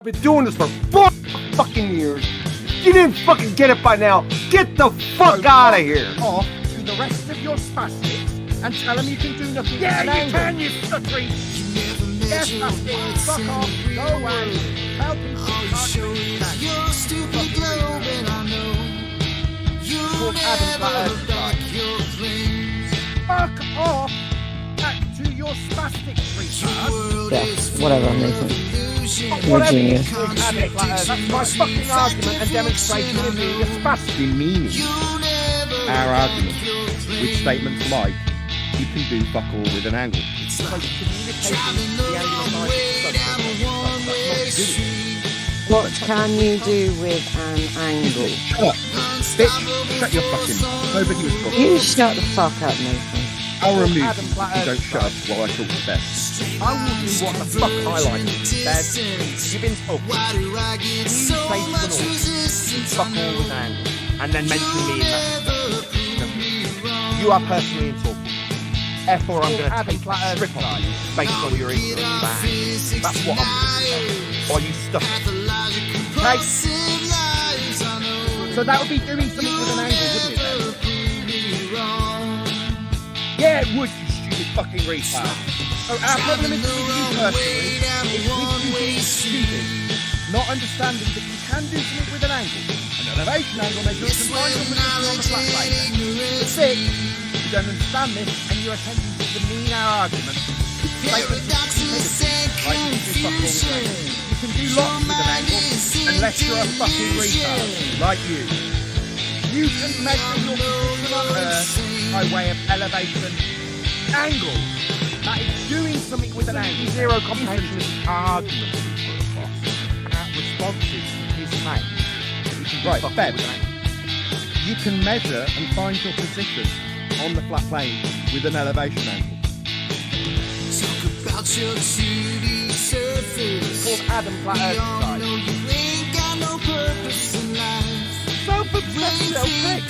I've been doing this for 4 fucking years. You didn't fucking get it by now. Get the fuck out of here. Off to the rest of your spastics and tell them you can do nothing. Yeah, you can, you stuttery. Yes, that's it. Fuck off. Go away. Tell people you can't do it. You're a stupid globe and I know you'll never look like your friends. Fuck off. Back to your spastic retard. Yeah, whatever, Nathan. You're a genius. That's my fucking argument and demonstration of being a spastic. Demeaning our argument with statements like, you can do fuck all with an angle. It's like communicating the angle of What can you do with an angle? Shut up. Bitch, shut your fucking... Nobody was talking. You shut the fuck up, Nathan. I'll remove you if you don't shut up while I talk to Beth. I will do what the fuck I like. Beth, you've been talking. Can you say to an audience, fuck all with an angle, and then mention me in that? You are personally insulted. Therefore, I'm going to take a strip on you based on your ignorance of that. That's what I'm going to do. Or you stuff it. Okay? So that would be doing something with an angle, wouldn't it, then? Yeah, it would, you stupid fucking retard. So our problem isn't with you personally, it's with you being stupid. Not understanding that you can do something with an angle. An elevation angle measure can find your position on the flat plane. That's it. You don't understand this, and you're attempting to demean our argument. Statements of stupidity, like you can do fuck all with an angle. You can do lots with an angle, unless you're a fucking retard, like you. You can measure your position on Earth by way of elevation angles. That is doing something with an angle. Zero comprehension of the argument that we put across. Our responses to his claim. Right, Bev, you can measure and find your position on the flat plane with an elevation angle. Talk about your 2D surface. It's called Adam Flat Earth side. You ain't got no purpose in life. Self-obsessed little prick.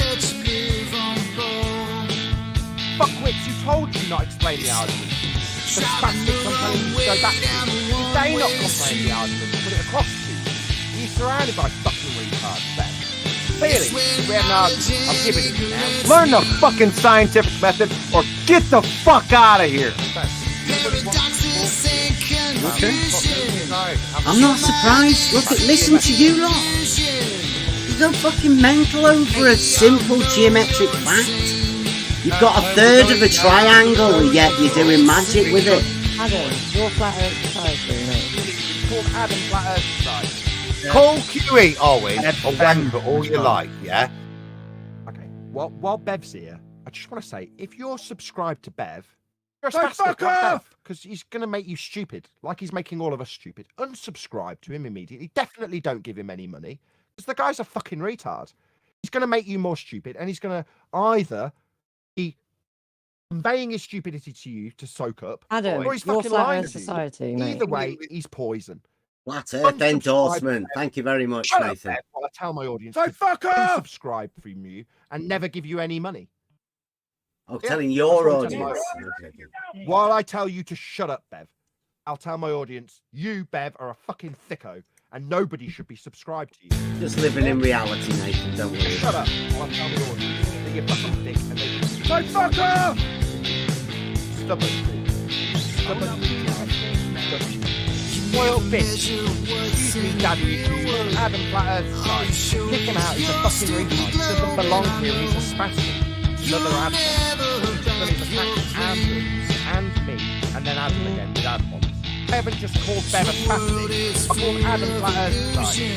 Fuckwits, who told you not explain the argument? The spastic components to go back to. Did they not comprehend the argument and put it across to you? You're surrounded by fucking retards then. Clearly, we had an argument. I'm giving it to you now. Learn the fucking scientific method or get the fuck out of here. I'm not surprised. Listen to you lot. You go fucking mental over a simple geometric fact. You've got a third of a triangle, yet you're doing magic with it. Adam, you're Flat Earth Society, It's called Adam Flat Earth Society. Call QE Owen a wanker all you like, yeah? Okay, while Bev's here, I just want to say, if you're subscribed to Bev, you're a So spastic fuck like off! Bev, because he's going to make you stupid, like he's making all of us stupid. Unsubscribe to him immediately. Definitely don't give him any money, because the guy's a fucking retard. He's going to make you more stupid, and he's going to either be conveying his stupidity to you to soak up, Adam, or he's you're fucking Flat lying Earth to you. Society, mate. Either way, he's poison. Flat Earth endorsement. Thank you very much, Shut up, Nathan. Bev, while I tell my audience So to fuck off! unsubscribe from you and never give you any money. Oh, telling your that's what I'm audience. telling While I tell you to shut up, Bev, I'll tell my audience, you, Bev, are a fucking thicko, and nobody should be subscribed to you. Just living in reality, Nathan. Don't worry. Shut up while I tell the audience that you're fucking thick and they So fuck off! stubborn. Spoiled bitch. Excuse me, daddy issues. Adam Flat Earth side. Kick him out, he's a fucking retard. He doesn't belong here, he's a spastic. Another Adam. He's just going to attack Andrew and me, and then Adam again with Adam. I haven't just called Bev a spastic. I called Adam Flat Earth side.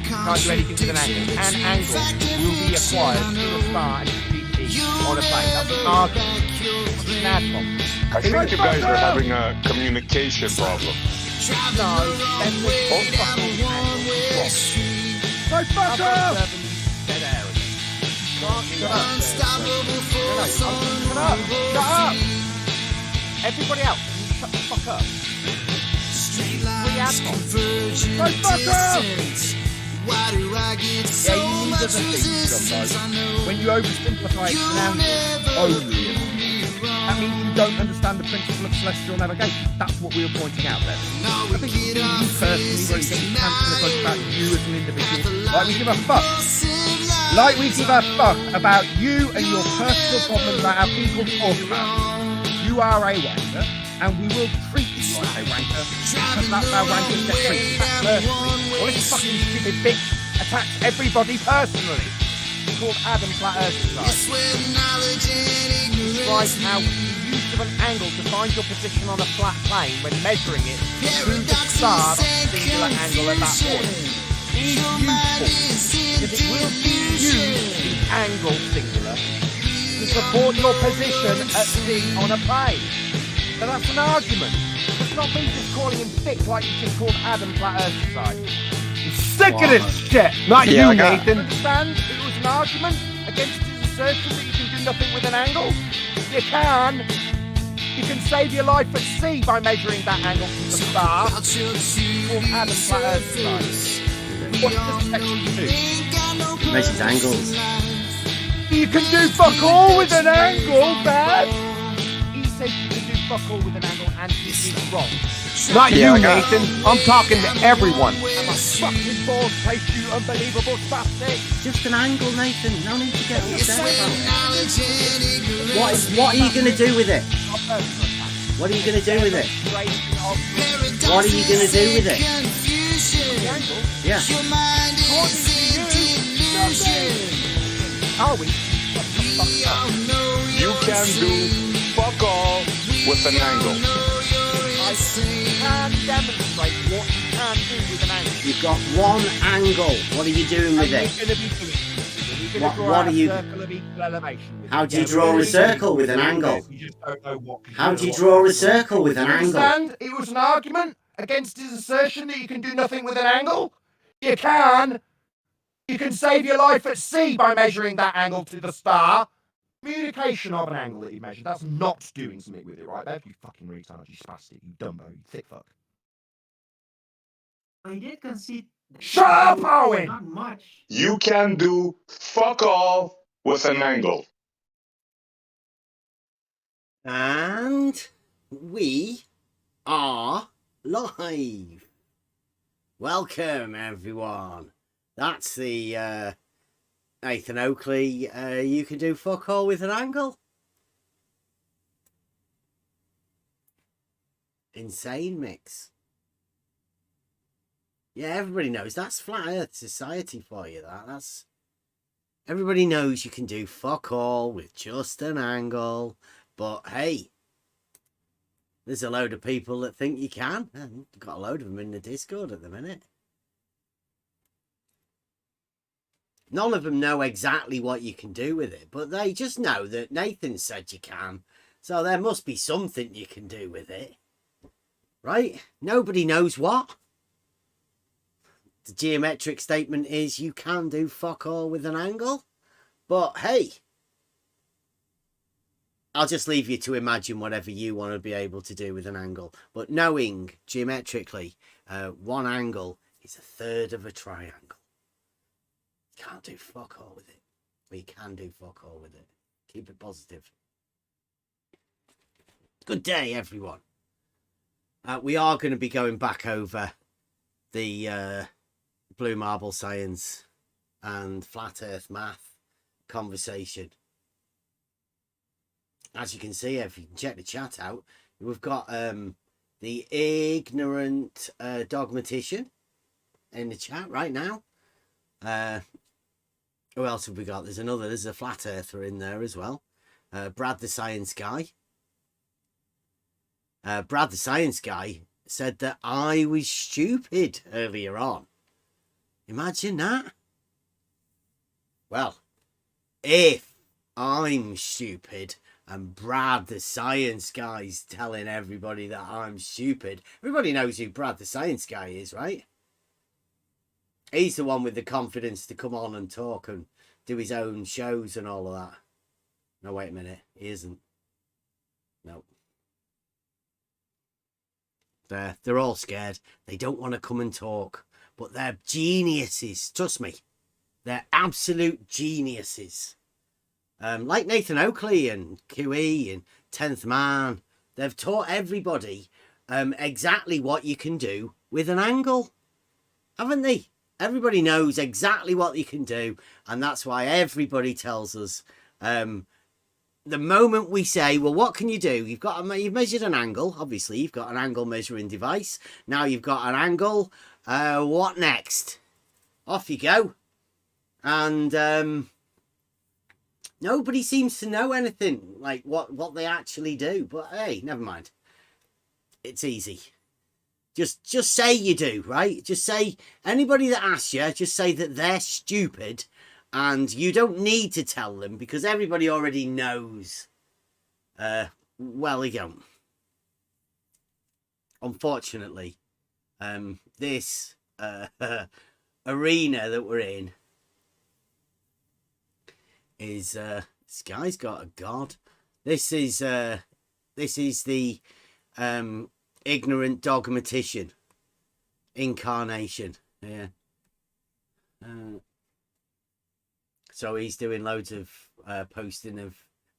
Can't do anything with an angle. An angle will be acquired through a star and its GP on a plane. That's an argument. What's an ad problem? I think you guys are having a communication problem. No, then the fucking angle. So fuck off! Dead air again. Shut up. Shut up. Everybody else, can you shut the fuck up? Free ad hoc. So fuck off! Yeah, you need other things sometimes. When you oversimplify it to an angle, only. that means you don't understand the principle of celestial navigation. That's what we were pointing out there. I think you personally, where you get this cancel a bunch about you as an individual, like we give a fuck. Like we give a fuck about you and your personal problems that our people talk about. You are a wanker, and we will treat you like a wanker, because that's how wankers get treated. Personally. Well, this fucking stupid bitch attacks everybody personally. It's called Adam Flat Earth Society. Describes how the use of an angle to find your position on a flat plane when measuring it through the star of a singular angle at that point is useful, because it will use the angle singular to support your position at sea on a plane. So that's an argument. It's not me just calling him thick like you just called Adam Flat Earth Society. Sick of this shit! Not you, Nathan! Understand it was an argument against his assertion that you can do nothing with an angle? You can. You can save your life at sea by measuring that angle from the star. It's called Adam Flat Earth Society. What does section do? Measures angles. You can do fuck all with an angle, man! He said you can do fuck all with an angle and he is wrong. Not you, Nathan! I'm talking to everyone! And my fucking balls taste you unbelievable spastic! Just an angle, Nathan. No need to get upset about it. What are you going to do with it? What are you going to do with it? What are you going to do with it? Yeah. Are we? You can do fuck all with an angle. I can demonstrate what you can do with an angle. You've got one angle. What are you doing with it? What are you? How do you draw a circle with an angle? How do you draw a circle with an angle? Understand? It was an argument against his assertion that you can do nothing with an angle. You can. You can save your life at sea by measuring that angle to the star. Communication of an angle that you measure. That's not doing something with it, right, Bev? You fucking retard, you spastic, you dumbo, you thick fuck. I did concede. Shut up, Owen! Not much. You can do fuck all with an angle. And we are live. Welcome, everyone. That's the Nathan Oakley. You can do fuck all with an angle. Insane mix. Yeah, everybody knows that's Flat Earth Society for you. That's everybody knows you can do fuck all with just an angle. But hey, there's a load of people that think you can. I've got a load of them in the Discord at the minute. None of them know exactly what you can do with it, but they just know that Nathan said you can. So there must be something you can do with it. Right? Nobody knows what. The geometric statement is you can do fuck all with an angle. But hey, I'll just leave you to imagine whatever you want to be able to do with an angle. But knowing geometrically, one angle is a third of a triangle. You can't do fuck all with it. But you can do fuck all with it. Keep it positive. Good day, everyone. We are going to be going back over the blue marble science and flat earth math conversation. As you can see, if you can check the chat out, we've got the ignorant dogmatician in the chat right now. Who else have we got? There's a flat earther in there as well. Brad the science guy. Brad the science guy said that I was stupid earlier on. Imagine that. Well, if I'm stupid and Brad the science guy's telling everybody that I'm stupid, everybody knows who Brad the science guy is, right? He's the one with the confidence to come on and talk and do his own shows and all of that. No, wait a minute. He isn't. No. They're all scared. They don't want to come and talk. But they're geniuses. Trust me. They're absolute geniuses. Like Nathan Oakley and QE and 10th man. They've taught everybody exactly what you can do with an angle, haven't they? Everybody knows exactly what you can do, and that's why everybody tells us. The moment we say, well, what can you do? You've measured an angle. Obviously, you've got an angle measuring device. Now you've got an angle. What next? Off you go. And nobody seems to know anything like what they actually do. But hey, never mind. It's easy. Just say you do, right? Just say, anybody that asks you, just say that they're stupid. And you don't need to tell them because everybody already knows. Well, you don't. Unfortunately, this arena that we're in is this guy's got a god. This is the ignorant dogmatician incarnation. Yeah. So he's doing loads of posting of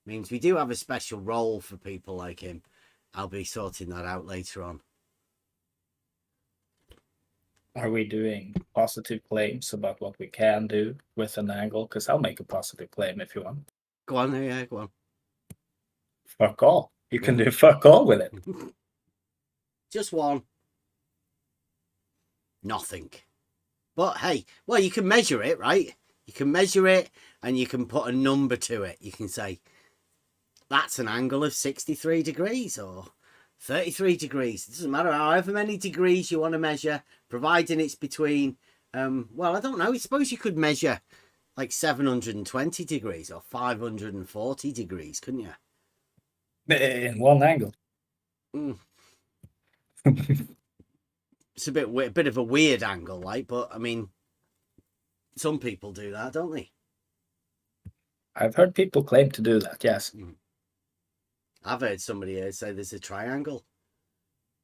memes. We do have a special role for people like him. I'll be sorting that out later on. Are we doing positive claims about what we can do with an angle? Because I'll make a positive claim if you want. Go on, yeah, go on. Fuck all. You can do fuck all with it. Just one. Nothing. But hey, well, you can measure it, right? You can measure it and you can put a number to it. You can say, that's an angle of 63 degrees or 33 degrees. It doesn't matter however many degrees you want to measure, providing it's between, well, I don't know. I suppose you could measure like 720 degrees or 540 degrees, couldn't you? In one angle. It's a bit of a weird angle, like, but I mean, some people do that, don't they? I've heard people claim to do that, yes. I've heard somebody here say there's a triangle.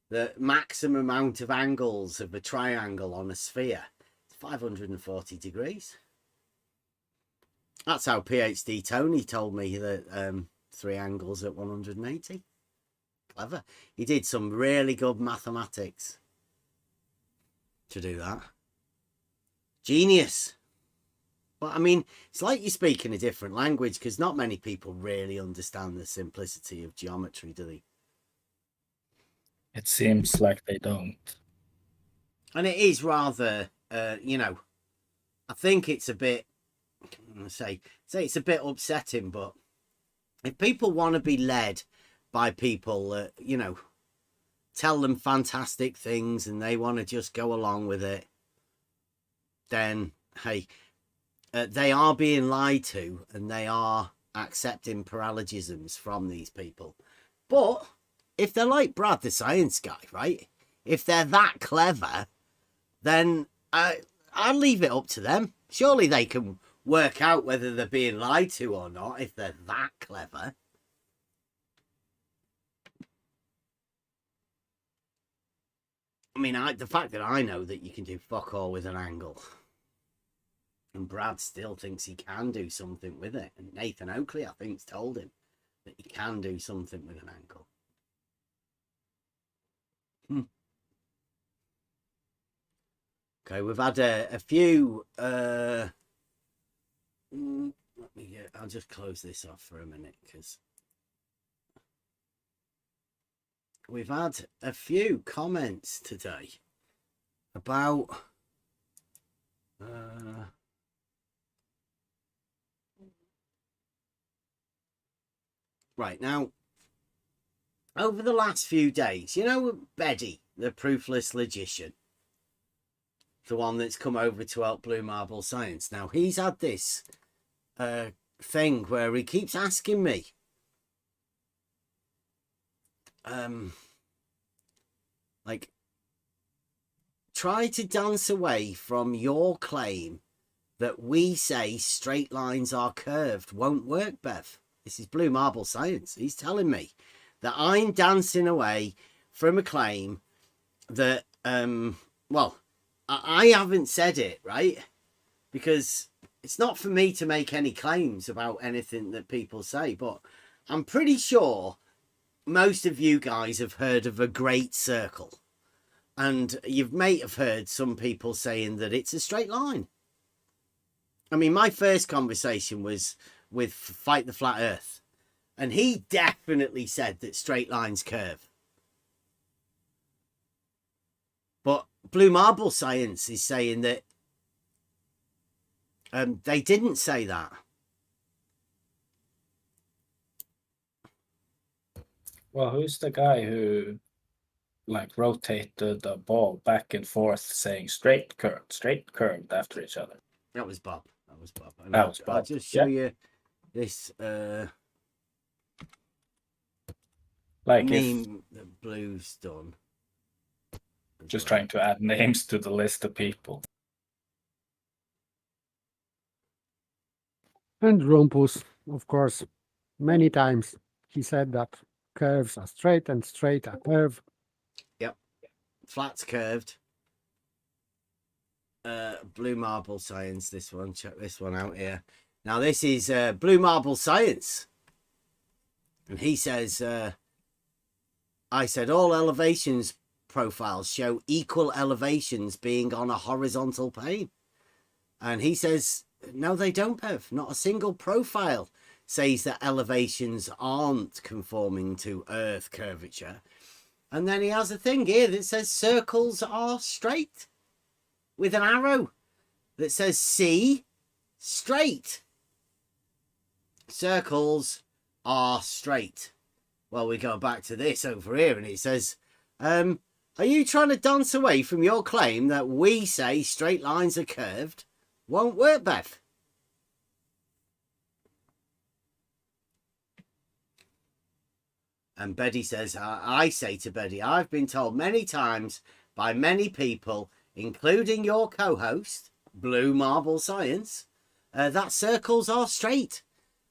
The maximum amount of angles of a triangle on a sphere is 540 degrees. That's how PhD Tony told me that 3 angles at 180. Clever. He did some really good mathematics to do that. Genius. But I mean, it's like you're speaking a different language because not many people really understand the simplicity of geometry, do they? It seems like they don't. And it is rather, you know, I think it's a bit, I'm going to say it's a bit upsetting, but if people want to be led by people that, you know, tell them fantastic things and they want to just go along with it, then, hey, they are being lied to and they are accepting paralogisms from these people. But if they're like Brad, the science guy, right? If they're that clever, then I'll leave it up to them. Surely they can work out whether they're being lied to or not if they're that clever. I mean, the fact that I know that you can do fuck all with an angle, and Brad still thinks he can do something with it, and Nathan Oakley, I think, told him that he can do something with an angle. Okay, we've had a few. Let me get. I'll just close this off for a minute because we've had a few comments today about right now. Over the last few days, you know, Betty, the proofless logician, the one that's come over to help Blue Marble Science. Now, he's had this thing where he keeps asking me, like, try to dance away from your claim that we say straight lines are curved won't work, Bev. This is Blue Marble Science. He's telling me that I'm dancing away from a claim that, well, I haven't said it, right? Because it's not for me to make any claims about anything that people say, but I'm pretty sure most of you guys have heard of a great circle. And you may have heard some people saying that it's a straight line. I mean, my first conversation was with Fight the Flat Earth. And he definitely said that straight lines curve. But Blue Marble Science is saying that they didn't say that. Well, who's the guy who like rotated the ball back and forth saying straight curved after each other? That was Bob. That was Bob. And That was I'll Bob. just show Yeah. you this Like if, meme that Blue's done. just trying to add names to the list of people. And Rumpus, of course, many times he said that curves are straight and straight are curve. Yep. Flat's curved. Blue Marble Science, this one. Check this one out here. Now, this is Blue Marble Science. And he says, I said, all elevations profiles show equal elevations being on a horizontal plane. And he says, no, they don't, Bev. Not a single profile says that elevations aren't conforming to Earth curvature. And then he has a thing here that says circles are straight with an arrow that says C straight. Circles are straight. Well, we go back to this over here and it says, are you trying to dance away from your claim that we say straight lines are curved? Won't work, Bev. And Betty says, I say to Betty, I've been told many times by many people, including your co-host, Blue Marble Science, that circles are straight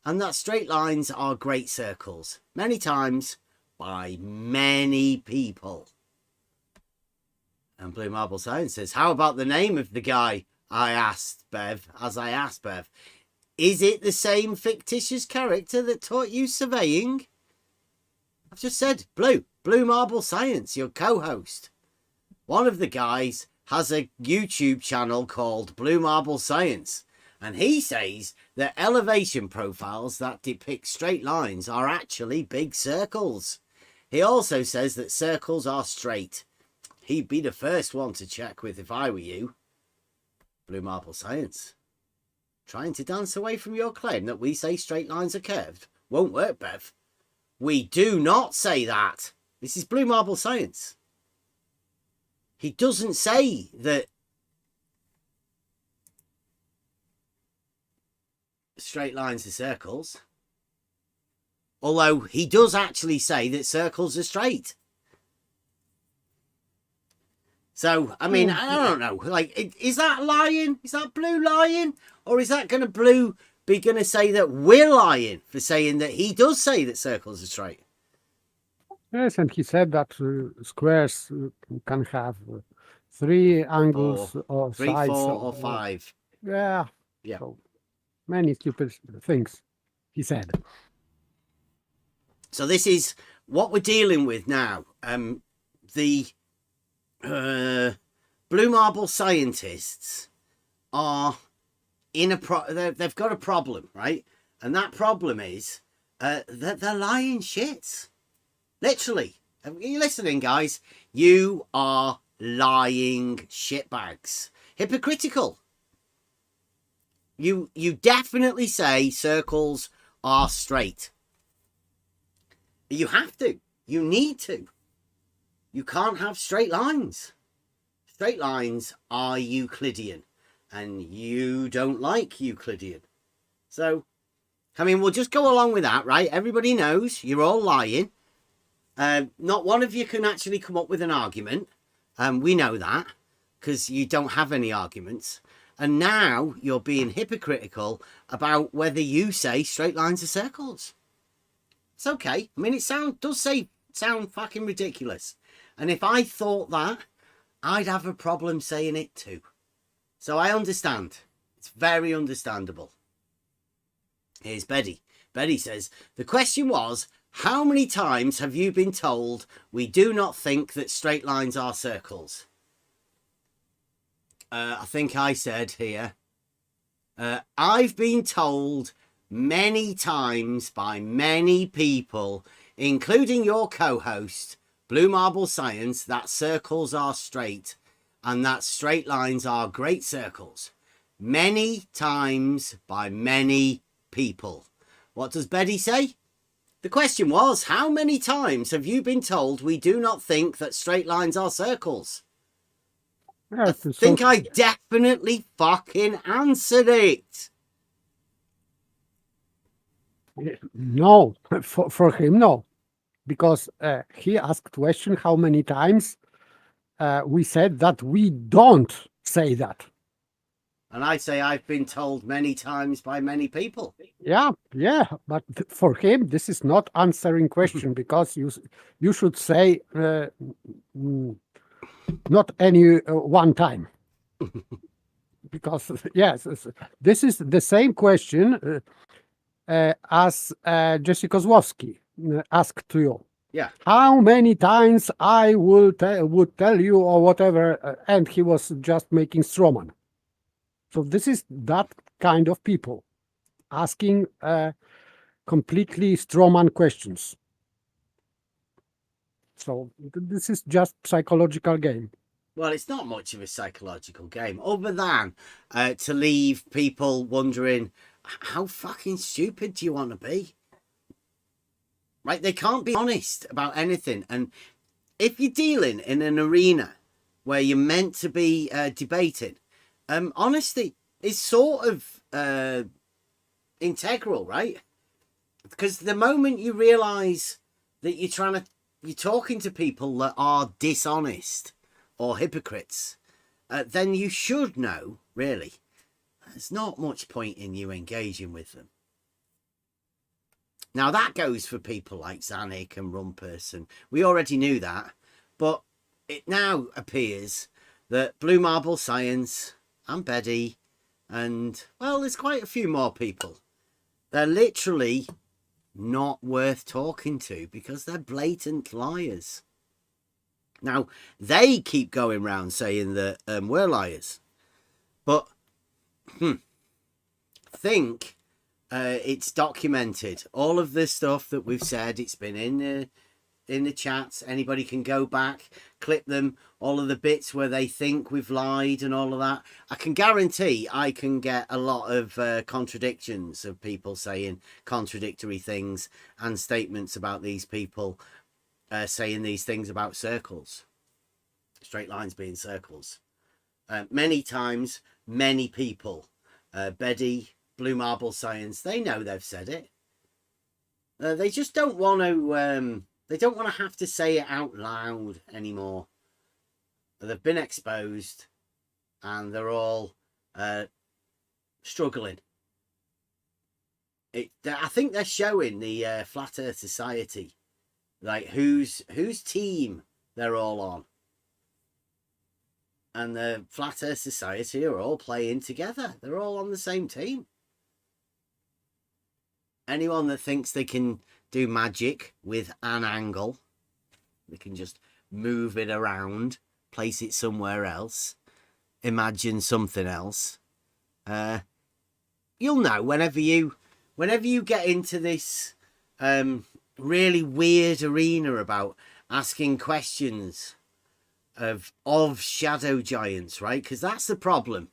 and that straight lines are great circles. Many times by many people. And Blue Marble Science says, how about the name of the guy? I asked Bev. Is it the same fictitious character that taught you surveying? I've just said, Blue Marble Science, your co-host. One of the guys has a YouTube channel called Blue Marble Science, and he says that elevation profiles that depict straight lines are actually big circles. He also says that circles are straight. He'd be the first one to check with if I were you. Blue Marble Science. Trying to dance away from your claim that we say straight lines are curved. Won't work, Bev. We do not say that. This is Blue Marble Science. He doesn't say that straight lines are circles. Although he does actually say that circles are straight. So, I mean, I don't know. Like, is that lying? Is that Blue lying? Or is that going to Blue be going to say that we're lying for saying that he does say that circles are straight? Yes, and he said that squares can have 3 angles or 3, sides. 4, or 5. Yeah. Yeah. So many stupid things he said. So this is what we're dealing with now. The Blue Marble Scientists are in they've got a problem, right? And that problem is that they're lying shits. Literally. Are you listening, guys? You are lying shitbags. Hypocritical. You definitely say circles are straight. You have to. You need to. You can't have straight lines. Straight lines are Euclidean. And you don't like Euclidean. So, I mean, we'll just go along with that, right? Everybody knows you're all lying. Not one of you can actually come up with an argument. We know that because you don't have any arguments. And now you're being hypocritical about whether you say straight lines are circles. It's okay. I mean, it does sound fucking ridiculous. And if I thought that, I'd have a problem saying it too. So I understand. It's very understandable. Here's Betty. Betty says, the question was, How many times have you been told we do not think that straight lines are circles? I think I said here. I've been told many times by many people, including your co-host, Blue Marble Science, that circles are straight and that straight lines are great circles. Many times by many people. What does Betty say? The question was, how many times have you been told we do not think that straight lines are circles? I think I definitely fucking answered it. No, for him, no. Because he asked question how many times we said that we don't say that. And I say I've been told many times by many people. Yeah, but for him, this is not answering question because you should say not any one time. Because yes, this is the same question as Jesse Kozłowski asked to you. Yeah. How many times I would tell you or whatever, and he was just making strawman. So this is that kind of people asking completely strawman questions. So this is just psychological game. Well, it's not much of a psychological game, other than to leave people wondering, how fucking stupid do you want to be? Right? They can't be honest about anything. And if you're dealing in an arena where you're meant to be debating, honesty is sort of integral, right? Because the moment you realise that you're talking to people that are dishonest or hypocrites, then you should know, really, there's not much point in you engaging with them. Now, that goes for people like Zanuck and Rumpus, and we already knew that, but it now appears that Blue Marble Science and Betty and, well, there's quite a few more people, they're literally not worth talking to because they're blatant liars. Now, they keep going around saying that we're liars, but I think it's documented. All of this stuff that we've said, it's been in the chats. Anybody can go back, clip them, all of the bits where they think we've lied and all of that. I can guarantee I can get a lot of contradictions of people saying contradictory things and statements about these people saying these things about circles, straight lines being circles. Many times, many people, Betty, Blue Marble Science, they know they've said it. They just don't want to. They don't want to have to say it out loud anymore. They've been exposed, and they're all struggling. I think they're showing the Flat Earth Society, like whose team they're all on, and the Flat Earth Society are all playing together. They're all on the same team. Anyone that thinks they can do magic with an angle, they can just move it around, place it somewhere else, imagine something else. You'll know whenever you get into this really weird arena about asking questions of shadow giants, right? Because that's the problem.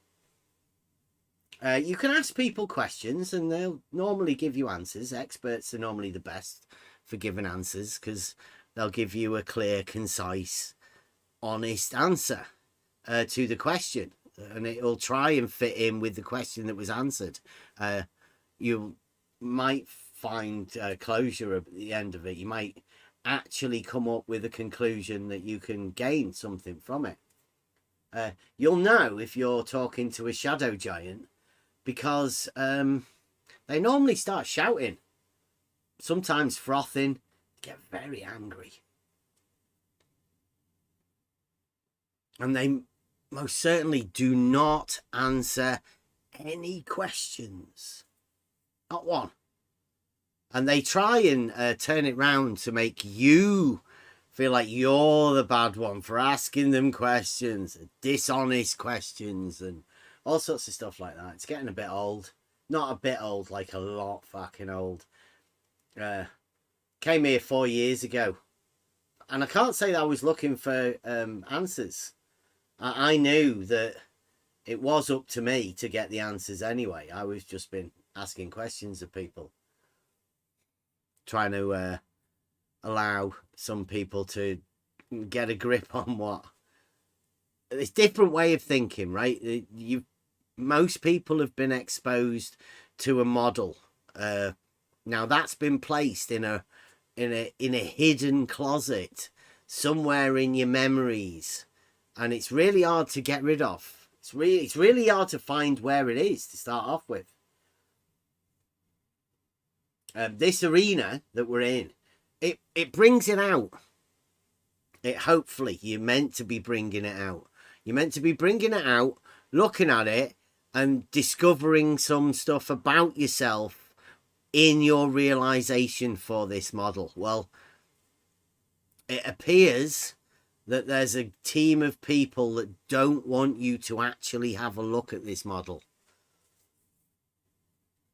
You can ask people questions and they'll normally give you answers. Experts are normally the best for giving answers because they'll give you a clear, concise, honest answer to the question. And it'll try and fit in with the question that was answered. You might find closure at the end of it. You might actually come up with a conclusion that you can gain something from it. You'll know if you're talking to a shadow giant because they normally start shouting, sometimes frothing, get very angry. And they most certainly do not answer any questions. Not one. And they try and turn it round to make you feel like you're the bad one for asking them questions, dishonest questions, and all sorts of stuff like that. It's getting a bit old. Not a bit old, like a lot fucking old. Came here 4 years ago. And I can't say that I was looking for answers. I knew that it was up to me to get the answers anyway. I was just been asking questions of people. Trying to allow some people to get a grip on what this different way of thinking, right? Most people have been exposed to a model. Now that's been placed in a hidden closet somewhere in your memories, and it's really hard to get rid of. It's really hard to find where it is to start off with. This arena that we're in, it brings it out. It hopefully you're meant to be bringing it out. You're meant to be bringing it out, looking at it, and discovering some stuff about yourself in your realization for this model. Well, it appears that there's a team of people that don't want you to actually have a look at this model.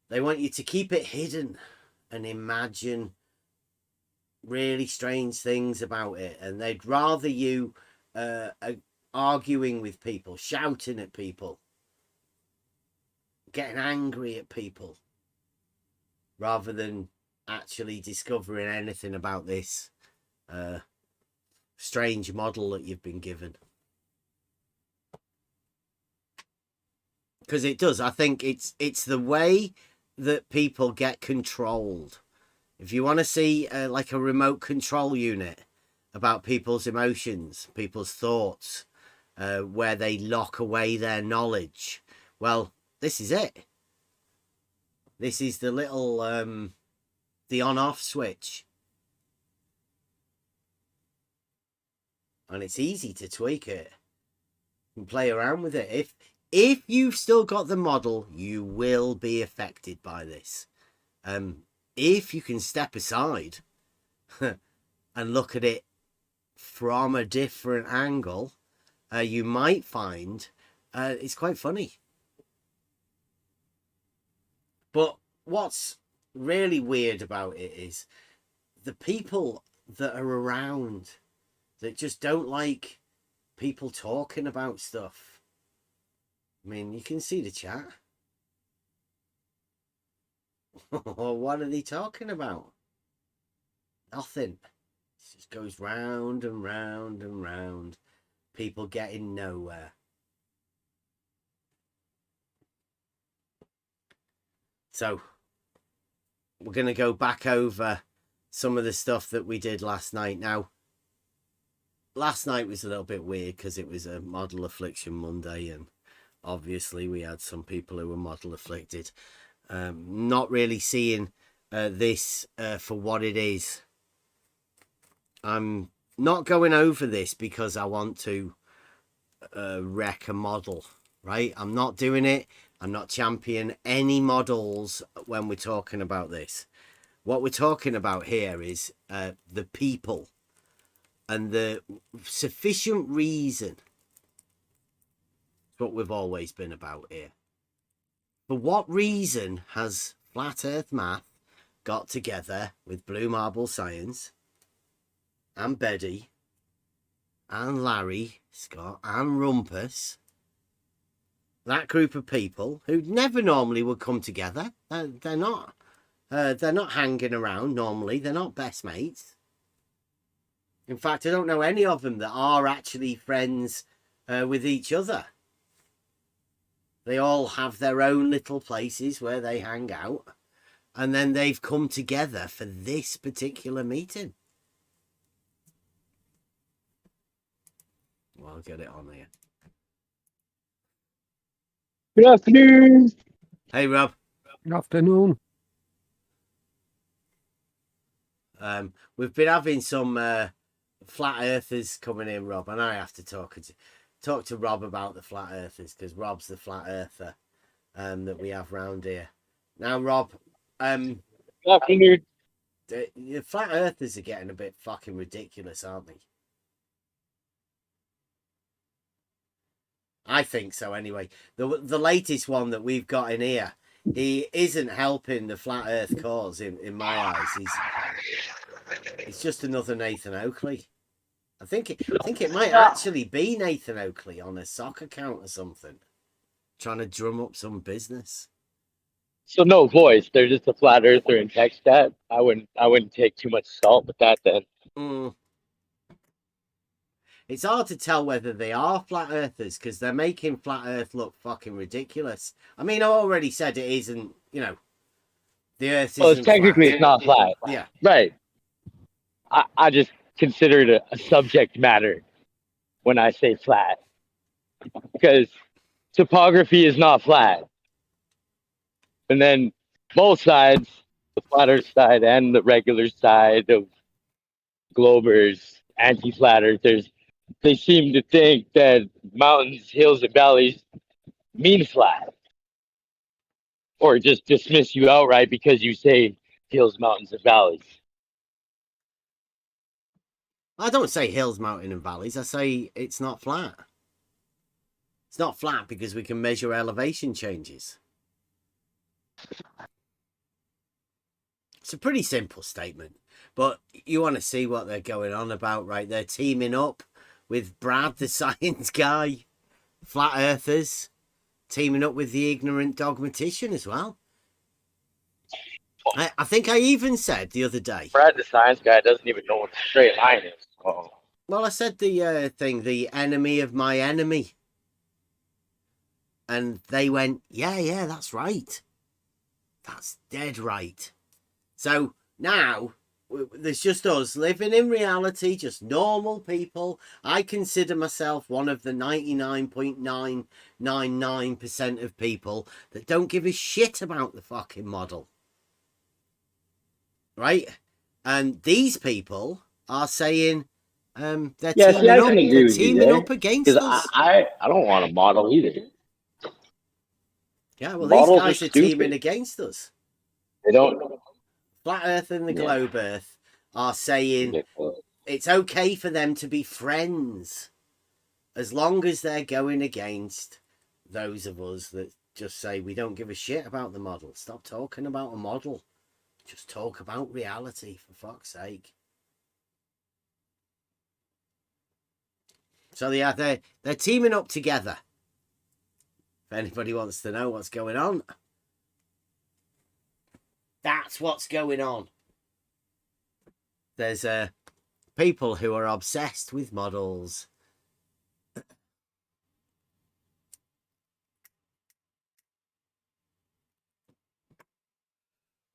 They want you to keep it hidden and imagine really strange things about it, and they'd rather you arguing with people, shouting at people, getting angry at people, rather than actually discovering anything about this strange model that you've been given. Because it does. I think it's the way that people get controlled. If you want to see like a remote control unit about people's emotions, people's thoughts, where they lock away their knowledge, well, this is it. This is the little the on-off switch, and it's easy to tweak it and play around with it. If you've still got the model, you will be affected by this. If you can step aside and look at it from a different angle, you might find it's quite funny. But what's really weird about it is the people that are around that just don't like people talking about stuff. I mean, you can see the chat. What are they talking about? Nothing. It just goes round and round and round. People getting nowhere. So, we're going to go back over some of the stuff that we did last night. Now, last night was a little bit weird because it was a Model Affliction Monday, and obviously we had some people who were model afflicted. Not really seeing this for what it is. I'm not going over this because I want to wreck a model, right? I'm not doing it. I'm not championing any models when we're talking about this. What we're talking about here is the people and the sufficient reason. What we've always been about here. For what reason has Flat Earth Math got together with Blue Marble Science and Betty and Larry Scott and Rumpus, that group of people who never normally would come together? They're not hanging around normally. They're not best mates. In fact, I don't know any of them that are actually friends with each other. They all have their own little places where they hang out, and then they've come together for this particular meeting. Well, I'll get it on here. Good afternoon. Hey, Rob. Good afternoon. We've been having some flat earthers coming in, Rob, and I have to talk to Rob about the flat earthers because Rob's the flat earther that we have round here. Now, Rob, Good afternoon. The flat earthers are getting a bit fucking ridiculous, aren't they? I think so anyway. The latest one that we've got in here, he isn't helping the flat earth cause in my eyes. He's just another Nathan Oakley. I think it might actually be Nathan Oakley on a sock account or something, trying to drum up some business. So no voice. They're just a flat earther in tech stat. I wouldn't take too much salt with that then. It's hard to tell whether they are flat earthers because they're making flat earth look fucking ridiculous. I mean, I already said it isn't, you know, the earth isn't. Well, it's technically flat. it's not flat. Yeah. Right. I just consider it a subject matter when I say flat. Because topography is not flat. And then both sides, the flat earth side and the regular side of globers, anti-flat earthers, they seem to think that mountains, hills, and valleys mean flat. Or just dismiss you outright because you say hills, mountains, and valleys. I don't say hills, mountain, and valleys. I say it's not flat. It's not flat because we can measure elevation changes. It's a pretty simple statement, but you want to see what they're going on about, right? They're teaming up with Brad, the science guy, flat earthers, teaming up with the ignorant dogmatician as well. I think I even said the other day. Brad, the science guy, doesn't even know what the straight line is. Oh. Well, I said the thing, the enemy of my enemy. And they went, yeah, that's right. That's dead right. So now there's just us living in reality, just normal people. I consider myself one of the 99.999% of people that don't give a shit about the fucking model. Right? And these people are saying they're teaming up against us. I don't want a model either. Yeah, well, Models these guys are teaming against us. They don't. Flat Earth and the Globe Earth are saying it's okay for them to be friends as long as they're going against those of us that just say we don't give a shit about the model. Stop talking about a model. Just talk about reality, for fuck's sake. So they're teaming up together. If anybody wants to know what's going on. That's what's going on. There's people who are obsessed with models.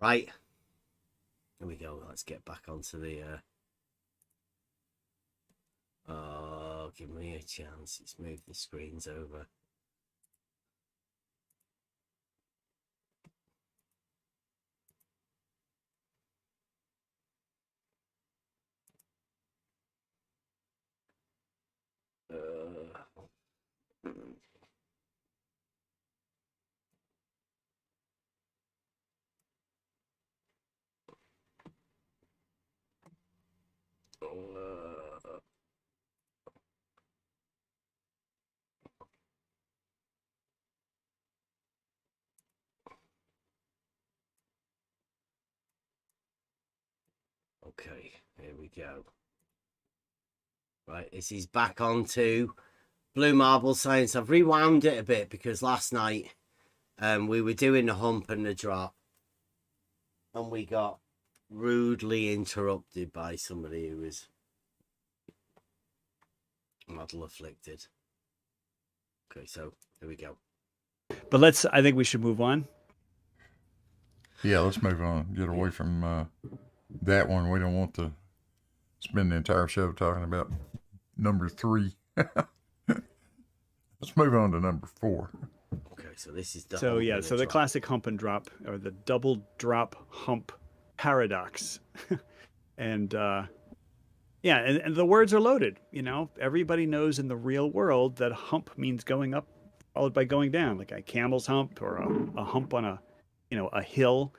Right. Here we go. Let's get back onto the... Oh, give me a chance. Let's move the screens over. Okay, here we go. Right, this is back onto Blue Marble Science. I've rewound it a bit because last night we were doing the hump and the drop and we got rudely interrupted by somebody who was model afflicted. Okay, so here we go. But I think we should move on. Yeah, let's move on. Get away from that one. We don't want to spend the entire show talking about number 3. Let's move on to number 4. Okay, so this is the the classic hump and drop, or the double drop hump paradox. And and the words are loaded. You know, everybody knows in the real world that hump means going up followed by going down, like a camel's hump or a hump on a hill.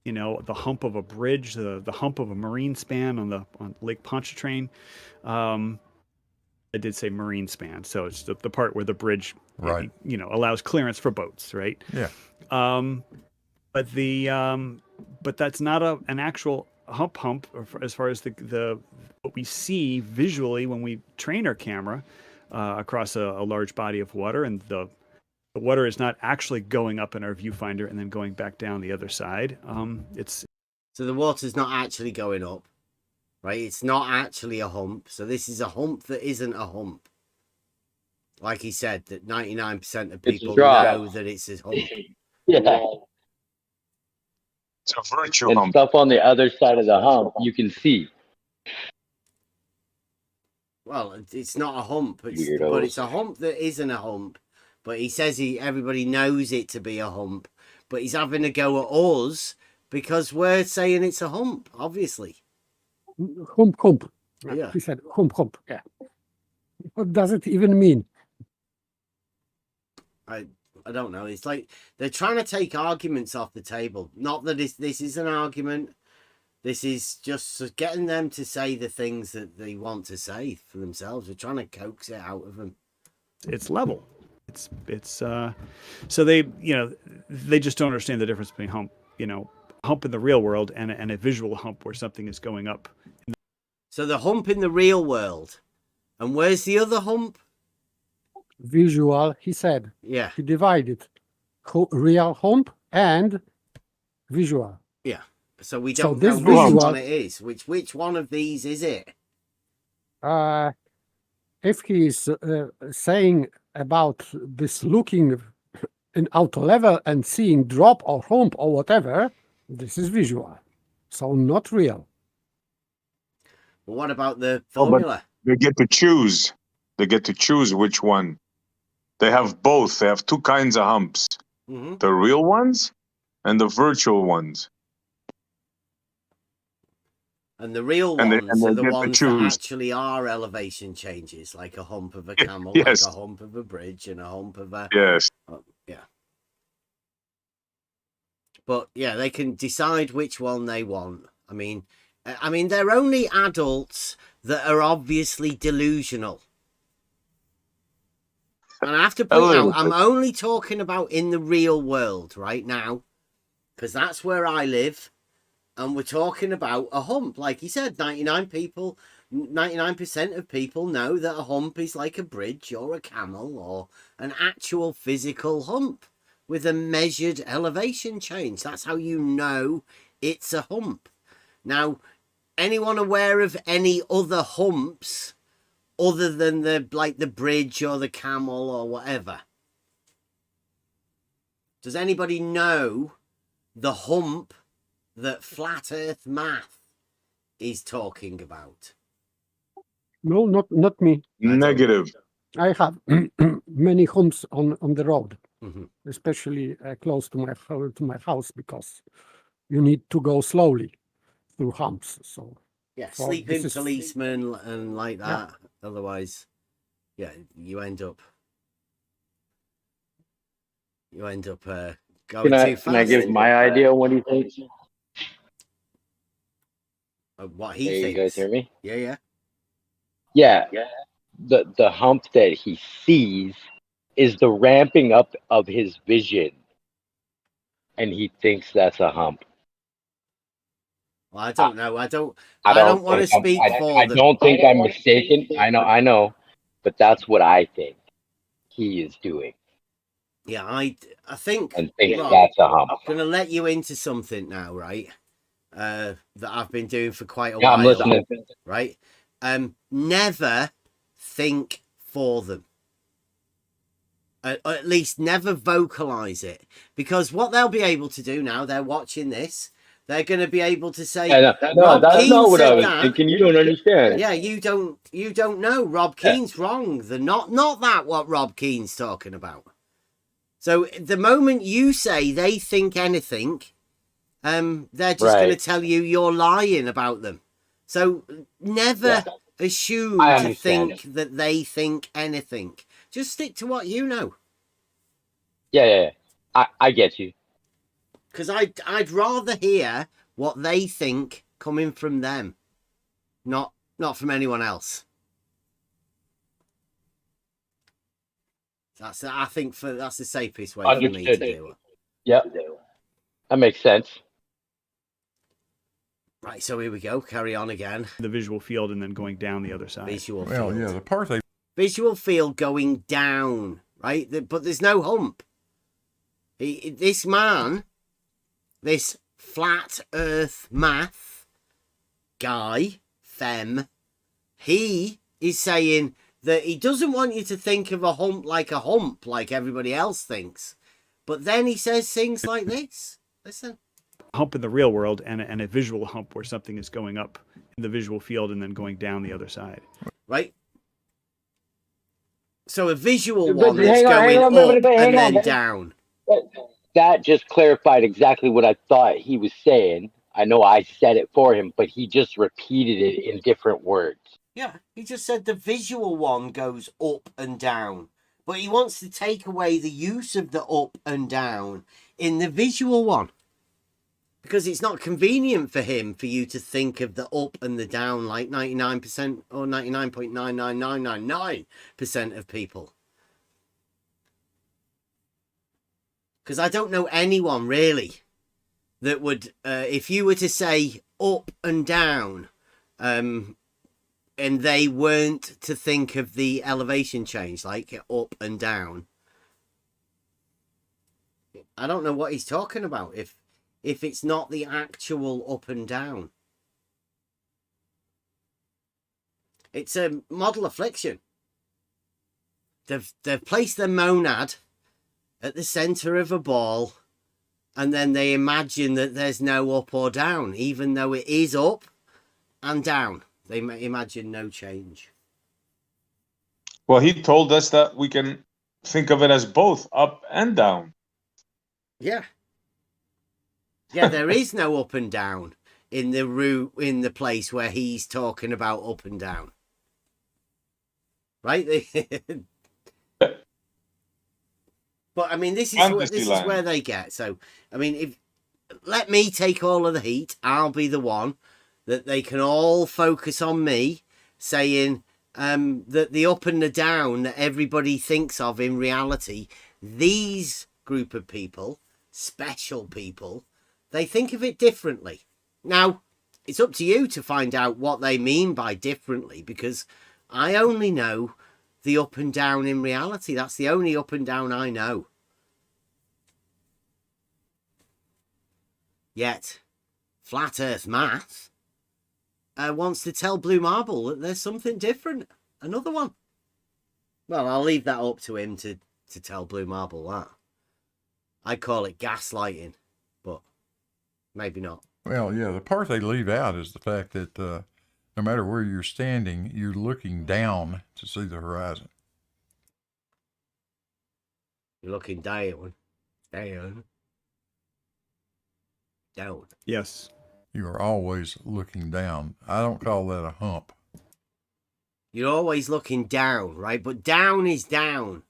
you know, the hump of a bridge, the hump of a marine span on Lake Pontchartrain. I did say marine span, so it's the part where the bridge, Right. you know, allows clearance for boats, right? Yeah. But but that's not an actual hump as far as the what we see visually when we train our camera across a large body of water, and the water is not actually going up in our viewfinder and then going back down the other side. So the water's not actually going up, right? It's not actually a hump. So this is a hump that isn't a hump. Like he said, that 99% of people know that it's a hump. Yeah. It's a virtual and hump. stuff on the other side of the hump you can see. Well, it's not a hump, but Weirdos. it's a hump that isn't a hump. But he says everybody knows it to be a hump, but he's having a go at us because we're saying it's a hump, obviously. Hump. Yeah. He said hump. Yeah. What does it even mean? I don't know. It's like they're trying to take arguments off the table. Not that this is an argument. This is just getting them to say the things that they want to say for themselves. We're trying to coax it out of them. It's level. It's so they, you know, they just don't understand the difference between hump in the real world and a visual hump where something is going up. So the hump in the real world, and where's the other hump? Visual, he said. Yeah. He divided real hump and visual. Yeah. So we don't this know which visual, one it is. Which one of these is it? If he is saying about this looking in outer level and seeing drop or hump or whatever, this is visual. So not real. Well, what about the formula? They get to choose. They get to choose which one. They have both. They have two kinds of humps. Mm-hmm. The real ones and the virtual ones. And the real ones are the ones that actually are elevation changes, like a hump of a camel, yes. like a hump of a bridge, and a hump of a... Yes. Yeah. But, yeah, they can decide which one they want. I mean, they're only adults that are obviously delusional. And I have to point out, I'm only talking about in the real world right now, because that's where I live. And we're talking about a hump. Like he said, 99% of people know that a hump is like a bridge or a camel or an actual physical hump with a measured elevation change. That's how you know it's a hump. Now, anyone aware of any other humps other than the bridge or the camel or whatever? Does anybody know the hump that Flat Earth Math is talking about? No, not me. Negative. I have many humps on the road, mm-hmm. especially close to my house, because you need to go slowly through humps. So yeah, sleeping policemen and like that. Yeah. Otherwise, yeah, you end up going too fast. Can I give my idea? What do you think? What he thinks. You guys hear me? Yeah. Yeah. The hump that he sees is the ramping up of his vision, and he thinks that's a hump. Well, I don't know. I don't want to speak for them. I don't think I'm mistaken. I know, but that's what I think he is doing. Yeah, I think. And thinks that's a hump. I'm gonna let you into something now, right? That I've been doing for quite a while. I'm listening. Right? Never think for them. Or at least never vocalize it. Because what they'll be able to do now, they're watching this, they're going to be able to say, no, that's not what I was thinking. You don't understand. Yeah, you don't know. Rob Keene's wrong. They're not that what Rob Keene's talking about. So the moment you say they think anything, they're just going to tell you you're lying about them. So never assume to think that they think anything. Just stick to what you know. Yeah. I get you. Because I'd rather hear what they think coming from them, not from anyone else. I think that's the safest way for me to do it. Yep, that makes sense. Right, so here we go. Carry on again. The visual field and then going down the other side. Visual Well, field. yeah, the part they Visual field going down, right? But there's no hump. This man, this flat earth math guy, femme, he is saying that he doesn't want you to think of a hump like everybody else thinks. But then he says things like this. Listen. Hump in the real world and a visual hump where something is going up in the visual field and then going down the other side. Right. So a visual one that's going up and then down. That just clarified exactly what I thought he was saying. I know I said it for him, but he just repeated it in different words. Yeah, he just said the visual one goes up and down. But he wants to take away the use of the up and down in the visual one. Because it's not convenient for him for you to think of the up and the down like 99% or 99.99999% of people. Because I don't know anyone really that would, if you were to say up and down, and they weren't to think of the elevation change, like up and down, I don't know what he's talking about if it's not the actual up and down. It's a model affliction. They've placed their monad at the centre of a ball, and then they imagine that there's no up or down, even though it is up and down. They imagine no change. Well, he told us that we can think of it as both up and down. Yeah. Yeah, there is no up and down in the place where he's talking about up and down. Right? But I mean, this is where they get. So, I mean, let me take all of the heat. I'll be the one that they can all focus on me, saying that the up and the down that everybody thinks of in reality, these group of people, special people, they think of it differently. Now, it's up to you to find out what they mean by differently, because I only know the up and down in reality. That's the only up and down I know. Yet, Flat Earth Math wants to tell Blue Marble that there's something different. Another one. Well, I'll leave that up to him to tell Blue Marble that. I call it gaslighting, but maybe not. Well, yeah, the part they leave out is the fact that no matter where you're standing, you're looking down to see the horizon. You're looking down. Down. Down. Yes. You are always looking down. I don't call that a hump. You're always looking down, right? But down is down.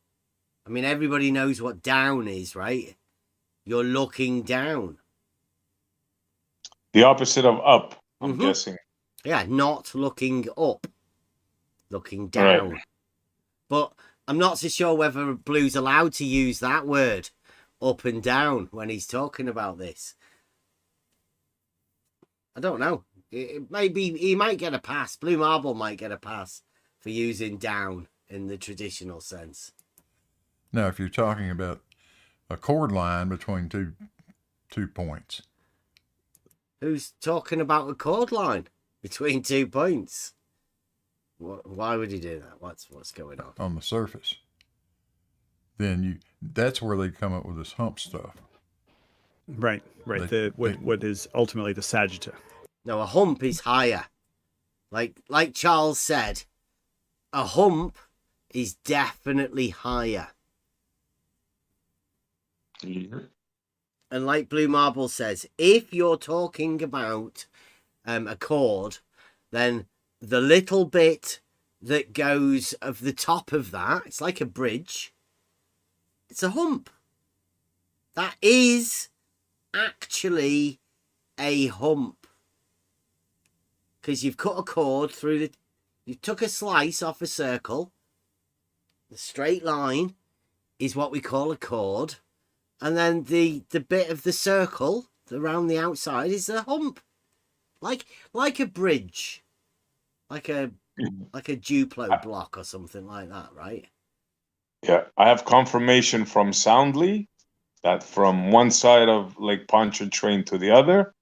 I mean, everybody knows what down is, right? You're looking down. The opposite of up, I'm guessing. Yeah, not looking up. Looking down. Right. But I'm not so sure whether Blue's allowed to use that word, up and down, when he's talking about this. I don't know. Maybe he might get a pass. Blue Marble might get a pass for using down in the traditional sense. Now, if you're talking about a chord line between two points. Who's talking about a chord line between 2 points? Why would he do that? What's going on? On the surface. Then that's where they come up with this hump stuff. Right. What is ultimately the sagitta. No, a hump is higher. Like Charles said, a hump is definitely higher. Mm-hmm. And like Blue Marble says, if you're talking about a chord, then the little bit that goes of the top of that, it's like a bridge. It's a hump. That is actually a hump. Because you've cut a chord through the... You took a slice off a circle. The straight line is what we call a chord. And then the bit of the circle around the outside is a hump. Like a bridge. Like a Duplo block or something like that, right? Yeah, I have confirmation from Soundly that from one side of Lake Pontchartrain to the other,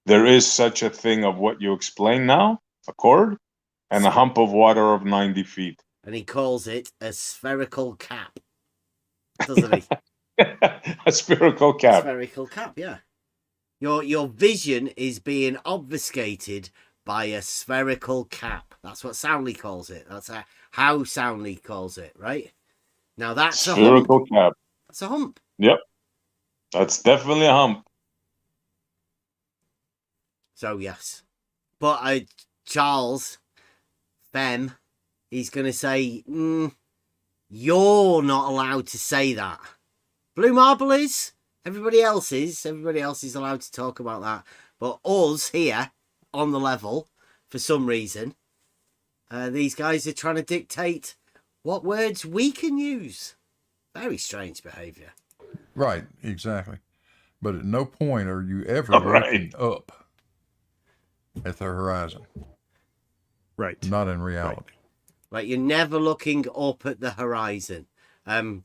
there is such a thing of what you explain now, a chord, and a hump of water of 90 feet. And he calls it a spherical cap, doesn't he? A spherical cap. Spherical cap, yeah. Your vision is being obfuscated by a spherical cap. That's what Soundly calls it. That's how Soundly calls it, right? Now that's a hump. Spherical cap. That's a hump. Yep. That's definitely a hump. So yes. But Charles Fem, he's gonna say, you're not allowed to say that. Blue Marble is. Everybody else is. Everybody else is allowed to talk about that. But us here on the level, for some reason, these guys are trying to dictate what words we can use. Very strange behaviour. Right, exactly. But at no point are you ever looking up at the horizon. Right. Not in reality. Right, you're never looking up at the horizon. Brian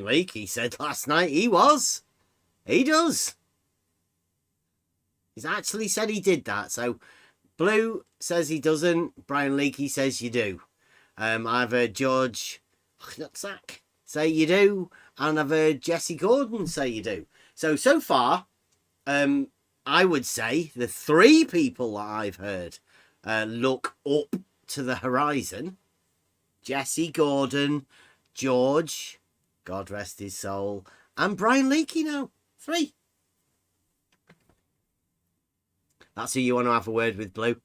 Leakey said last night he was. He does. He's actually said he did that. So Blue says he doesn't. Brian Leakey says you do. I've heard George Knucksack say you do. And I've heard Jesse Gordon say you do. So far, I would say the three people that I've heard look up to the horizon. Jesse Gordon, George, God rest his soul, and Brian Leakey now. 3. That's who you want to have a word with, Blue.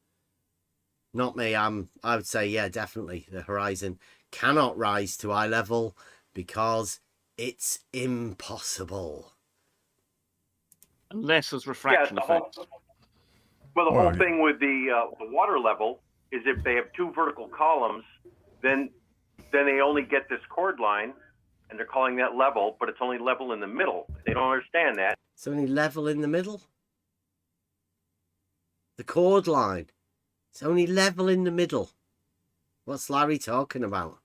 Not me. I would say, yeah, definitely. The horizon cannot rise to eye level because it's impossible. Unless there's refraction effects. Well, the whole thing with the water level is if they have 2 vertical columns, then they only get this chord line, and they're calling that level, but it's only level in the middle. They don't understand that. It's only level in the middle? The chord line. It's only level in the middle. What's Larry talking about?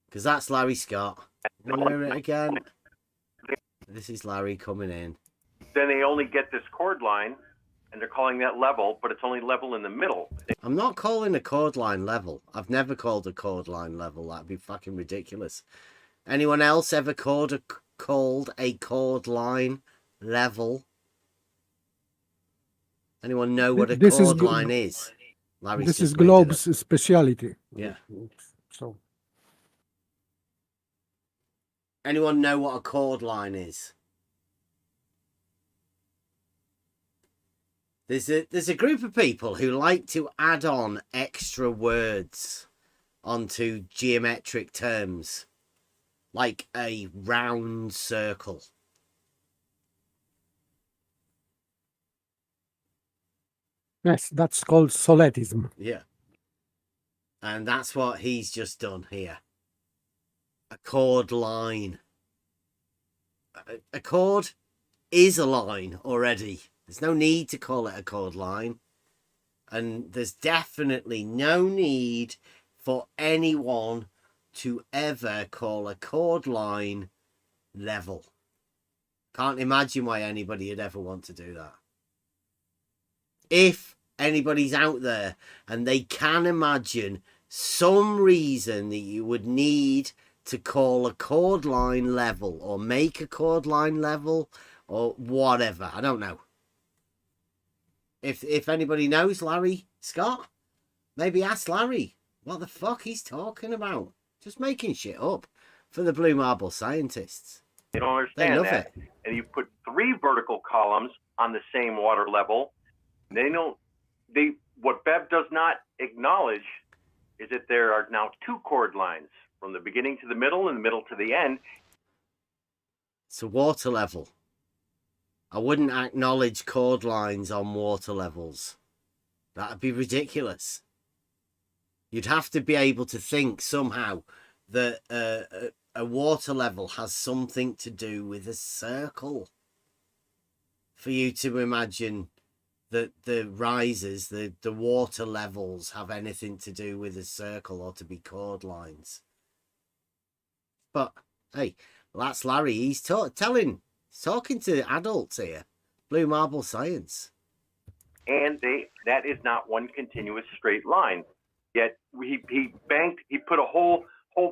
Because that's Larry Scott. Wanna hear it again? This is Larry coming in. Then they only get this chord line, and they're calling that level, but it's only level in the middle. I'm not calling a chord line level. I've never called a chord line level. That'd be fucking ridiculous. Anyone else ever called a chord line level? Anyone know what a chord line is? Larry's this just is made it Globe's up. speciality. Yeah. So anyone know what a chord line is? There's a group of people who like to add on extra words onto geometric terms, like a round circle. yes, that's called soletism. Yeah. And that's what he's just done here. A chord line. A chord is a line already. There's no need to call it a chord line. And there's definitely no need for anyone to ever call a chord line level. Can't imagine why anybody would ever want to do that. If anybody's out there and they can imagine some reason that you would need to call a chord line level or make a chord line level or whatever, I don't know. If anybody knows Larry Scott, maybe ask Larry what the fuck he's talking about. Just making shit up for the Blue Marble scientists. They don't understand love that. And you put 3 vertical columns on the same water level. What Bev does not acknowledge is that there are now 2 chord lines from the beginning to the middle and the middle to the end. It's a water level. I wouldn't acknowledge chord lines on water levels. That'd be ridiculous. You'd have to be able to think somehow that a water level has something to do with a circle for you to imagine that the rises, the water levels have anything to do with a circle or to be chord lines. But hey, that's Larry. He's talking to adults here. Blue marble science. And that is not one continuous straight line. Yet he put a whole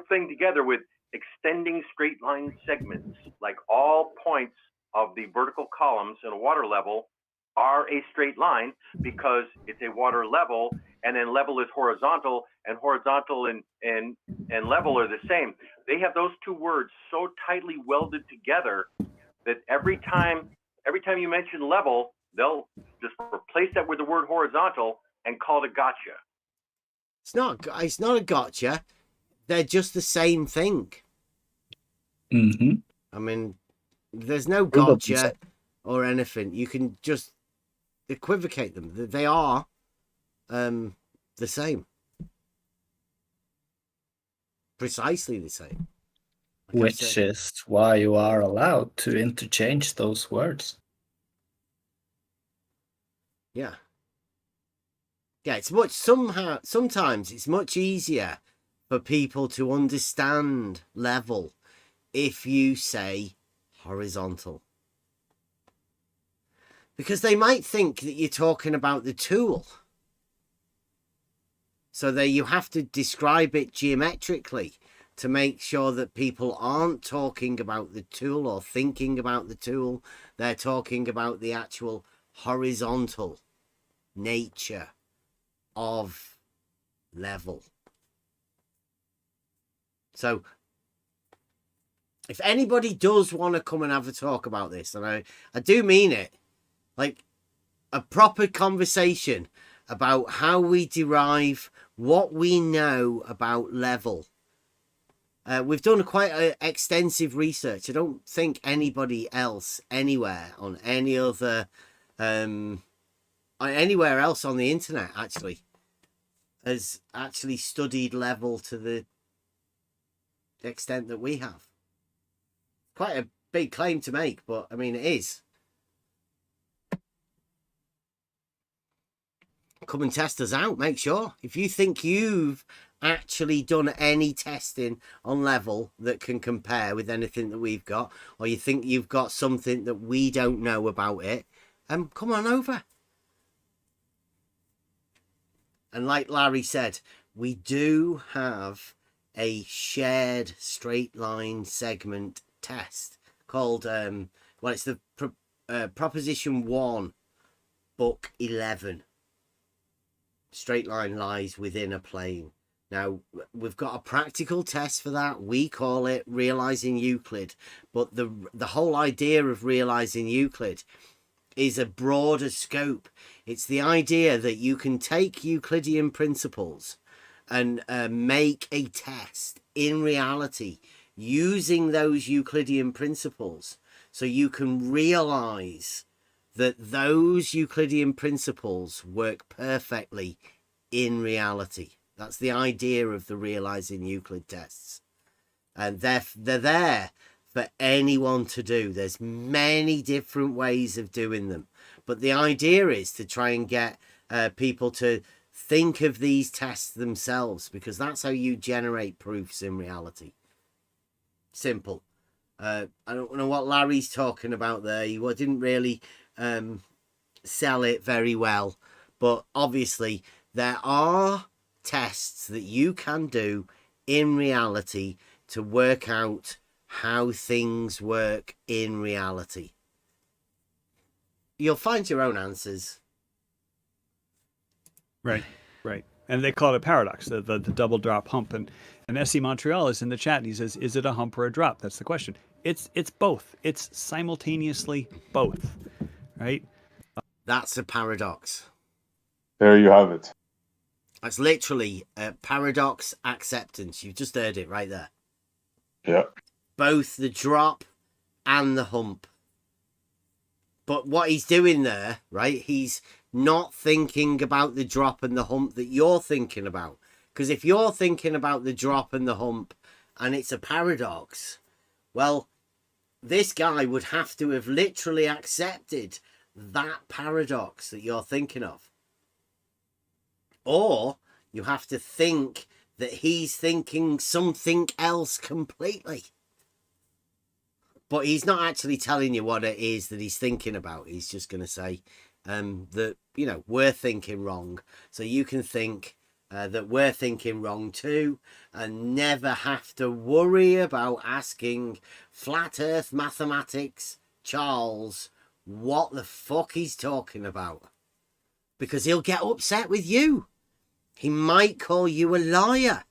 thing together with extending straight line segments. Like all points of the vertical columns in a water level are a straight line because it's a water level, and then level is horizontal, and horizontal and level are the same. They have those two words so tightly welded together that every time you mention level, they'll just replace that with the word horizontal and call it a gotcha. It's not a gotcha. They're just the same thing. Mm-hmm. I mean, there's no gotcha or anything. You can just equivocate them. They are the same. Precisely the same. Which is why you are allowed to interchange those words. Yeah. Yeah, sometimes it's much easier for people to understand level if you say horizontal. Because they might think that you're talking about the tool. So that you have to describe it geometrically to make sure that people aren't talking about the tool or thinking about the tool. They're talking about the actual horizontal nature of level. So if anybody does want to come and have a talk about this, and I do mean it, like a proper conversation about how we derive what we know about level. We've done quite extensive research. I don't think anybody else anywhere on any other anywhere else on the internet actually has actually studied level to the extent that we have. Quite a big claim to make, but I mean it is. Come and test us out. Make sure if you think you've actually done any testing on level that can compare with anything that we've got, or you think you've got something that we don't know about it, come on over. And like Larry said, we do have a shared straight line segment test called it's the Proposition 1, Book 11. Straight line lies within a plane. Now, we've got a practical test for that. We call it realizing Euclid. But the whole idea of realizing Euclid is a broader scope. It's the idea that you can take Euclidean principles and make a test in reality using those Euclidean principles. So you can realize that those Euclidean principles work perfectly in reality. That's the idea of the realizing Euclid tests. And they're there for anyone to do. There's many different ways of doing them. But the idea is to try and get people to think of these tests themselves, because that's how you generate proofs in reality. Simple. I don't know what Larry's talking about there. He didn't really sell it very well. But obviously, there are tests that you can do in reality to work out how things work in reality. You'll find your own answers. Right. And they call it a paradox, the double drop hump. And SC Montreal is in the chat and he says, is it a hump or a drop? That's the question. It's both. It's simultaneously both, right? That's a paradox. There you have it. That's literally a paradox acceptance. You've just heard it right there. Yeah. Both the drop and the hump. But what he's doing there, right? He's not thinking about the drop and the hump that you're thinking about. Because if you're thinking about the drop and the hump and it's a paradox, well, this guy would have to have literally accepted that paradox that you're thinking of. Or you have to think that he's thinking something else completely. But he's not actually telling you what it is that he's thinking about. He's just going to say that, you know, we're thinking wrong. So you can think that we're thinking wrong too, and never have to worry about asking Flat Earth Mathematics Charles what the fuck he's talking about. Because he'll get upset with you. He might call you a liar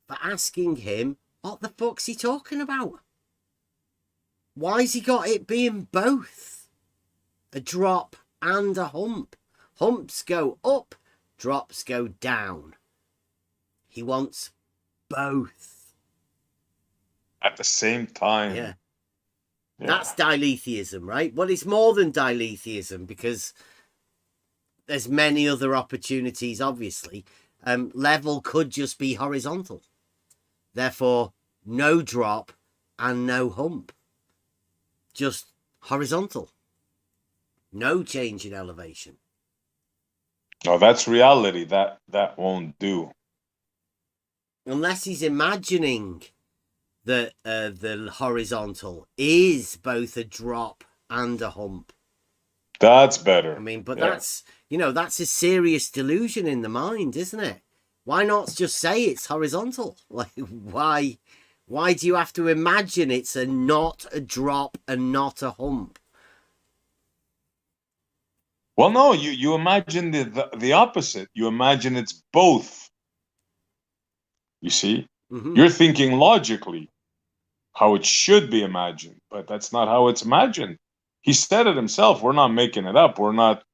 for asking him what the fuck's he talking about. Why's he got it being both? A drop and a hump. Humps go up, drops go down. He wants both. At the same time. Yeah. That's diletheism, right? Well, it's more than diletheism because there's many other opportunities, obviously. Level could just be horizontal. Therefore, no drop and no hump. Just horizontal. No change in elevation. Oh, that's reality. That won't do. Unless he's imagining that the horizontal is both a drop and a hump. That's better. I mean, but that's, you know, that's a serious delusion in the mind, isn't it? Why not just say it's horizontal? Like, why do you have to imagine it's not a drop and not a hump? Well, no, you imagine the opposite. You imagine it's both. You see? Mm-hmm. You're thinking logically how it should be imagined, but that's not how it's imagined. He said it himself. We're not making it up. We're not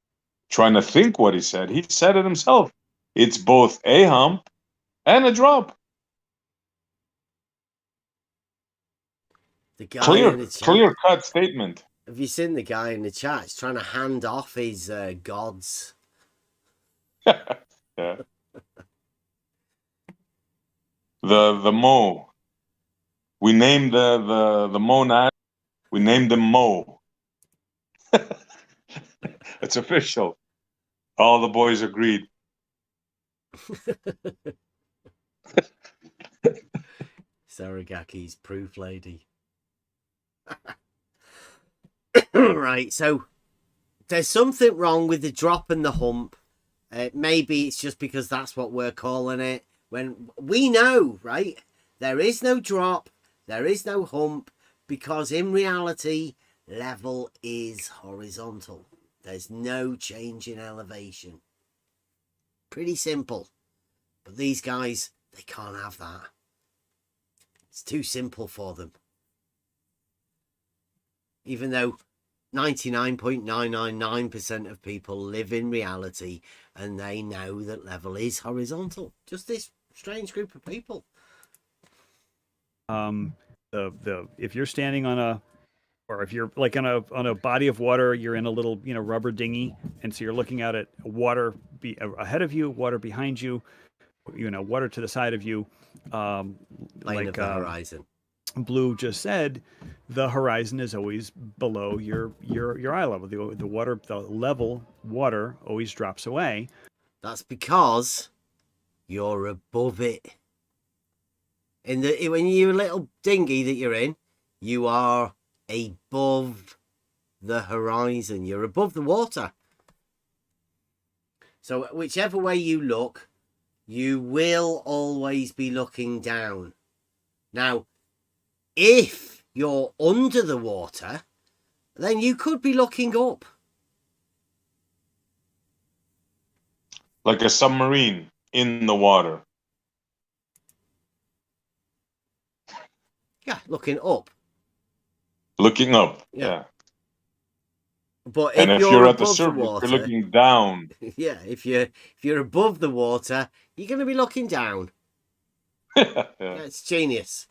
trying to think what he said. He said it himself. It's both a hump and a drop. The guy in the chat, Clear-cut statement. have you seen the guy in the chat? He's trying to hand off his gods. Yeah. The Mo. We named the monad. We named him Mo. It's official. All the boys agreed. Saragaki's proof lady. Right, so there's something wrong with the drop and the hump. Maybe it's just because that's what we're calling it. When we know, right, there is no drop, there is no hump, because in reality, level is horizontal. There's no change in elevation. Pretty simple. But these guys, they can't have that. It's too simple for them. Even though 99.999% of people live in reality and they know that level is horizontal. Just this strange group of people. If you're standing on a, or if you're like on a body of water, you're in a little, you know, rubber dinghy, and so you're looking out at water ahead of you, water behind you, you know, water to the side of you, Line of the horizon. Blue just said, the horizon is always below your eye level. The water, the level water always drops away. That's because you're above it. When you're a little dinghy that you're in, you are above the horizon. You're above the water. So whichever way you look, you will always be looking down. Now, if you're under the water, then you could be looking up. Like a submarine in the water. Yeah, looking up. Looking up, yeah. But and if you're at the surface, water, you're looking down. Yeah, if you're above the water, you're going to be looking down. Yeah. It's genius.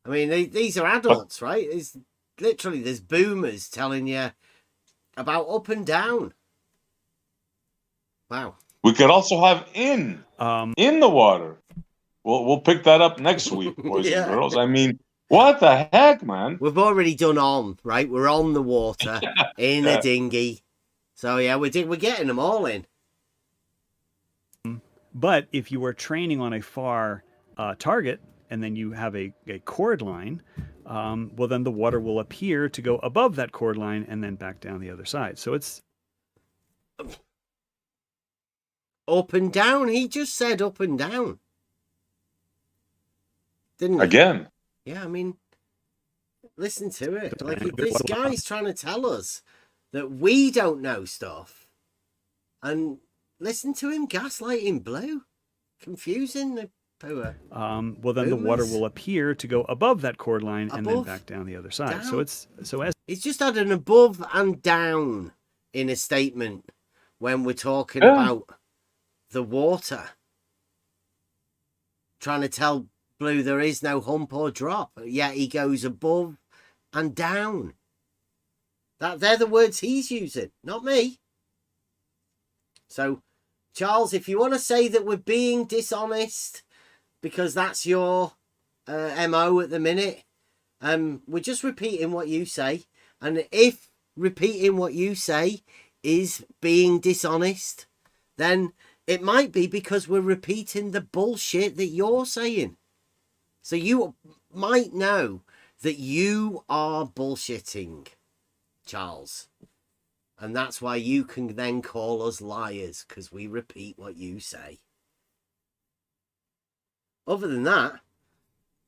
I mean, these are adults, right? There's boomers telling you About up and down. Wow. We could also have in the water. We'll pick that up next week, boys and girls. I mean, what the heck, man? We've already done on, right? We're on the water in a dinghy. So yeah, we're getting them all in. But if you were training on a far target and then you have a chord line, well, then the water will appear to go above that chord line and then back down the other side. So it's up and down. He just said up and down. Didn't he? Again. Yeah, I mean, listen to it. Like, this guy's trying to tell us that we don't know stuff. And listen to him gaslighting Blue. Confusing the poor. Well, then the water will appear to go above that chord line and then back down the other side. Down. So as He's just had an above and down in a statement when we're talking about the water. Trying to tell Blue there is no hump or drop, yet he goes above and down. They're the words he's using, not me. So, Charles, if you want to say that we're being dishonest because that's your MO at the minute, we're just repeating what you say. And if repeating what you say is being dishonest, then it might be because we're repeating the bullshit that you're saying. So you might know that you are bullshitting, Charles. And that's why you can then call us liars, because we repeat what you say. Other than that,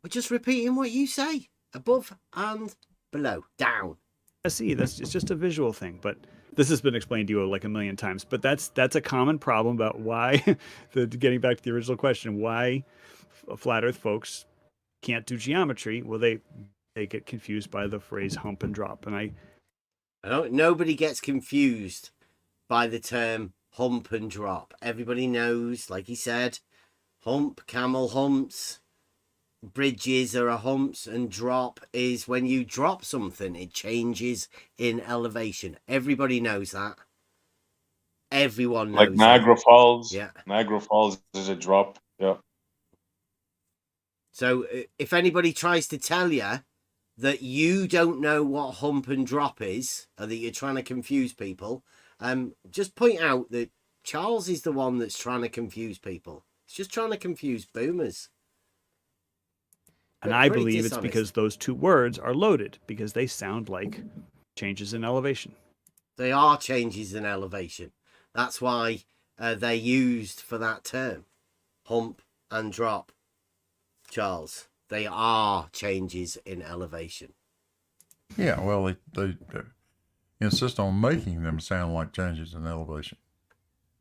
we're just repeating what you say. Above and below. Down. I see, it's just a visual thing, but this has been explained to you like a million times. But that's a common problem about why, getting back to the original question, why flat earth folks can't do geometry. Well, they get confused by the phrase hump and drop. And nobody gets confused by the term hump and drop. Everybody knows, like he said, hump, camel humps, bridges are humps, and drop is when you drop something, it changes in elevation. Everybody knows that. Everyone knows like Niagara Falls. Yeah. Niagara Falls is a drop. Yeah. So if anybody tries to tell you that you don't know what hump and drop is, or that you're trying to confuse people, just point out that Charles is the one that's trying to confuse people. He's just trying to confuse boomers. And I believe it's because those two words are loaded, because they sound like changes in elevation. They are changes in elevation. That's why they're used for that term. Hump and drop. Charles, they are changes in elevation. Yeah, well, they insist on making them sound like changes in elevation.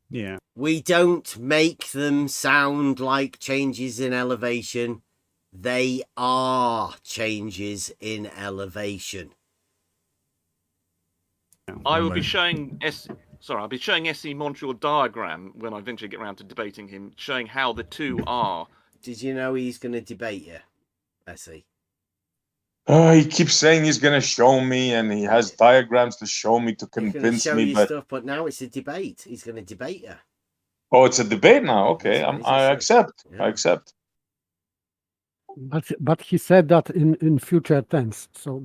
Yeah. We don't make them sound like changes in elevation. They are changes in elevation. I will be showing I'll be showing SE Montreal diagram when I eventually get around to debating him, showing how the two are. Did you know he's going to debate you, SE? He keeps saying he's going to show me, and he has diagrams to show me to convince show me. you But stuff, but now it's a debate. He's going to debate you. oh, it's a debate now. Okay, I accept. Yeah. I accept. But he said that in future tense, so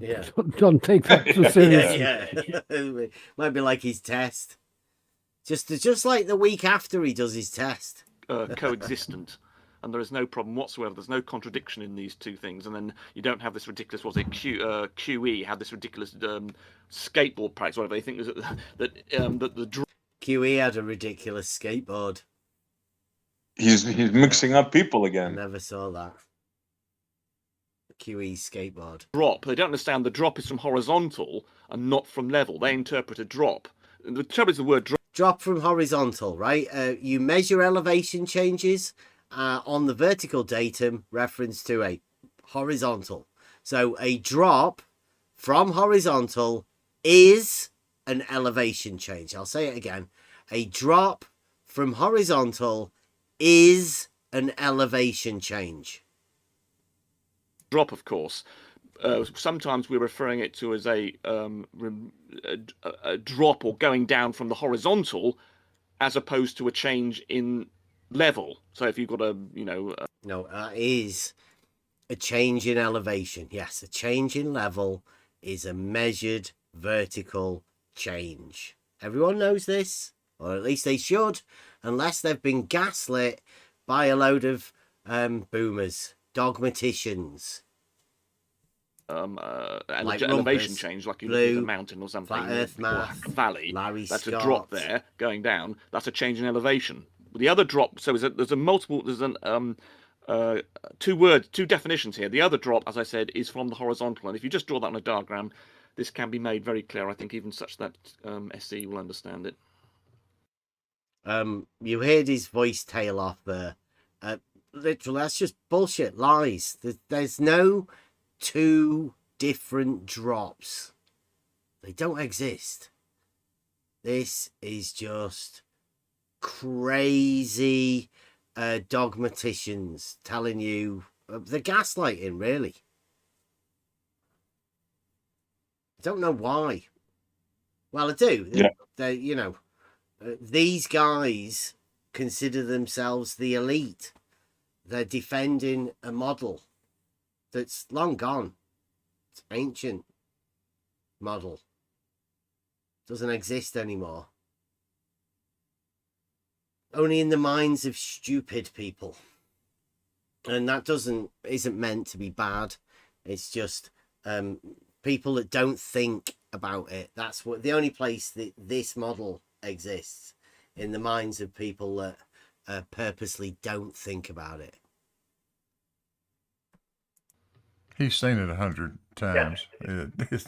don't take that too seriously. Yeah. Might be like his test. Just like the week after he does his test. Coexistent. And there is no problem whatsoever. There's no contradiction in these two things. And then you don't have this ridiculous, QE had this ridiculous skateboard practice, whatever they think is that the QE had a ridiculous skateboard. He's mixing up people again. I never saw that. QE skateboard. Drop. They don't understand the drop is from horizontal and not from level. They interpret a drop. The trouble is the word drop. Drop from horizontal, right? You measure elevation changes on the vertical datum reference to a horizontal. So a drop from horizontal is an elevation change. I'll say it again. A drop from horizontal is an elevation change. Drop, of course. Sometimes we're referring it to as a a drop or going down from the horizontal, as opposed to a change in level. So if you've got a, no, that is a change in elevation. Yes, a change in level is a measured vertical change. Everyone knows this, or at least they should, unless they've been gaslit by a load of boomers, dogmaticians. Like elevation Rumpus, change, like you Blue, look at a mountain or something, Flat Earth or Math, a valley. Larry That's Scott. a drop there going down. That's a change in elevation. The other drop. So there's two definitions here. The other drop, as I said, is from the horizontal, and if you just draw that on a diagram, this can be made very clear. I think even such that SC will understand it. You heard his voice tail off there. Literally, that's just bullshit, lies. There's no two different drops. They don't exist. This is just crazy dogmaticians telling you the gaslighting, really. I don't know why. Well, I do. Yeah. These guys consider themselves the elite. They're defending a model that's long gone. It's ancient model. Doesn't exist anymore. Only in the minds of stupid people. And that isn't meant to be bad. It's just people that don't think about it. That's what the only place that this model exists, in the minds of people that purposely don't think about it. He's seen it 100 times.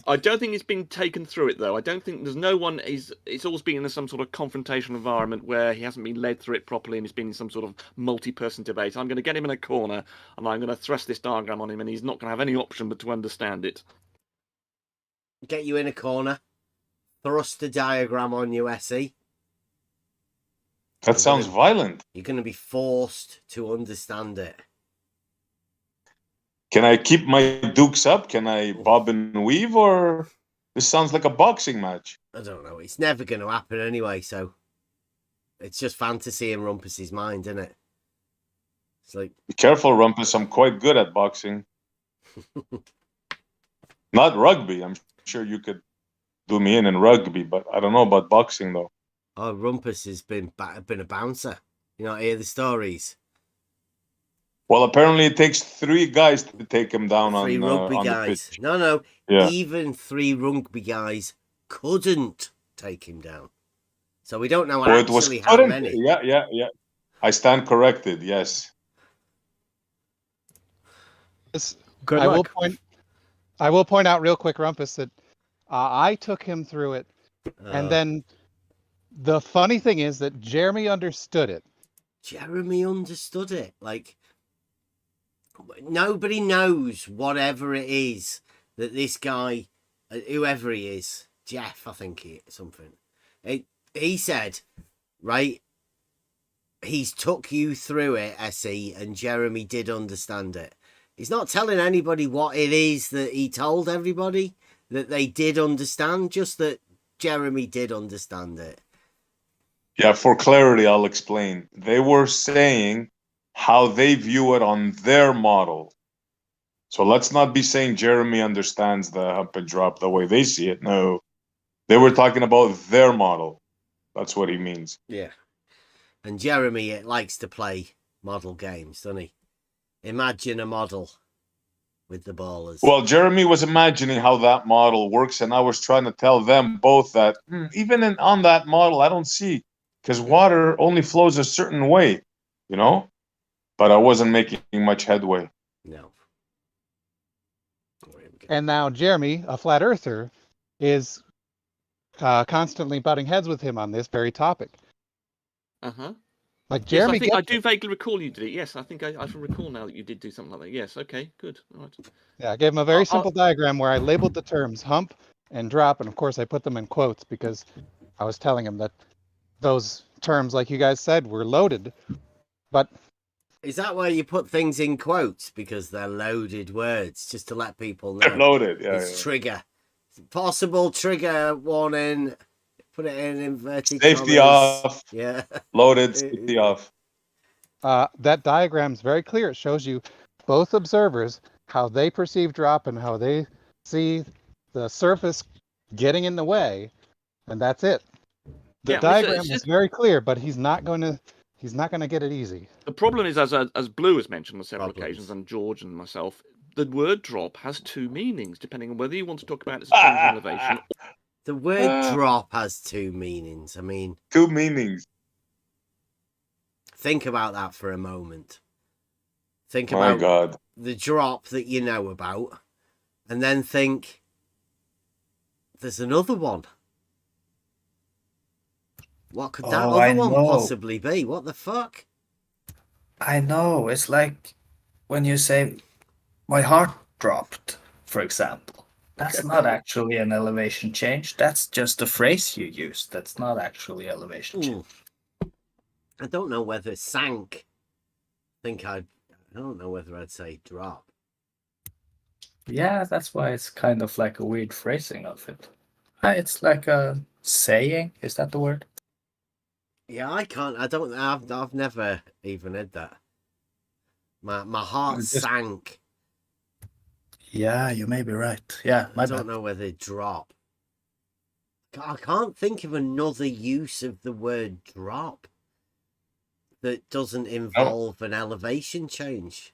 I don't think it's been taken through it, though. I don't think there's no one. It's always been in some sort of confrontational environment where he hasn't been led through it properly, and it's been in some sort of multi-person debate. I'm going to get him in a corner, and I'm going to thrust this diagram on him, and he's not going to have any option but to understand it. Get you in a corner, thrust a diagram on you, SE. That sounds violent. You're going to be forced to understand it. Can I keep my dukes up? Can I bob and weave? Or this sounds like a boxing match. I don't know. It's never going to happen anyway, so it's just fantasy in Rumpus's mind, isn't it? It's like, be careful, Rumpus. I'm quite good at boxing. Not rugby. I'm sure you could do me in rugby, but I don't know about boxing, though. Oh, Rumpus has been a bouncer. You not hear the stories? Well, apparently it takes 3 guys to take him down Three rugby on guys. the pitch. No. Yeah. Even 3 rugby guys couldn't take him down. So we don't know Oh, it was actually how couldn't? many. Yeah. I stand corrected. Yes. Good I luck. I will point out real quick, Rumpus, that I took him through it, and then the funny thing is that Jeremy understood it. Jeremy understood it. Like, nobody knows whatever it is that this guy, whoever he is, Jeff, I think he something. He said, right, he's took you through it, SE, and Jeremy did understand it. He's not telling anybody what it is that he told everybody that they did understand, just that Jeremy did understand it. Yeah, for clarity, I'll explain. They were saying how they view it on their model. So let's not be saying Jeremy understands the hump and drop the way they see it. No, they were talking about their model. That's what he means. Yeah. And Jeremy likes to play model games, doesn't he? Imagine a model with the ballers. Well, Jeremy was imagining how that model works, and I was trying to tell them both that even on that model, I don't see, because water only flows a certain way, you know? But I wasn't making much headway. No. And now Jeremy, a flat earther, is constantly butting heads with him on this very topic. Uh-huh. Like Yes, Jeremy, I do vaguely recall you did it. Yes, I think I can recall now that you did do something like that. Yes, okay, good. All right. yeah, I gave him a very simple diagram where I labeled the terms hump and drop, and of course I put them in quotes because I was telling him that those terms, like you guys said, were loaded. But is that where you put things in quotes because they're loaded words, just to let people know? They're loaded, yeah. It's trigger. Possible trigger warning. Put it in inverted Safety commas. off. Yeah. Loaded. Safety off. That diagram is very clear. It shows you both observers, how they perceive drop and how they see the surface getting in the way, and that's it. The Yeah, diagram is very clear, but he's not going to get it easy. The problem is, as Blue has mentioned on several occasions, and George and myself, the word drop has two meanings, depending on whether you want to talk about it as a change in elevation. The word drop has two meanings. I mean, two meanings. Think about that for a moment. Think My about God. the drop that you know about, and then think there's another one. What could that other one possibly be? What the fuck? I know. It's like when you say, my heart dropped, for example. That's not actually an elevation change. That's just a phrase you use. That's not actually elevation change. I don't know whether sank. I don't know whether I'd say drop. Yeah, that's why it's kind of like a weird phrasing of it. It's like a saying. Is that the word? Yeah, I've never even heard that. My heart sank. Yeah, you may be right. Yeah, I don't know whether drop. I can't think of another use of the word drop that doesn't involve an elevation change.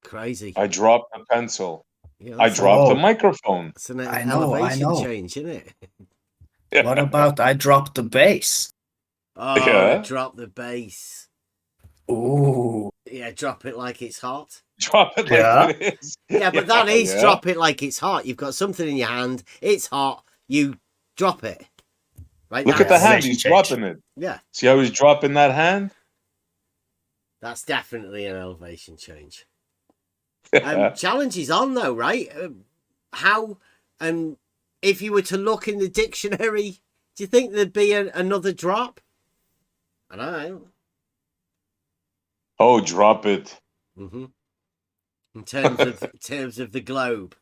Crazy. I dropped a pencil. Yeah, I dropped the microphone. It's an elevation change, isn't it? What about I dropped the bass? Oh, drop the bass. Ooh. Yeah, drop it like it's hot. Drop it like it is. Yeah, but that is drop it like it's hot. You've got something in your hand. It's hot. You drop it. Right. Look at the hand. He's dropping it. Yeah. See how he's dropping that hand? That's definitely an elevation change. Challenge is on though, right? How if you were to look in the dictionary, do you think there'd be another drop? I don't know. Oh, drop it. Mm-hmm. In terms of the globe,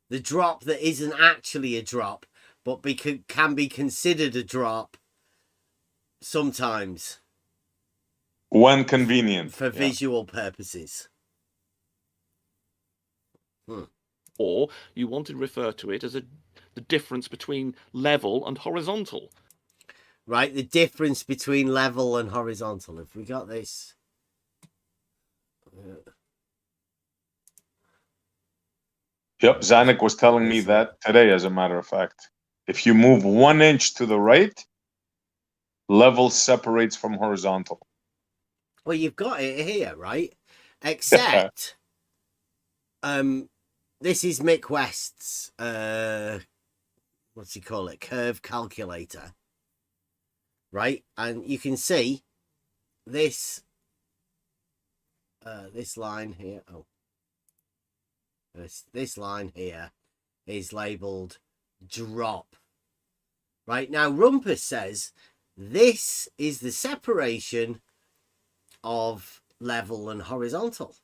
the drop that isn't actually a drop, but can be considered a drop sometimes. When convenient. For visual purposes. Or you want to refer to it as the difference between level and horizontal. Right, the difference between level and horizontal. If we got this. Yep, Zanuck was telling me that today, as a matter of fact. If you move 1 inch to the right, level separates from horizontal. Well, you've got it here, right? Except, this is Mick West's, what's he call it? Curve calculator. Right? And you can see this, this line here. Oh. This line here is labeled drop. Right, now Rumpus says this is the separation of level and horizontal.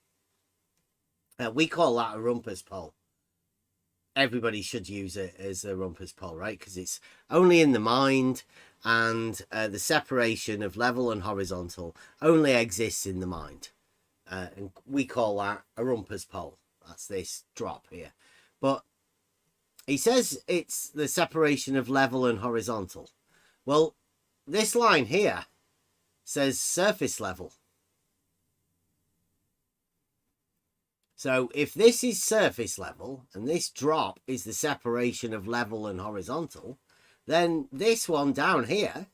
We call that a Rumpus pole. Everybody should use it as a Rumpus pole, right? Because it's only in the mind, and the separation of level and horizontal only exists in the mind. And we call that a Rumpus pole. That's this drop here. But he says it's the separation of level and horizontal. Well, this line here says surface level. So if this is surface level and this drop is the separation of level and horizontal, then this one down here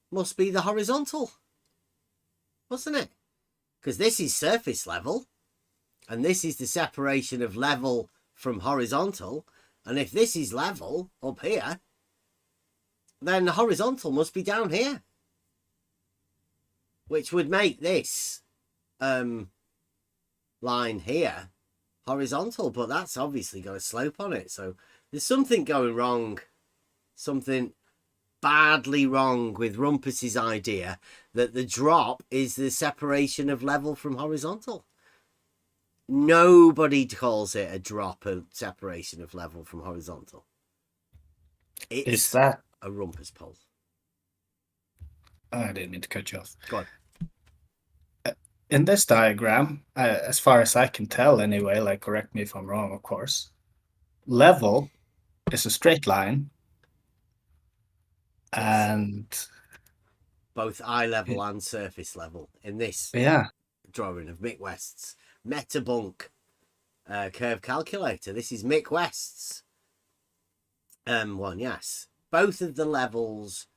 must be the horizontal, mustn't it? Because this is surface level. And this is the separation of level from horizontal. And if this is level up here, then the horizontal must be down here. Which would make this line here horizontal. But that's obviously got a slope on it. So there's something going wrong. Something badly wrong with Rumpus's idea that the drop is the separation of level from horizontal. Nobody calls it a drop of separation of level from horizontal. It's Is that a rumpus pole. I didn't mean to cut you off. Go on. In this diagram, as far as I can tell anyway, like correct me if I'm wrong, of course, level is a straight line. Yes. And both eye level and surface level in this drawing of Mick West's Metabunk curve calculator. This is Mick West's one, yes. Both of the levels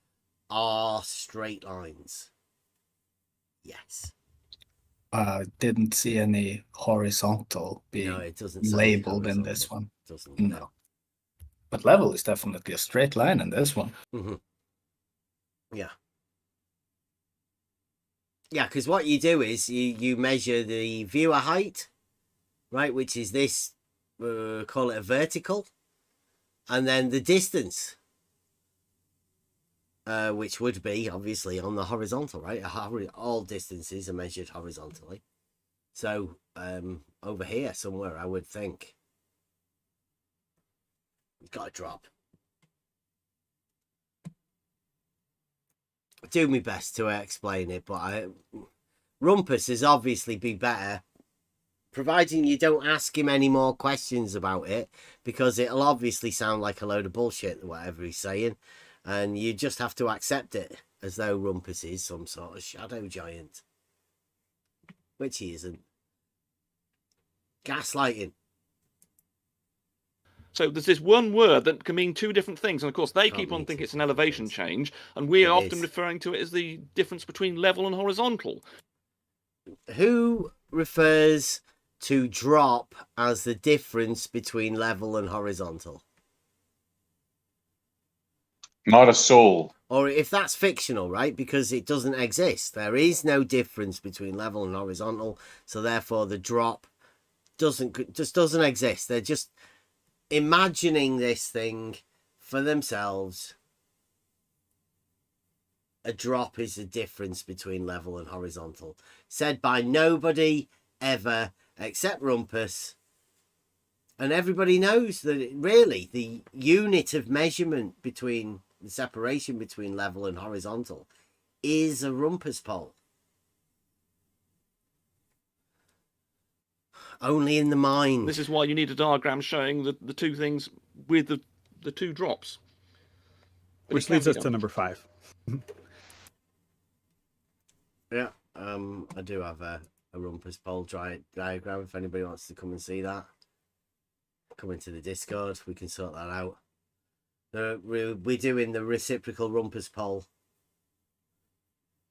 are straight lines. Yes. Didn't see any horizontal being it doesn't say labeled in this one. Doesn't. No. But level is definitely a straight line in this one. Mm-hmm. Yeah. Yeah, because what you do is you measure the viewer height, right, which is this, call it a vertical, and then the distance, which would be obviously on the horizontal, right? All distances are measured horizontally. So over here somewhere, I would think you've got a drop. Do my best to explain it, but Rumpus is obviously be better, providing you don't ask him any more questions about it, because it'll obviously sound like a load of bullshit, whatever he's saying, and you just have to accept it as though Rumpus is some sort of shadow giant, which he isn't. Gaslighting. So there's this one word that can mean two different things, and of course they keep on thinking it's an elevation change, and we are often referring to it as the difference between level and horizontal. Who refers to drop as the difference between level and horizontal? Not a soul. Or if that's fictional, right? Because it doesn't exist. There is no difference between level and horizontal, so therefore the drop doesn't exist. They're just imagining this thing for themselves. A drop is the difference between level and horizontal, said by nobody ever except Rumpus, and everybody knows that really the unit of measurement between the separation between level and horizontal is a Rumpus pole. Only in the mind. This is why you need a diagram showing the two things with the two drops. Which leads us to number 5. Yeah, I do have a Rumpus pole diagram. If anybody wants to come and see that, come into the Discord. We can sort that out. We're doing the reciprocal Rumpus pole.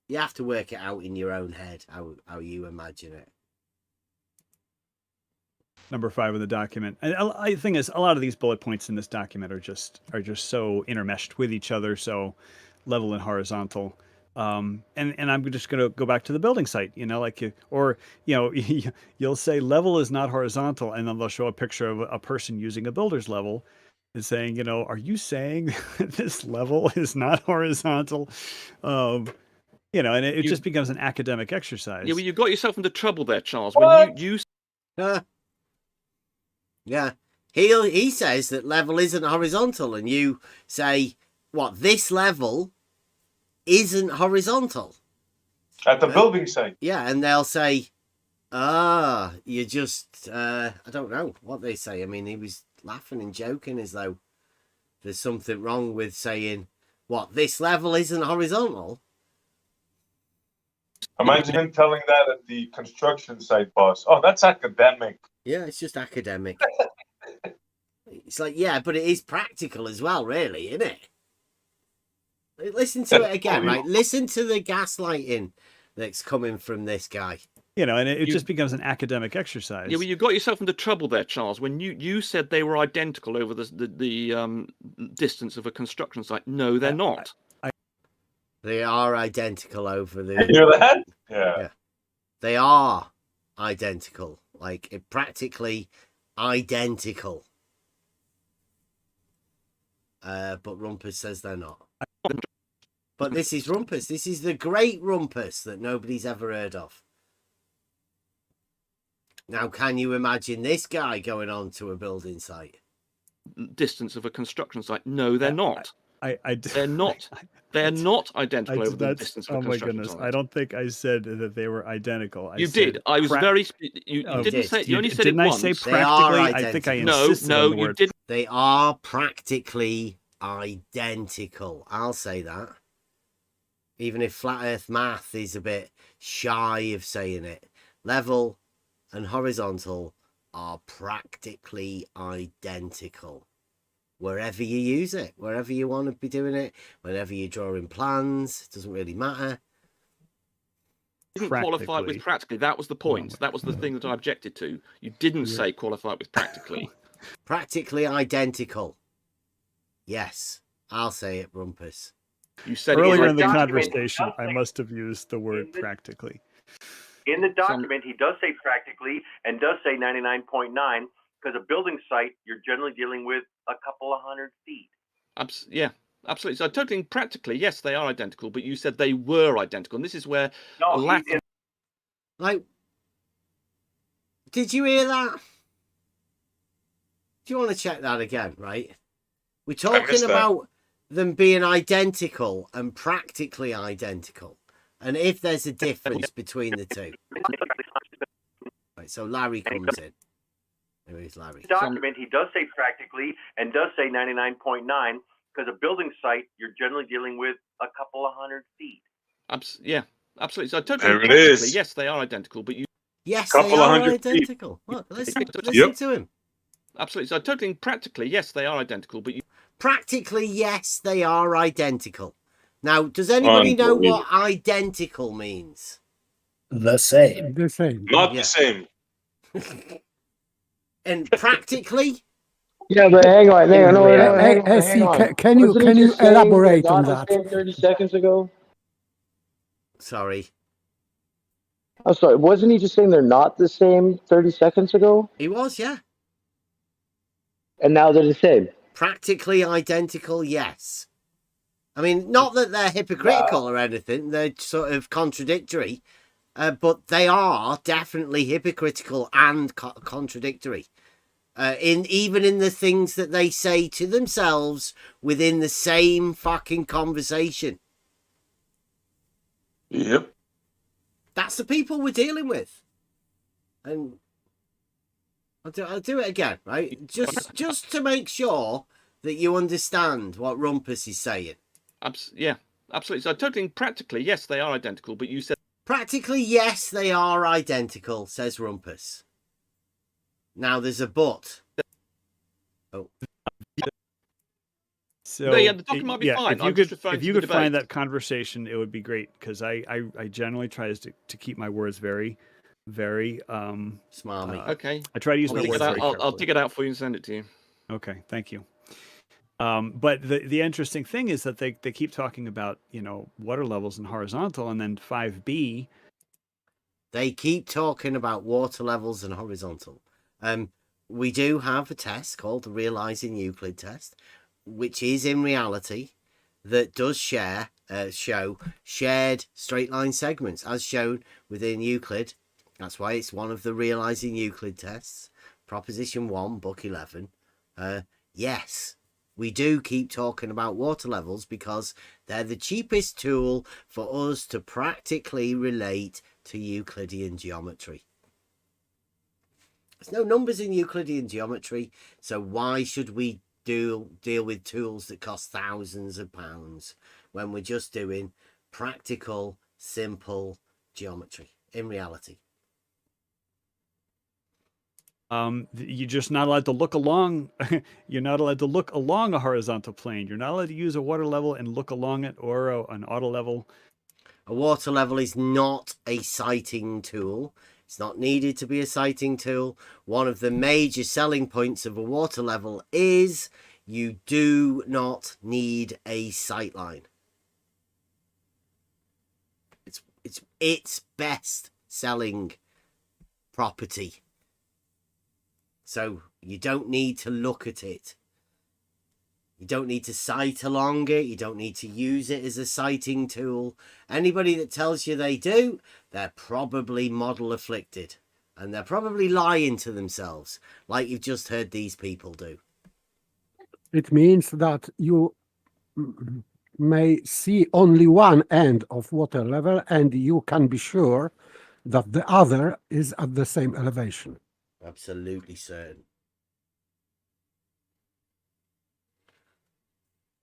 You have to work it out in your own head, how you imagine it. Number 5 of the document. And the thing is, a lot of these bullet points in this document are just so intermeshed with each other, so level and horizontal. And I'm just going to go back to the building site, you'll say level is not horizontal, and then they'll show a picture of a person using a builder's level and saying, are you saying that this level is not horizontal? And it just becomes an academic exercise. Yeah, well, you got yourself into trouble there, Charles, when you Yeah, he says that level isn't horizontal, and you say, what, this level isn't horizontal? At the building site. Yeah, and they'll say, you just, I don't know what they say. I mean, he was laughing and joking as though there's something wrong with saying, what, this level isn't horizontal? Imagine him telling that at the construction site, boss. Oh, that's academic. Yeah, it's just academic. It's like, yeah, but it is practical as well, really, isn't it? Listen to it again, right? Listen to the gaslighting that's coming from this guy. And it just becomes an academic exercise. Yeah, well, you got yourself into trouble there, Charles, when you said they were identical over the distance of a construction site. No, they're not. They are identical over the... You hear that? Yeah. They are identical. Like, practically identical. But Rumpus says they're not. But this is Rumpus. This is the great Rumpus that nobody's ever heard of. Now, can you imagine this guy going on to a building site? Distance of a construction site? No, they're not. They're not. They're not identical over the distance of a Oh my construction goodness! site. I don't think I said that they were identical. You said did. I was very. You didn't say. You only said it once. Didn't I say practically? I think I insisted on the you word. didn't. They are practically identical. I'll say that. Even if flat Earth math is a bit shy of saying it, level and horizontal are practically identical. Wherever you use it, wherever you want to be doing it, whenever you're drawing plans, it doesn't really matter. Didn't qualify it with practically. That was the point. That was the thing that I objected to. You didn't say qualify it with practically. Practically identical. Yes, I'll say it, Rumpus. You said earlier it in the conversation. I must have used the word practically. In the document, he does say practically and does say 99.9 because a building site, you're generally dealing with a couple of 100 feet. Yeah, absolutely. So totally practically, yes, they are identical, but you said they were identical. And this is where like, did you hear that? Do you want to check that again, right? We're talking about them being identical and practically identical. And if there's a difference between the two. Right, so Larry comes in. There is Larry. In the document, he does say practically and does say 99.9 because a building site, you're generally dealing with a couple of 100 feet. Yeah, absolutely. So totally There it practically, is. yes, they are identical, but you... Yes, they are identical. Look, listen to him. Absolutely. So totally practically, yes, they are identical, but you... Practically, yes, they are identical. Now, does anybody know what identical means? The same. The same. Not the same. And practically? Yeah, but hang on. Hang on. Can you elaborate on that? 30 seconds ago. Sorry. I'm sorry. Wasn't he just saying they're not the same 30 seconds ago? He was, yeah. And now they're the same. Practically identical, yes. I mean, not that they're hypocritical or anything. They're sort of contradictory. But they are definitely hypocritical and contradictory. Even in the things that they say to themselves within the same fucking conversation. Yep. That's the people we're dealing with. And I'll do it again, right? Just to make sure that you understand what Rumpus is saying. Yeah, absolutely. So totally practically, yes, they are identical, but you said... Practically, yes, they are identical, says Rumpus. Now there's a but. Oh. So no, yeah, the document might be fine. If you could find that conversation, it would be great because I generally try to keep my words very, very smarmy. Okay. I try to use my words very carefully. I'll dig it out for you and send it to you. Okay, thank you. But the interesting thing is that they keep talking about, water levels and horizontal, and then 5B. They keep talking about water levels and horizontal. We do have a test called the Realizing Euclid test, which is in reality that does show shared straight line segments as shown within Euclid. That's why it's one of the Realizing Euclid tests. Proposition 1, book 11. Yes. We do keep talking about water levels because they're the cheapest tool for us to practically relate to Euclidean geometry. There's no numbers in Euclidean geometry, so why should we deal with tools that cost thousands of pounds when we're just doing practical, simple geometry in reality? You're just not allowed to look along. You're not allowed to look along a horizontal plane. You're not allowed to use a water level and look along it, or an auto level. A water level is not a sighting tool. It's not needed to be a sighting tool. One of the major selling points of a water level is you do not need a sight line. It's its best selling property. So you don't need to look at it. You don't need to sight along it. You don't need to use it as a sighting tool. Anybody that tells you they do, they're probably model afflicted. And they're probably lying to themselves, like you've just heard these people do. It means that you may see only one end of water level, and you can be sure that the other is at the same elevation. Absolutely certain.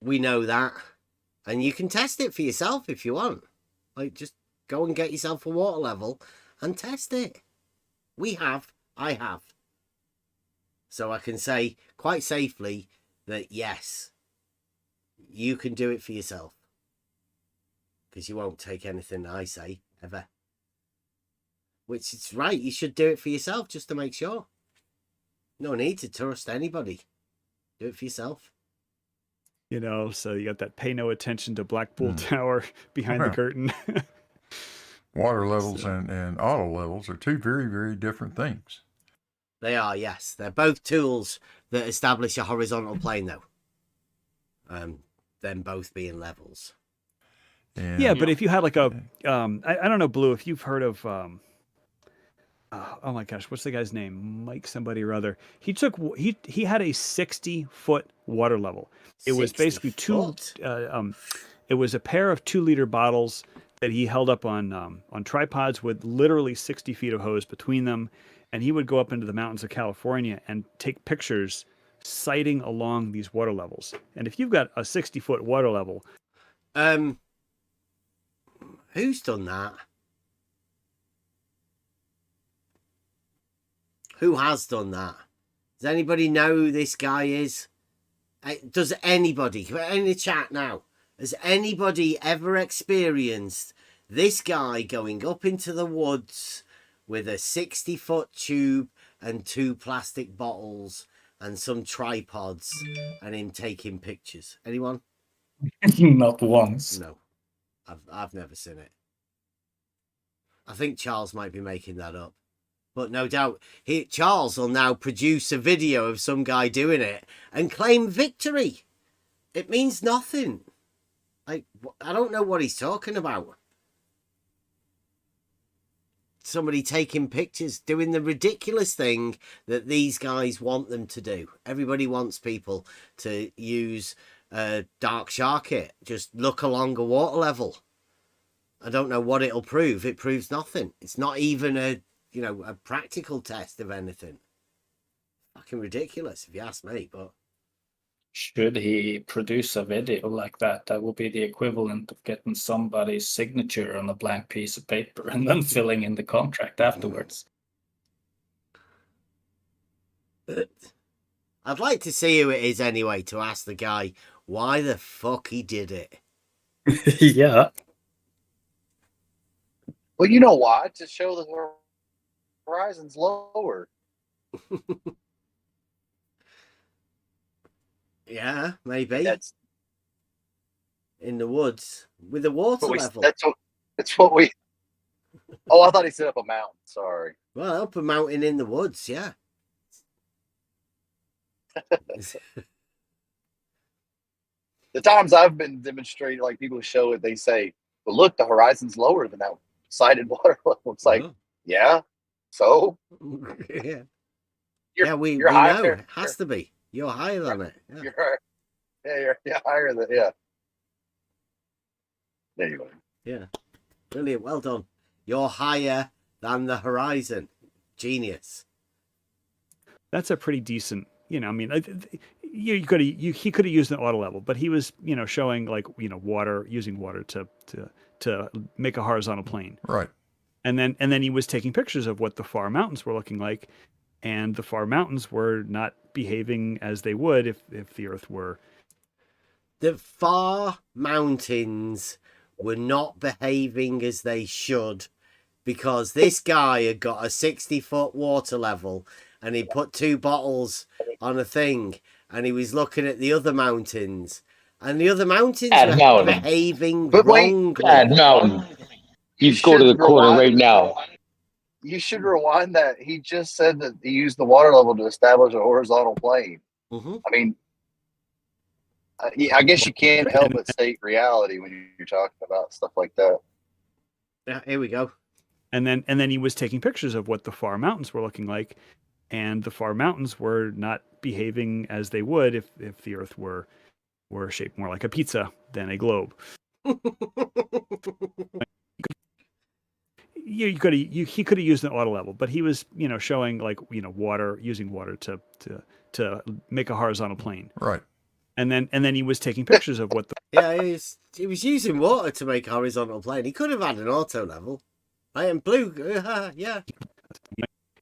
We know that. And you can test it for yourself if you want. Like, just go and get yourself a water level and test it. I have. So I can say quite safely that yes, you can do it for yourself. Because you won't take anything I say, ever. Which is right, you should do it for yourself just to make sure. No need to trust anybody. Do it for yourself. You know, so you got that pay no attention to Blackpool Tower behind the curtain. Water levels and auto levels are two very, very different things. They are, yes. They're both tools that establish a horizontal plane, though. Them both being levels. Yeah, but if you had like a, I don't know, Blue, if you've heard of, oh my gosh, what's the guy's name? Mike somebody or other. He had a 60-foot water level. It was basically it was a pair of 2-liter bottles that he held up on tripods with literally 60 feet of hose between them. And he would go up into the mountains of California and take pictures sighting along these water levels. And if you've got a 60-foot water level. Who's done that? Who has done that? Does anybody know who this guy is? Does anybody, in the chat now, has anybody ever experienced this guy going up into the woods with a 60-foot tube and 2 plastic bottles and some tripods and him taking pictures? Anyone? Not once. No. I've never seen it. I think Charles might be making that up. But no doubt, Charles will now produce a video of some guy doing it and claim victory. It means nothing. I don't know what he's talking about. Somebody taking pictures, doing the ridiculous thing that these guys want them to do. Everybody wants people to use dark shark it. Just look along a water level. I don't know what it'll prove. It proves nothing. It's not even a practical test of anything. Fucking ridiculous, if you ask me. But should he produce a video like that, that will be the equivalent of getting somebody's signature on a blank piece of paper and then filling in the contract afterwards. I'd like to see who it is anyway, to ask the guy why the fuck he did it. Yeah. Well, you know why? To show the horizon's lower. Yeah, maybe. That's in the woods with the water level. That's what we. Oh, I thought he set up a mountain. Sorry. Well, up a mountain in the woods, yeah. The times I've been demonstrating, like people show it, they say, "Well, look, the horizon's lower than that sighted water level." It's like, yeah, so yeah, you're, we you're know it has to be. You're higher than it. Yeah. You're higher than Anyway. Yeah, brilliant. Well done. You're higher than the horizon. Genius. That's a pretty decent. I mean, he could have used an auto level, but he was, showing like, using water to make a horizontal plane. Right. And then he was taking pictures of what the far mountains were looking like, and the far mountains were not behaving as they would if the Earth were. The far mountains were not behaving as they should, because this guy had got a 60-foot water level and he put 2 bottles on a thing and he was looking at the other mountains and the other mountains were behaving wrongly. Mountain. You go to the corner right now. You should rewind that. He just said that he used the water level to establish a horizontal plane. Mm-hmm. I mean, I guess you can't help but state reality when you're talking about stuff like that. Yeah, here we go. And then he was taking pictures of what the far mountains were looking like, and the far mountains were not behaving as they would if the Earth were shaped more like a pizza than a globe. He could have used an auto level, but he was showing like using water to make a horizontal plane. Right. And then he was taking pictures of what the Yeah, he was using water to make a horizontal plane. He could have had an auto level. Right, and blue, yeah.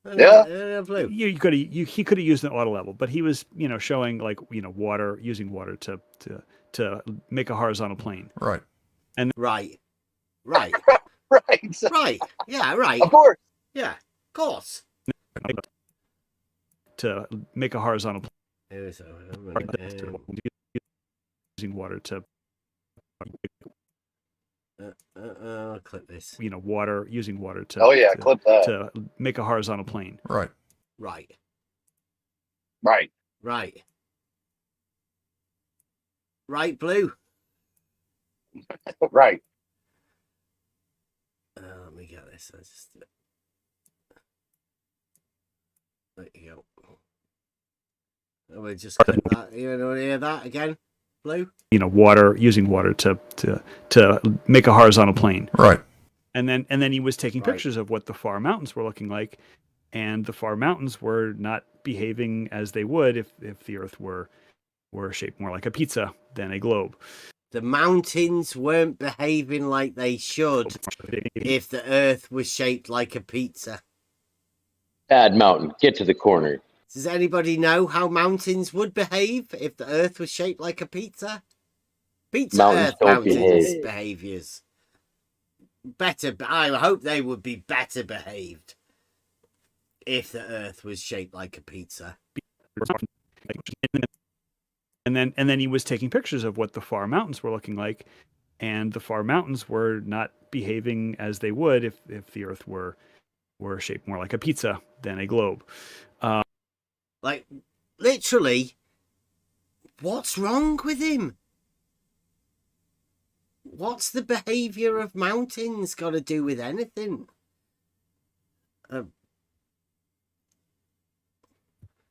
Blue. He could have used an auto level, but he was showing like using water to make a horizontal plane. Right. And right. Right. Right. Yeah, right. Of course. Yeah, of course. To make a horizontal plane. Using water to clip this. Using water to Oh yeah, clip that. to make a horizontal plane. Right. Right. Right. Right. Right, blue. Right. Let me get this. There you go. We'll just clip that. You want to hear that again? Blue? Using water to make a horizontal plane. Right. And then he was taking pictures of what the far mountains were looking like, and the far mountains were not behaving as they would if the Earth were shaped more like a pizza than a globe. The mountains weren't behaving like they should if the Earth was shaped like a pizza. Bad mountain, get to the corner. Does anybody know how mountains would behave if the Earth was shaped like a pizza? Pizza Mountains Earth don't mountains behave. behaviors. Better. I hope they would be better behaved if the Earth was shaped like a pizza. And then he was taking pictures of what the far mountains were looking like, and the far mountains were not behaving as they would if the Earth were shaped more like a pizza than a globe. Like, literally, what's wrong with him? What's the behavior of mountains got to do with anything?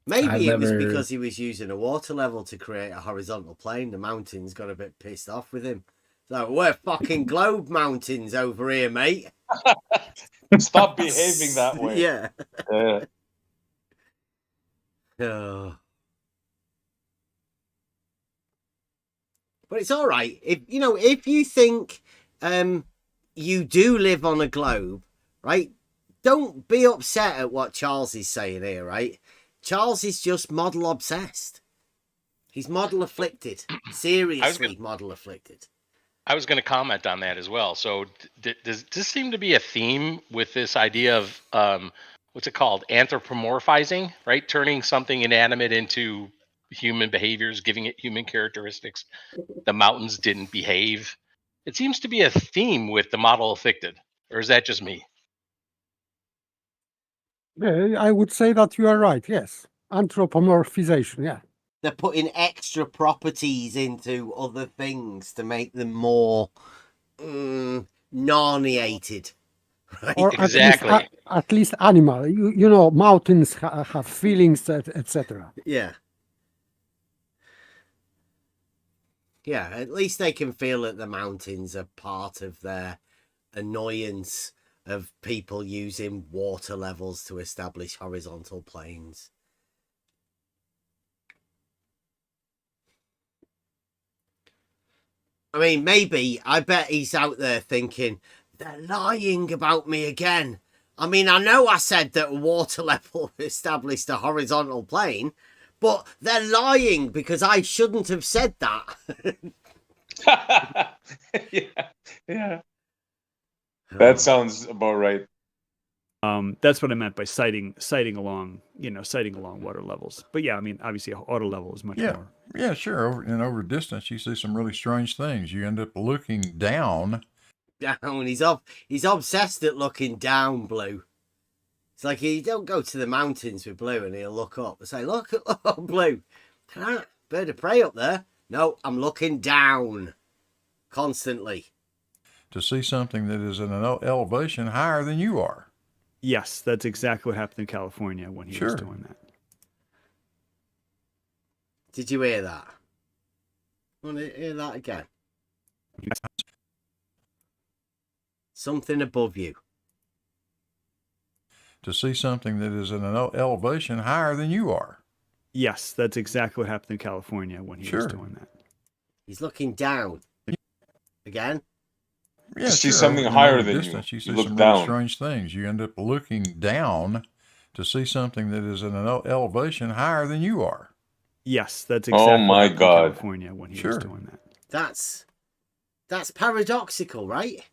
Maybe it was because he was using a water level to create a horizontal plane. The mountains got a bit pissed off with him. So we're fucking globe mountains over here, mate. Stop behaving that way. Yeah. Yeah. But it's all right. If you think you do live on a globe, right? Don't be upset at what Charles is saying here, right? Charles is just model obsessed. He's model afflicted. Seriously model afflicted. I was going to comment on that as well. So does this seem to be a theme with this idea of what's it called? Anthropomorphizing, right? Turning something inanimate into human behaviors, giving it human characteristics. The mountains didn't behave. It seems to be a theme with the model afflicted. Or is that just me? I would say that you are right. Yes. Anthropomorphization. Yeah. They're putting extra properties into other things to make them more narniated. Right? Or at least animal. You know, mountains have feelings, etc. Yeah. Yeah, at least they can feel that the mountains are part of their annoyance of people using water levels to establish horizontal planes. I mean, maybe, I bet he's out there thinking, they're lying about me again. I mean, I know I said that a water level established a horizontal plane, but they're lying because I shouldn't have said that. Yeah. That sounds about right. That's what I meant by citing along water levels. But yeah, I mean, obviously, auto level is much more. Yeah, sure. Over distance, you see some really strange things. You end up looking down. Down. He's obsessed at looking down, Blue. It's like you don't go to the mountains with Blue and he'll look up and say, look, Blue, bird of prey up there. No, I'm looking down constantly. to see something that is at an elevation higher than you are. Yes, that's exactly what happened in California when he was doing that. Did you hear that? Want to hear that again? Something above you. To see something that is at an elevation higher than you are. Yes, that's exactly what happened in California when he was doing that. He's looking down. Again? Yeah, To see sure. something Over higher the than distance, you. You see You look some really down. strange things. You end up looking down to see something that is at an elevation higher than you are. Yes, that's Oh exactly what my happened in God. California when he was doing that. That's paradoxical, right?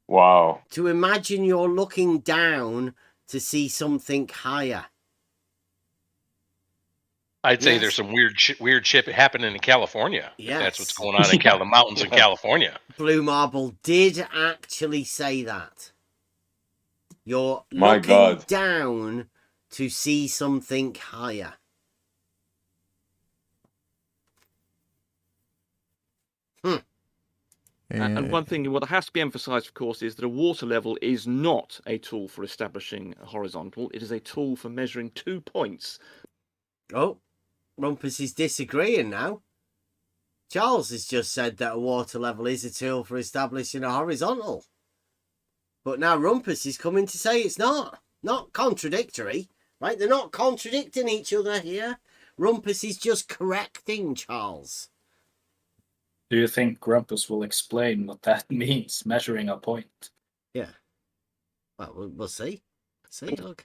Wow. To imagine you're looking down to see something higher. I'd say there's some weird shit happening in California. If that's what's going on in the mountains in California. Blue Marble did actually say that. You're My looking God. down to see something higher. And one thing, what has to be emphasized, of course, is that a water level is not a tool for establishing a horizontal. It is a tool for measuring 2 points. Oh, Rumpus is disagreeing now. Charles has just said that a water level is a tool for establishing a horizontal. But now Rumpus is coming to say it's not. Not contradictory, right? They're not contradicting each other here. Rumpus is just correcting Charles. Do you think Grumpus will explain what that means, measuring a point? Yeah. Well, we'll see. See, look.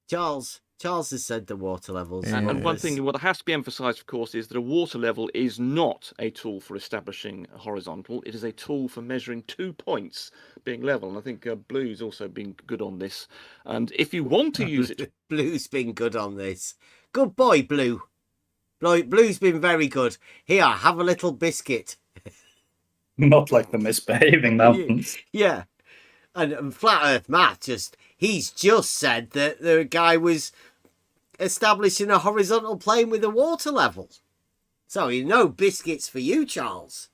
Charles has said the water levels. And one thing, what has to be emphasized, of course, is that a water level is not a tool for establishing a horizontal. It is a tool for measuring 2 points being level. And I think Blue's also been good on this. And if you want to use it... Blue's been good on this. Good boy, Blue. Blue's been very good. Here, have a little biscuit. Not like the misbehaving mountains. Yeah. And Flat Earth Matt he's just said that the guy was establishing a horizontal plane with a water level. So, no biscuits for you, Charles.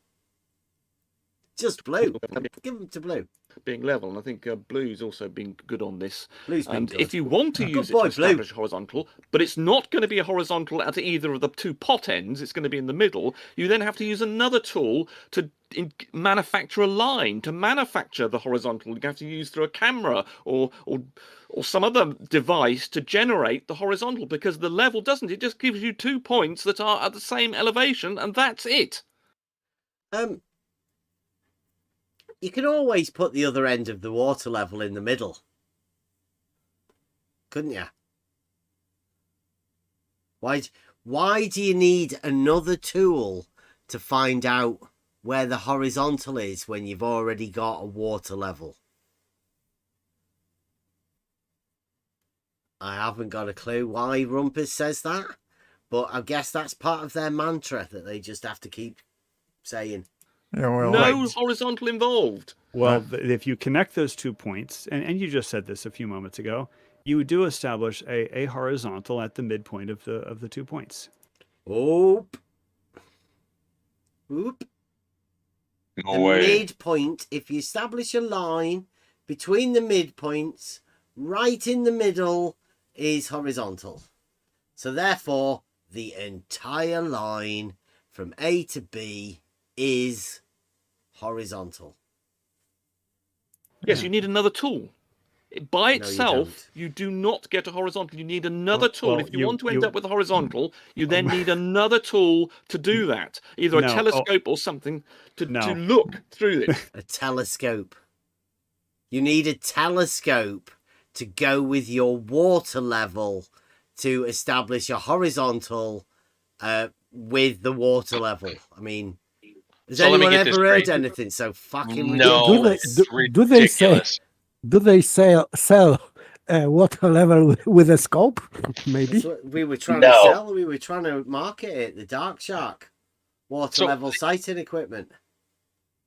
Just Blue. Give them to Blue. Being level, and I think Blue's also been good on this. Blue's been and good. If you want to use it to establish horizontal, but it's not going to be a horizontal at either of the two pot ends, it's going to be in the middle, you then have to use another tool to manufacture a line, to manufacture the horizontal. You have to use through a camera or some other device to generate the horizontal, because the level doesn't. It just gives you 2 points that are at the same elevation, and that's it. You can always put the other end of the water level in the middle. Couldn't you? Why do you need another tool to find out where the horizontal is when you've already got a water level? I haven't got a clue why Rumpus says that, but I guess that's part of their mantra that they just have to keep saying. Yeah, well, no horizontal involved. Well, if you connect those 2 points, and you just said this a few moments ago, you do establish a horizontal at the midpoint of the 2 points. Oop. No the way. midpoint, if you establish a line between the midpoints, right in the middle is horizontal. So therefore, the entire line from A to B is horizontal. Yes, you need another tool. By No, you itself, you do not get a horizontal. You need another tool. well, if you want to end up with a horizontal, you then need another tool to do that. Either a No. telescope or something to No. look through it. A telescope. You need a telescope to go with your water level to establish a horizontal with the water level. I mean, has So let me anyone get this ever heard straight. anything so fucking No, ridiculous? it's Do they say ridiculous. do they sell water level with a scope? Maybe. That's what we were trying to sell. We were trying to market it. The Dark Shark water level sighting equipment.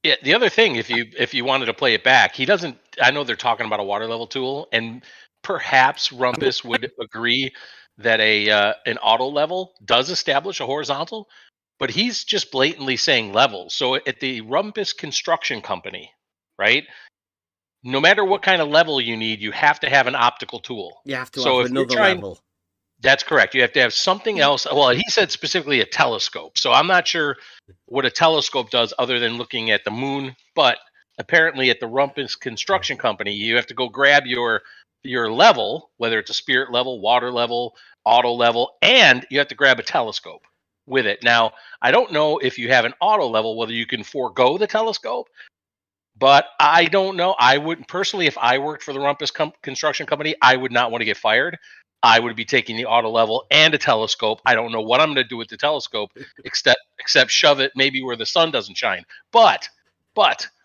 Yeah, the other thing, if you wanted to play it back, he doesn't. I know they're talking about a water level tool, and perhaps Rumpus would agree that an auto level does establish a horizontal, but he's just blatantly saying level. So at the Rumpus Construction Company, right? No matter what kind of level you need, you have to have an optical tool. You have to So have if you're another trying, level. that's correct. You have to have something else. Well, he said specifically a telescope. So I'm not sure what a telescope does other than looking at the moon. But apparently at the Rumpus Construction Company, you have to go grab your level, whether it's a spirit level, water level, auto level, and you have to grab a telescope with it. Now, I don't know if you have an auto level, whether you can forego the telescope. But I don't know. I would personally, if I worked for the Rumpus Construction Company, I would not want to get fired. I would be taking the auto level and a telescope. I don't know what I'm going to do with the telescope, except shove it maybe where the sun doesn't shine. But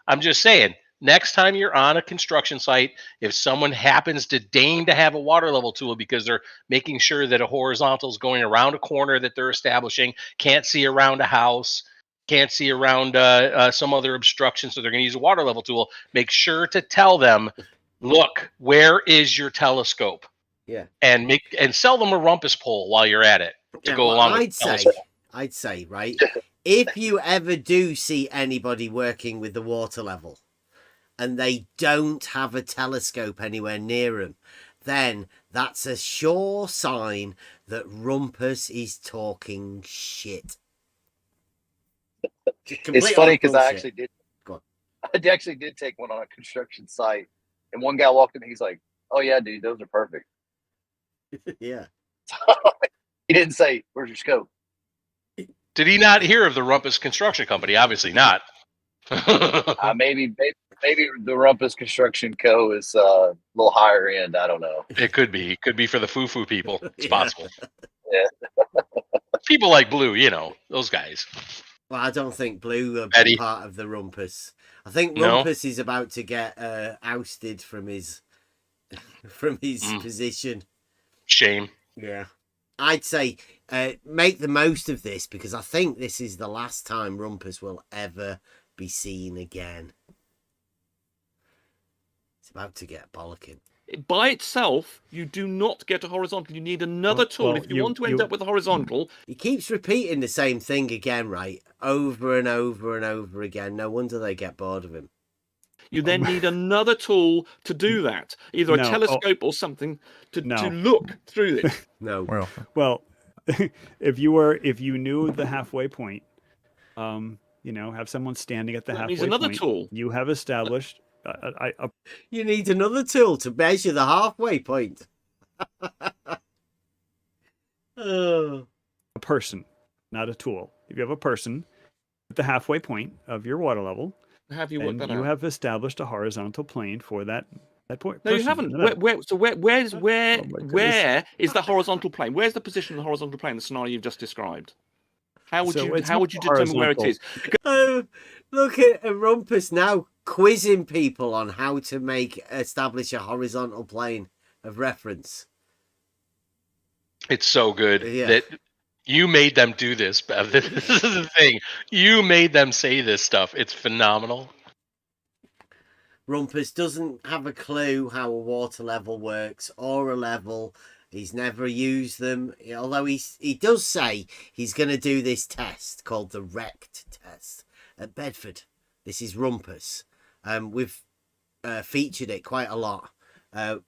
I'm just saying, next time you're on a construction site, if someone happens to deign to have a water level tool because they're making sure that a horizontal is going around a corner that they're establishing, can't see around a house, can't see around some other obstruction, so they're going to use a water level tool, make sure to tell them, look, where is your telescope? Yeah. And sell them a rumpus pole while you're at it to go along with the telescope. I'd say, right, if you ever do see anybody working with the water level and they don't have a telescope anywhere near them, then that's a sure sign that Rumpus is talking shit. It's funny because I actually did take one on a construction site, and one guy walked in and he's like, "Oh yeah, dude, those are perfect." Yeah. He didn't say, "Where's your scope?" Did he not hear of the Rumpus Construction Company? Obviously not. Maybe the Rumpus Construction Co. is a little higher end. I don't know. It could be. It could be for the foo-foo people. It's Yeah. possible. Yeah. People like Blue, those guys. Well, I don't think Blue are Eddie. part of the Rumpus. I think No? Rumpus is about to get ousted from his position. Shame. Yeah. I'd say make the most of this, because I think this is the last time Rumpus will ever be seen again. It's about to get bollocking. By itself, you do not get a horizontal. You need another tool. Well, if you want to end up with a horizontal, He keeps repeating the same thing again, right? Over and over and over again. No wonder they get bored of him. you then need another tool to do that. Either a No. telescope or something to No. look through it. No. Well, if you knew the halfway point, have someone standing at the That halfway means another point. tool. You have established. You need another tool to measure the halfway point. Oh. A person, not a tool. If you have a person at the halfway point of your water level, Have you worked and that you out? have established a horizontal plane for that point. No, you person. haven't. No. Where is goodness. the horizontal plane? Where's the position of the horizontal plane? The scenario you've just described. How would So you it's determine where it horizontal. is? Oh, look at Rumpus now quizzing people on how to establish a horizontal plane of reference. It's so good Yeah. that you made them do this, Bev. This is the thing. You made them say this stuff. It's phenomenal. Rumpus doesn't have a clue how a water level works or a level. He's never used them, although he does say he's going to do this test called the RECT test at Bedford. This is Rumpus. We've featured it quite a lot.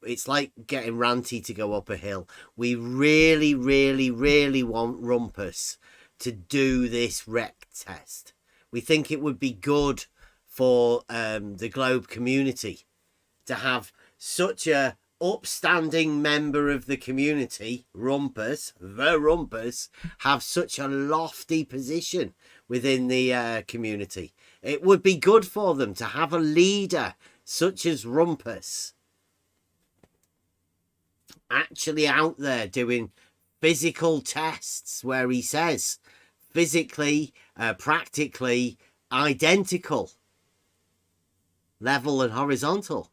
It's like getting Ranty to go up a hill. We really, really, really want Rumpus to do this RECT test. We think it would be good for the Globe community to have such a upstanding member of the community, Rumpus, have such a lofty position within the community. It would be good for them to have a leader such as Rumpus actually out there doing physical tests where he says physically, practically identical, level and horizontal.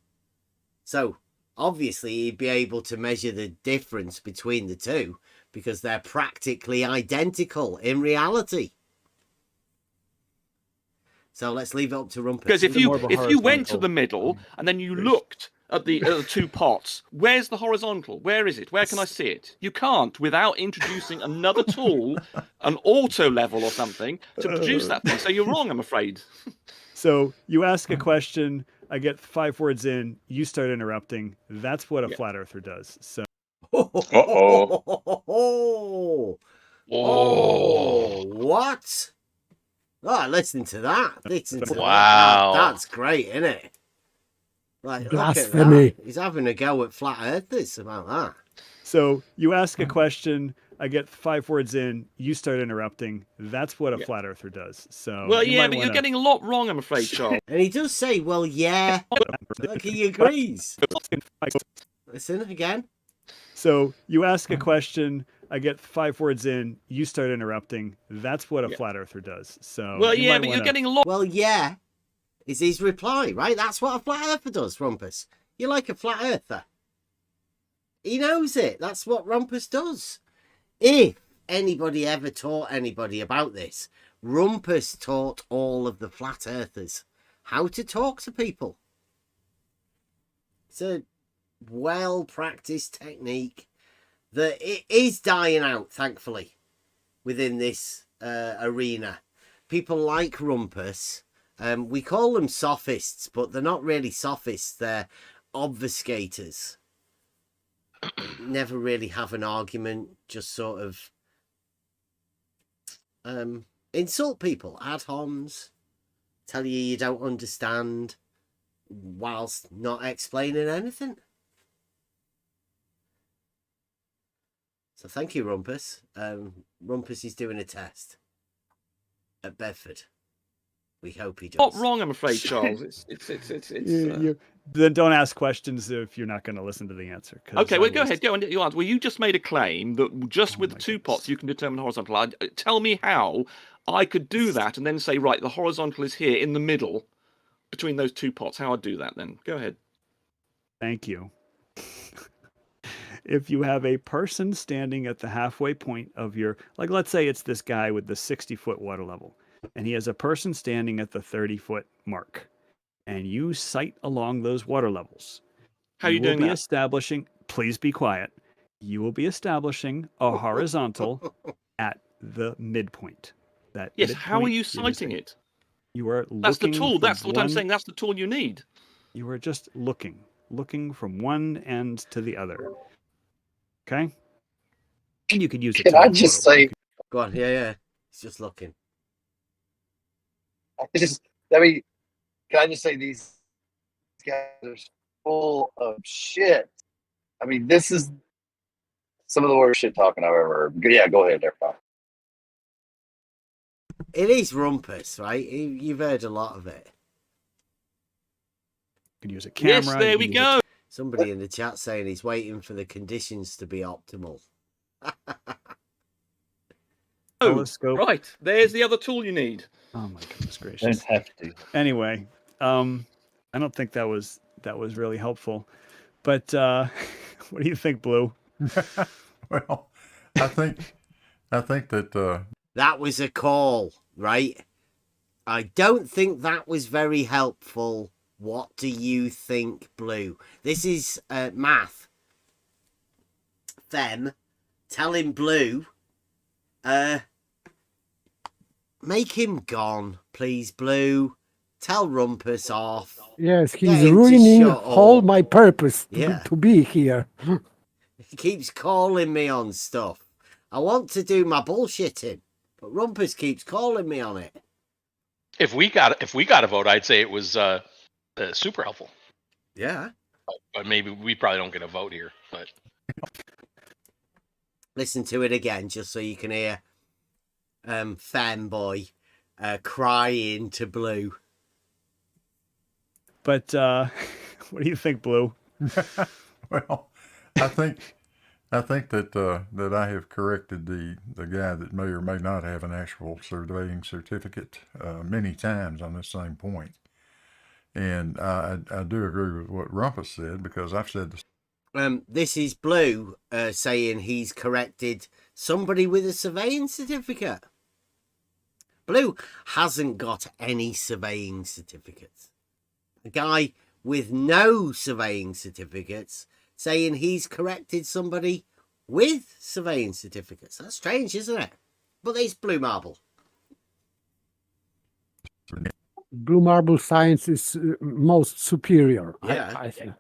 So obviously he'd be able to measure the difference between the two because they're practically identical in reality. So let's leave it up to Rumpus. Because if you went to the middle and then you looked at the two pots, where's the horizontal? Where is it? Where can I see it? You can't without introducing another tool, an auto level or something, to produce that thing. So you're wrong, I'm afraid. So you ask a question. I get 5 words in, you start interrupting. That's what a flat earther does. So Oh, what? Oh, listen to that. Listen to Wow. That's great, isn't it? Like, look at Blasphemy. that. He's having a go at flat earthers about that. So you ask a question, I get 5 words in, you start interrupting. That's what a flat earther does. So Well, you yeah, might but you're wanna- getting a lot wrong, I'm afraid, Charles. And he does say, well, yeah. Look, he agrees. Listen again. So you ask a question, I get 5 words in, you start interrupting. That's what a flat earther does. So Well, you yeah, might but you're wanna- getting a lot. Well, yeah, is his reply, right? That's what a flat earther does, Rumpus. You're like a flat earther. He knows it. That's what Rumpus does. If anybody ever taught anybody about this, Rumpus taught all of the flat earthers how to talk to people. It's a well-practiced technique that it is dying out, thankfully, within this arena. People like Rumpus. We call them sophists, but they're not really sophists. They're obfuscators. Never really have an argument, just sort of insult people, ad homs, tell you don't understand, whilst not explaining anything. So thank you, Rumpus. Rumpus is doing a test at Bedford. We hope he does. Not wrong, I'm afraid, Charles. Then don't ask questions if you're not going to listen to the answer. 'cause Okay, I well, go will- ahead. Go on. You answer. Well, you just made a claim that just with the 2 pots you can determine horizontal. Tell me how I could do that and then say, right, the horizontal is here in the middle between those 2 pots. How I'd do that then? Go ahead. Thank you. If you have a person standing at the halfway point of your, like, let's say it's this guy with the 60-foot water level, and he has a person standing at the 30-foot mark, and you sight along those water levels. How are you doing will be that? establishing, please be quiet. You will be establishing a horizontal at the midpoint. That Yes. How are midpoint you is- citing it? You are That's the looking tool. from That's what I'm one- saying. That's the tool you need. You are just looking from one end to the other. Okay? And you could use it. Can I just say, Go on, yeah. He's just looking. I mean, can I just say these guys are full of shit. I mean, this is some of the worst shit talking I've ever heard. Yeah, go ahead there, Paul. It is Rumpus, right? You've heard a lot of it. You could use a Yes, camera. there you we can use go. Somebody in the chat saying he's waiting for the conditions to be optimal. Oh, telescope. right. There's the other tool you need. Oh my goodness gracious! Anyway, I don't think that was really helpful. But what do you think, Blue? Well, I think that That was a call, right? I don't think that was very helpful. What do you think, Blue? This is math. Fem, telling Blue, make him gone, please, Blue. Tell Rumpus off. Yes, Get he's him to ruining shut all up. my purpose Yeah. to be here. He keeps calling me on stuff. I want to do my bullshitting, but Rumpus keeps calling me on it. If we got a vote, I'd say it was super helpful. Yeah. But maybe we probably don't get a vote here. But Listen to it again, just so you can hear Fanboy crying to Blue. But what do you think, Blue? well, I think that I have corrected the guy that may or may not have an actual surveying certificate many times on this same point. And I do agree with what Rumpus said, because I've said this. This is Blue saying he's corrected somebody with a surveying certificate. Blue hasn't got any surveying certificates. A guy with no surveying certificates saying he's corrected somebody with surveying certificates. That's strange, isn't it? But it's Blue Marble. blue marble science is most superior. Yeah. I think.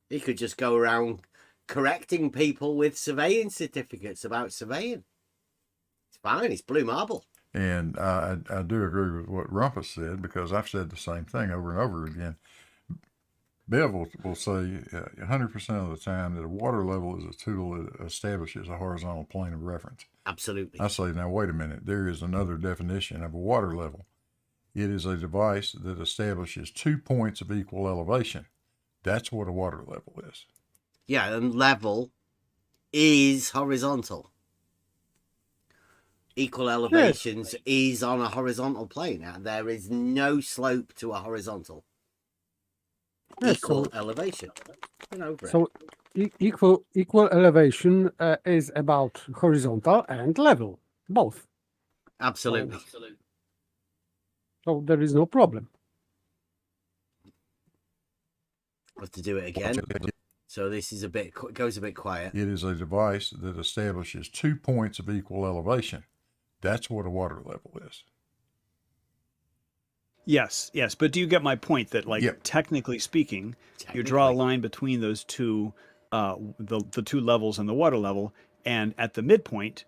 He could just go around correcting people with surveying certificates about surveying. It's fine. It's blue marble. And I do agree with what Rumpus said, because I've said the same thing over and over again. Bev will say 100% of the time that a water level is a tool that establishes a horizontal plane of reference. Absolutely. I say, now wait a minute, there is another definition of a water level. It is a device that establishes 2 points of equal elevation. That's what a water level is. Yeah, and level is horizontal. Equal elevations is on a horizontal plane. There is no slope to a horizontal. Equal elevation. So equal elevation is about horizontal and level, both. Absolutely. So there is no problem. I have to do it again. So this is goes a bit quiet. It is a device that establishes 2 points of equal elevation. That's what a water level is. Yes, but do you get my point that, like, technically speaking, you draw a line between those two, the two levels and the water level, and at the midpoint,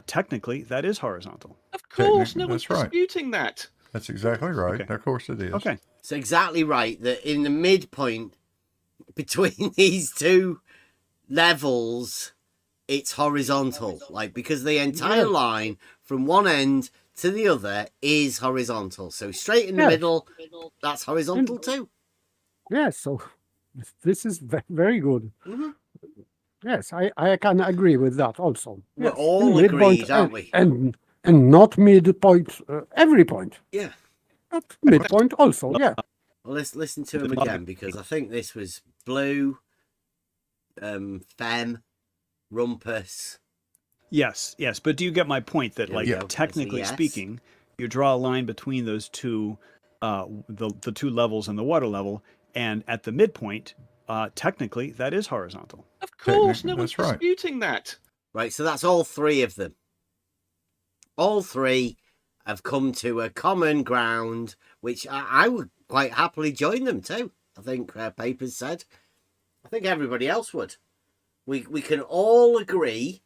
technically, that is horizontal. Of course, no one's disputing that. That's exactly right. Okay. Of course it is. Okay. It's exactly right that in the midpoint between these two levels, it's horizontal. Like, because the entire line from one end to the other is horizontal. So straight in the middle, that's horizontal too. Yes, so this is very good. Mm-hmm. Yes, I can agree with that also. We're all agreed, aren't we? And not midpoint, every point. Yeah. Not midpoint also, yeah. Well, let's listen to him again, because I think this was Blue, Fem, Rumpus. Yes, but do you get my point that, like, technically speaking, you draw a line between those two, the two levels and the water level, and at the midpoint, technically, that is horizontal. Of course, no one's disputing that. Right, so that's all three of them. All three have come to a common ground, which I would quite happily join them too. I think Papers said. I think everybody else would. We can all agree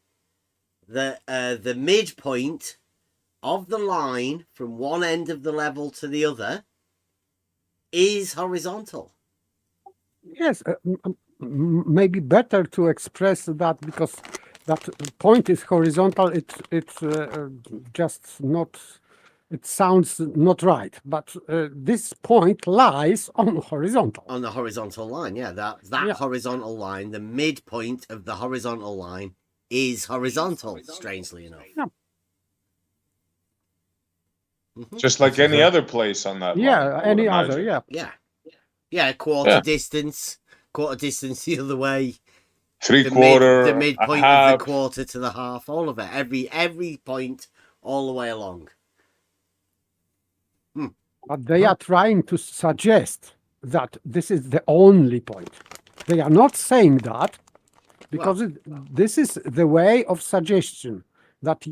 that the midpoint of the line from one end of the level to the other is horizontal. Yes, maybe better to express that, because that point is horizontal. It's just not. It sounds not right, but this point lies on horizontal. On the horizontal line, yeah. That horizontal line, the midpoint of the horizontal line, is horizontal. Strangely enough. Yeah. Mm-hmm. Just like any other place on that line. Yeah, any other, yeah. Quarter distance the other way. Three-quarter, the midpoint half. of the quarter to the half, all of it, every point, all the way along. But they are trying to suggest that this is the only point. They are not saying that, because this is the way of suggestion, that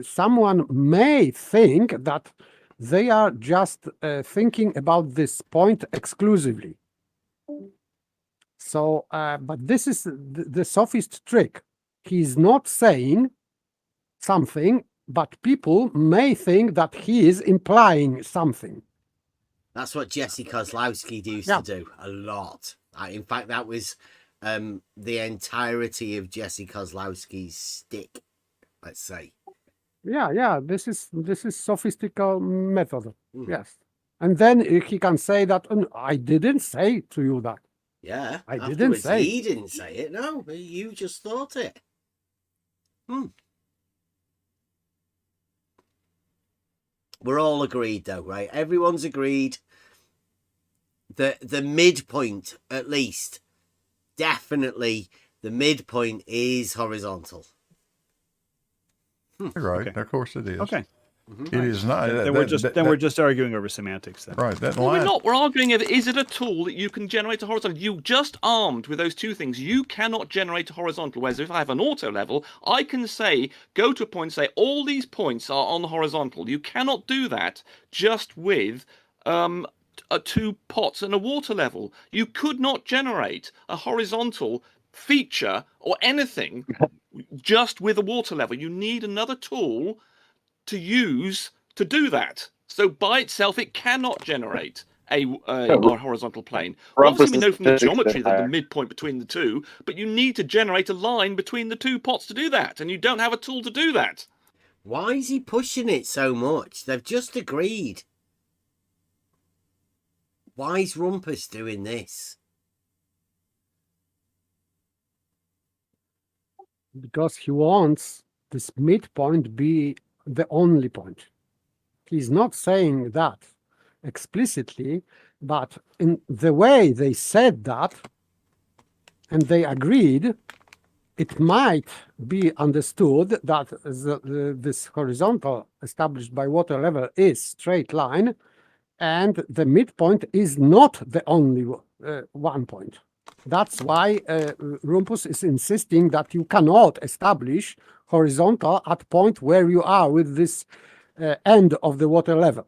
someone may think that they are just thinking about this point exclusively. So, but this is the sophist trick. He's not saying something, but people may think that he is implying something. That's what Jesse Kozlowski used to do a lot. In fact, that was the entirety of Jesse Kozlowski's stick, let's say. Yeah. This is sophistical method. Yes, and then he can say that I didn't say to you that. Yeah, I didn't say. He didn't say it. No, you just thought it. We're all agreed, though, right? Everyone's agreed that the midpoint, at least, definitely the midpoint is horizontal. Right, of course it is. Okay. It is not. Then we're just arguing over semantics. Then. Right. That No, line. we're not. We're arguing over, is it a tool that you can generate a horizontal? You just armed with those two things. You cannot generate a horizontal. Whereas if I have an auto level, I can say, go to a point, say all these points are on the horizontal. You cannot do that just with two pots and a water level. You could not generate a horizontal feature or anything just with a water level. You need another tool to use to do that. So by itself, it cannot generate a horizontal plane. Well, obviously, we know from the geometry that the midpoint between the two, but you need to generate a line between the two pots to do that, and you don't have a tool to do that. Why is he pushing it so much? They've just agreed. Why is Rumpus doing this? Because he wants this midpoint be the only point. He's not saying that explicitly, but in the way they said that, and they agreed, it might be understood that this horizontal established by water level is straight line, and the midpoint is not the only one point. That's why Rumpus is insisting that you cannot establish horizontal at point where you are with this end of the water level.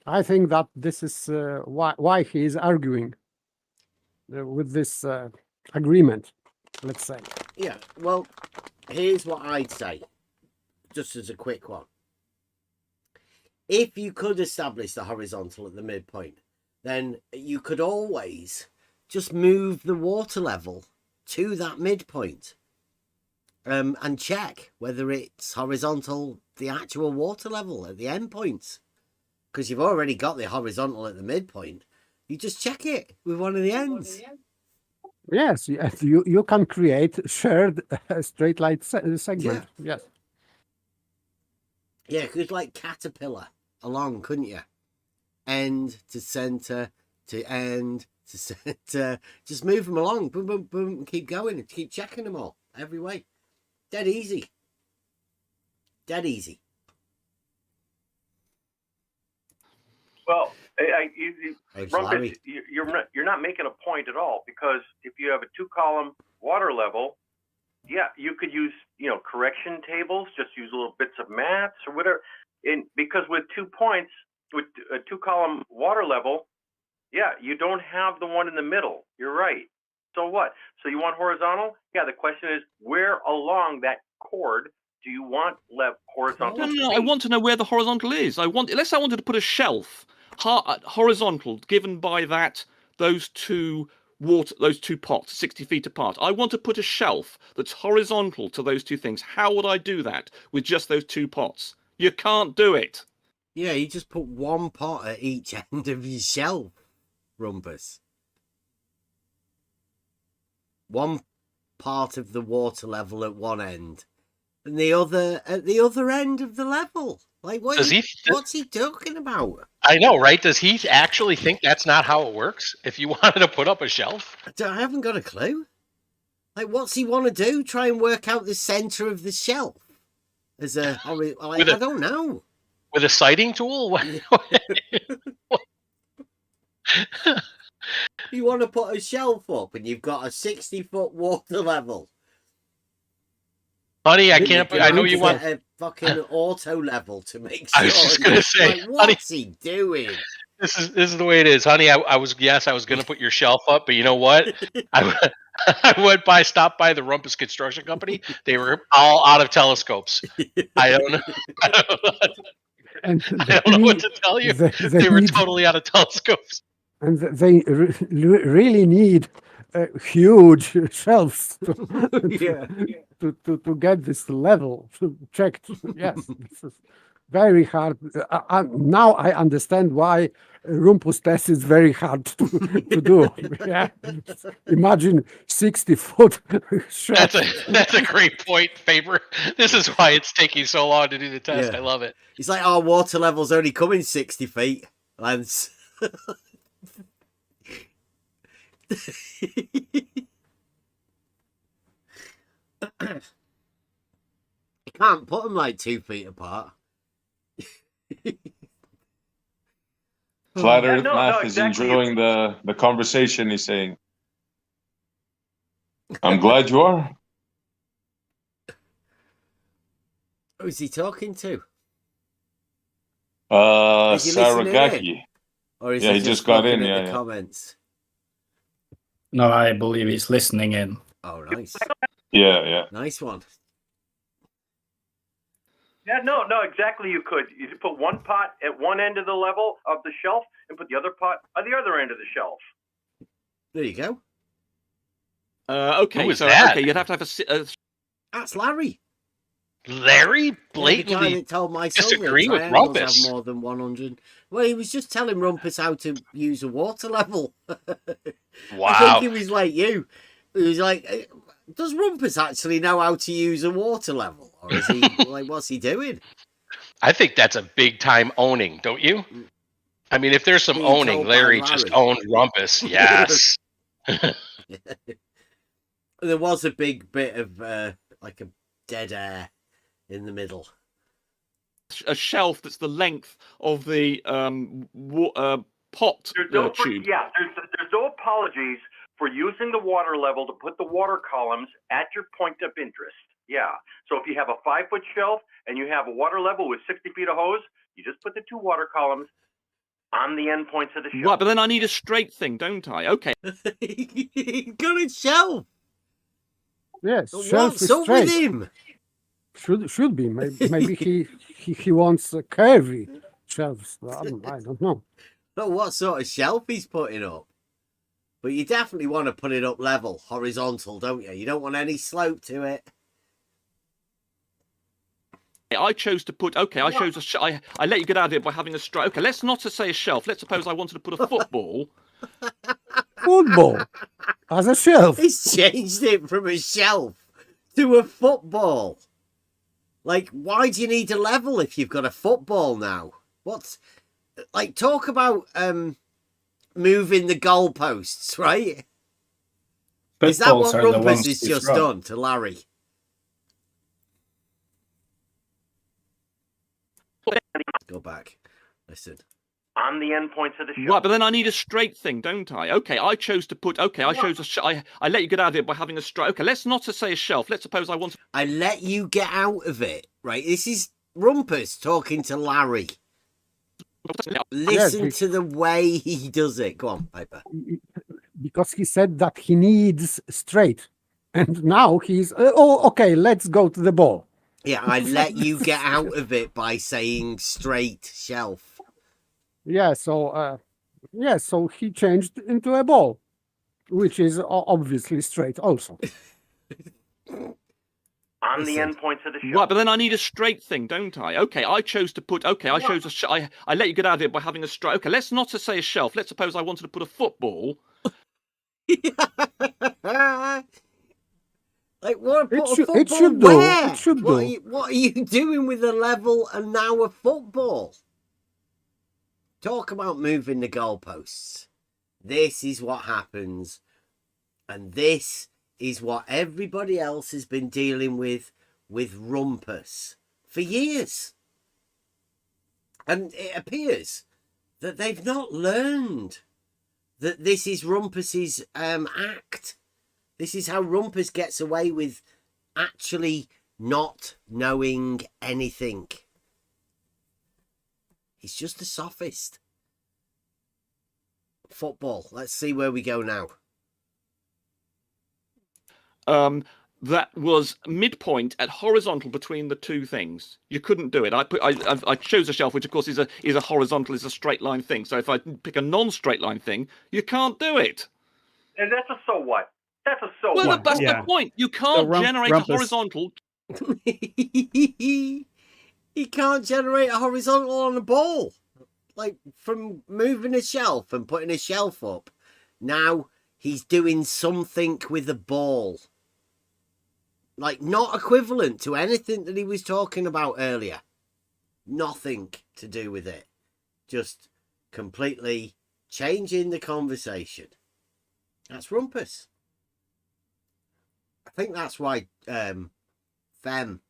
I think that this is why he is arguing with this agreement, let's say. Yeah, well, here's what I'd say, just as a quick one. If you could establish the horizontal at the midpoint, then you could always just move the water level to that midpoint and check whether it's horizontal, the actual water level at the end points. Because you've already got the horizontal at the midpoint. You just check it with one of the ends. Yes, you can create shared straight line segment. Yeah. Yes. Yeah, because like caterpillar along, couldn't you? End to center to end to center. Just move them along. Boom, boom, boom. And keep going and keep checking them all every way. Dead easy. Dead easy. Well, Rumpus, you're not making a point at all, because if you have a two-column water level, yeah, you could use correction tables, just use little bits of maths or whatever. Because with 2 points, with a two-column water level, yeah, you don't have the one in the middle. You're right. So what? So you want horizontal? Yeah. The question is, where along that chord do you want horizontal? No, I want to know where the horizontal is. Let's say I wanted to put a shelf horizontal, given by those two pots 60 feet apart. I want to put a shelf that's horizontal to those two things. How would I do that with just those two pots? You can't do it. Yeah, you just put one pot at each end of your shelf, Rumpus. One part of the water level at one end, and the other at the other end of the level. Like, what's he talking about? I know, right? Does he actually think that's not how it works? If you wanted to put up a shelf? I haven't got a clue. Like, what's he want to do? Try and work out the center of the shelf? I don't know. With a sighting tool? You want to put a shelf up and you've got a 60-foot water level. Honey, I can't. I know you want a fucking auto level to make sure. I was just gonna say, like, what's he doing? This is the way it is, honey. I was gonna put your shelf up, but you know what? I stopped by the Rumpus Construction Company. They were all out of telescopes. I don't know. I don't know what to tell you. They were totally out of telescopes. And they really need huge shelves to get this level checked. Yes, this is very hard. Now I understand why Rumpus test is very hard to do. Yeah. Imagine 60-foot shelf. That's a great point, Faber. This is why it's taking so long to do the test. Yeah. I love it. It's like our water level's only coming 60 feet, Lance. You can't put them like 2 feet apart. Flat Earth Math is enjoying the conversation, he's saying. I'm glad you are. Who's he talking to? Is he listening in? Saragaki. Or is Yeah, he he just just got looking in. at Yeah, the yeah. comments? No, I believe he's listening in. Oh, nice. Yeah, yeah. Nice one. Yeah, no, exactly. You could put one pot at one end of the level of the shelf and put the other pot at the other end of the shelf. There you go. Okay, Who was so that? okay, you'd have to have a. That's Larry. Larry Yeah, the guy blatantly that told my son that disagree with triangles have Rumpus. more than 100. Well, he was just telling Rumpus how to use a water level. Wow. I think he was like you. He was like, does Rumpus actually know how to use a water level? Or is he, like, what's he doing? I think that's a big time owning, don't you? I mean, if there's some Being owning, told by Larry just Larry. owned Rumpus. Yes. There was a big bit of like a dead air in the middle. A shelf that's the length of the pot There's no tube. there's no apologies for using the water level to put the water columns at your point of interest. Yeah. So if you have a 5-foot shelf and you have a water level with 60 feet of hose, you just put the 2 water columns on the end points of the shelf. Right, but then I need a straight thing, don't I? Okay. Got a shelf. Yes, What's shelf is up straight. with him? Should be. Maybe he wants curvy shelves. I don't know. Know what sort of shelf he's putting up. But you definitely want to put it up level, horizontal, don't you? You don't want any slope to it. I chose to put. Okay, I chose a. I let you get out of it by having a straight. Okay, let's not say a shelf. Let's suppose I wanted to put a football. Football as a shelf. He's changed it from a shelf to a football. Like, why do you need a level if you've got a football now? What's like? Talk about moving the goalposts, right? Is that Footballs what are the Rumpus ones has you just throw. done to Larry? Go back. Listen. On the end points of the shelf. Right, but then I need a straight thing, don't I? Okay, I chose to put. Okay, I chose a. I let you get out of it by having a straight. Okay, let's not say a shelf. Let's suppose I want. I let you get out of it, right? This is Rumpus talking to Larry. Listen to the way he does it. Go on, Piper. Because he said that he needs straight, and now he's okay. Let's go to the ball. Yeah, I let you get out of it by saying straight shelf. Yeah, so so he changed into a ball, which is obviously straight also. On the end points of the shelf. Right, but then I need a straight thing, don't I? Okay, I chose to put. Okay, I chose a. I let you get out of it by having a straight. Okay, let's not say a shelf. Let's suppose I wanted to put a football. Like what? Put a football it should do. where? It should do. What are you doing with a level and now a football? Talk about moving the goalposts. This is what happens, and this is what everybody else has been dealing with Rumpus for years. And it appears that they've not learned that this is Rumpus's act. This is how Rumpus gets away with actually not knowing anything. He's just a sophist. Football. Let's see where we go now. That was midpoint at horizontal between the two things. You couldn't do it. I chose a shelf, which of course is a horizontal, is a straight line thing. So if I pick a non-straight line thing, you can't do it. And that's a so what? That's a so Well, what? that's the point. You can't generate Rumpus. a horizontal. He can't generate a horizontal on a ball. Like from moving a shelf and putting a shelf up. Now he's doing something with a ball. Like not equivalent to anything that he was talking about earlier. Nothing to do with it. Just completely changing the conversation. That's Rumpus. I think that's why Fem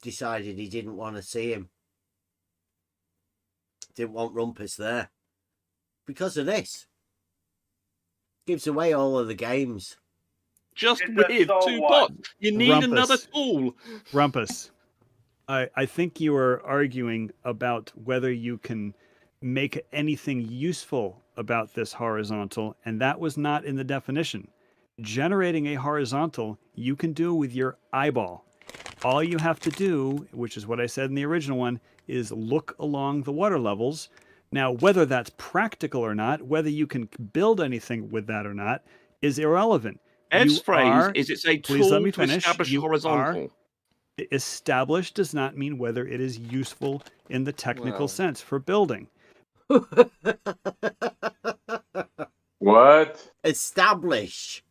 decided he didn't want to see him. Didn't want Rumpus there. Because of this. Gives away all of the games. Just It's with a so two what? pots. You need Rumpus. another tool. Rumpus. I think you are arguing about whether you can make anything useful about this horizontal, and that was not in the definition. Generating a horizontal you can do with your eyeball. All you have to do, which is what I said in the original one, is look along the water levels. Now, whether that's practical or not, whether you can build anything with that or not, is irrelevant. Ed's You phrase are, is it's a please let tool me to finish. establish You are horizontal. established does not mean whether it is useful in the technical Well. sense for building. What? Establish.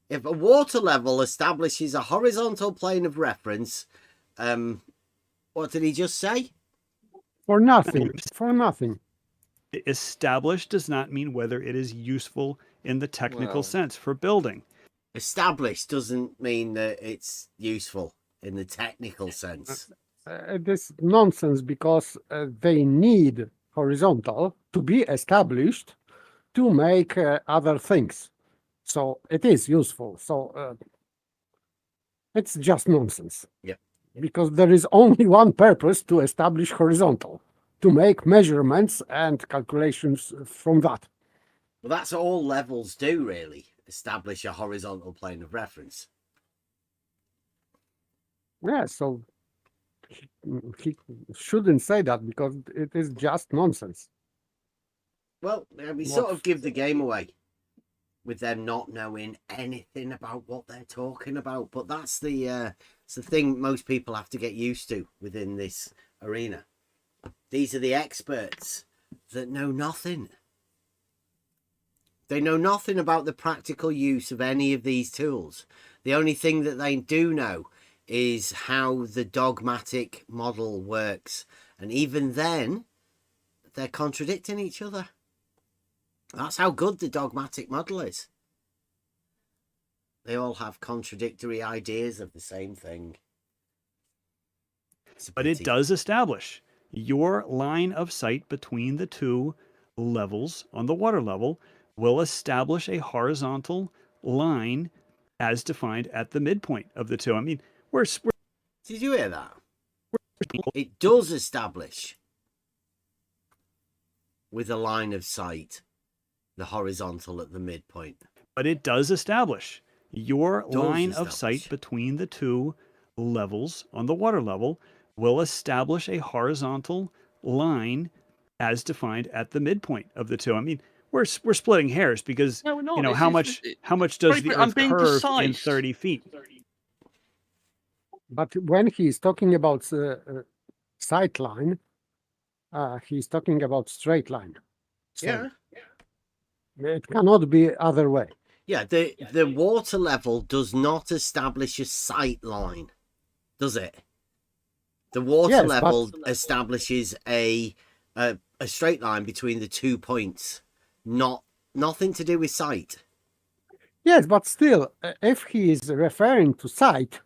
If a water level establishes a horizontal plane of reference, what did he just say? For nothing. For nothing. Established does not mean whether it is useful in the technical Well. sense for building. Established doesn't mean that it's useful in the technical sense. This nonsense because they need horizontal to be established to make other things. So it is useful. So it's just nonsense. Yeah. Because there is only one purpose to establish horizontal, to make measurements and calculations from that. Well, that's all levels do, really. Establish a horizontal plane of reference. Yeah, so he shouldn't say that because it is just nonsense. Well, we sort of give the game away with them not knowing anything about what they're talking about. But that's the thing most people have to get used to within this arena. These are the experts that know nothing. They know nothing about the practical use of any of these tools. The only thing that they do know is how the dogmatic model works. And even then, they're contradicting each other. That's how good the dogmatic model is. They all have contradictory ideas of the same thing. But it does establish your line of sight between the two levels on the water level will establish a horizontal line as defined at the midpoint of the two. I mean, Did you hear that? It does establish with a line of sight the horizontal at the midpoint. But it does establish your line of sight between the two levels on the water level will establish a horizontal line as defined at the midpoint of the two. I mean, we're splitting hairs because No, we're not. you know It's how just- much does Sorry, the but I'm Earth being curve in precise. 30 feet? But when he's talking about sight line, he's talking about straight line. So Yeah. it cannot be other way. Yeah, the water level does not establish a sight line, does it? The water Yes, level establishes a straight line between the 2 points, nothing to do with sight. Yes, but still, if he is referring to sight,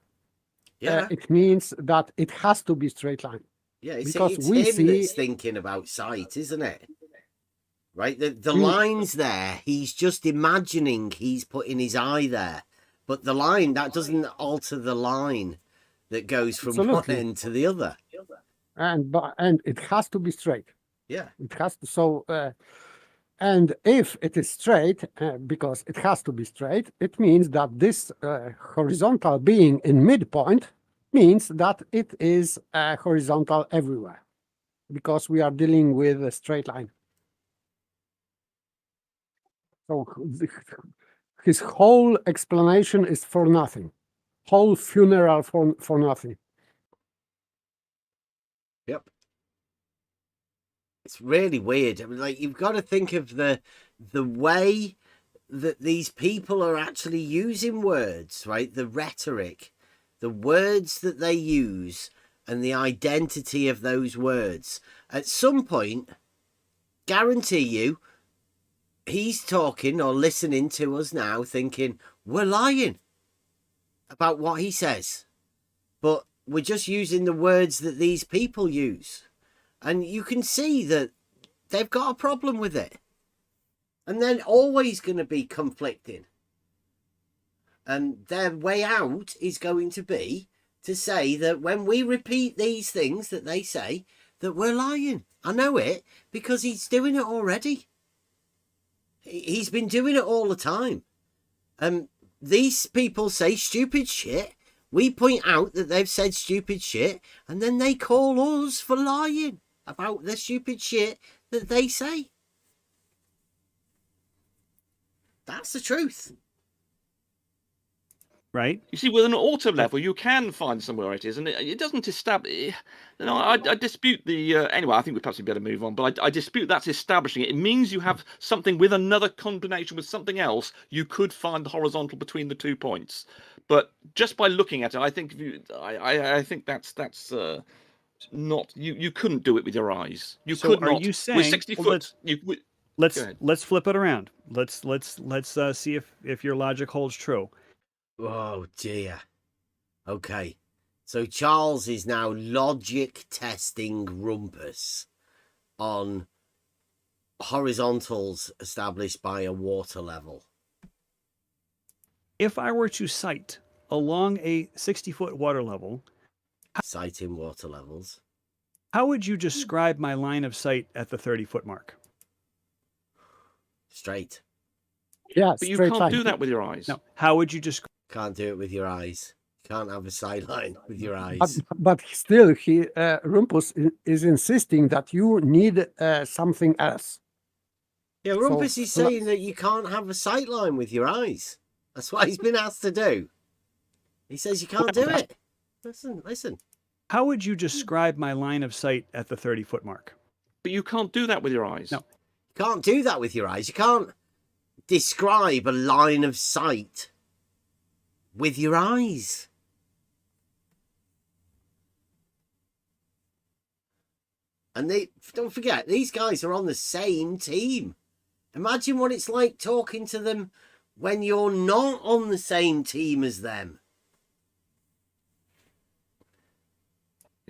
Yeah. it means that it has to be straight line. Yeah, it's because we him see that's thinking about sight, isn't it? Right, the line's there. He's just imagining he's putting his eye there, but the line that doesn't alter the line that goes from one Absolutely. end to the other. and it has to be straight. Yeah. It has to. So, and if it is straight, because it has to be straight, it means that this horizontal being in midpoint means that it is horizontal everywhere, because we are dealing with a straight line. So his whole explanation is for nothing. Whole funeral for nothing. Yep. It's really weird. I mean, like, you've got to think of the way that these people are actually using words, right? The rhetoric, the words that they use, and the identity of those words. At some point, guarantee you, he's talking or listening to us now thinking, we're lying about what he says. But we're just using the words that these people use. And you can see that they've got a problem with it. And they're always going to be conflicting. And their way out is going to be to say that when we repeat these things that they say, that we're lying. I know it because he's doing it already. He's been doing it all the time. These people say stupid shit. We point out that they've said stupid shit, and then they call us for lying about the stupid shit that they say. That's the truth. Right? You see, with an auto level, you can find somewhere it is, and it doesn't establish. No, I dispute the. Anyway, I think we perhaps better move on. But I dispute that's establishing it. It means you have something with another combination with something else. You could find the horizontal between the 2 points, but just by looking at it, I think I think that's not. You couldn't do it with your eyes. You So could are not. you With saying 60 well, foot. let's flip it around. Let's see if your logic holds true. Oh dear. Okay. So Charles is now logic testing Rumpus on horizontals established by a water level. If I were to sight along a 60-foot water level, citing water levels, how would you describe my line of sight at the 30-foot mark? Straight. Yeah, but you can't do that with your eyes. No. How would you describe? Can't do it with your eyes. Can't have a sideline with your eyes. But still, Rumpus is insisting that you need something else. Yeah, Rumpus is saying that you can't have a sight line with your eyes. That's what he's been asked to do. He says you can't do it. Listen. How would you describe my line of sight at the 30-foot mark? But you can't do that with your eyes. No. You can't do that with your eyes. You can't describe a line of sight with your eyes. And don't forget, these guys are on the same team. Imagine what it's like talking to them when you're not on the same team as them.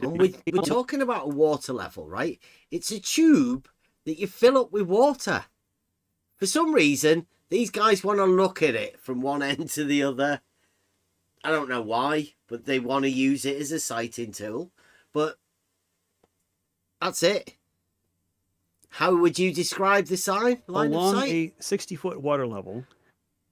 And we're talking about a water level, right? It's a tube that you fill up with water. For some reason, these guys want to look at it from one end to the other. I don't know why, but they want to use it as a sighting tool. But that's it. How would you describe the line along of sight? a 60-foot water level,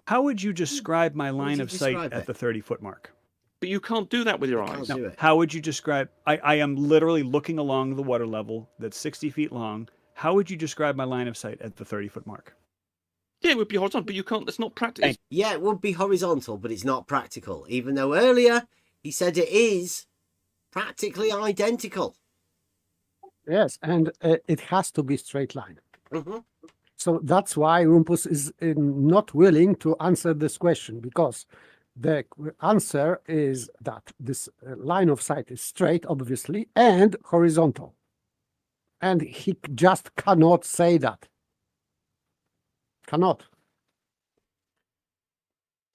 how would you describe my line of sight at the 30-foot mark? But you can't do that with your eyes. No. How would you describe? I am literally looking along the water level that's 60 feet long. How would you describe my line of sight at the 30-foot mark? Yeah, it would be horizontal, but you can't. That's not practical. Yeah, it would be horizontal, but it's not practical. Even though earlier he said it is practically identical. Yes, and it has to be straight line. Mm-hmm. So that's why Rumpus is not willing to answer this question, because the answer is that this line of sight is straight, obviously, and horizontal. And he just cannot say that. Cannot.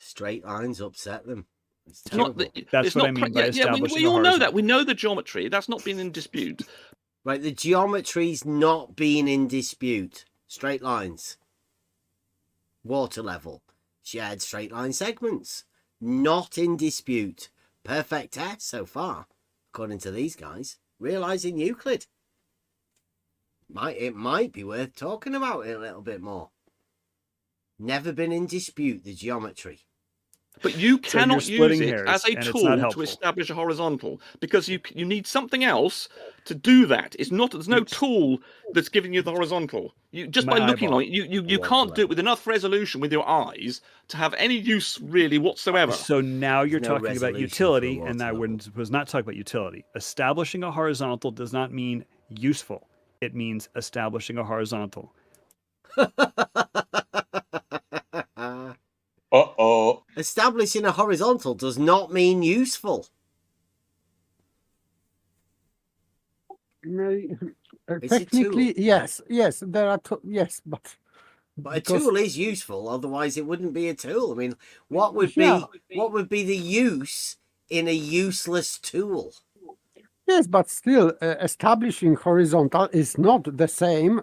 Straight lines upset them. It's Not terrible. That's what I mean by establishing we all know horizontal. that. We know the geometry. That's not been in dispute. Right, the geometry's not being in dispute. Straight lines. Water level. Shared straight line segments. Not in dispute. Perfect test so far, according to these guys. Realizing Euclid. It might be worth talking about it a little bit more. Never been in dispute, the geometry. But you So cannot you're splitting use it hairs, as a and it's tool not to helpful. establish a horizontal because you need something else to do that. There's no tool that's giving you the horizontal. You just My by looking eyeball. on it, you can't do it with enough resolution with your eyes to have any use really whatsoever. So now you're There's no talking about resolution utility, for a and I water was not talking about utility. Establishing a horizontal does not mean useful. It means establishing a horizontal. Uh-oh. Establishing a horizontal does not mean useful. It's a Technically, tool. yes, there are yes, but But a because- tool is useful, otherwise it wouldn't be a tool. I mean, what would Yeah. be the use in a useless tool? Yes, but still, establishing horizontal is not the same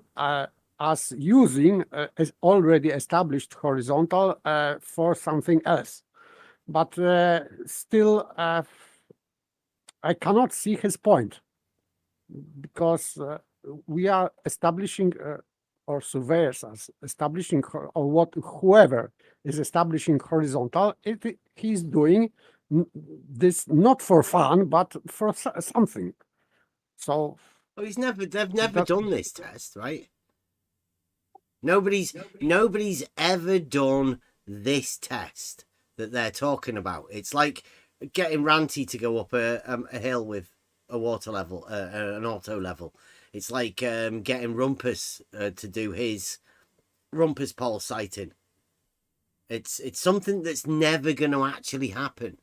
as using as already established horizontal for something else. But still, I cannot see his point because we are establishing, or surveyors are establishing, or whoever is establishing horizontal, he's doing this not for fun, but for something. So. Well, they've never done this test, right? Nobody's ever done this test that they're talking about. It's like getting Ranty to go up a hill with a water level, an auto level. It's like getting Rumpus to do his Rumpus pole sighting. It's something that's never going to actually happen,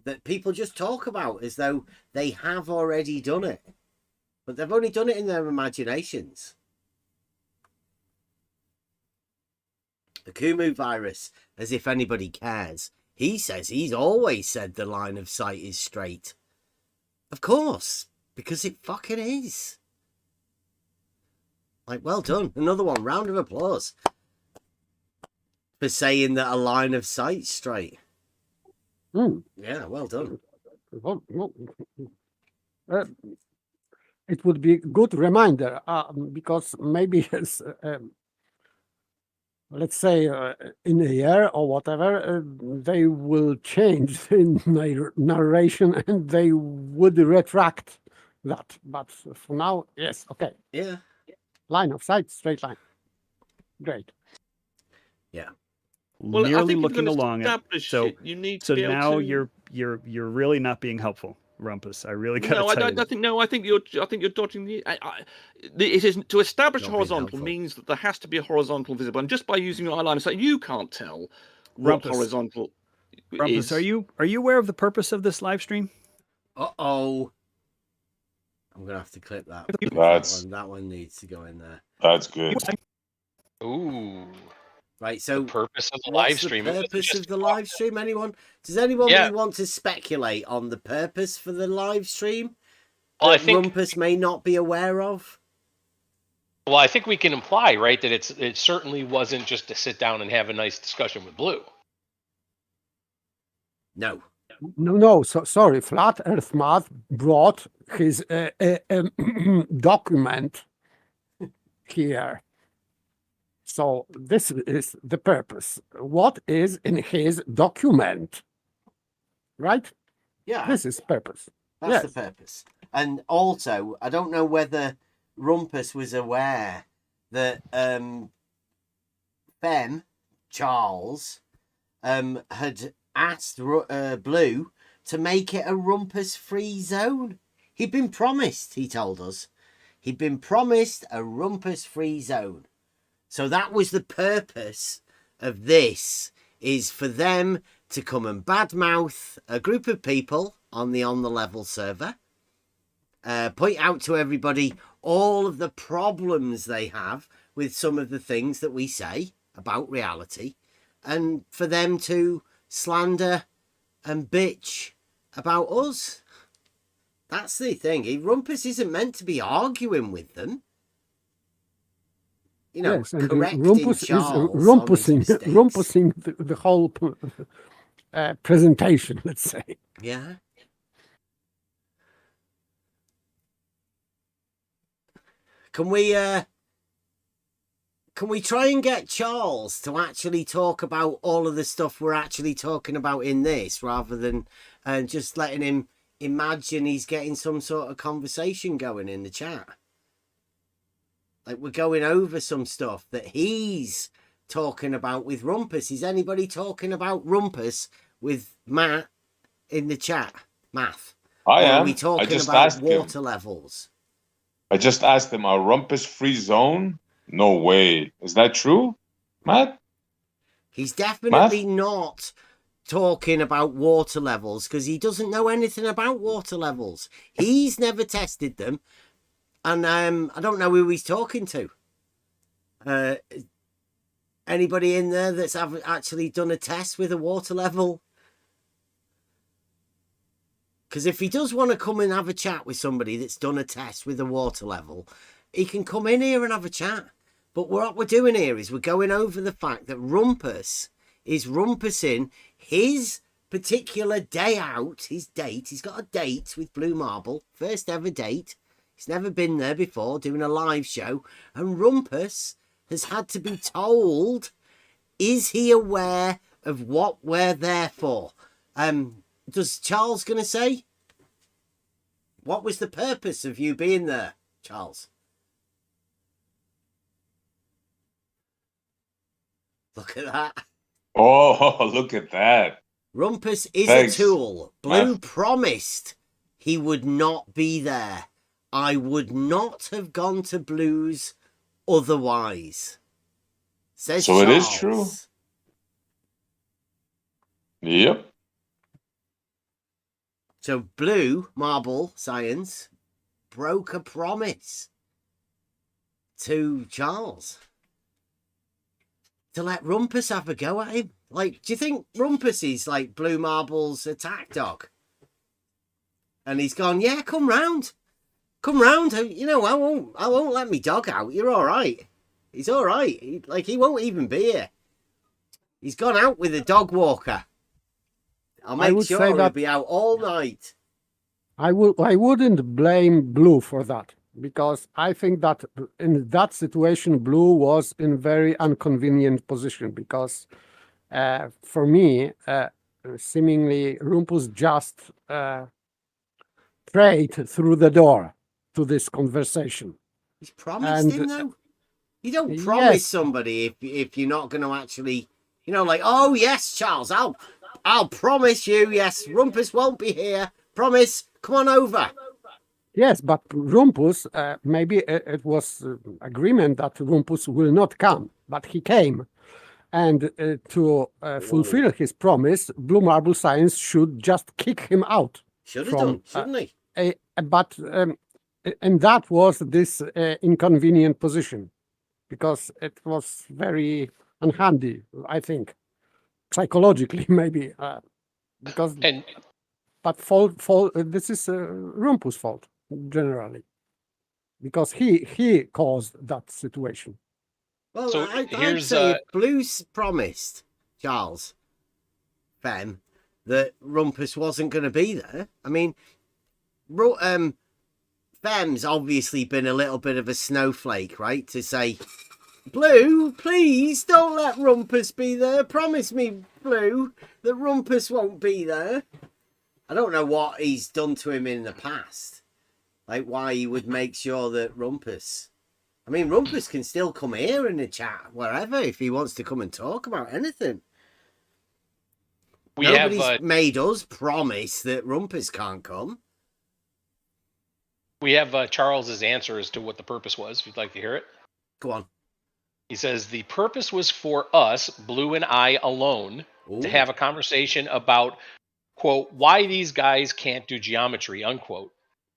that people just talk about as though they have already done it, but they've only done it in their imaginations. The Kumu virus, as if anybody cares. He says he's always said the line of sight is straight. Of course, because it fucking is. Like, well done. Another one. Round of applause for saying that a line of sight's straight. Yeah, well done. It would be a good reminder because maybe let's say in a year or whatever, they will change in narration and they would retract that. But for now, yes, okay. Yeah. Line of sight, straight line. Great. Yeah. Well, Merely looking along it. So, you need to so be able now to... you're really not being helpful, Rumpus. I really gotta No, tell you. I think you're dodging the. It is to establish Not being horizontal helpful. means that there has to be a horizontal visible, and just by using your eye line of sight, you can't tell what Rumpus. horizontal Rumpus, is. are you aware of the purpose of this live stream? Uh-oh. I'm going to have to clip that. That one needs to go in there. That's good. Ooh. Right, so the purpose of the what's live stream. the purpose of the live stream? Anyone? Does anyone really want to speculate on the purpose for the live stream Well, that Rumpus may not be aware of? Well, I think we can imply, right, that it certainly wasn't just to sit down and have a nice discussion with Blue. No. No, so sorry. Flat Earth Math brought his document here. So this is the purpose. What is in his document? Right? Yeah. This is purpose. That's the purpose. And also, I don't know whether Rumpus was aware that Fem, Charles, had asked Blue to make it a rumpus-free zone. He'd been promised, he told us. He'd been promised a rumpus-free zone. So that was the purpose of this, is for them to come and badmouth a group of people on the level server, point out to everybody all of the problems they have with some of the things that we say about reality, and for them to slander and bitch about us. That's the thing. Rumpus isn't meant to be arguing with them. You know, yes, and correcting Rumpus Charles is rumpusing the whole presentation, let's say. Yeah. Can we try and get Charles to actually talk about all of the stuff we're actually talking about in this, rather than just letting him imagine he's getting some sort of conversation going in the chat? Like, we're going over some stuff that he's talking about with Rumpus. Is anybody talking about Rumpus with Matt in the chat? Math. I am. Are we talking I just about asked water him. levels? I just asked him, a rumpus-free zone? No way. Is that true, Matt? He's definitely not talking about water levels, because he doesn't know anything about water levels. He's never tested them. And I don't know who he's talking to. Anybody in there that's actually done a test with a water level? Because if he does want to come and have a chat with somebody that's done a test with a water level, he can come in here and have a chat. But what we're doing here is we're going over the fact that Rumpus is rumpusing his particular day out, his date. He's got a date with Blue Marble, first ever date. He's never been there before doing a live show. And Rumpus has had to be told, is he aware of what we're there for? Does Charles gonna say? What was the purpose of you being there, Charles? Look at that. Oh, look at that. Rumpus is Thanks. a tool. Blue promised he would not be there. I would not have gone to Blues otherwise. Says So Charles. it is true. Yep. So Blue Marble Science broke a promise to Charles to let Rumpus have a go at him. Like, do you think Rumpus is like Blue Marble's attack dog? And he's gone, yeah, come round. Come round. You know, I won't let me dog out. You're all right. He's all right. He won't even be here. He's gone out with a dog walker. I'll make sure he'll be out all night. I wouldn't blame Blue for that, because I think that in that situation, Blue was in very inconvenient position, because for me, seemingly Rumpus just prayed through the door to this conversation. He's promised him, though. You don't promise somebody if you're not going to actually, you know, like, oh yes, Charles, I'll promise you, yes, Rumpus won't be here. Promise, come on over. Yes, but Rumpus, maybe it was agreement that Rumpus will not come, but he came. And to fulfill his promise, Blue Marble Science should just kick him out. Should have done, shouldn't he? And that was this inconvenient position, because it was very unhandy, I think, psychologically maybe, because. But this is Rumpus' fault generally, because he caused that situation. Well, so I'd say if Blues promised Charles Fem that Rumpus wasn't going to be there. I mean, Fem's obviously been a little bit of a snowflake, right? To say, Blue, please don't let Rumpus be there. Promise me, Blue, that Rumpus won't be there. I don't know what he's done to him in the past. Like why he would make sure that Rumpus... I mean, Rumpus can still come here in the chat, wherever, if he wants to come and talk about anything. Nobody's made us promise that Rumpus can't come. We have Charles's answer as to what the purpose was, if you'd like to hear it. Go on. He says, the purpose was for us, Blue and I alone, to have a conversation about, quote, why these guys can't do geometry, unquote.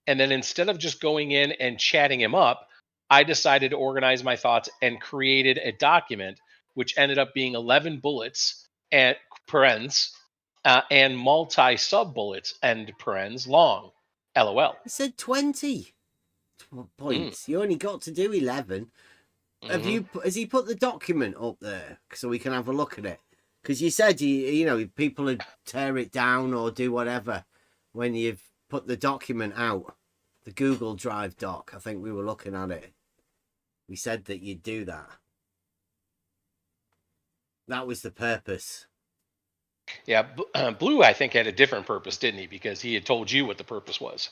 And then instead of just going in and chatting him up, I decided to organize my thoughts and created a document, which ended up being 11 bullets and parens and multi-sub bullets and parens long. LOL. I said 20 points. You only got to do 11. Has he put the document up there so we can have a look at it? Because you said you know people would tear it down or do whatever when you've put the document out, the Google Drive doc. I think we were looking at it. We said that you'd do that. That was the purpose. Yeah, Blue, I think, had a different purpose, didn't he? Because he had told you what the purpose was.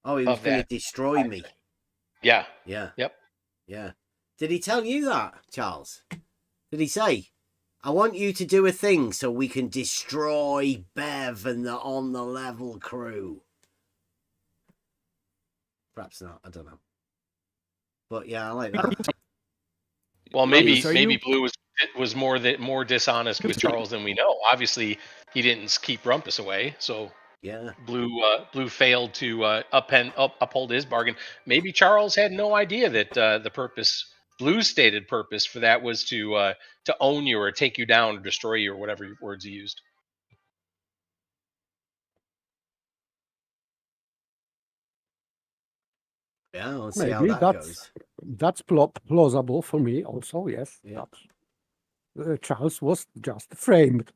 Oh, he was going to destroy me. Yeah. Yeah. Yep. Yeah. Did he tell you that, Charles? Did he say, I want you to do a thing so we can destroy Bev and the On the Level crew? Perhaps not. I don't know. But yeah, I like that. Well, maybe Blue was more dishonest with Charles than we know. Obviously, he didn't keep Rumpus away, so yeah, Blue failed to uphold his bargain. Maybe Charles had no idea that the purpose, Blue's stated purpose for that, was to own you or take you down or destroy you or whatever words he used. Yeah, let's see how that goes. That's plausible for me also, yes. Yeah. Charles was just framed.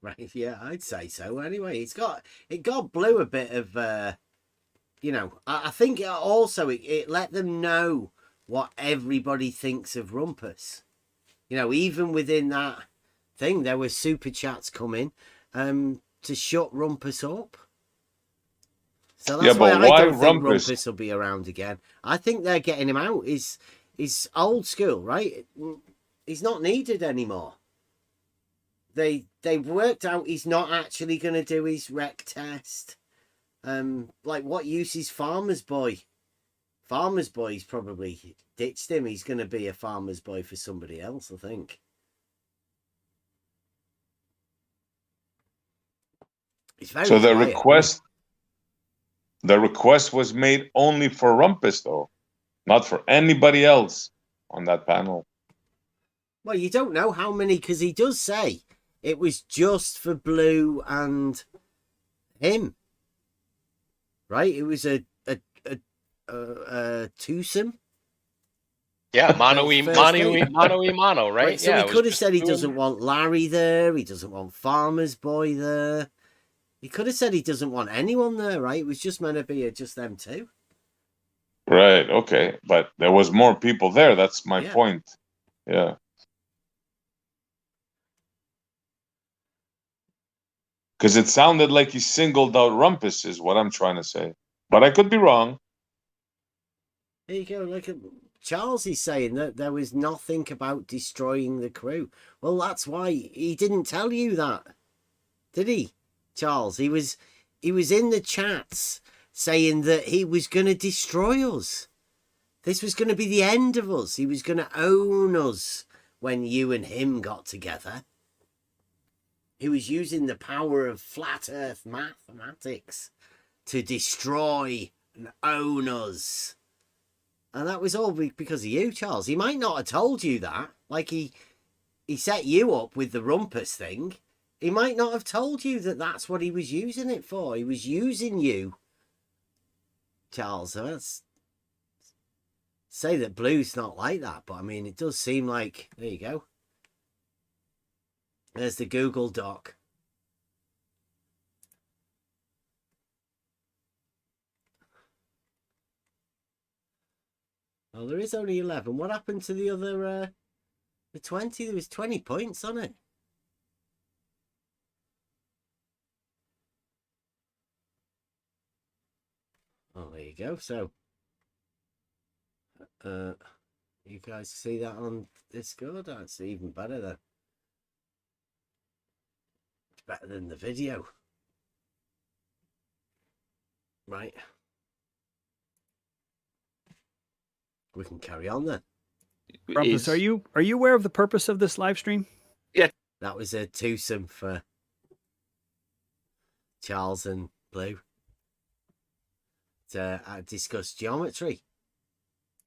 Right, yeah, I'd say so. Anyway, it got Blue a bit of, you know, I think it let them know what everybody thinks of Rumpus. You know, even within that thing, there were super chats coming to shut Rumpus up. So that's why I don't think Rumpus will be around again. I think they're getting him out. He's old school, right? He's not needed anymore. They worked out he's not actually going to do his rec test. Like, what use is Farmer's Boy? Farmer's Boy's probably ditched him. He's going to be a Farmer's Boy for somebody else, I think. It's very so quiet, the request was made only for Rumpus, though, not for anybody else on that panel. Well, you don't know how many, because he does say it was just for Blue and him, right? It was a twosome. Yeah, mono, right? Right, so he could have said he doesn't want Larry there. He doesn't want Farmer's Boy there. He could have said he doesn't want anyone there, right? It was just meant to be just them two. Right, okay. But there was more people there. That's my point. Yeah. Because it sounded like he singled out Rumpus, is what I'm trying to say. But I could be wrong. There you go. Like Charles is saying that there was nothing about destroying the crew. Well, that's why he didn't tell you that, did he, Charles? He was in the chats saying that he was going to destroy us. This was going to be the end of us. He was going to own us when you and him got together. He was using the power of flat earth mathematics to destroy and own us. And that was all because of you, Charles. He might not have told you that. Like, he set you up with the Rumpus thing. He might not have told you that that's what he was using it for. He was using you, Charles. So let's say that Blue's not like that. But, I mean, it does seem like... There you go. There's the Google Doc. Oh, there is only 11. What happened to the other, the 20? There was 20 points on it. Oh, there you go. So, you guys see that on Discord? That's even better then. It's better than the video. Right. We can carry on then. Rumpus, are you aware of the purpose of this live stream? Yeah. That was a twosome for Charles and Blue to discuss geometry.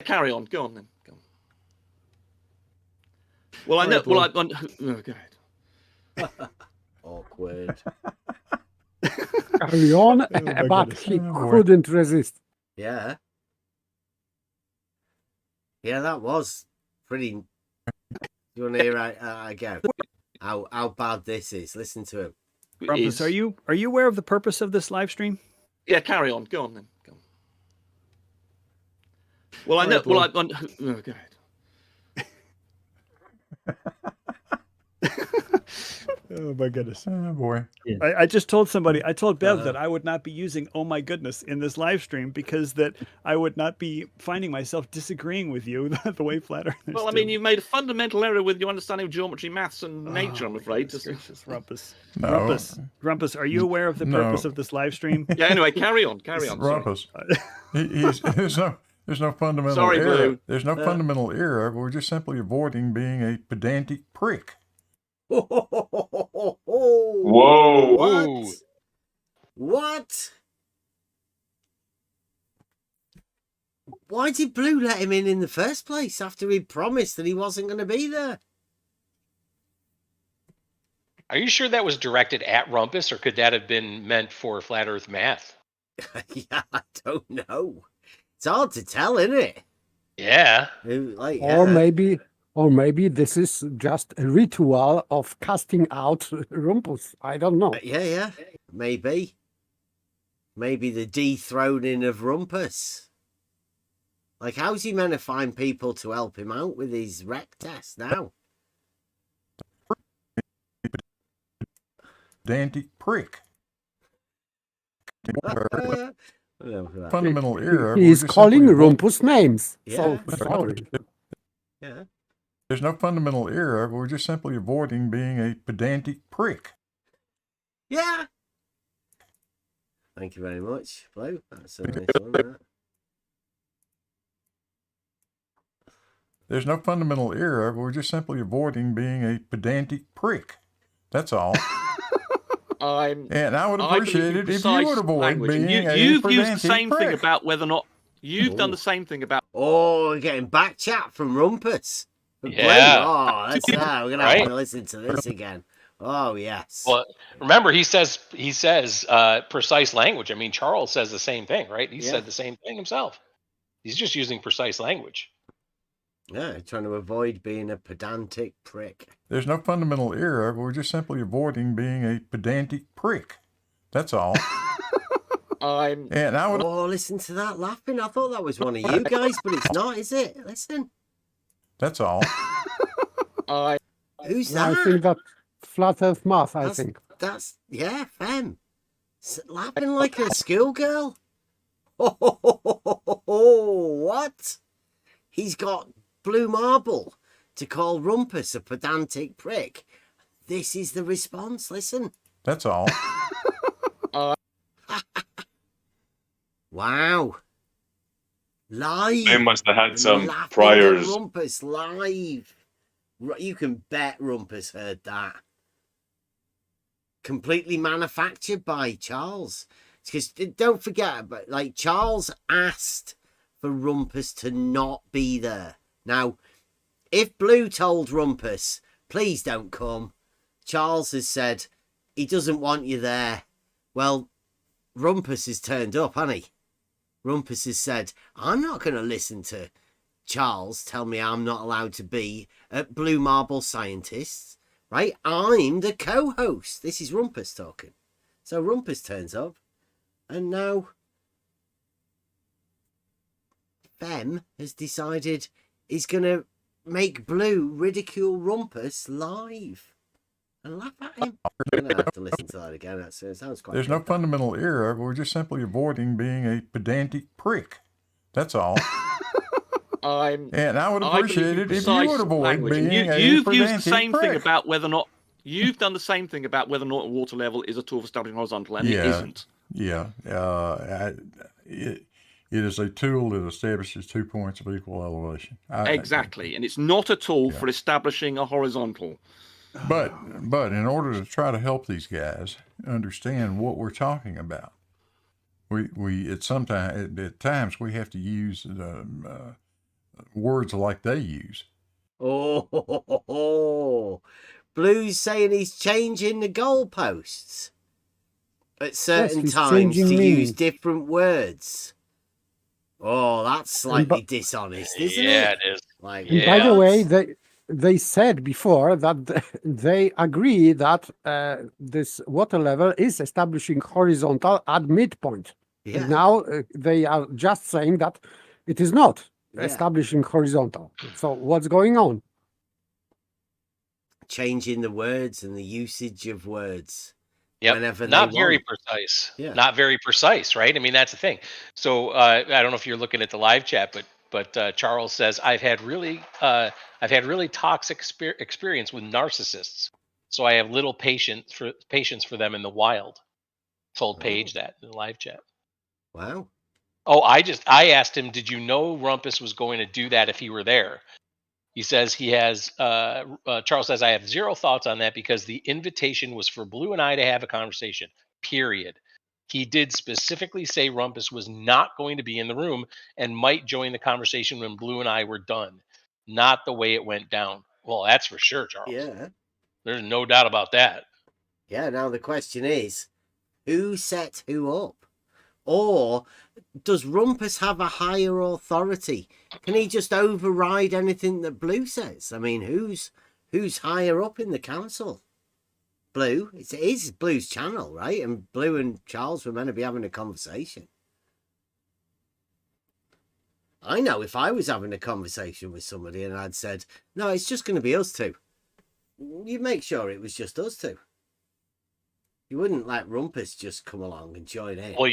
Carry on. Go on then. Go on. Well, I know. Well, oh, go ahead. Awkward. Carry on, but he couldn't resist. Yeah. Yeah, that was pretty. You want to hear again how bad this is? Listen to him. Rumpus, are you aware of the purpose of this live stream? Yeah, carry on. Go on then. Go on. Well, I know. Well, oh, go ahead. Oh my goodness. Oh boy. I just told somebody, I told Bev that I would not be using "oh my goodness" in this live stream because that I would not be finding myself disagreeing with you the way flat earthers Well, I mean, you've made a fundamental error with your understanding of geometry, maths, and nature, I'm afraid. Rumpus. No. Rumpus, are you aware of the purpose of this live stream? Yeah, anyway, carry on. Carry on. Rumpus. There's no fundamental Sorry, error. Blue. There's no fundamental error. We're just simply avoiding being a pedantic prick. Whoa! Whoa! What? Why did Blue let him in the first place after he promised that he wasn't going to be there? Are you sure that was directed at Rumpus, or could that have been meant for flat Earth math? Yeah, I don't know. It's hard to tell, isn't it? Yeah. Like, Or maybe Or maybe this is just a ritual of casting out Rumpus. I don't know. Yeah, maybe. Maybe the dethroning of Rumpus. Like, how's he meant to find people to help him out with his rec test now? Pedantic prick. Fundamental error. He's calling Rumpus names. So Yeah. sorry. Yeah. There's no fundamental error. We're just simply avoiding being a pedantic prick. Yeah. Thank you very much, Blue. That's a nice one. That. There's no fundamental error. We're just simply avoiding being a pedantic prick. That's all. And I would appreciate it if you would avoid being a you've pedantic used the same prick. thing about whether or not you've done the same thing about. Oh, we're getting back chat from Rumpus. Yeah. Oh, that's we're gonna Right? have to listen to this again. Oh yes. Well, remember he says precise language. I mean, Charles says the same thing, right? He said the same thing himself. He's just using precise language. Yeah, trying to avoid being a pedantic prick. There's no fundamental error. We're just simply avoiding being a pedantic prick. That's all. And I would. Oh, listen to that laughing. I thought that was one of you guys, but it's not, is it? Listen. That's all. Who's Yeah, that? I think that Flat Earth Math, I think. That's Fem. Laughing like a schoolgirl. Oh, what? He's got blue marble to call Rumpus a pedantic prick. This is the response. Listen. That's all. Wow. Live. They must have had some Laughing at priors. Rumpus live. You can bet Rumpus heard that. Completely manufactured by Charles. Because don't forget, but like Charles asked for Rumpus to not be there. Now, if Blue told Rumpus, please don't come, Charles has said he doesn't want you there. Well, Rumpus has turned up, hasn't he? Rumpus has said, I'm not going to listen to Charles tell me I'm not allowed to be at Blue Marble Scientists, right? I'm the co-host. This is Rumpus talking. So Rumpus turns up, and now Fem has decided he's going to make Blue ridicule Rumpus live and laugh at him. I'm going to have to listen to that again. It sounds quite There's no fundamental error. We're just simply avoiding being a pedantic prick. That's all. And I would appreciate it if you would avoid being a You've pedantic used the same prick. thing about whether or not you've done the same thing about whether or not a water level is a tool for establishing horizontal, and it isn't. Yeah. It is a tool that establishes 2 points of equal elevation. Exactly, and it's not a tool for establishing a horizontal. But in order to try to help these guys understand what we're talking about, we at times we have to use words like they use. Oh, Blue's saying he's changing the goalposts at certain times to use different words. Oh, that's slightly dishonest, isn't it? Yeah, it is. Like, And by the way, they said before that they agree that this water level is establishing horizontal at midpoint. Yeah. And now they are just saying that it is not establishing horizontal. So what's going on? changing the words and the usage of words. Yep. Whenever Not they very want. precise. Yeah. Not very precise, right? I mean, that's the thing. So I don't know if you're looking at the live chat, but Charles says I've had really toxic experience with narcissists, so I have little patience for them in the wild. Told Paige that in the live chat. Wow. Oh, I asked him, did you know Rumpus was going to do that if he were there? He says he has. Charles says I have zero thoughts on that because the invitation was for Blue and I to have a conversation. Period. He did specifically say Rumpus was not going to be in the room and might join the conversation when Blue and I were done. Not the way it went down. Well, that's for sure, Charles. Yeah. There's no doubt about that. Yeah. Now the question is, who set who up? Or does Rumpus have a higher authority? Can he just override anything that Blue says? I mean, who's higher up in the council? Blue. It is Blue's channel, right? And Blue and Charles were meant to be having a conversation. I know if I was having a conversation with somebody and I'd said, no, it's just going to be us two, you'd make sure it was just us two. You wouldn't let Rumpus just come along and join in. Well,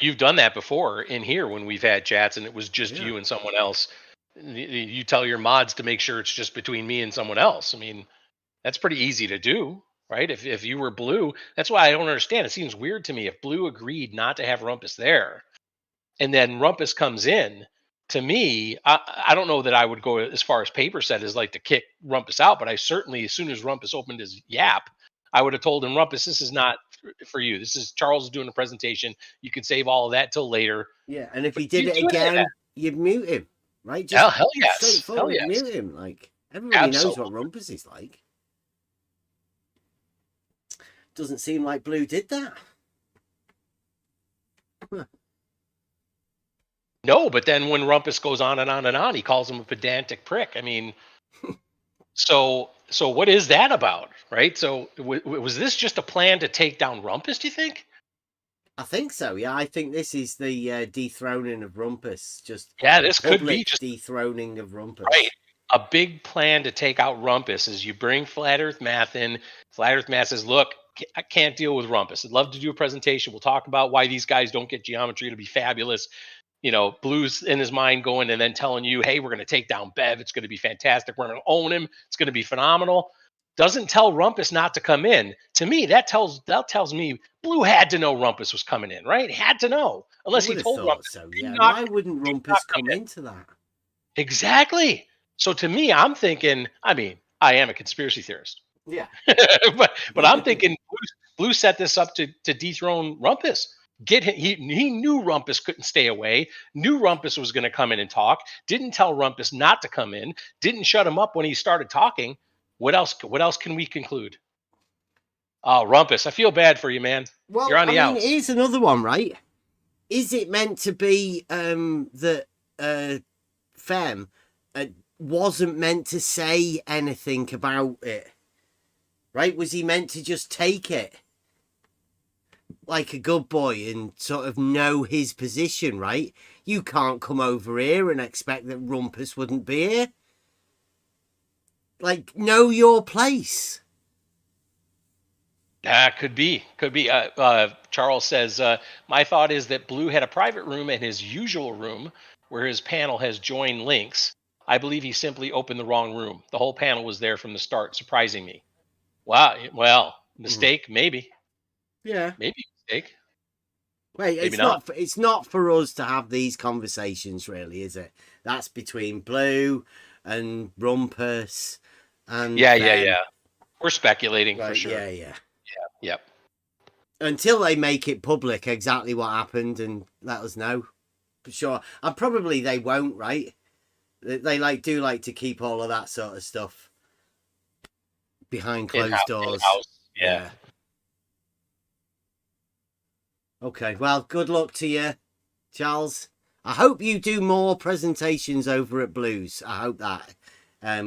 you've done that before in here when we've had chats and it was just you and someone else. You tell your mods to make sure it's just between me and someone else. I mean, that's pretty easy to do, right? If you were Blue, that's why I don't understand. It seems weird to me if Blue agreed not to have Rumpus there, and then Rumpus comes in. To me, I don't know that I would go as far as Paper said is like to kick Rumpus out, but I certainly, as soon as Rumpus opened his yap, I would have told him, Rumpus, this is not for you. This is Charles doing a presentation. You can save all of that till later. Yeah, and if he did it again, you'd mute him, right? Just hell yes. straightforward, Hell yes. mute him. Like, everybody knows Absolutely. what Rumpus is like. Doesn't seem like Blue did that. Huh. No, but then when Rumpus goes on and on and on, he calls him a pedantic prick. I mean, so what is that about, right? So was this just a plan to take down Rumpus, do you think? I think so, yeah. I think this is the dethroning of Rumpus. Just this could be public just dethroning of Rumpus. right. A big plan to take out Rumpus is you bring Flat Earth Math in. Flat Earth Math says, look, I can't deal with Rumpus. I'd love to do a presentation. We'll talk about why these guys don't get geometry. It'll be fabulous. You know, Blue's in his mind going and then telling you, hey, we're going to take down Bev. It's going to be fantastic. We're going to own him. It's going to be phenomenal. Doesn't tell Rumpus not to come in. To me, that tells me Blue had to know Rumpus was coming in, right? Had to know. Unless he told Rumpus. So, yeah. Why wouldn't Rumpus come into that? Exactly. So to me, I'm thinking, I mean, I am a conspiracy theorist. Yeah. but I'm thinking Blue set this up to dethrone Rumpus. He knew Rumpus couldn't stay away, knew Rumpus was going to come in and talk, didn't tell Rumpus not to come in, didn't shut him up when he started talking. What else can we conclude? Oh, Rumpus, I feel bad for you, man. Well, you're on the outs. Here's another one, right? Is it meant to be that Fem wasn't meant to say anything about it? Right? Was he meant to just take it like a good boy and sort of know his position, right? You can't come over here and expect that Rumpus wouldn't be here. Like, know your place. Could be. Charles says, my thought is that Blue had a private room in his usual room where his panel has joined links. I believe he simply opened the wrong room. The whole panel was there from the start, surprising me. Wow. Well, mistake, maybe. Yeah. Maybe mistake. Wait, maybe it's not for us to have these conversations, really, is it? That's between Blue and Rumpus and yeah. We're speculating for sure. Yeah. Yep. Until they make it public exactly what happened and let us know. For sure. And probably they won't, right? They do like to keep all of that sort of stuff behind closed doors. Yeah. Okay, well, good luck to you, Charles. I hope you do more presentations over at Blues. I hope that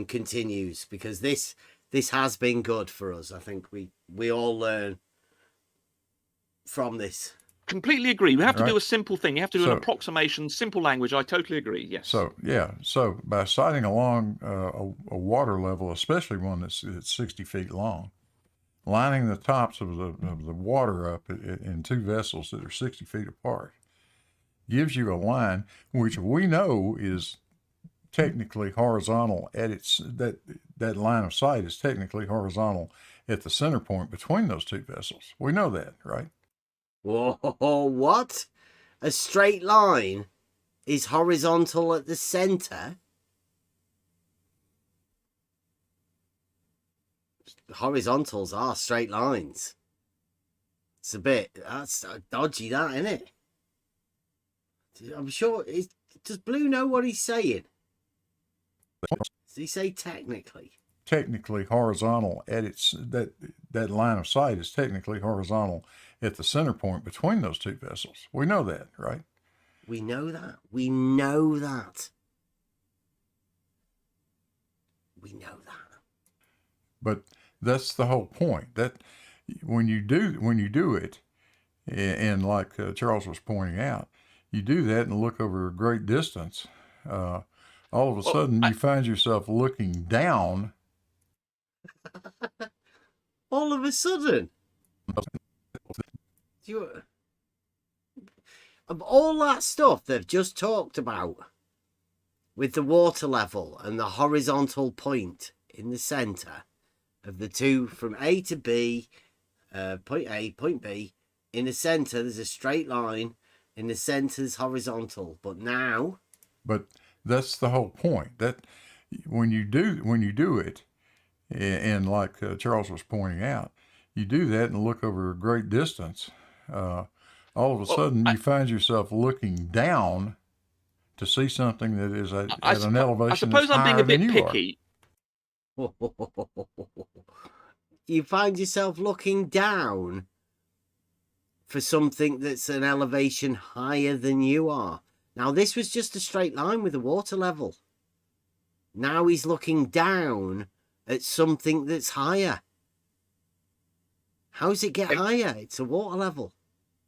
continues, because this has been good for us. I think we all learn from this. Completely agree. We have to Right. do a simple thing. You have to do an So- approximation, simple language. I totally agree. Yes. So by sighting along a water level, especially one that's 60 feet long, lining the tops of the water up in two vessels that are 60 feet apart, gives you a line which we know is technically horizontal at that line of sight is technically horizontal at the center point between those two vessels. We know that, right? Whoa, what? A straight line is horizontal at the center? Horizontals are straight lines. It's that's dodgy, that, isn't it? I'm sure. Does Blue know what he's saying? Does he say technically? technically horizontal at its that line of sight is technically horizontal at the center point between those two vessels. We know that, right? We know that. We know that. We know that. But that's the whole point. That when you do it, and like Charles was pointing out, you do that and look over a great distance. All of a sudden, you find yourself looking down. All of a sudden, of all that stuff they've just talked about, with the water level and the horizontal point in the center of the two from A to B, point A, point B. In the center, there's a straight line. In the center's horizontal. But now, but that's the whole point. That when you do it, and like Charles was pointing out, you do that and look over a great distance. All of a sudden, you find yourself looking down to see something that is at an elevation. I suppose that's I'm being higher a bit than you picky. you find yourself looking down for something that's an elevation higher than you are. Now, this was just a straight line with the water level. Now he's looking down at something that's higher. How does it get higher? It's a water level.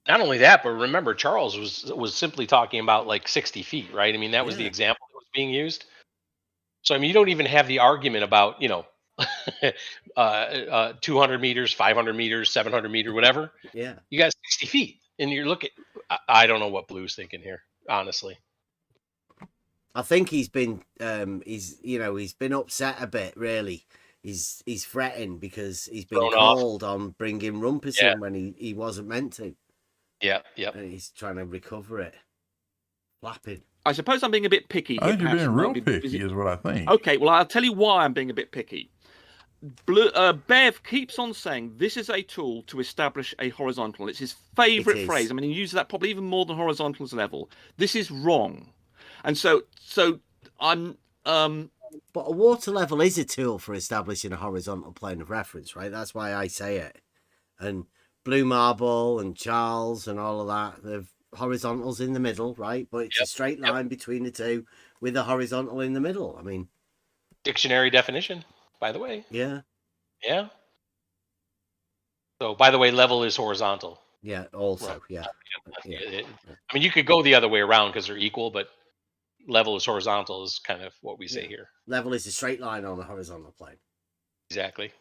Not only that, but remember, Charles was simply talking about like 60 feet, right? I mean, that was the example that was being used. So I mean, you don't even have the argument about 200 meters, 500 meters, 700 meter, whatever. Yeah. You got 60 feet, and you're looking. I don't know what Blue's thinking here, honestly. I think he's been he's been upset a bit, really. He's fretting because he's been called on bringing rumpus in when he wasn't meant to. Yeah. And he's trying to recover it. Flapping. I suppose I'm being a bit picky here. I think you're being real picky, is what I think. Okay, well, I'll tell you why I'm being a bit picky. Bev keeps on saying this is a tool to establish a horizontal. It's his favourite phrase. I mean, he uses that probably even more than horizontal as a level. This is wrong. And so I'm... But a water level is a tool for establishing a horizontal plane of reference, right? That's why I say it. And Blue Marble and Charles and all of that, the horizontals in the middle, right? But it's a straight line between the two with a horizontal in the middle. I mean, dictionary definition, by the way. Yeah. Yeah. So, by the way, level is horizontal. Yeah, also, Right. yeah. I mean, you could go the other way around because they're equal, but level is horizontal is kind of what we say here. Level is a straight line on a horizontal plane. Exactly.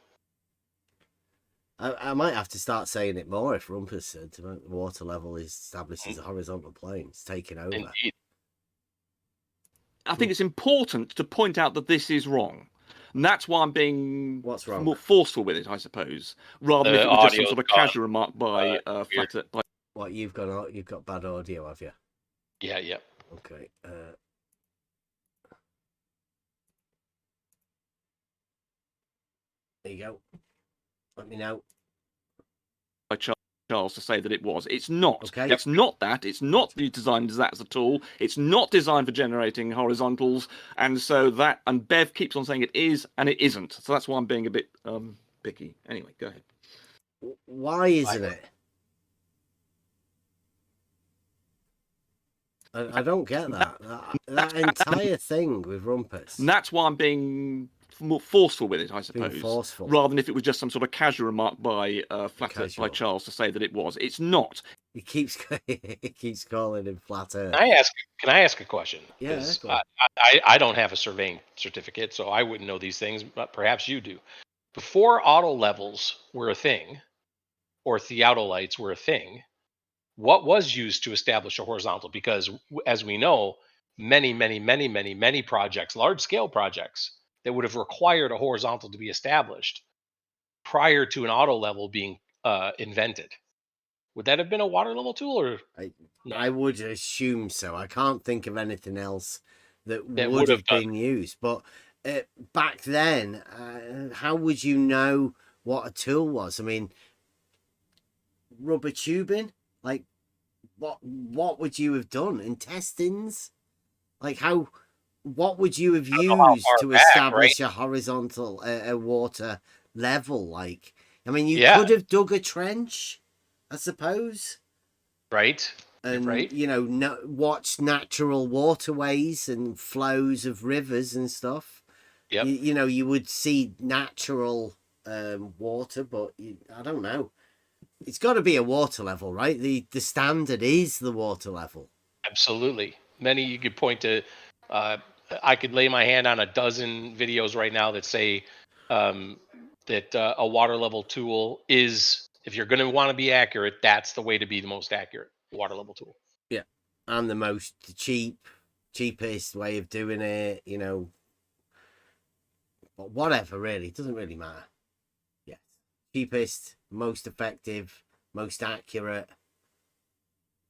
I might have to start saying it more if Rumpus said the water level is established as a horizontal plane. It's taken over. Indeed. I think it's important to point out that this is wrong. And that's why I'm being more forceful with it, I suppose, rather than if it was just some sort of casual remark by Flatter. What, you've got bad audio, have you? Yeah. Okay. There you go. Let me know. By Charles to say that it was. It's not. Okay. It's not that. It's not designed as that as a tool. It's not designed for generating horizontals. And so that, and Bev keeps on saying it is, and it isn't. So that's why I'm being a bit picky. Anyway, go ahead. Why isn't it? I don't get that. That entire thing with Rumpus. And that's why I'm being more forceful with it, I suppose, forceful. rather than if it was just some sort of casual remark by Flatter by Charles to say that it was. It's not. He keeps calling him Flatter. Can I ask a question? Yeah. 'Cause I don't have a surveying certificate, so I wouldn't know these things, but perhaps you do. Before auto levels were a thing, or theodolites were a thing, what was used to establish a horizontal? Because as we know, many projects, large scale projects, that would have required a horizontal to be established prior to an auto level being invented. Would that have been a water level tool, or I would assume so. I can't think of anything else that would would have have been used. But back then, how would you know what a tool was? I mean, rubber tubing, like what would you have done? Intestines? Like how what would you have don't know how used far to back, establish right? a horizontal a water level? Like, I mean, you Yeah. could have dug a trench, I suppose, Right. and Right. watch natural waterways and flows of rivers and stuff. Yep. You would see natural water, but I don't know. It's got to be a water level, right? The standard is the water level. Absolutely. Many you could point to. I could lay my hand on a dozen videos right now that say that a water level tool is, if you're going to want to be accurate, that's the way to be the most accurate water level tool. Yeah, and the most cheapest way of doing it. But whatever, really, it doesn't really matter. Yeah, cheapest, most effective, most accurate.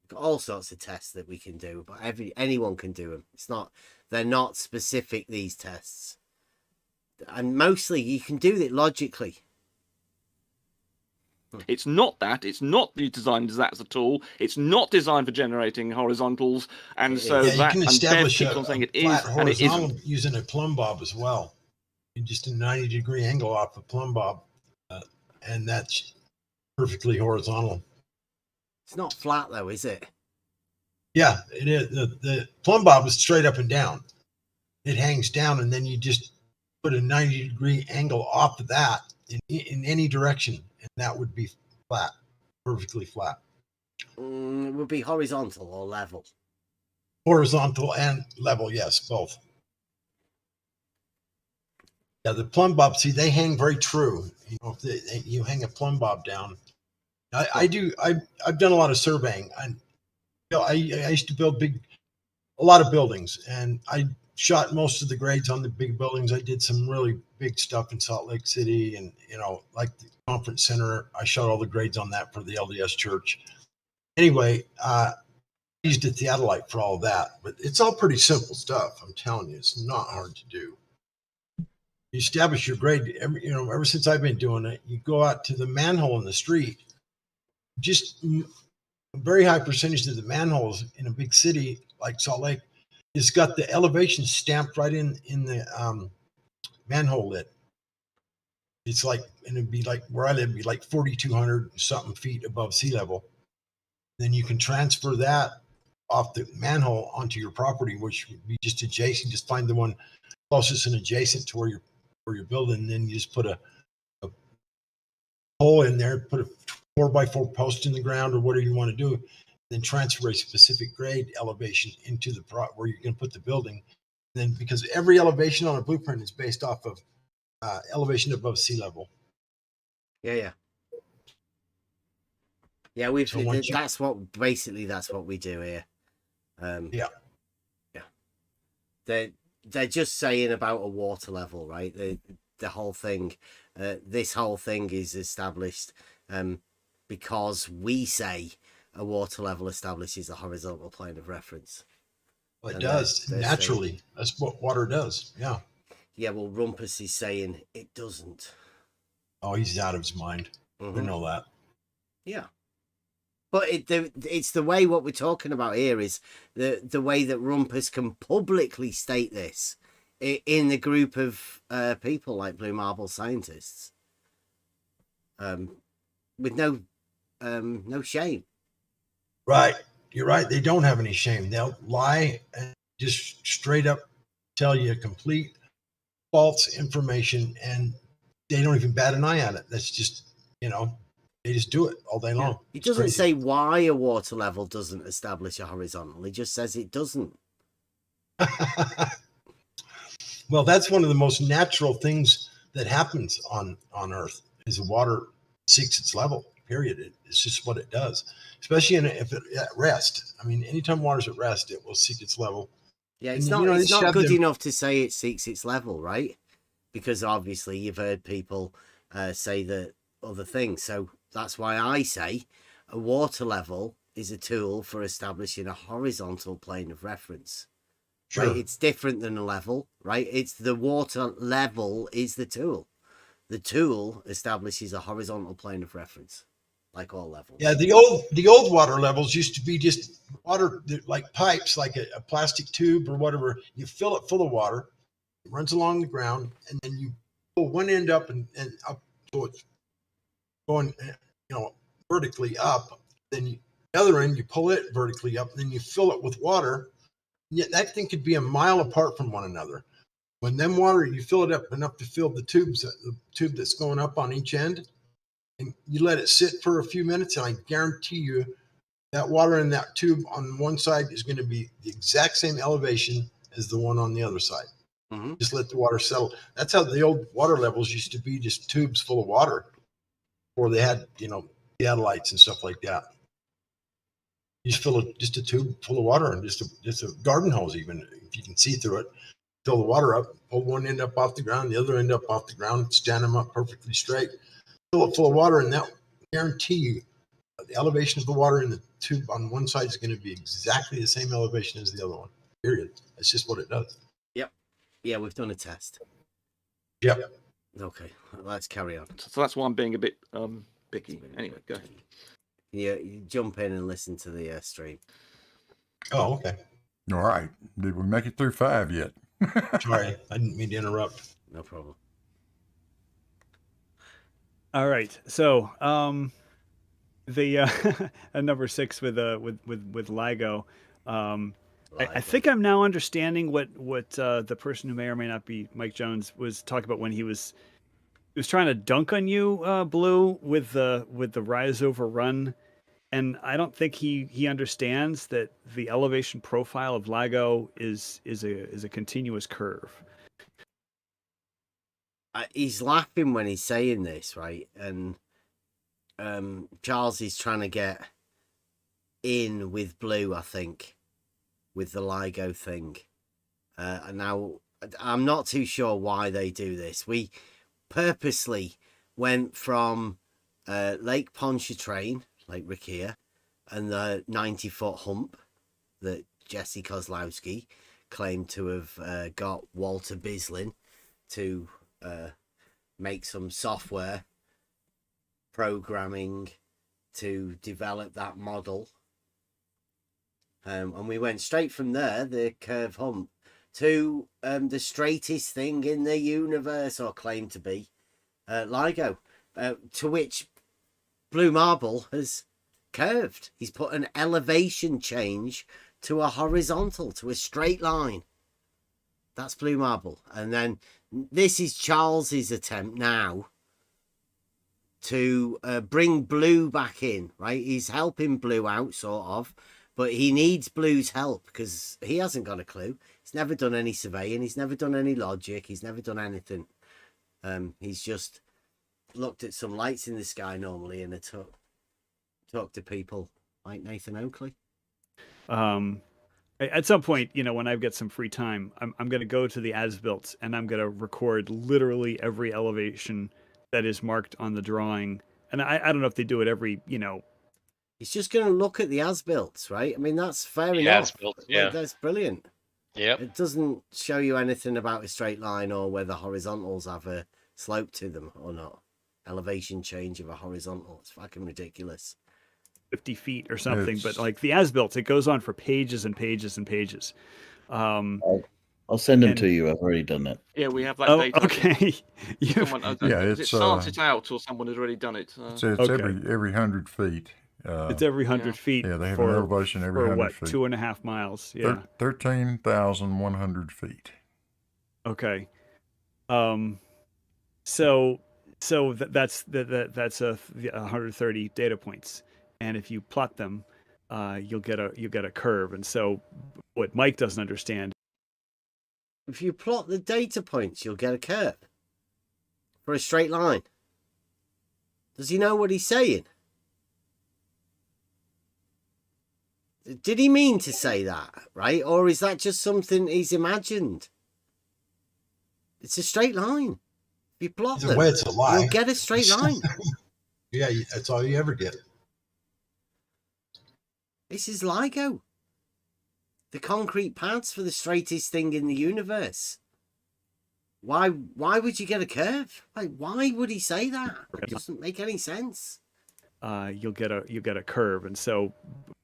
Got all sorts of tests that we can do, but anyone can do them. They're not specific, these tests, and mostly you can do it logically. It's not that. It's not designed as that as a tool. It's not designed for generating horizontals, and so you that can and establish Bev keeps a on saying it flat is, and it horizontal isn't. using a plumb bob as well. You just a 90-degree angle off the plumb bob, and that's perfectly horizontal. It's not flat though, is it? Yeah, it is. The plumb bob is straight up and down. It hangs down, and then you just put a 90-degree angle off of that in any direction, and that would be flat, perfectly flat. It would be horizontal or level. Horizontal and level, yes, both. Yeah, the plumb bob, see, they hang very true. If you hang a plumb bob down. I've done a lot of surveying. I used to build a lot of buildings, and I shot most of the grades on the big buildings. I did some really big stuff in Salt Lake City, and like the conference center. I shot all the grades on that for the LDS church. Anyway, I used a theodolite for all of that, but it's all pretty simple stuff. I'm telling you, it's not hard to do. You establish your grade. Ever since I've been doing it, you go out to the manhole in the street. Just a very high percentage of the manholes in a big city like Salt Lake, it's got the elevation stamped right in the manhole lid. It's like, and it'd be like where I live, it'd be like 4,200 something feet above sea level. Then you can transfer that off the manhole onto your property, which would be just adjacent. Just find the one closest and adjacent to where you're building. And then you just put a hole in there, put a 4x4 post in the ground or whatever you want to do, then transfer a specific grade elevation into the where you're going to put the building. And then because every elevation on a blueprint is based off of elevation above sea level. Yeah. That's what we do here. Yeah. They're just saying about a water level, right? The whole thing, this whole thing is established because we say a water level establishes a horizontal plane of reference. Well, it does naturally. That's what water does. Yeah. Yeah. Well, Rumpus is saying it doesn't. Oh, he's out of his mind. We know that. Yeah. But it's the way what we're talking about here is the way that Rumpus can publicly state this in the group of people like Blue Marble scientists, with no shame. Right, you're right. They don't have any shame. They'll lie and just straight up tell you complete false information, and they don't even bat an eye at it. That's just they just do it all day long. He doesn't say why a water level doesn't establish a horizontal. He just says it doesn't. Well, that's one of the most natural things that happens on Earth is the water seeks its level, period. It's just what it does, especially if it's at rest. I mean, anytime water's at rest, it will seek its level. Yeah, it's not good enough to say it seeks its level, right? Because obviously you've heard people say that other things. So that's why I say a water level is a tool for establishing a horizontal plane of reference. Sure. Right? It's different than a level, right? It's the water level is the tool. The tool establishes a horizontal plane of reference. like all levels. Yeah, the old water levels used to be just water like pipes, like a plastic tube or whatever. You fill it full of water, it runs along the ground, and then you pull one end up and up, so it's going, vertically up. Then the other end, you pull it vertically up, and then you fill it with water. Yet that thing could be a mile apart from one another. When them water, you fill it up enough to fill the tube that's going up on each end, and you let it sit for a few minutes, and I guarantee you that water in that tube on one side is going to be the exact same elevation as the one on the other side. Mm-hmm. Just let the water settle. That's how the old water levels used to be, just tubes full of water, before they had, theodolites and stuff like that. You just fill just a tube full of water, and just a garden hose, even if you can see through it. Fill the water up, pull one end up off the ground, the other end up off the ground, stand them up perfectly straight, fill it full of water, and that guarantee you the elevation of the water in the tube on one side is going to be exactly the same elevation as the other one. Period. That's just what it does. Yep. Yeah, we've done a test. Yep. Okay, let's carry on. So that's why I'm being a bit picky. Anyway, go ahead. You jump in and listen to the stream. Oh, okay. All right. Did we make it through 5 yet? Sorry, I didn't mean to interrupt. No problem. All right. So, the number 6 with LIGO. I think I'm now understanding what the person who may or may not be Mike Jones was talking about when he was trying to dunk on you, Blue, with the rise over run. And I don't think he understands that the elevation profile of LIGO is a continuous curve. He's laughing when he's saying this, right? And Charles is trying to get in with Blue, I think, with the LIGO thing. And now I'm not too sure why they do this. We purposely went from Lake Pontchartrain, Lake Rikier, and the 90-foot hump that Jesse Kozlowski claimed to have got Walter Bislin to make some software programming to develop that model. And we went straight from there, the curve hump, to the straightest thing in the universe, or claimed to be, LIGO, to which Blue Marble has curved. He's put an elevation change to a horizontal, to a straight line. That's Blue Marble. And then this is Charles's attempt now to bring Blue back in, right? He's helping Blue out, sort of, but he needs Blue's help because he hasn't got a clue. He's never done any surveying. He's never done any logic. He's never done anything. He's just looked at some lights in the sky normally and talked to people like Nathan Oakley. At some point, when I've got some free time, I'm going to go to the as-built and I'm going to record literally every elevation that is marked on the drawing. And I don't know if they do it every, He's just going to look at the as-built, right? I mean, that's fair enough. As-built, yeah. That's brilliant. Yep. It doesn't show you anything about a straight line or whether horizontals have a slope to them or not. Elevation change of a horizontal. It's fucking ridiculous. 50 feet or something, but like the as-built, it goes on for pages and pages and pages. I'll send them to you. I've already done that. Yeah, we have that Oh, data. okay. Someone, it's it started out, or someone had already done it. It's every 100 feet. It's every 100 feet. Yeah, they have an elevation every 100 feet. 2.5 miles. Yeah. 13,100 feet. Okay. So that's 130 data points, and if you plot them, you'll get a curve. And so, what Mike doesn't understand. If you plot the data points, you'll get a curve for a straight line. Does he know what he's saying? Did he mean to say that, right? Or is that just something he's imagined? It's a straight line. If you plot them, it's a lie. you'll get a straight line. Yeah, that's all you ever get. This is LIGO. The concrete paths for the straightest thing in the universe. Why would you get a curve? Like, why would he say that? It doesn't make any sense. you'll get a curve. And so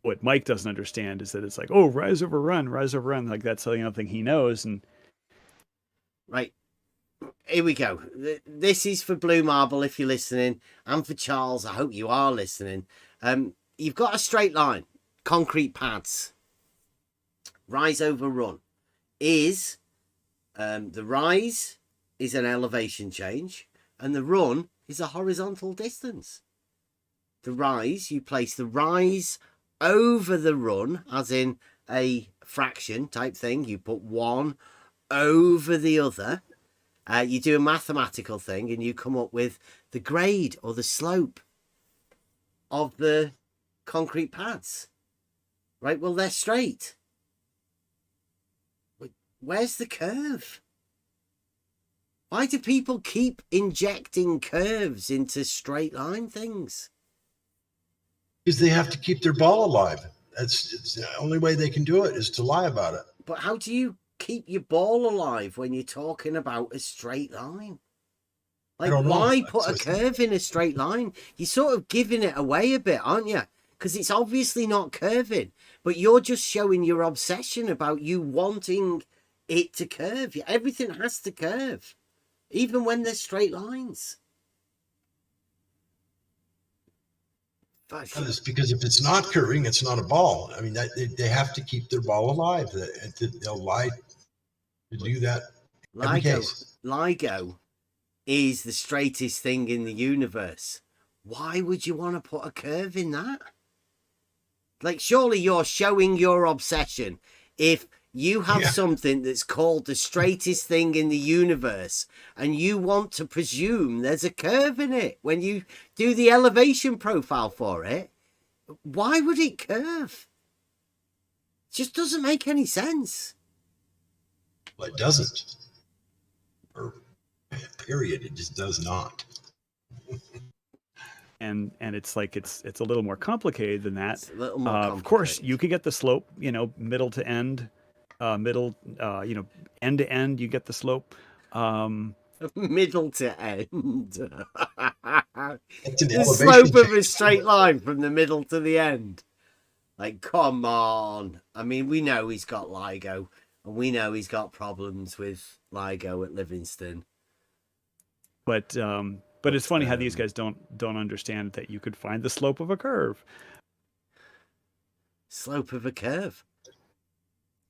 what Mike doesn't understand is that it's like, oh, rise over run, like that's the only thing he knows. And right, here we go. This is for Blue Marble if you're listening, and for Charles. I hope you are listening. You've got a straight line, concrete pads. Rise over run is the rise is an elevation change, and the run is a horizontal distance. The rise, you place the rise over the run, as in a fraction type thing. You put one over the other. You do a mathematical thing, and you come up with the grade or the slope of the concrete pads. Right? Well, they're straight. Where's the curve? Why do people keep injecting curves into straight line things? Because they have to keep their ball alive. It's the only way they can do it is to lie about it. But how do you keep your ball alive when you're talking about a straight line? Like, why put a curve in a straight line? You're sort of giving it away a bit, aren't you? Because it's obviously not curving, but you're just showing your obsession about you wanting it to curve. Everything has to curve, even when there's straight lines. It's because if it's not curving, it's not a ball. I mean, they have to keep their ball alive. They'll lie to do that every case. LIGO is the straightest thing in the universe. Why would you want to put a curve in that? Like, surely you're showing your obsession. If you have something that's called the straightest thing in the universe, and you want to presume there's a curve in it when you do the elevation profile for it, why would it curve? It just doesn't make any sense. Well, it doesn't. Or period, it just does not. And it's like it's a little more complicated than that. It's a little more complicated. Of course, you could get the slope, middle to end, end to end. You get the slope. Middle to end. The slope of a straight line from the middle to the end. Like, come on. I mean, we know he's got LIGO, and we know he's got problems with LIGO at Livingston. But it's funny how these guys don't understand that you could find the slope of a curve. Slope of a curve.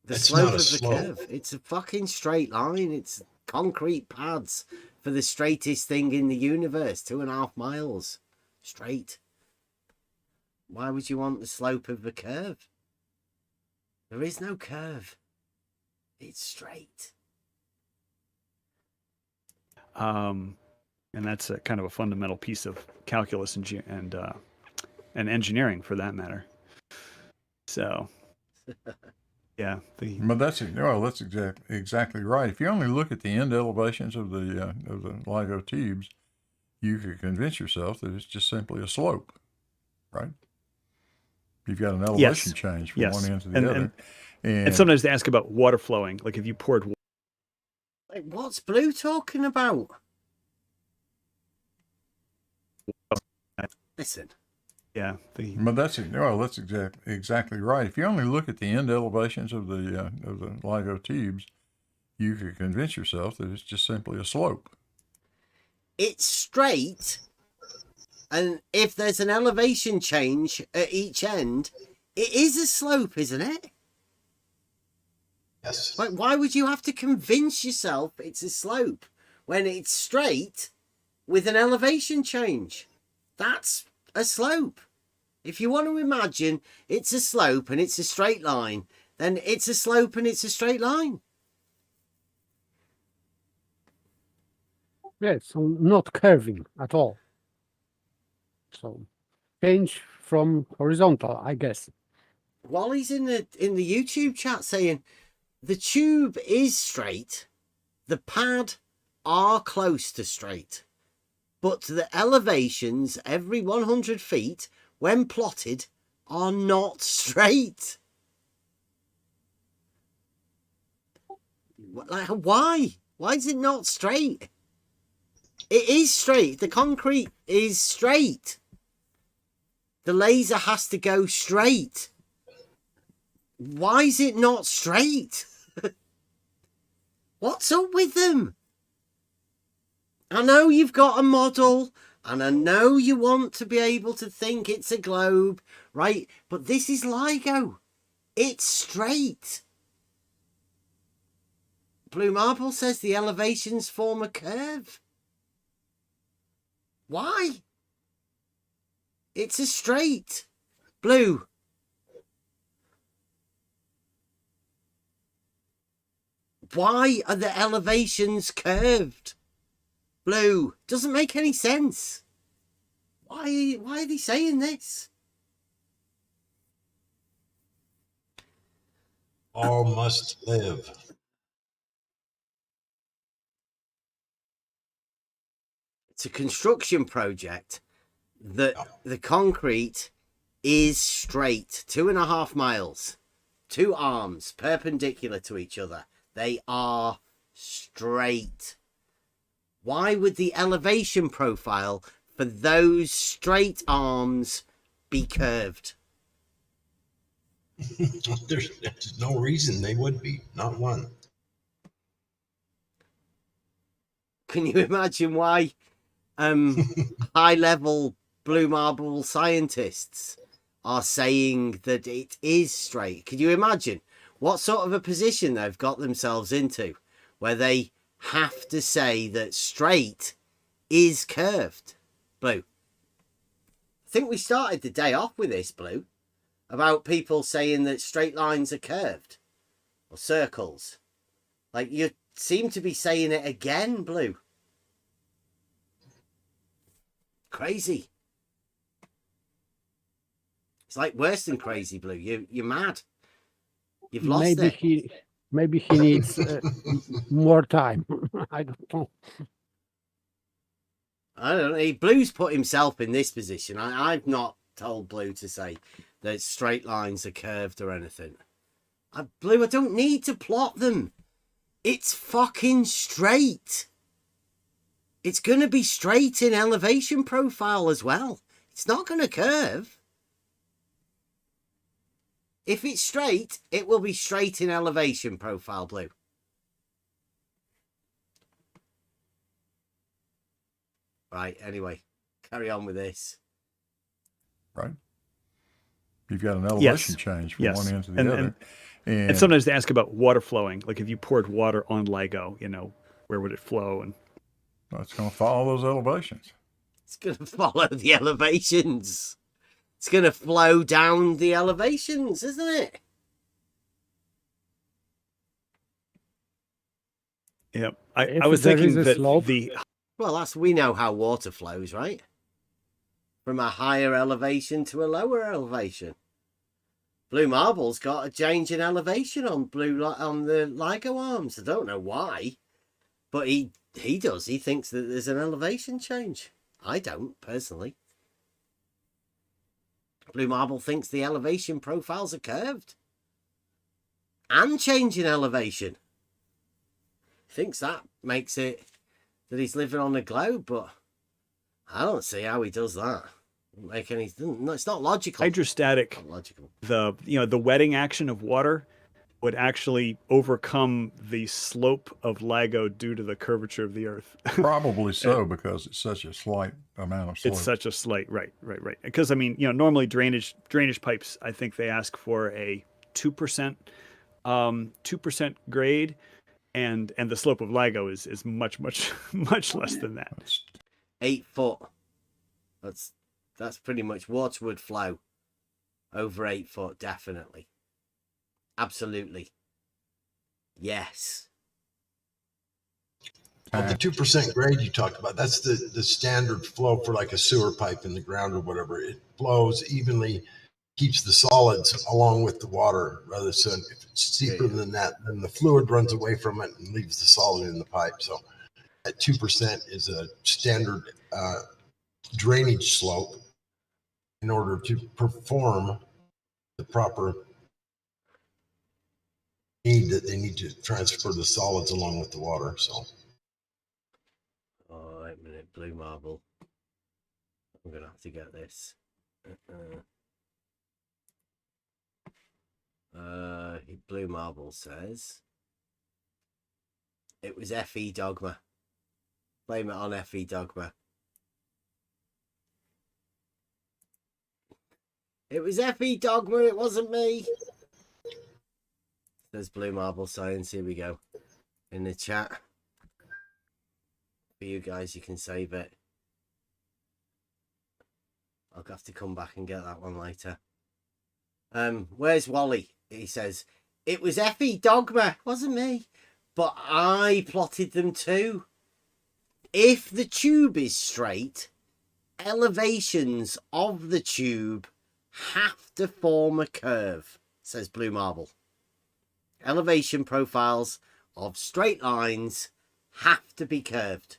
The That's slope not a of the slope. curve. It's a fucking straight line. It's concrete pads for the straightest thing in the universe. 2.5 miles. Straight. Why would you want the slope of the curve? There is no curve. It's straight. And that's a kind of a fundamental piece of calculus and engineering, for that matter. So, yeah. But that's exactly right. If you only look at the end elevations of the LIGO tubes, you could convince yourself that it's just simply a slope, right? You've got an elevation change from one end to the other. And sometimes they ask about water flowing, like if you poured water. Like, what's Blue talking about? Listen. Yeah. But that's exactly right. If you only look at the end elevations of the LIGO tubes, you could convince yourself that it's just simply a slope. It's straight, and if there's an elevation change at each end, it is a slope, isn't it? Yes. Like, why would you have to convince yourself it's a slope when it's straight with an elevation change? That's a slope. If you want to imagine it's a slope and it's a straight line, then it's a slope and it's a straight line. Yes, so not curving at all. So change from horizontal, I guess. Wally's in the YouTube chat saying the tube is straight, the pad are close to straight, but the elevations every 100 feet, when plotted, are not straight. Like, why? Why is it not straight? It is straight. The concrete is straight. The laser has to go straight. Why is it not straight? What's up with them? I know you've got a model, and I know you want to be able to think it's a globe, right? But this is LIGO. It's straight. Blue Marble says the elevations form a curve. Why? It's a straight. Blue. Why are the elevations curved? Blue. Doesn't make any sense. Why are they saying this? All must live. It's a construction project that the concrete is straight, 2.5 miles, 2 arms perpendicular to each other. They are straight. Why would the elevation profile for those straight arms be curved? There's no reason they would be, not one. Can you imagine why high-level Blue Marble scientists are saying that it is straight? Can you imagine what sort of a position they've got themselves into where they have to say that straight is curved? Blue. I think we started the day off with this, Blue, about people saying that straight lines are curved or circles. Like, you seem to be saying it again, Blue. Crazy. It's like worse than crazy, Blue. You're mad. You've lost it. Maybe he needs more time. I don't know. I don't know. Blue's put himself in this position. I've not told Blue to say that straight lines are curved or anything. Blue, I don't need to plot them. It's fucking straight. It's going to be straight in elevation profile as well. It's not going to curve. If it's straight, it will be straight in elevation profile, Blue. Right, anyway, carry on with this. Right. You've got an elevation change from one end to the other. And sometimes they ask about water flowing. Like if you poured water on LIGO, you know, where would it flow? And well, it's going to follow those elevations. It's going to follow the elevations. It's going to flow down the elevations, isn't it? Yeah, I was thinking that Well, we know how water flows, right? From a higher elevation to a lower elevation. Blue Marble's got a change in elevation on the LIGO arms. I don't know why, but he does. He thinks that there's an elevation change. I don't, personally. Blue Marble thinks the elevation profiles are curved and change in elevation. Thinks that makes it that he's living on a globe, but I don't see how he does that. Make any? It's not logical. Hydrostatic. Not logical. The wetting action of water would actually overcome the slope of LIGO due to the curvature of the Earth. Probably so, because it's such a slight amount of slope. It's such a slight, right. Because I mean, normally drainage pipes, I think they ask for a 2% grade, and the slope of LIGO is much less than that. 8 foot. That's pretty much water would flow over 8 foot, definitely. Absolutely. Yes. Well, the 2% grade you talked about, that's the standard flow for like a sewer pipe in the ground or whatever. It flows evenly, keeps the solids along with the water, rather than if it's deeper than that, then the fluid runs away from it and leaves the solid in the pipe. So at 2% is a standard drainage slope in order to perform the proper need that they need to transfer the solids along with the water. So, oh, wait a minute, Blue Marble. I'm gonna have to get this. Blue Marble says it was FE Dogma. Blame it on FE Dogma. It was FE Dogma, it wasn't me. There's Blue Marble Science. Here we go. In the chat. For you guys, you can save it. I'll have to come back and get that one later. Where's Wally? He says, it was FE Dogma, wasn't me. But I plotted them too. If the tube is straight, elevations of the tube have to form a curve, says Blue Marble. Elevation profiles of straight lines have to be curved.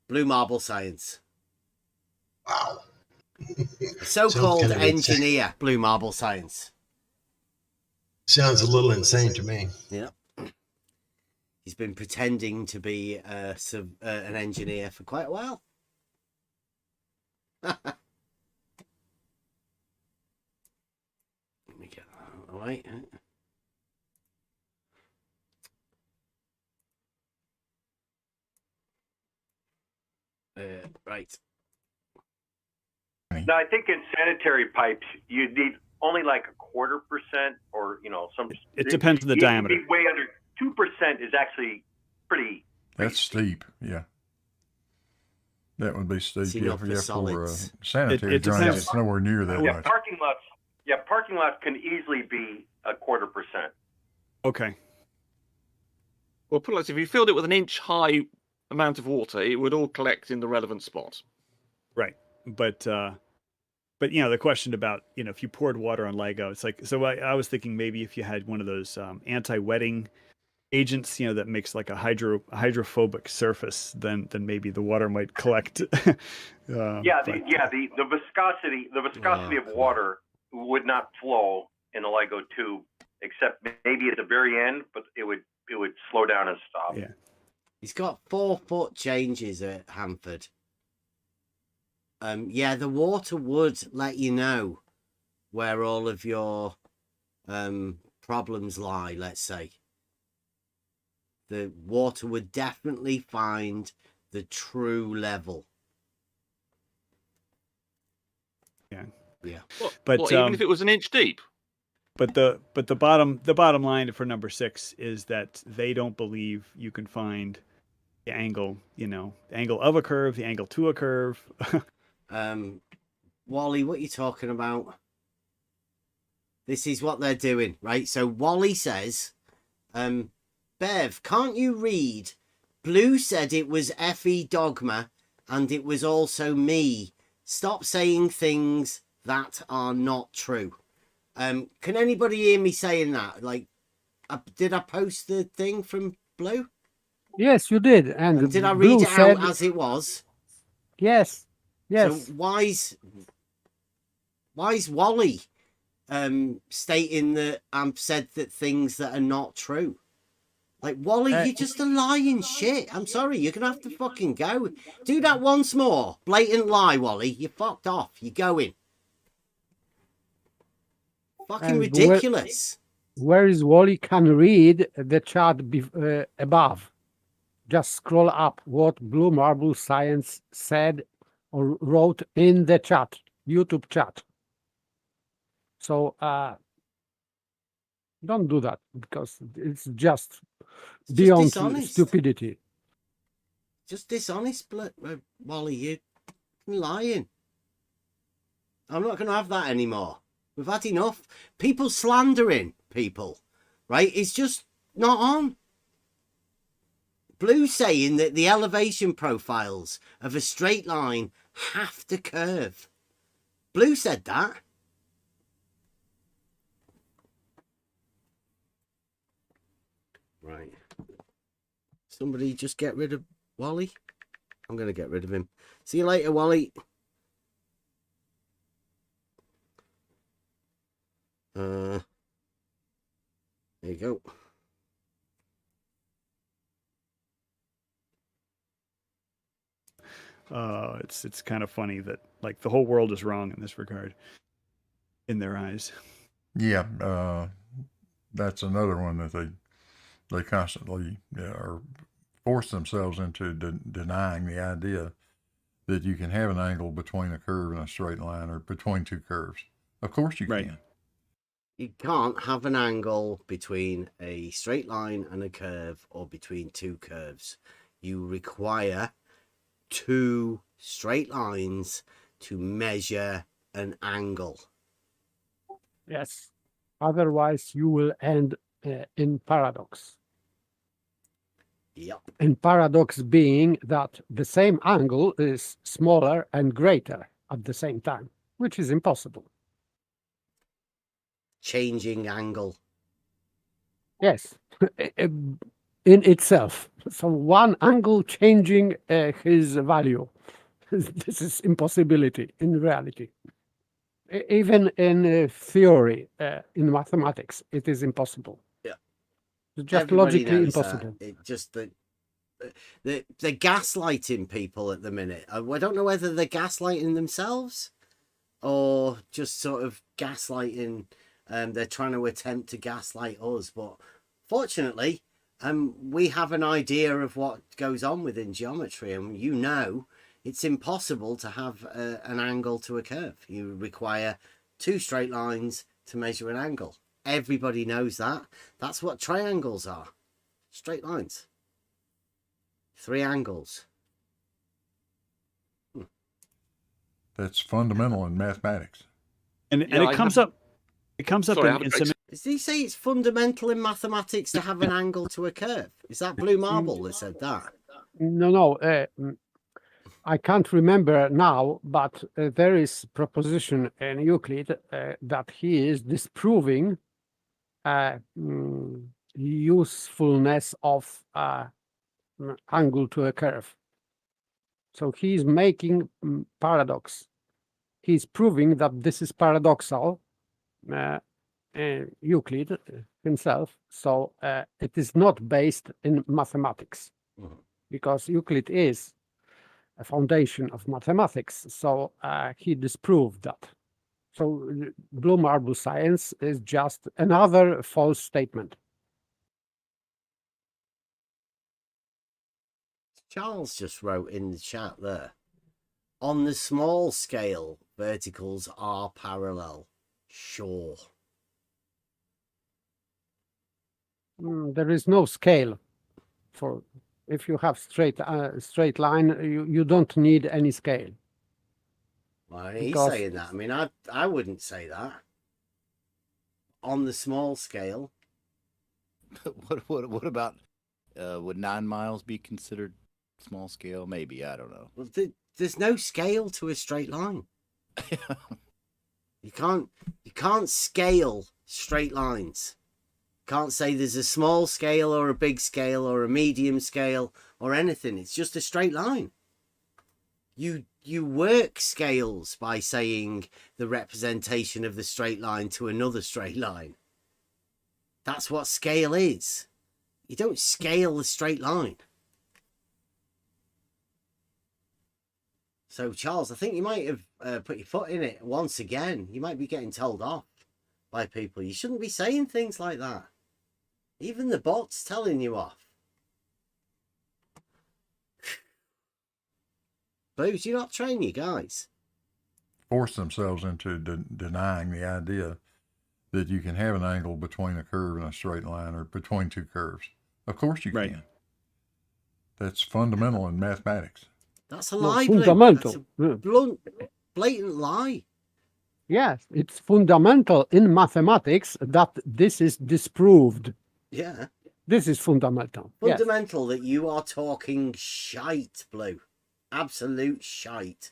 Blue Marble Science. Wow. So-called engineer, Blue Marble Science. Sounds a little insane to me. Yeah. He's been pretending to be an engineer for quite a while. Let me get that away. Right. Now, I think in sanitary pipes, you need only like 0.25%, or some. It depends on the diameter. Way under 2% is actually pretty. That's steep. Yeah. That would be steep. See, Yeah, for solids. Sanitary drainage, it's nowhere near that much. Parking lots can easily be 0.25%. Okay. Well, put it like this, if you filled it with an inch-high amount of water, it would all collect in the relevant spot. Right. But the question about, if you poured water on Lego, it's like, so I was thinking maybe if you had one of those anti-wetting agents, that makes like a hydrophobic surface, then maybe the water might collect. The viscosity of water would not flow in a Lego tube, except maybe at the very end, but it would slow down and stop. Yeah. He's got 4-foot changes at Hanford. The water would let you know where all of your problems lie, let's say. The water would definitely find the true level. Yeah. Yeah. But even if it was an inch deep? But the bottom line for number 6 is that they don't believe you can find the angle, the angle of a curve, the angle to a curve. Wally, what are you talking about? This is what they're doing, right? So Wally says, Bev, can't you read? Blue said it was FE Dogma and it was also me. Stop saying things that are not true. Can anybody hear me saying that? Like, did I post the thing from Blue? Yes, you did. And did I read Blue it said, out as it was? Yes. Yes. So why's Wally stating that I've said that things that are not true? Like, Wally, you're just a lying shit. I'm sorry, you're gonna have to fucking go. Do that once more. Blatant lie, Wally. You fucked off. You're going. Fucking ridiculous. Where is Wally can read the chat above. Just scroll up what Blue Marble Science said or wrote in the chat, YouTube chat. So don't do that, because it's just beyond stupidity. Just dishonest, Wally. You're lying. I'm not going to have that anymore. We've had enough. People slandering people, right? It's just not on. Blue saying that the elevation profiles of a straight line have to curve. Blue said that. Right. Somebody just get rid of Wally. I'm going to get rid of him. See you later, Wally. There you go. It's kind of funny that like the whole world is wrong in this regard, in their eyes. Yeah, that's another one that they constantly are force themselves into denying the idea that you can have an angle between a curve and a straight line, or between two curves. Of course you can. You can't have an angle between a straight line and a curve, or between two curves. You require two straight lines to measure an angle. Yes. Otherwise, you will end in paradox. Yep. And paradox being that the same angle is smaller and greater at the same time, which is impossible. Changing angle. Yes, in itself. So one angle changing his value. This is impossibility in reality. Even in theory, in mathematics, it is impossible. Yeah. It's just Everybody logically knows impossible. that. It just they're gaslighting people at the minute. I don't know whether they're gaslighting themselves or just sort of gaslighting. They're trying to attempt to gaslight us, but fortunately, we have an idea of what goes on within geometry, and you know it's impossible to have an angle to a curve. You require two straight lines to measure an angle. Everybody knows that. That's what triangles are. Straight lines. Three angles. That's fundamental in mathematics. And it comes up. It comes up in some. Did he say it's fundamental in mathematics to have an angle to a curve? Is that Blue Marble that said that? No, I can't remember now, but there is proposition in Euclid that he is disproving usefulness of angle to a curve. So he's making paradox. He's proving that this is paradoxal, Euclid himself. So it is not based in mathematics, because Euclid is a foundation of mathematics. So he disproved that. So blue marble science is just another false statement. Charles just wrote in the chat there, on the small scale, verticals are parallel. Sure. There is no scale for, if you have straight line, you don't need any scale. Why are you saying that? I mean, I wouldn't say that. On the small scale. What about would 9 miles be considered small scale? Maybe, I don't know. Well, there's no scale to a straight line. You can't scale straight lines. Can't say there's a small scale or a big scale or a medium scale or anything. It's just a straight line. You work scales by saying the representation of the straight line to another straight line. That's what scale is. You don't scale the straight line. So, Charles, I think you might have put your foot in it once again. You might be getting told off by people. You shouldn't be saying things like that. Even the bot's telling you off. Boo, do you not train you guys? Force themselves into denying the idea that you can have an angle between a curve and a straight line, or between two curves. Of course you can. That's fundamental in mathematics. That's a lie, fundamental. That's a blatant lie. Yes, it's fundamental in mathematics that this is disproved. Yeah. This is fundamental. Fundamental that you are talking shite, Blue. Absolute shite.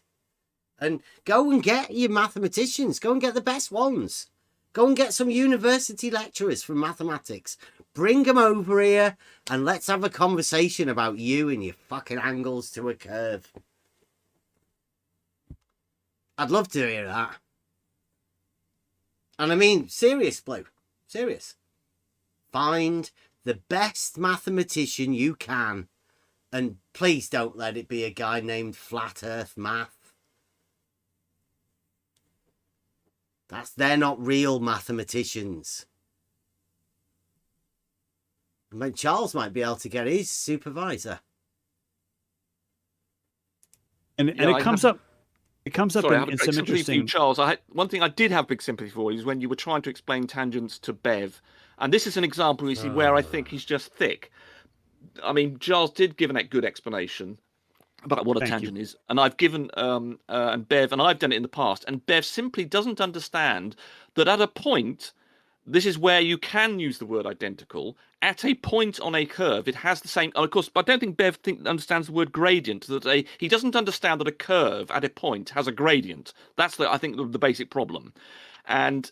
And go and get your mathematicians. Go and get the best ones. Go and get some university lecturers from mathematics. Bring them over here and let's have a conversation about you and your fucking angles to a curve. I'd love to hear that. And I mean, serious, Blue. Serious. Find the best mathematician you can And please don't let it be a guy named Flat Earth Math. They're not real mathematicians. I mean, Charles might be able to get his supervisor. And it comes up. It comes up Sorry, I have in a some big sympathy for you, interesting. Charles. One thing I did have big sympathy for is when you were trying to explain tangents to Bev, and this is an example you see where I think he's just thick. I mean, Charles did give a good explanation about what a tangent is, and I've given and Bev, and I've done it in the past, and Bev simply doesn't understand that at a point. This is where you can use the word identical. At a point on a curve, it has the same. Of course, but I don't think Bev understands the word gradient. He doesn't understand that a curve at a point has a gradient. That's I think the basic problem. And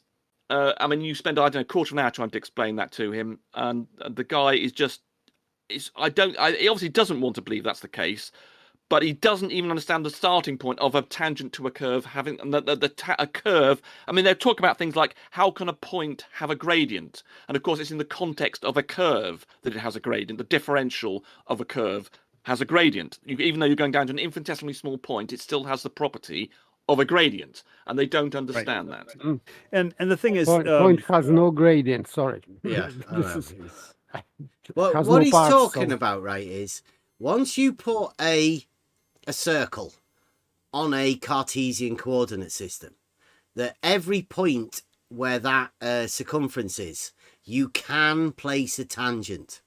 I mean, you spend a quarter of an hour trying to explain that to him, and the guy is just. He obviously doesn't want to believe that's the case. But he doesn't even understand the starting point of a tangent to a curve having a curve. I mean, they're talking about things like how can a point have a gradient? And of course, it's in the context of a curve that it has a gradient. The differential of a curve has a gradient. Even though you're going down to an infinitesimally small point, it still has the property of a gradient, and they don't understand that. And the thing is, point has no gradient. Sorry. Yeah. This is, well, has what no he's parts, talking so- about, right, is once you put a circle on a Cartesian coordinate system, that every point where that circumference is, you can place a tangent.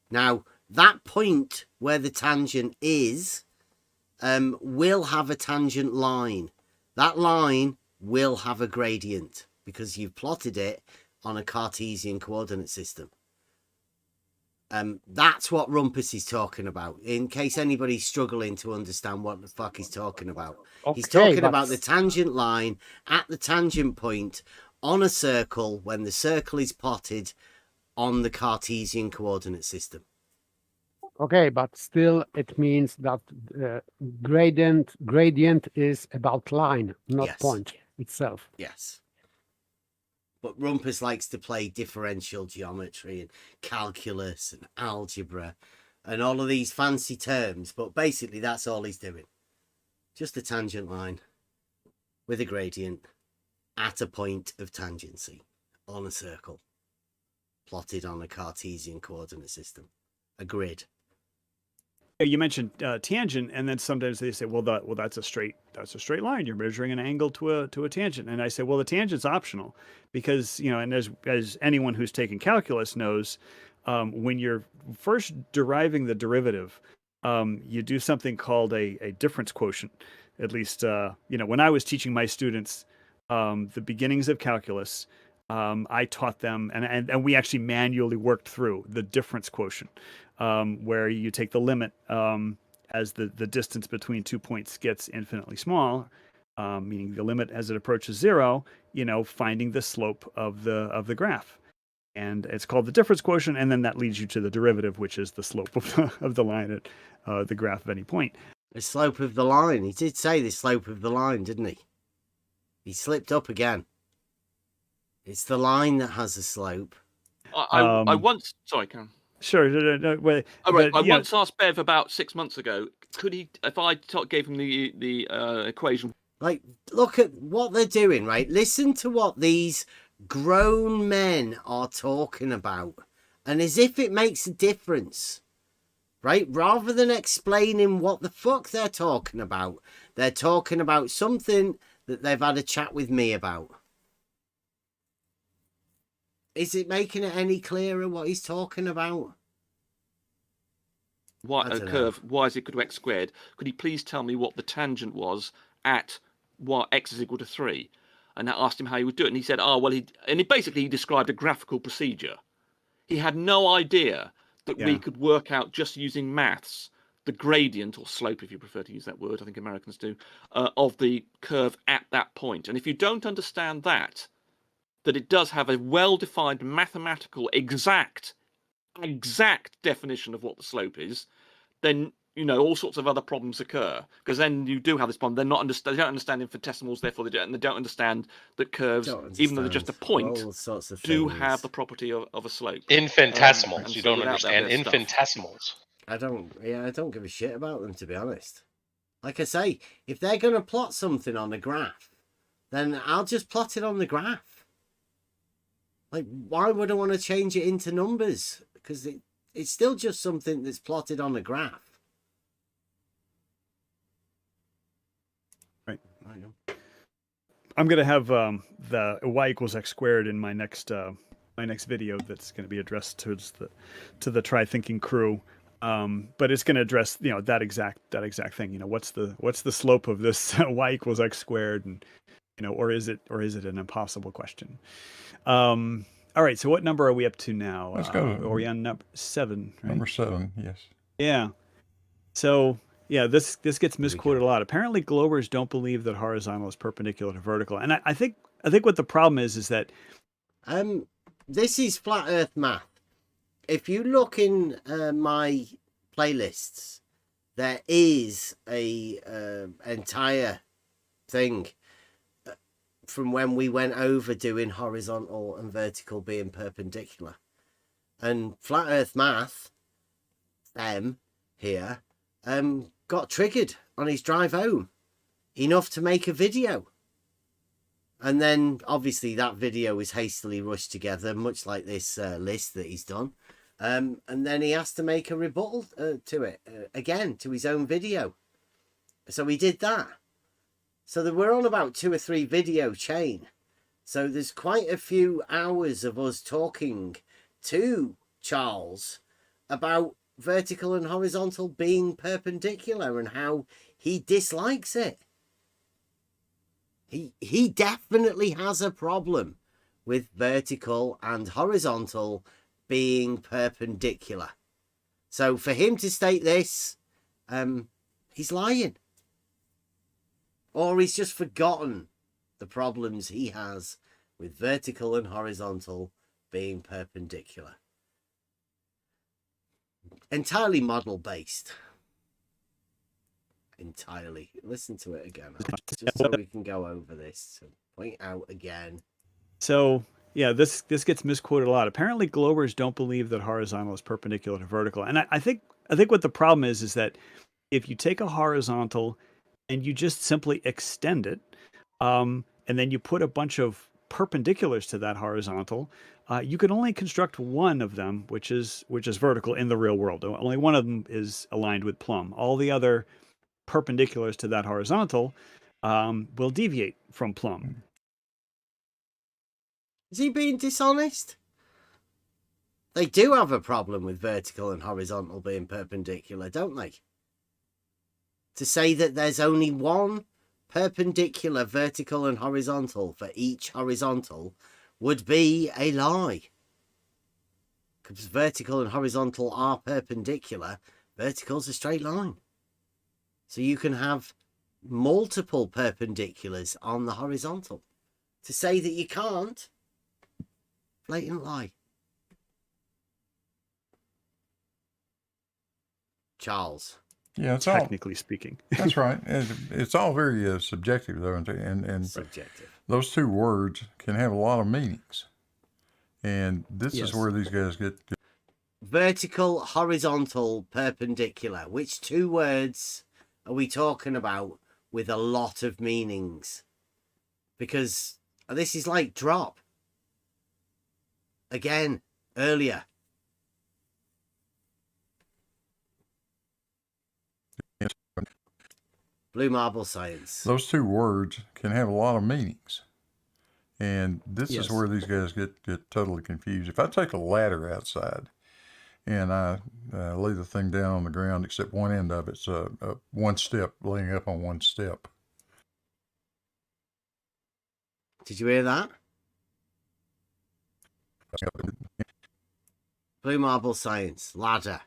Now, that point where the tangent is will have a tangent line. That line will have a gradient because you've plotted it on a Cartesian coordinate system. That's what Rumpus is talking about, in case anybody's struggling to understand what the fuck he's talking about. He's talking about the tangent line at the tangent point on a circle when the circle is plotted on the Cartesian coordinate system. Okay, but still it means that gradient is about line, not point itself. Yes. But Rumpus likes to play differential geometry and calculus and algebra and all of these fancy terms. But basically, that's all he's doing. Just a tangent line with a gradient at a point of tangency on a circle plotted on a Cartesian coordinate system, a grid. You mentioned tangent, and then sometimes they say, "Well, that's a straight line. You're measuring an angle to a tangent." And I say, "Well, the tangent's optional, because and as anyone who's taken calculus knows, when you're first deriving the derivative, you do something called a difference quotient. At least, when I was teaching my students the beginnings of calculus, I taught them, and we actually manually worked through the difference quotient. Where you take the limit as the distance between 2 points gets infinitely small, meaning the limit as it approaches zero, finding the slope of the graph. And it's called the difference quotient, and then that leads you to the derivative, which is the slope of the line at the graph of any point. The slope of the line. He did say the slope of the line, didn't he? He slipped up again. It's the line that has a slope. I once... Sorry, Karen. Sure. I once asked Bev about 6 months ago, could he, if I gave him the equation... Like, look at what they're doing, right? Listen to what these grown men are talking about. And as if it makes a difference, right? Rather than explaining what the fuck they're talking about something that they've had a chat with me about. Is it making it any clearer what he's talking about? Why a curve? Why is it equal to x squared? Could he please tell me what the tangent was at x is equal to 3? And I asked him how he would do it, and he said, he described a graphical procedure. He had no idea that we could work out just using maths the gradient, or slope if you prefer to use that word, I think Americans do, of the curve at that point. And if you don't understand that it does have a well-defined mathematical exact definition of what the slope is, then all sorts of other problems occur, because then you do have this problem. They don't understand infinitesimals, therefore they don't understand that curves, even though they're just a point, do have the property of a slope. Infinitesimals. You don't understand infinitesimals. I don't give a shit about them, to be honest. Like I say, if they're going to plot something on a graph, then I'll just plot it on the graph. Like, why would I want to change it into numbers? Because it's still just something that's plotted on a graph. Right. I'm going to have the y equals x squared in my next video that's going to be addressed to the try thinking crew. But it's going to address, that exact thing. What's the slope of this y equals x squared, and or is it an impossible question? All right. So what number are we up to now? Let's go. Are we on number 7? Right? Number 7, yes. Yeah. So yeah, this gets misquoted a lot. Apparently, globers don't believe that horizontal is perpendicular to vertical, and I think what the problem is that this is flat Earth math. If you look in my playlists, there is a entire thing from when we went over doing horizontal and vertical being perpendicular. And flat Earth math, here, got triggered on his drive home enough to make a video. And then, obviously, that video is hastily rushed together, much like this list that he's done. And then he has to make a rebuttal to it, again, to his own video. So he did that. So we're on about 2 or 3 video chain. So there's quite a few hours of us talking to Charles about vertical and horizontal being perpendicular and how he dislikes it. He definitely has a problem with vertical and horizontal being perpendicular. So for him to state this, he's lying. Or he's just forgotten the problems he has with vertical and horizontal being perpendicular. Entirely model based. Entirely. Listen to it again, just so we can go over this. So point out again. So yeah, this gets misquoted a lot. Apparently, globers don't believe that horizontal is perpendicular to vertical, and I think what the problem is that if you take a horizontal and you just simply extend it, and then you put a bunch of perpendiculars to that horizontal, you can only construct one of them, which is vertical in the real world. Only one of them is aligned with plumb. All the other perpendiculars to that horizontal will deviate from plumb. Is he being dishonest? They do have a problem with vertical and horizontal being perpendicular, don't they? To say that there's only one perpendicular, vertical and horizontal for each horizontal would be a lie. Because vertical and horizontal are perpendicular. Vertical's a straight line. So you can have multiple perpendiculars on the horizontal. To say that you can't, blatant lie. Charles. Yeah, it's technically speaking. That's right. It's all very subjective, though, and subjective. Those 2 words can have a lot of meanings, and this is where these guys get vertical, horizontal, perpendicular. Which 2 words are we talking about with a lot of meanings? Because this is like drop. Again, earlier. Blue marble science. Those 2 words can have a lot of meanings, and this is where these guys get totally confused. If I take a ladder outside and I lay the thing down on the ground, except one end of it's one step, laying up on one step. Did you hear that? Blue marble science, ladder.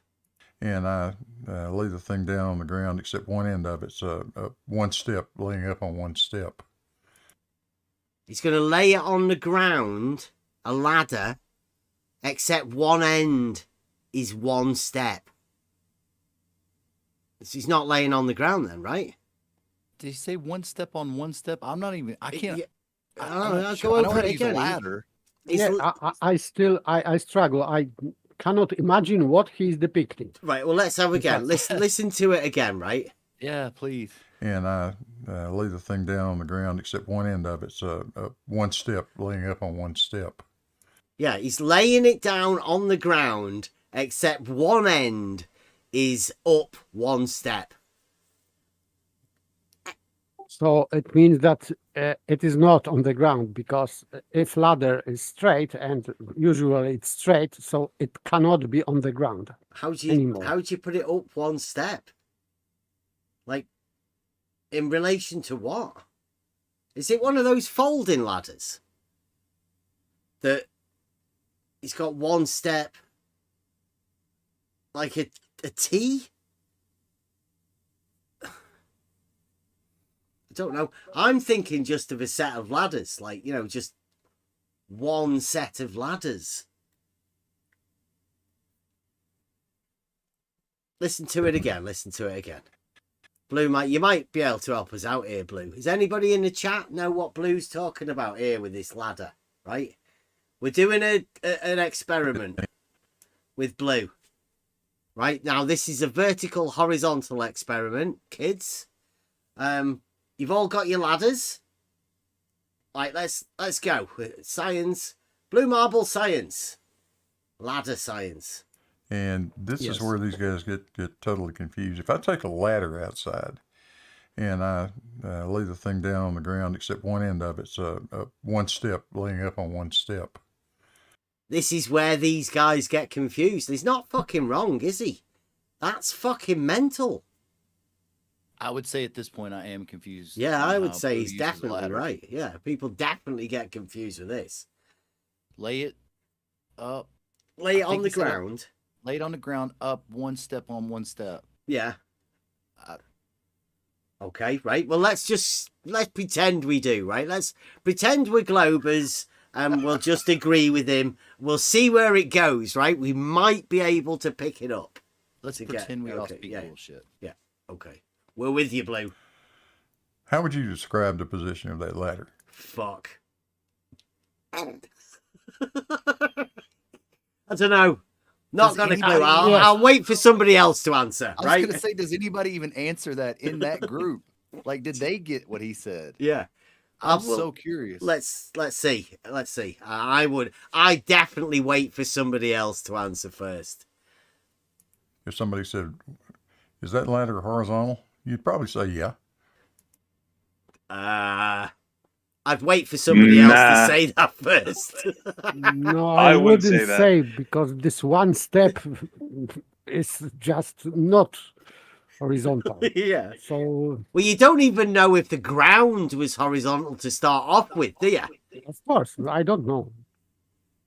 And I lay the thing down on the ground, except one end of it's one step, laying up on one step. He's going to lay it on the ground, a ladder, except one end is one step. So he's not laying on the ground then, right? Did he say one step on one step? I'm not even. I can't. I'll go over it again. Ladder. Yeah, I struggle. cannot imagine what he's depicting. Right. Well, let's have again. Listen to it again. Right. Yeah, please. And I lay the thing down on the ground, except one end of it's one step, laying up on one step. Yeah, he's laying it down on the ground, except one end is up one step. So it means that it is not on the ground, because if ladder is straight, and usually it's straight, so it cannot be on the ground anymore. How do you put it up one step? Like, in relation to what? Is it one of those folding ladders that it's got one step, like a T? I don't know. I'm thinking just of a set of ladders, like, you know, just one set of ladders. Listen to it again. Listen to it again. Blue, you might be able to help us out here, Blue. Does anybody in the chat know what Blue's talking about here with this ladder, right? We're doing an experiment with Blue. Right, now this is a vertical horizontal experiment, kids. You've all got your ladders. Right, let's go. Science. Blue marble science. Ladder science. And this is where these guys get totally confused. If I take a ladder outside and I lay the thing down on the ground, except one end of it's one step, laying up on one step. This is where these guys get confused. He's not fucking wrong, is he? That's fucking mental. I would say at this point I am confused. Yeah, on I how would say Blue he's uses definitely ladders. right. Yeah, people definitely get confused with this. Lay it up. Lay it I on think the he said ground. Lay it on the ground, up one step on one step. Yeah. Okay, right. Well, let's pretend we do, right? Let's pretend we're Globers and we'll just agree with him. We'll see where it goes, right? We might be able to pick it up. Let's pretend we all speak bullshit. Yeah, okay. We're with you, Blue. How would you describe the position of that ladder? Fuck. I don't know. Not got a clue. I'll wait for somebody else to answer, I was right? gonna say, does anybody even answer that in that group? Like, did they get what he said? Yeah. I'm so curious. Let's see. I definitely wait for somebody else to answer first. If somebody said, "Is that ladder horizontal?" You'd probably say, "Yeah." I'd wait for somebody else to say that first. No, I wouldn't say, because this one step is just not horizontal. Yeah. So, well, you don't even know if the ground was horizontal to start off with, do you? of course, I don't know.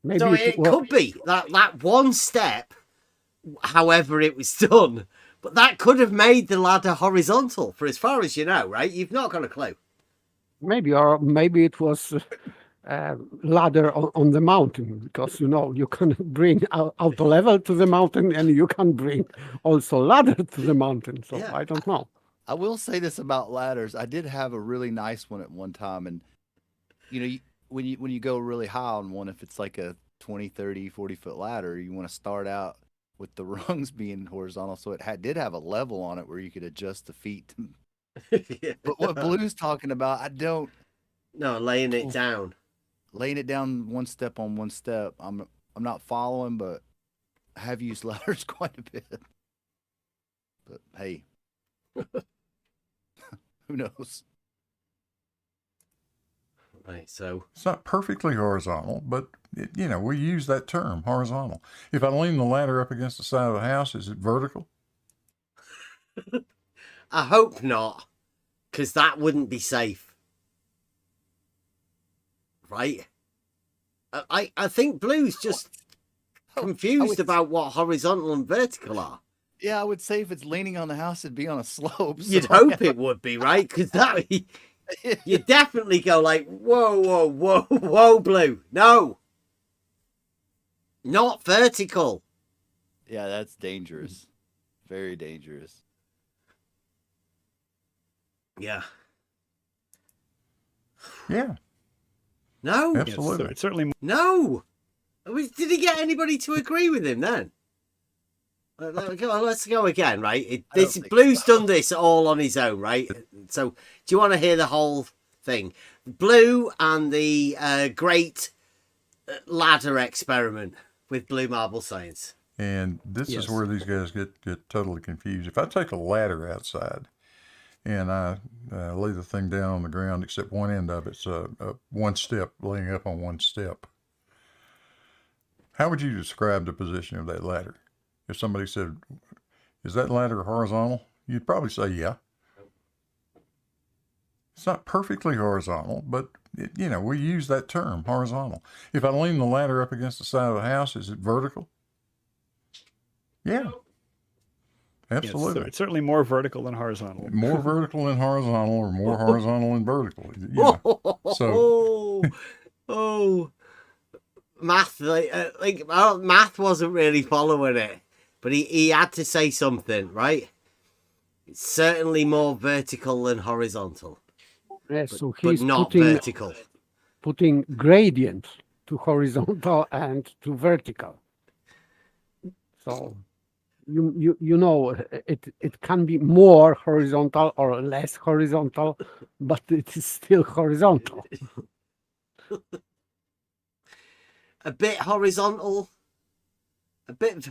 Maybe So it could be that one step, however it was done, but that could have made the ladder horizontal, for as far as you know, right? You've not got a clue. Maybe it was ladder on the mountain, because you can bring auto level to the mountain, and you can bring also ladder to the mountain. So I don't know. I will say this about ladders. I did have a really nice one at one time, and when you go really high on one, if it's like a 20, 30, 40-foot ladder, you want to start out with the rungs being horizontal, so it did have a level on it where you could adjust the feet. But what Blue's talking about, I don't. No, laying it down. Laying it down one step on one step. I'm not following, but I have used ladders quite a bit. But hey, who knows? Right, so it's not perfectly horizontal, but we use that term, horizontal. If I lean the ladder up against the side of the house, is it vertical? I hope not, because that wouldn't be safe. Right? I think Blue's just confused about what horizontal and vertical are. Yeah, I would say if it's leaning on the house, it'd be on a slope. You'd hope it would be, right? Because you definitely go like, whoa, whoa, whoa, whoa, Blue. No. Not vertical. Yeah, that's dangerous. Very dangerous. Yeah. Yeah. No. Absolutely. Certainly. No. Did he get anybody to agree with him then? Come on, let's go again, right? Blue's done this all on his own, right? So, do you want to hear the whole thing? Blue and the great ladder experiment with blue marble science. And this is where these guys get totally confused. If I take a ladder outside and I lay the thing down on the ground, except one end of it's one step, laying up on one step, how would you describe the position of that ladder? If somebody said, is that ladder horizontal? You'd probably say, yeah. It's not perfectly horizontal, but we use that term, horizontal. If I lean the ladder up against the side of the house, is it vertical? Yeah. Absolutely. It's certainly more vertical than horizontal. More vertical than horizontal, or more horizontal than vertical. So, math, math wasn't really following it, but he had to say something, right? It's certainly more vertical than horizontal. Yes, so but he's not vertical. Putting gradient to horizontal and to vertical. So you know it can be more horizontal or less horizontal, but it is still horizontal. A bit horizontal, a bit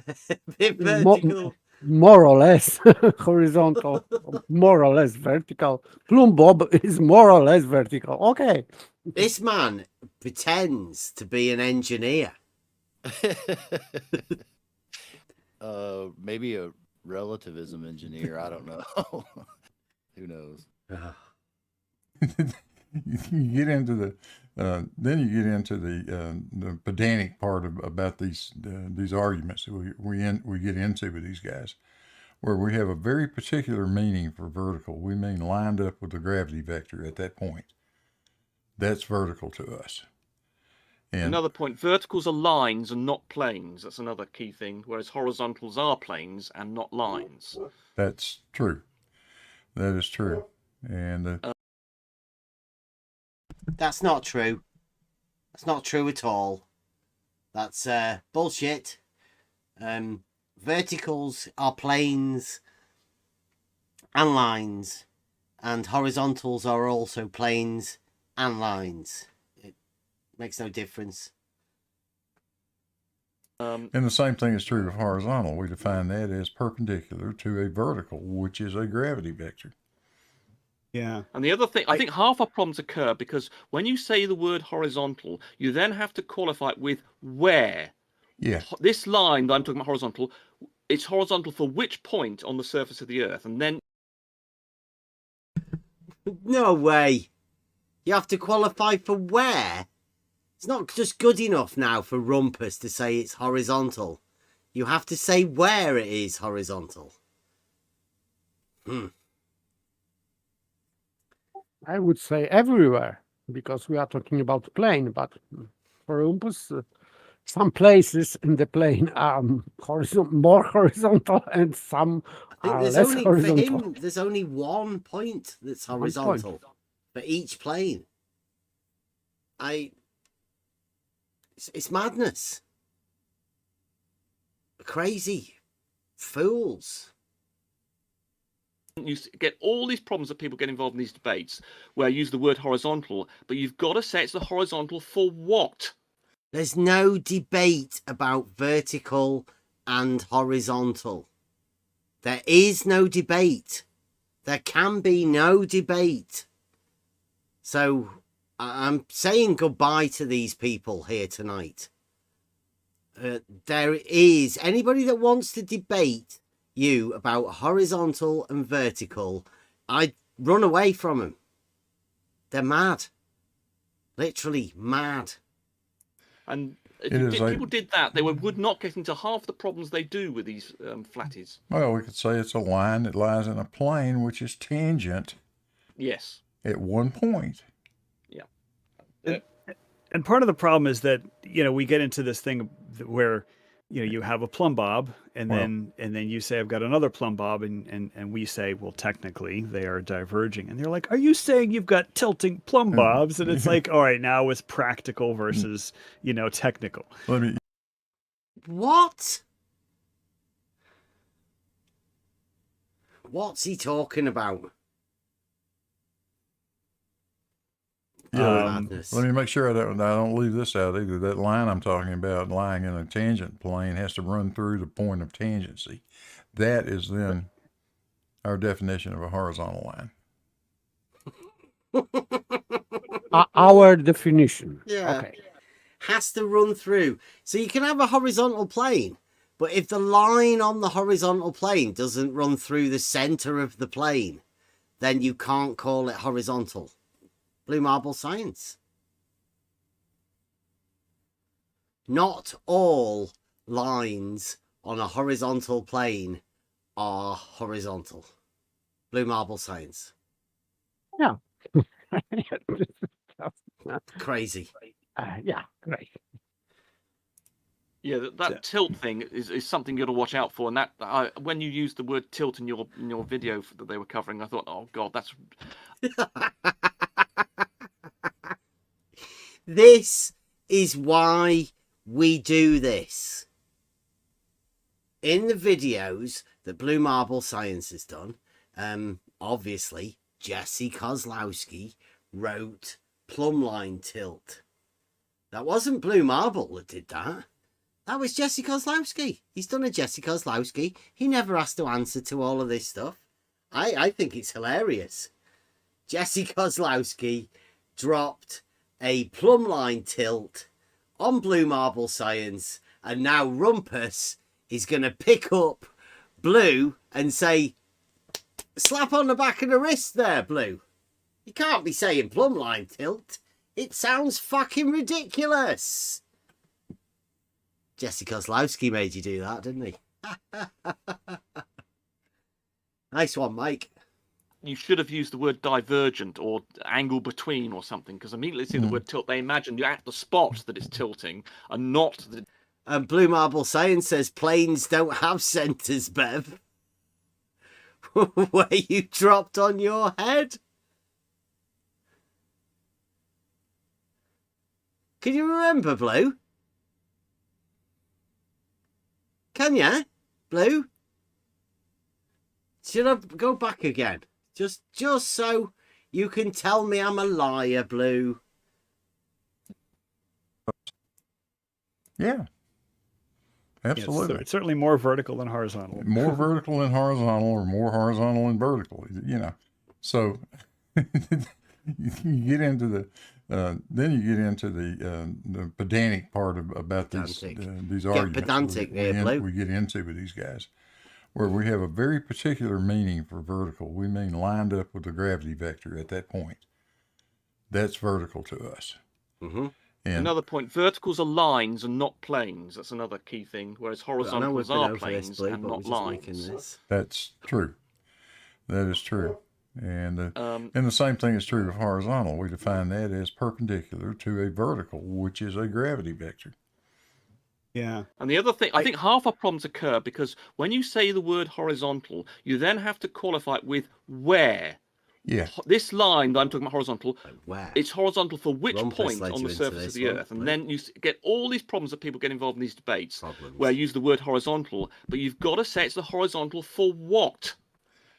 vertical. More or less horizontal, more or less vertical. Plumb Bob is more or less vertical. Okay. This man pretends to be an engineer. Maybe a relativism engineer. I don't know. Who knows? You get into the then you get into the pedantic part about these arguments that we get into with these guys, where we have a very particular meaning for vertical. We mean lined up with the gravity vector at that point. That's vertical to us. And another point: verticals are lines and not planes. That's another key thing. Whereas horizontals are planes and not lines. That's true. That is true. And that's not true. That's not true at all. That's bullshit. Verticals are planes and lines, and horizontals are also planes and lines. It makes no difference. And the same thing is true of horizontal. We define that as perpendicular to a vertical, which is a gravity vector. Yeah. And the other thing, I think half our problems occur because when you say the word horizontal, you then have to qualify it with where. Yeah. This line that I'm talking about horizontal, it's horizontal for which point on the surface of the Earth? And then... No way. You have to qualify for where. It's not just good enough now for Rumpus to say it's horizontal. You have to say where it is horizontal. I would say everywhere, because we are talking about plane, but for Rumpus, some places in the plane are more horizontal and some are less horizontal. For him, there's only one point that's horizontal for each plane. It's madness. Crazy. Fools. You get all these problems that people get involved in these debates where I use the word horizontal, but you've got to say it's the horizontal for what? There's no debate about vertical and horizontal. There is no debate. There can be no debate. So I'm saying goodbye to these people here tonight. There is anybody that wants to debate you about horizontal and vertical, I'd run away from them. They're mad. Literally mad. And if people did that, they would not get into half the problems they do with these flatties. Well, we could say it's a line that lies in a plane which is tangent. Yes. At one point. Yeah. And part of the problem is that, we get into this thing where, you have a plumb bob and then you say, I've got another plumb bob. And we say, well, technically they are diverging. And they're like, are you saying you've got tilting plumb bobs? And it's like, all right, now it's practical versus, technical. Let me What? What's he talking about? Yeah, Madness. let me make sure I don't leave this out either. That line I'm talking about, lying in a tangent plane, has to run through the point of tangency. That is then our definition of a horizontal line. Our definition. Yeah. Okay. Has to run through. So you can have a horizontal plane, but if the line on the horizontal plane doesn't run through the center of the plane, then you can't call it horizontal. Blue marble science. Not all lines on a horizontal plane are horizontal. Blue marble science. Yeah. Crazy. Yeah, great. Yeah, that tilt thing is something you got to watch out for. And that when you used the word tilt in your video that they were covering, I thought, oh god, that's. This is why we do this. In the videos that Blue Marble Science has done, obviously Jesse Kozlowski wrote Plumline Tilt. That wasn't Blue Marble that did that. That was Jesse Kozlowski. He's done a Jesse Kozlowski. He never has to answer to all of this stuff. I think it's hilarious. Jesse Kozlowski dropped a Plumline Tilt on Blue Marble Science, and now Rumpus is going to pick up Blue and say, slap on the back of the wrist there, Blue. You can't be saying Plumline Tilt. It sounds fucking ridiculous. Jesse Kozlowski made you do that, didn't he? Nice one, Mike. You should have used the word divergent or angle between or something, because immediately see the word tilt, they imagine you're at the spot that it's tilting and not the. And Blue Marble Science says planes don't have centres, Bev. Where you dropped on your head. Can you remember, Blue? Can ya, Blue? Should I go back again? Just so you can tell me I'm a liar, Blue. Yeah. Absolutely. It's certainly more vertical than horizontal. More vertical than horizontal, or more horizontal than vertical, you know. So you get into the then you get into the pedantic part about these arguments. Pedantic, Blue. We get into with these guys, where we have a very particular meaning for vertical. We mean lined up with the gravity vector at that point. That's vertical to us. Mm-hmm. And another point, verticals are lines and not planes. That's another key thing, whereas horizontals are planes and not lines. That's true. That is true. And the same thing is true of horizontal. We define that as perpendicular to a vertical, which is a gravity vector. Yeah. And the other thing, I think half our problems occur because when you say the word horizontal, you then have to qualify it with where. Yeah. This line that I'm talking about horizontal, where? It's horizontal for which Rumpus point led on you the into surface of this the one, Earth. And Blue. then you get all these problems that people get involved in these debates where you use the word horizontal, but you've got to say it's the horizontal for what?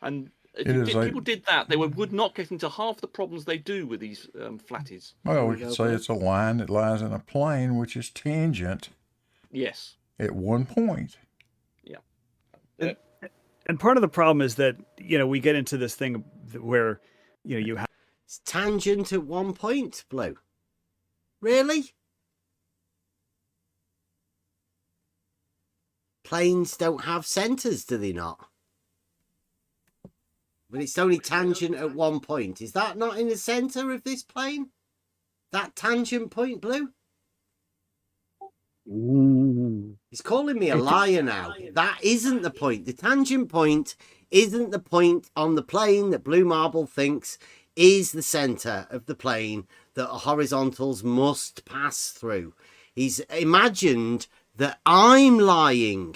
And if people did that, they would not get into half the problems they do with these flatties. Well, we could say it's a line that lies in a plane which is tangent. Yes. At one point. Yeah. And part of the problem is that, we get into this thing where, you have. It's tangent at one point, Blue. Really? Planes don't have centres, do they not? But it's only tangent at one point. Is that not in the centre of this plane? That tangent point, Blue? He's calling me a liar now. That isn't the point. The tangent point isn't the point on the plane that Blue Marble thinks is the centre of the plane that horizontals must pass through. He's imagined that I'm lying.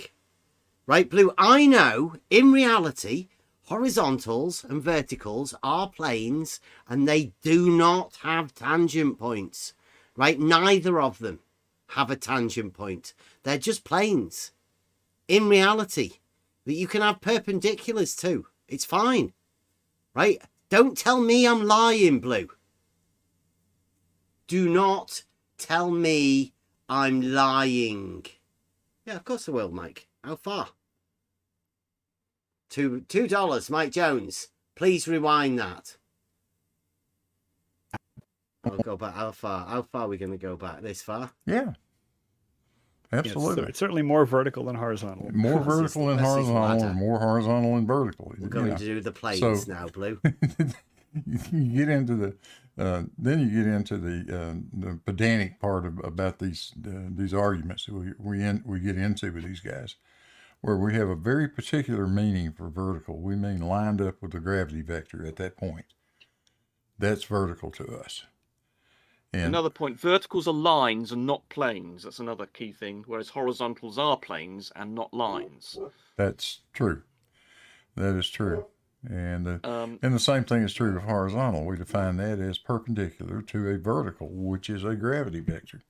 Right, Blue? I know, in reality, horizontals and verticals are planes and they do not have tangent points. Right? Neither of them have a tangent point. They're just planes. In reality, but you can have perpendiculars too. It's fine, right? Don't tell me I'm lying, Blue. Do not tell me I'm lying. Yeah, of course I will, Mike. How far? $2, Mike Jones. Please rewind that. I'll go back. How far? How far are we going to go back? This far? Yeah. Absolutely. It's certainly more vertical than horizontal. More vertical than horizontal, or more horizontal than vertical. We're going to do the planes now, Blue. You get into the then you get into the pedantic part about these arguments that we get into with these guys, where we have a very particular meaning for vertical. We mean lined up with the gravity vector at that point. That's vertical to us. And another point, verticals are lines and not planes. That's another key thing, whereas horizontals are planes and not lines. That's true. That is true. And the same thing is true of horizontal. We define that as perpendicular to a vertical, which is a gravity vector.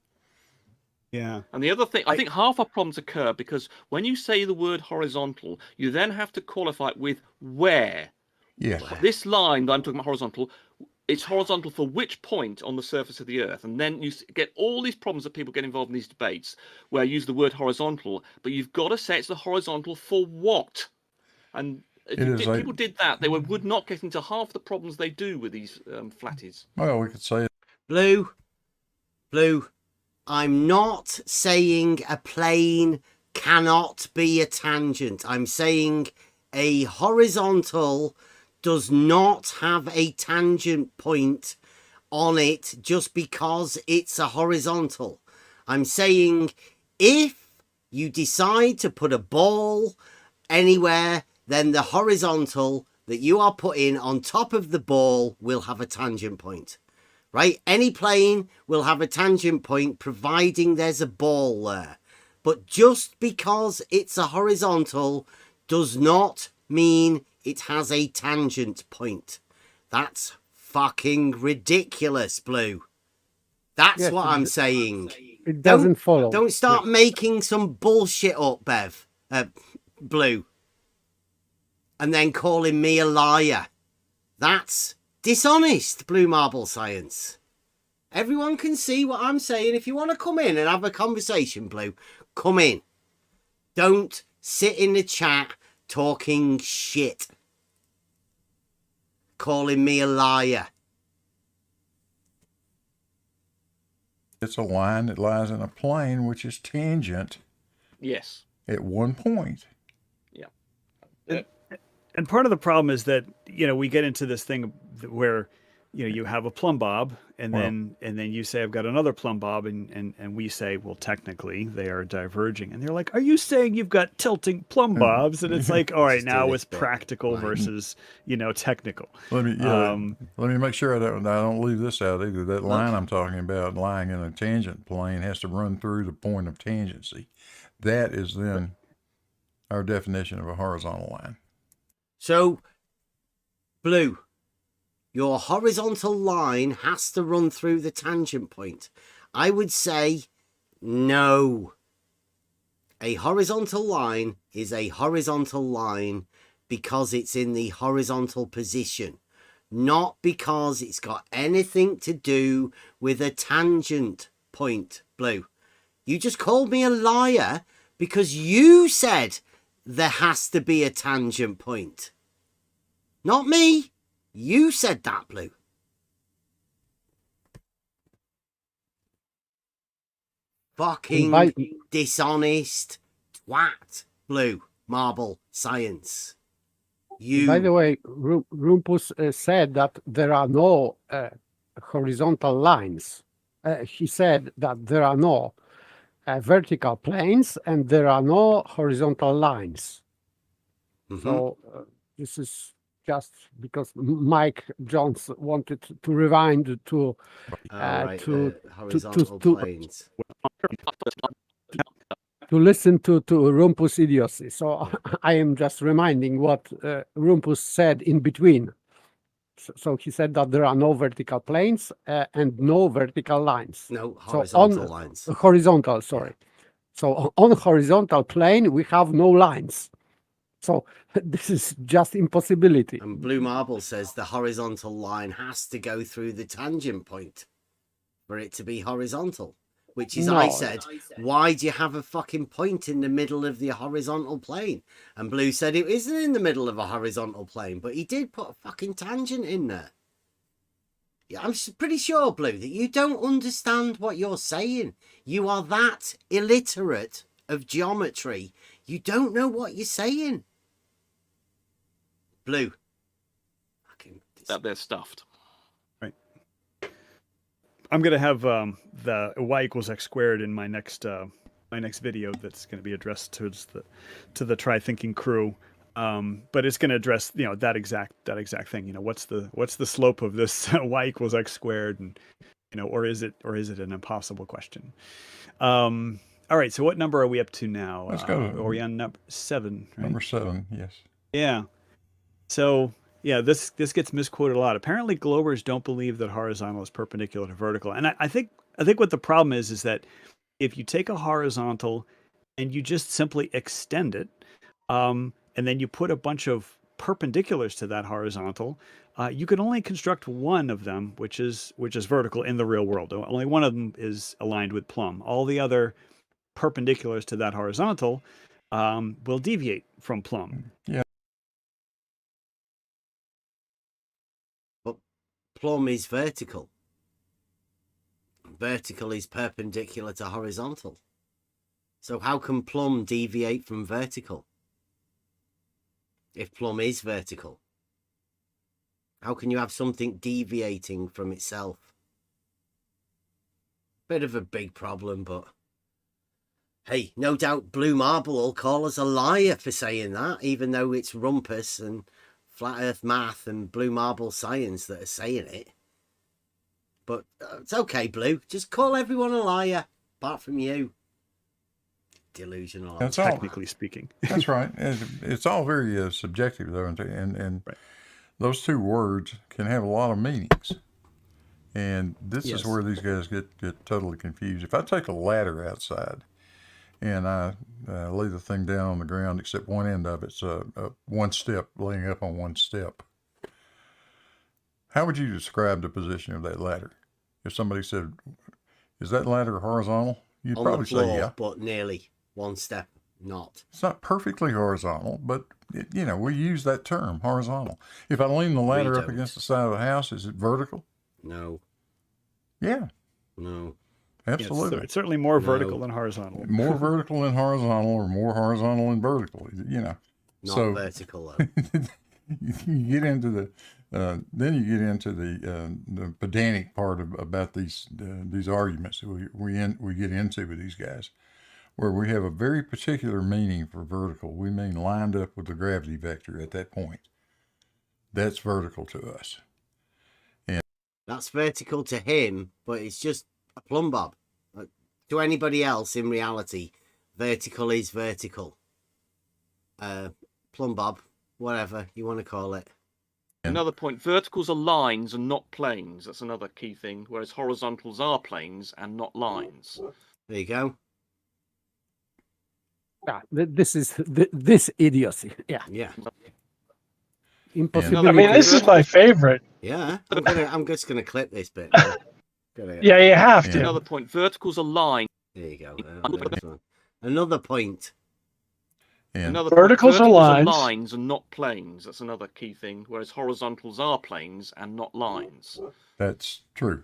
Yeah. And the other thing, I think half our problems occur because when you say the word horizontal, you then have to qualify it with where. Yeah. This line that I'm talking about horizontal, it's horizontal for which point on the surface of the Earth? And then you get all these problems that people get involved in these debates where you use the word horizontal, but you've got to say it's the horizontal for what? And if people did that, they would not get into half the problems they do with these flatties. Well, we could say Blue, I'm not saying a plane cannot be a tangent. I'm saying a horizontal does not have a tangent point on it just because it's a horizontal. I'm saying if you decide to put a ball anywhere, then the horizontal that you are putting on top of the ball will have a tangent point, right? Any plane will have a tangent point providing there's a ball there. But just because it's a horizontal does not mean it has a tangent point. That's fucking ridiculous, Blue. That's what I'm saying. It doesn't follow. Don't start making some bullshit up, Bev. Blue. And then calling me a liar. That's dishonest, Blue Marble Science. Everyone can see what I'm saying. If you want to come in and have a conversation, Blue, come in. Don't sit in the chat talking shit. Calling me a liar. it's a line that lies in a plane which is tangent. Yes. At one point. Yeah. And part of the problem is that, we get into this thing where, you have a plumb bob and then you say, I've got another plumb bob. And we say, well, technically they are diverging. And they're like, are you saying you've got tilting plumb bobs? And it's like, all right, now it's practical versus, technical. Let me make sure I don't leave this out either. That line I'm talking about, lying in a tangent plane, has to run through the point of tangency. That is then our definition of a horizontal line. So, Blue, your horizontal line has to run through the tangent point. I would say no. A horizontal line is a horizontal line because it's in the horizontal position, not because it's got anything to do with a tangent point, Blue. You just called me a liar because you said there has to be a tangent point. Not me. You said that, Blue. Fucking dishonest twat, Blue Marble Science. By the way, Rumpus said that there are no horizontal lines. He said that there are no vertical planes and there are no horizontal lines. So this is just because Mike Jones wanted to rewind to horizontal planes. To listen to Rumpus' idiocy. So I am just reminding what Rumpus said in between. So he said that there are no vertical planes and no vertical lines. No, So horizontal lines. Horizontal, sorry. So on horizontal plane, we have no lines. So this is just impossibility. And Blue Marble says the horizontal line has to go through the tangent point for it to be horizontal. Which is, I said, why do you have a fucking point in the middle of the horizontal plane? And Blue said it isn't in the middle of a horizontal plane, but he did put a fucking tangent in there. Yeah, I'm pretty sure, Blue, that you don't understand what you're saying. You are that illiterate of geometry. You don't know what you're saying. Blue. That they're stuffed. Right. I'm gonna have the y equals x squared in my next video that's going to be addressed to the try thinking crew, but it's going to address that exact thing. What's the slope of this y equals x squared, and or is it an impossible question? All right, so what number are we up to now? Let's go. Are we on number 7? Right? Number 7, yes. Yeah. So yeah, this gets misquoted a lot. Apparently, globers don't believe that horizontal is perpendicular to vertical, and I think what the problem is that if you take a horizontal and you just simply extend it, and then you put a bunch of perpendiculars to that horizontal, you can only construct one of them, which is vertical in the real world. Only one of them is aligned with plumb. All the other perpendiculars to that horizontal will deviate from plumb. Yeah. But plumb is vertical. Vertical is perpendicular to horizontal. So how can plumb deviate from vertical? If plumb is vertical, how can you have something deviating from itself? Bit of a big problem, but hey, no doubt Blue Marble will call us a liar for saying that, even though it's Rumpus and Flat Earth Math and Blue Marble Science that are saying it. But it's okay, Blue. Just call everyone a liar, apart from you. Delusional. That's technically speaking. That's right. It's all very subjective, though, and right. Those two words can have a lot of meanings. And this is where these guys get totally confused. If I take a ladder outside and I lay the thing down on the ground, except one end of it's one step, laying up on one step, how would you describe the position of that ladder? If somebody said, is that ladder horizontal? You'd on probably the floor, say, yeah. But nearly one step, not. It's not perfectly horizontal, but, we use that term, horizontal. If I lean the ladder up against the side of the house, is it vertical? No. Yeah. No. Absolutely. It's certainly more vertical than horizontal. More vertical than horizontal, or more horizontal than vertical, Not so, vertical, though. you get into the then you get into the pedantic part about these arguments that we get into with these guys, where we have a very particular meaning for vertical. We mean lined up with the gravity vector at that point. That's vertical to us. And that's vertical to him, but it's just a plumb bob. To anybody else, in reality, vertical is vertical. Plumb bob, whatever you want to call it. Another point, verticals are lines and not planes. That's another key thing, whereas horizontals are planes and not lines. There you go. Yeah, this is this idiocy. Yeah. Yeah. Impossibility. I mean, this is my favorite. Yeah. I'm just gonna clip this bit. Yeah, you have to. Another point, verticals are lines. There you go. Another point. Another verticals are lines and not planes. That's another key thing. Whereas horizontals are planes and not lines. That's true.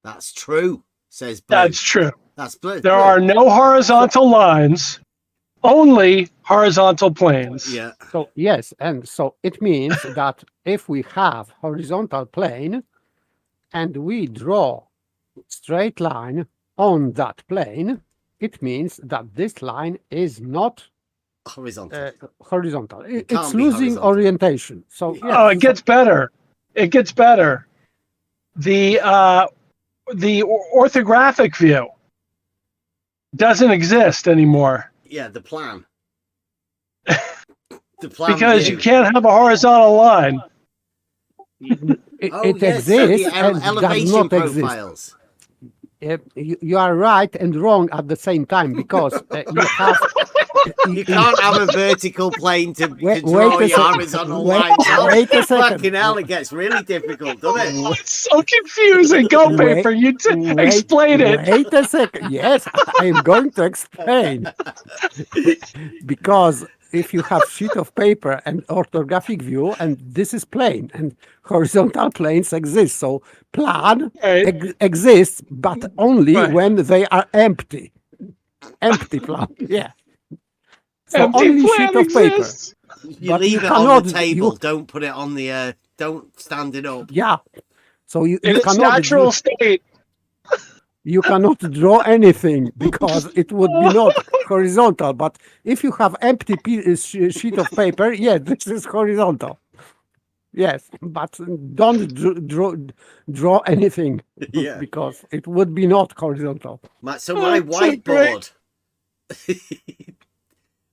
That's true, says Blue. That's true. That's Blue. There are no horizontal lines, only horizontal planes. Yeah. So yes, and so it means that if we have horizontal plane and we draw straight line on that plane, it means that this line is not horizontal. It's losing horizontal orientation. So yes. Oh, it gets better. It gets better. The orthographic view doesn't exist anymore. Yeah, the plan. The plan because view. You can't have a horizontal line. It yes, so the exists and does elevation not exist. profiles. You are right and wrong at the same time because you have. You can't have a vertical plane to Wait draw a your sec- horizontal wait- lines on. wait a second. Fucking hell, it gets really difficult, doesn't it? It's so confusing. Go, paper. You explain it. Wait a second. Yes, I am going to explain. Because if you have sheet of paper and orthographic view, and this is plane, and horizontal planes exist. So plan exists, but only when they are empty. Empty plan. Yeah. So Empty only plan sheet of paper. exists. You But leave it cannot, on the table. Don't put it on the. Don't stand it up. Yeah. So you In its cannot natural state. You cannot draw anything because it would be not horizontal. But if you have empty sheet of paper, yeah, this is horizontal. Yes, but don't draw anything Yeah. because it would be not horizontal. So my whiteboard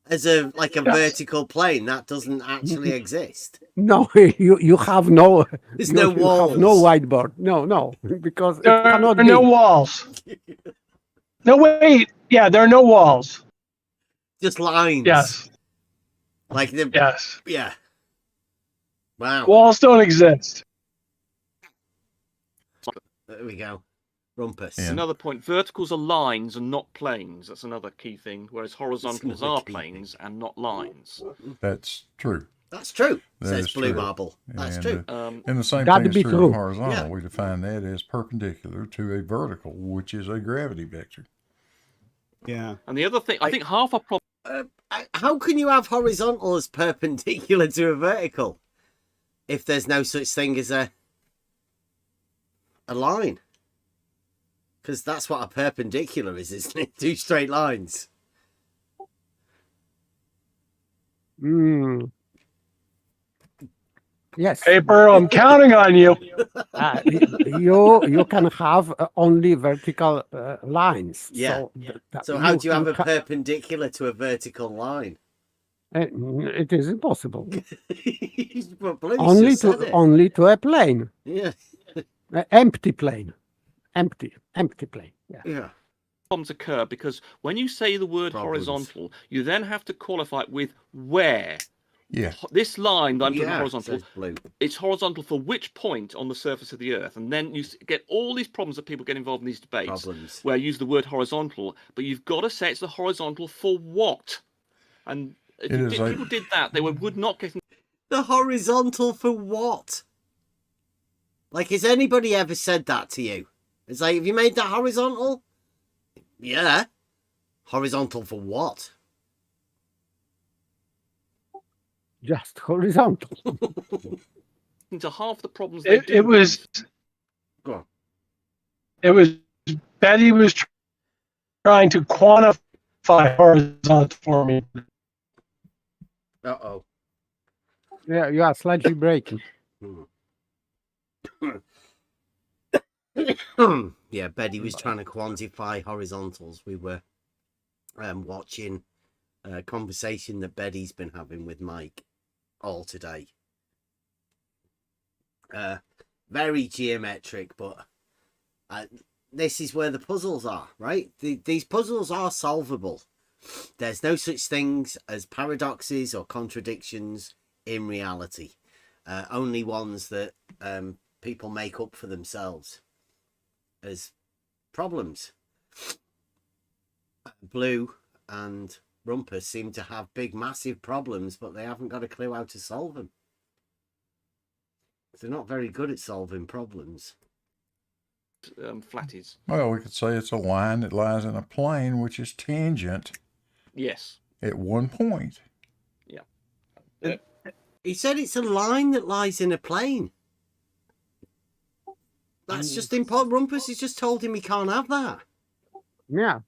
as a vertical plane that doesn't actually exist. No, you have no. There's no you walls. have no whiteboard. No, because it There cannot are be. no walls. No, wait. Yeah, there are no walls. Just lines. Yes. Like the. Yes. Yeah. Wow. Walls don't exist. There we go. Rumpus. Another point. Verticals are lines and not planes. That's another key thing. Whereas horizontals are planes and not lines. That's true. That's true. That Says is Blue true. Marble. That's And, true. And the same That'd thing is be true true. of horizontal. Yeah. We define that as perpendicular to a vertical, which is a gravity vector. Yeah. And the other thing, I think half our problem. How can you have horizontal as perpendicular to a vertical if there's no such thing as a line? Because that's what a perpendicular is, isn't it? Two straight lines. Yes. Paper, I'm counting on you. You can have only vertical lines. Yeah. So how do you have a perpendicular to a vertical line? It is impossible. Well, Blue's only just said it. only to a plane. Yeah. Empty plane. Empty plane. Yeah. Problems occur because when you say the word horizontal, you then have to qualify it with where. Yeah. This line that I'm talking Yeah, horizontal, says Blue. it's horizontal for which point on the surface of the Earth? And then you get all these problems that people get involved in these debates where I use the word horizontal, but you've got to say it's the horizontal for what? And if people did that, they would not get... The horizontal for what? Like, has anybody ever said that to you? It's like, have you made that horizontal? Yeah. Horizontal for what? Just horizontal. Into half the problems It was. Go on. It was. Betty was trying to quantify horizontal for me. Uh-oh. Yeah, you are slightly breaking. Yeah, Betty was trying to quantify horizontals. We were watching a conversation that Betty's been having with Mike all today. Very geometric, but this is where the puzzles are, right? These puzzles are solvable. There's no such things as paradoxes or contradictions in reality. Only ones that people make up for themselves as problems. Blue and Rumpus seem to have big, massive problems, but they haven't got a clue how to solve them. They're not very good at solving problems. Flatties. Well, we could say it's a line that lies in a plane which is tangent. Yes. At one point. Yeah. He said it's a line that lies in a plane. That's just important. Rumpus has just told him he can't have that. Yeah.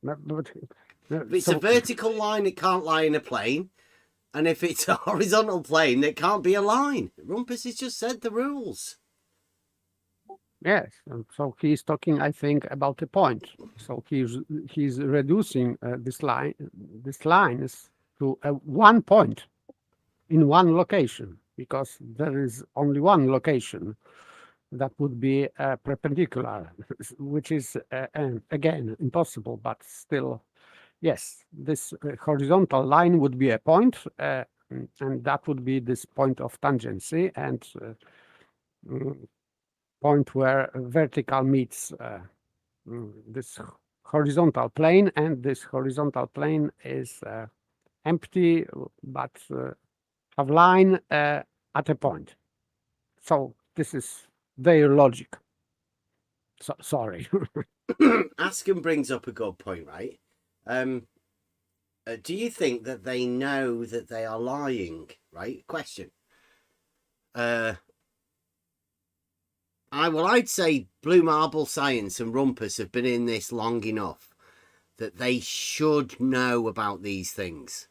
If it's a vertical line, it can't lie in a plane. And if it's a horizontal plane, it can't be a line. Rumpus has just said the rules. Yes, and so he's talking, I think, about a point. So he's reducing these lines to one point in one location. because there is only one location that would be perpendicular, which is again impossible, but still, yes, this horizontal line would be a point, and that would be this point of tangency, and point where vertical meets this horizontal plane, and this horizontal plane is empty, but have line at a point. So this is their logic. So, sorry. Askin brings up a good point, right? Do you think that they know that they are lying? Right? Question. I'd say Blue Marble Science and Rumpus have been in this long enough that they should know about these things,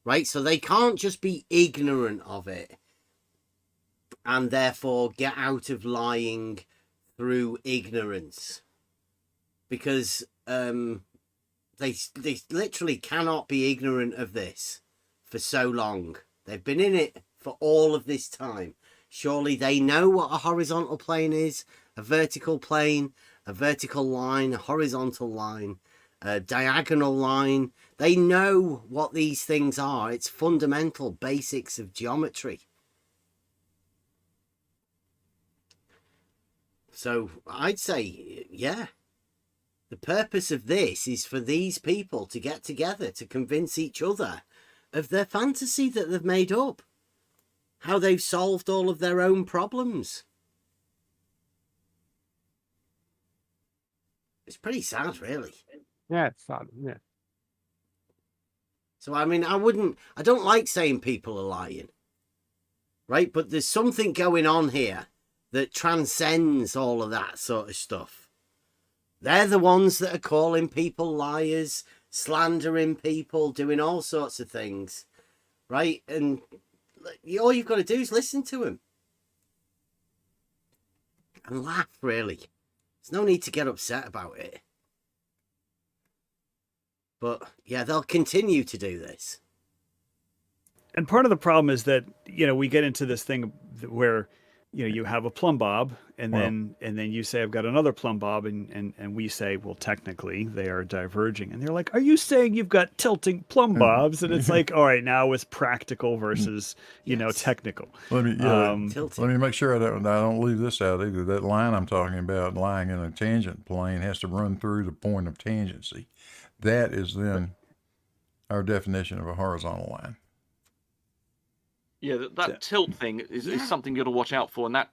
right? So they can't just be ignorant of it and therefore get out of lying through ignorance, because they literally cannot be ignorant of this for so long. They've been in it for all of this time. Surely they know what a horizontal plane is, a vertical plane, a vertical line, a horizontal line, a diagonal line. They know what these things are. It's fundamental basics of geometry. So I'd say, yeah, the purpose of this is for these people to get together to convince each other of their fantasy that they've made up, how they've solved all of their own problems. It's pretty sad, really. Yeah, it's sad, yeah. So, I mean, I don't like saying people are lying, right? But there's something going on here that transcends all of that sort of stuff. They're the ones that are calling people liars, slandering people, doing all sorts of things, right? And all you've got to do is listen to them and laugh, really. There's no need to get upset about it. But yeah, they'll continue to do this. And part of the problem is that, we get into this thing where, you have a plumb bob, and then you say, I've got another plumb bob, and we say, well, technically they are diverging. And they're like, are you saying you've got tilting plumb bobs? And it's like, all right, now it's practical versus, technical. Let me make sure I don't leave this out either. That line I'm talking about, lying in a tangent plane, has to run through the point of tangency. That is then our definition of a horizontal line. Yeah, that tilt thing is something you got to watch out for. And that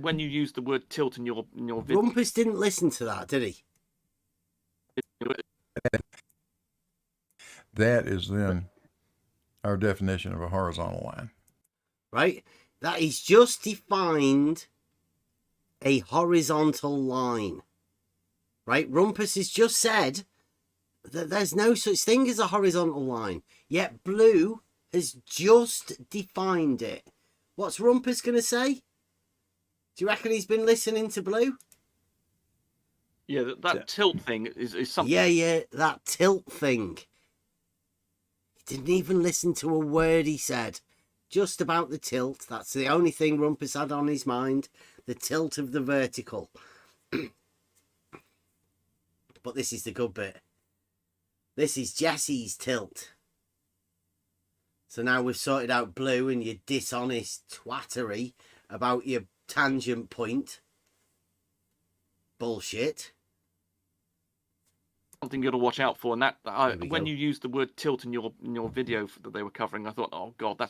when you use the word tilt in your video, Rumpus didn't listen to that, did he? That is then our definition of a horizontal line. Right? That is just defined a horizontal line. Right? Rumpus has just said that there's no such thing as a horizontal line. Yet Blue has just defined it. What's Rumpus going to say? Do you reckon he's been listening to Blue? Yeah, that tilt thing is something. Yeah, that tilt thing. He didn't even listen to a word he said. Just about the tilt. That's the only thing Rumpus had on his mind. The tilt of the vertical. But this is the good bit. This is Jesse's tilt. So now we've sorted out Blue and your dishonest twattery about your tangent point. Bullshit. Something you got to watch out for, and that when you used the word tilt in your video that they were covering, I thought, oh god,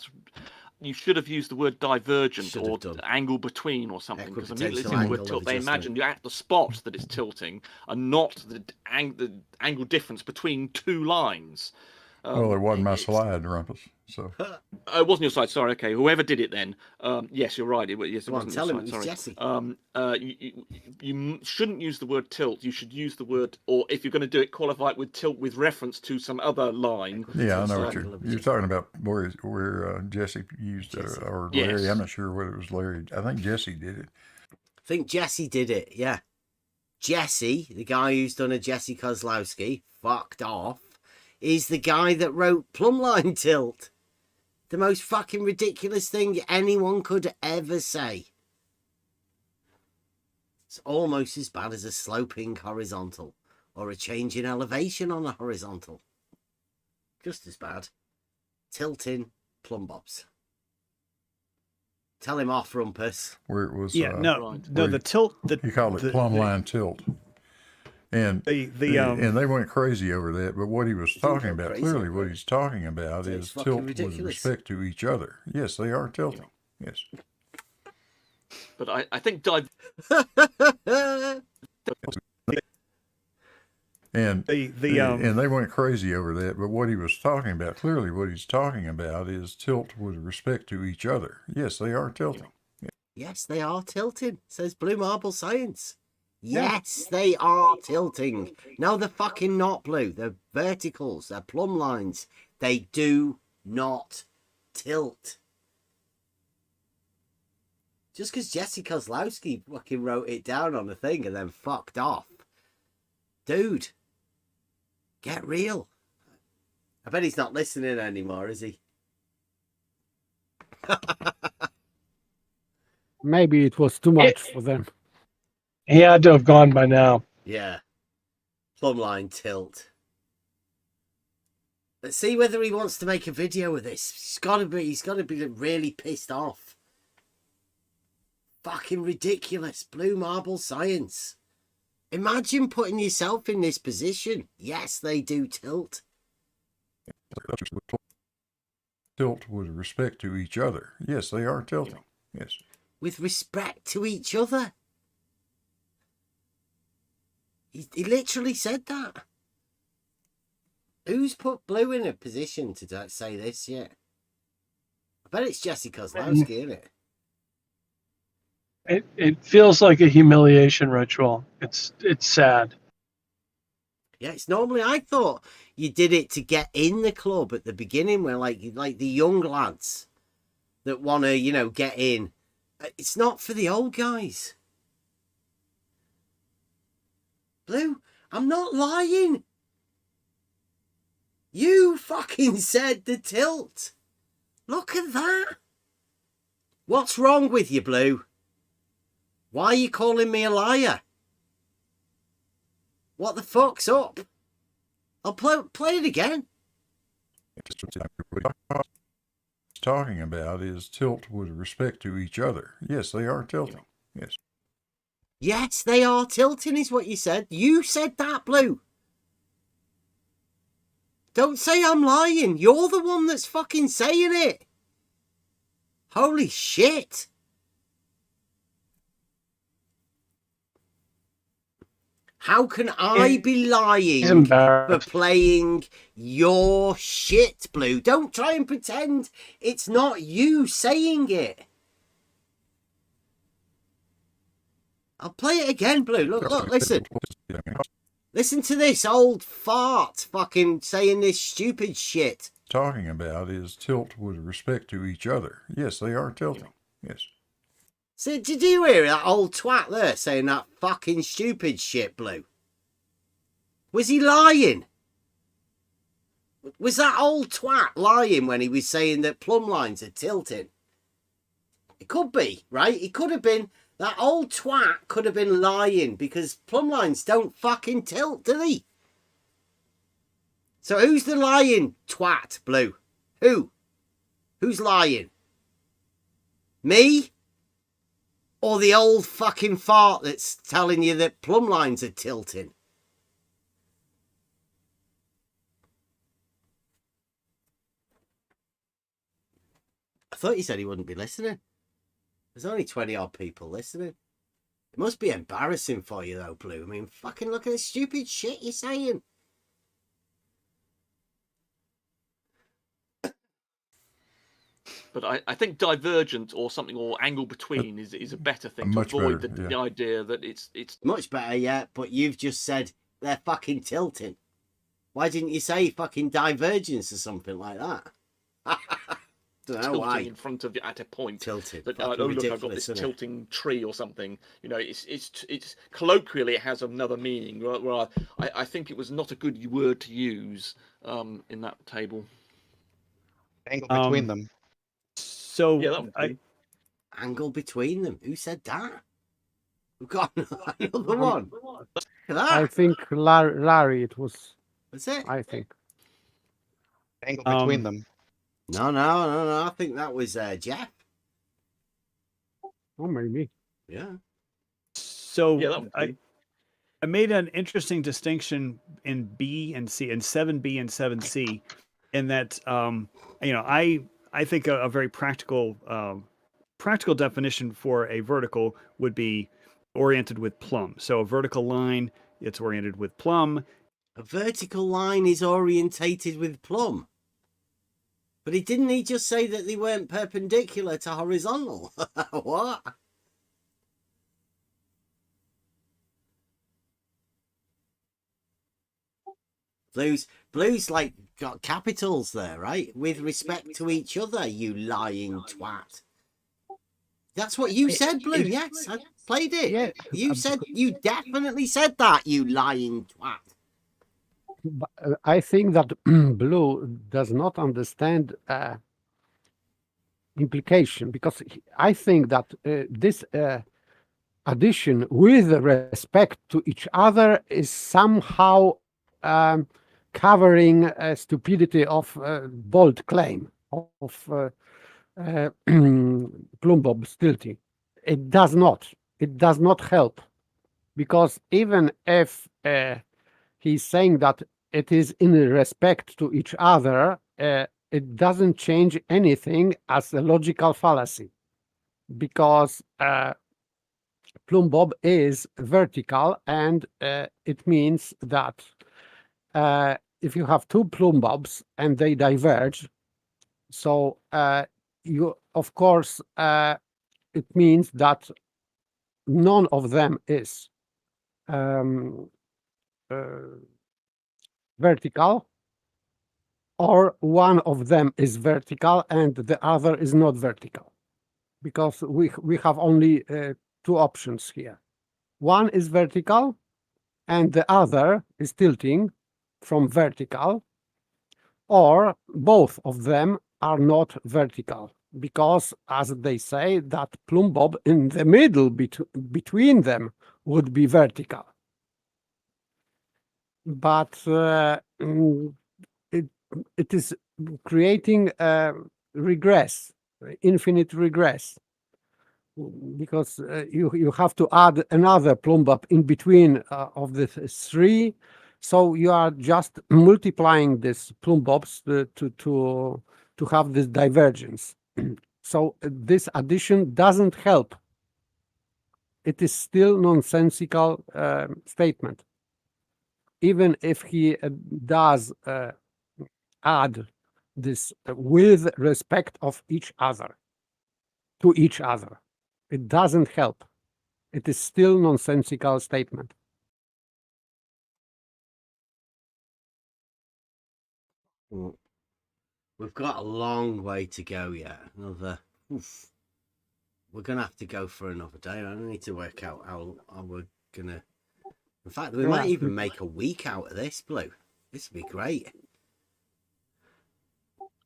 you should have used the word divergent or angle between or something, because immediately seeing the word tilt, they imagine you're at the spot that it's tilting and not the angle difference between two lines. Well, it wasn't my slide, Rumpus. So it wasn't your slide. Sorry. Okay, whoever did it then. Yes, you're right. It wasn't your slide. Sorry. Jesse. You shouldn't use the word tilt. You should use the word, or if you're going to do it, qualify it with tilt with reference to some other line. Yeah, I know what you're talking about. Where Jesse used or Larry. Yes. I'm not sure whether it was Larry. I think Jesse did it. I think Jesse did it. Yeah, Jesse, the guy who's done a Jesse Kozlowski, fucked off, is the guy that wrote Plumbline Tilt. The most fucking ridiculous thing anyone could ever say. It's almost as bad as a sloping horizontal or a change in elevation on a horizontal. Just as bad. Tilting plumb bobs. Tell him off, Rumpus. Where it was, the tilt. He called it plumb line tilt. And and they went crazy over that. But what he was talking about, crazy clearly, over what he's talking about is tilt with ridiculous. respect to each other. Yes, they are tilting. Yes. But I think and they went crazy over that. But what he was talking about, clearly, what he's talking about is tilt with respect to each other. Yes, they are tilting. Yes, they are tilting, says Blue Marble Science. Yes, they are tilting. No, they're fucking not, Blue. They're verticals. They're plumb lines. They do not tilt. Just because Jesse Kozlowski fucking wrote it down on the thing and then fucked off. Dude, get real. I bet he's not listening anymore, is he? Maybe it was too much for them. He had to have gone by now. Yeah. Plumb line tilt. Let's see whether he wants to make a video of this. He's got to be really pissed off. Fucking ridiculous. Blue Marble Science. Imagine putting yourself in this position. Yes, they do tilt. Tilt with respect to each other. Yes, they are tilting. Yes. With respect to each other. He literally said that. Who's put Blue in a position to say this yet? I bet it's Jesse Kozlowski, isn't it? It feels like a humiliation ritual. It's sad. Yeah, it's normally, I thought you did it to get in the club at the beginning, where like the young lads that want to, get in. It's not for the old guys. Blue, I'm not lying. You fucking said the tilt. Look at that. What's wrong with you, Blue? Why are you calling me a liar? What the fuck's up? I'll play it again. What he's talking about is tilt with respect to each other. Yes, they are tilting. Yes. Yes, they are tilting is what you said. You said that, Blue. Don't say I'm lying. You're the one that's fucking saying it. Holy shit. How can I be lying for playing your shit, Blue? Don't try and pretend it's not you saying it. I'll play it again, Blue. Look, listen. Listen to this old fart fucking saying this stupid shit. Talking about is tilt with respect to each other. Yes, they are tilting. Yes. So, did you hear that old twat there saying that fucking stupid shit, Blue? Was he lying? Was that old twat lying when he was saying that plumb lines are tilting? It could be, right? It could have been. That old twat could have been lying because plumb lines don't fucking tilt, do they? So who's the lying twat, Blue? Who? Who's lying? Me? Or the old fucking fart that's telling you that plumb lines are tilting? I thought you said he wouldn't be listening. There's only 20 odd people listening. It must be embarrassing for you though, Blue. I mean, fucking look at the stupid shit you're saying. But I think divergent or something or angle between is a better thing to Much avoid better, the idea that it's much better, yeah. But you've just said they're fucking tilting. Why didn't you say fucking divergence or something like that? Don't know tilting why. in front of you at a point. Tilted. But Fucking oh look, I've got ridiculous, this isn't it? tilting tree or something. You know, it's colloquially it has another meaning. Where I think it was not a good word to use in that table. Angle between them. So Yeah, that would be. Angle between them. Who said that? We've got another one. Look at that. I think Larry, it was. That's it. I think. Angle between them. No. I think that was Jeff. Oh, maybe. Yeah. So Yeah, that would be. I made an interesting distinction in B and C, in 7B and 7C, in that I think a very practical definition for a vertical would be oriented with plumb. So a vertical line, it's oriented with plumb. A vertical line is orientated with plumb. But didn't he just say that they weren't perpendicular to horizontal? What? Blue's like got capitals there, right? With respect to each other, you lying twat. That's what you said, Blue. Yes, I played it. Yeah. You definitely said that, you lying twat. I think that Blue does not understand implication, because I think that this addition with respect to each other is somehow covering stupidity of bold claim of Plumbob Stilty. It does not. It does not help, because even if he's saying that it is in respect to each other, it doesn't change anything as a logical fallacy, because Plumbob is vertical, and it means that if you have two Plumbobs and they diverge, so you, of course, it means that none of them is vertical, or one of them is vertical and the other is not vertical, because we have only two options here. One is vertical and the other is tilting from vertical, or both of them are not vertical, because, as they say, that Plumbob in the middle between them would be vertical. But it is creating regress, infinite regress, because you have to add another Plumbob in between of the three, so you are just multiplying these Plumbobs to have this divergence. So this addition doesn't help. It is still nonsensical statement, even if he does add this with respect of each other to each other. It doesn't help. It is still nonsensical statement. We've got a long way to go yet. We're gonna have to go for another day. I need to work out how we're gonna. In fact, we might even make a week out of this, Blue. This would be great.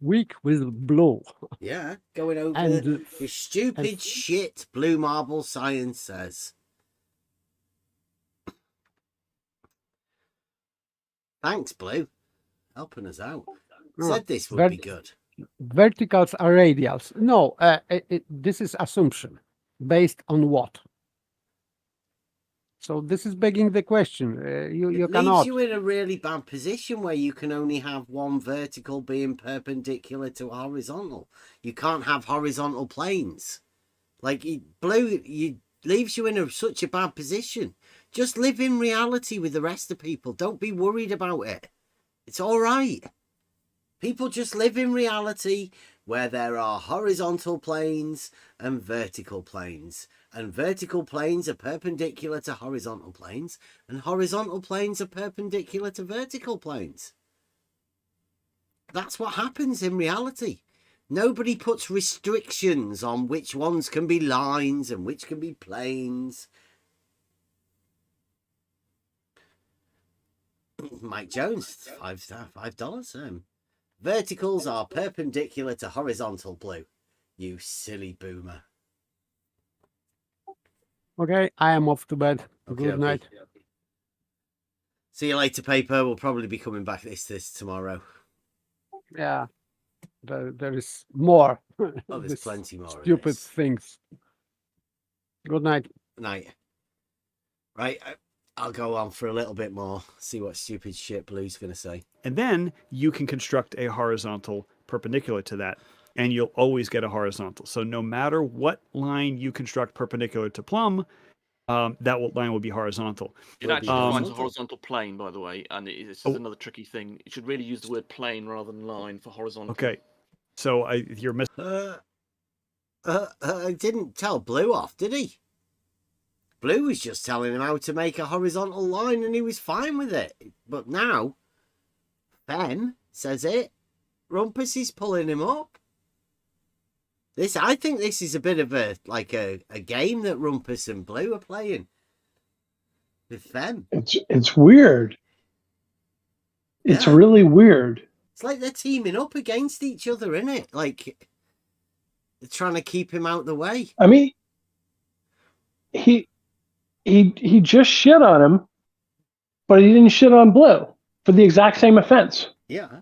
Week with Blue. Yeah, going over the stupid shit Blue Marble Science says. Thanks, Blue, helping us out. Said this would be good. Verticals are radials. No, this is assumption. Based on what? So this is begging the question. You cannot. Leaves you in a really bad position where you can only have one vertical being perpendicular to horizontal. You can't have horizontal planes. Like Blue, leaves you in such a bad position. Just live in reality with the rest of people. Don't be worried about it. It's all right. People just live in reality where there are horizontal planes and vertical planes. And vertical planes are perpendicular to horizontal planes, and horizontal planes are perpendicular to vertical planes. That's what happens in reality. Nobody puts restrictions on which ones can be lines and which can be planes. Mike Jones, $5. Verticals are perpendicular to horizontal, Blue. You silly boomer. Okay, I am off to bed. Okay, Good okay. night. See you later, paper. We'll probably be coming back this tomorrow. Yeah, there is more. Oh, there's This plenty more of stupid this. things. Good night. Night. Right, I'll go on for a little bit more. See what stupid shit Blue's going to say. And then you can construct a horizontal perpendicular to that, and you'll always get a horizontal. So no matter what line you construct perpendicular to plumb, that line will be horizontal. It actually defines a horizontal plane, by the way, and this is another tricky thing. You should really use the word plane rather than line for horizontal. Okay, so you're missing. I didn't tell Blue off, did he? Blue was just telling him how to make a horizontal line, and he was fine with it. But now, Ben says it. Rumpus is pulling him up. I think this is a bit of a game that Rumpus and Blue are playing with them. It's weird. It's really weird. It's like they're teaming up against each other, isn't it? Like they're trying to keep him out the way. I mean, he just shit on him, but he didn't shit on Blue for the exact same offense. Yeah.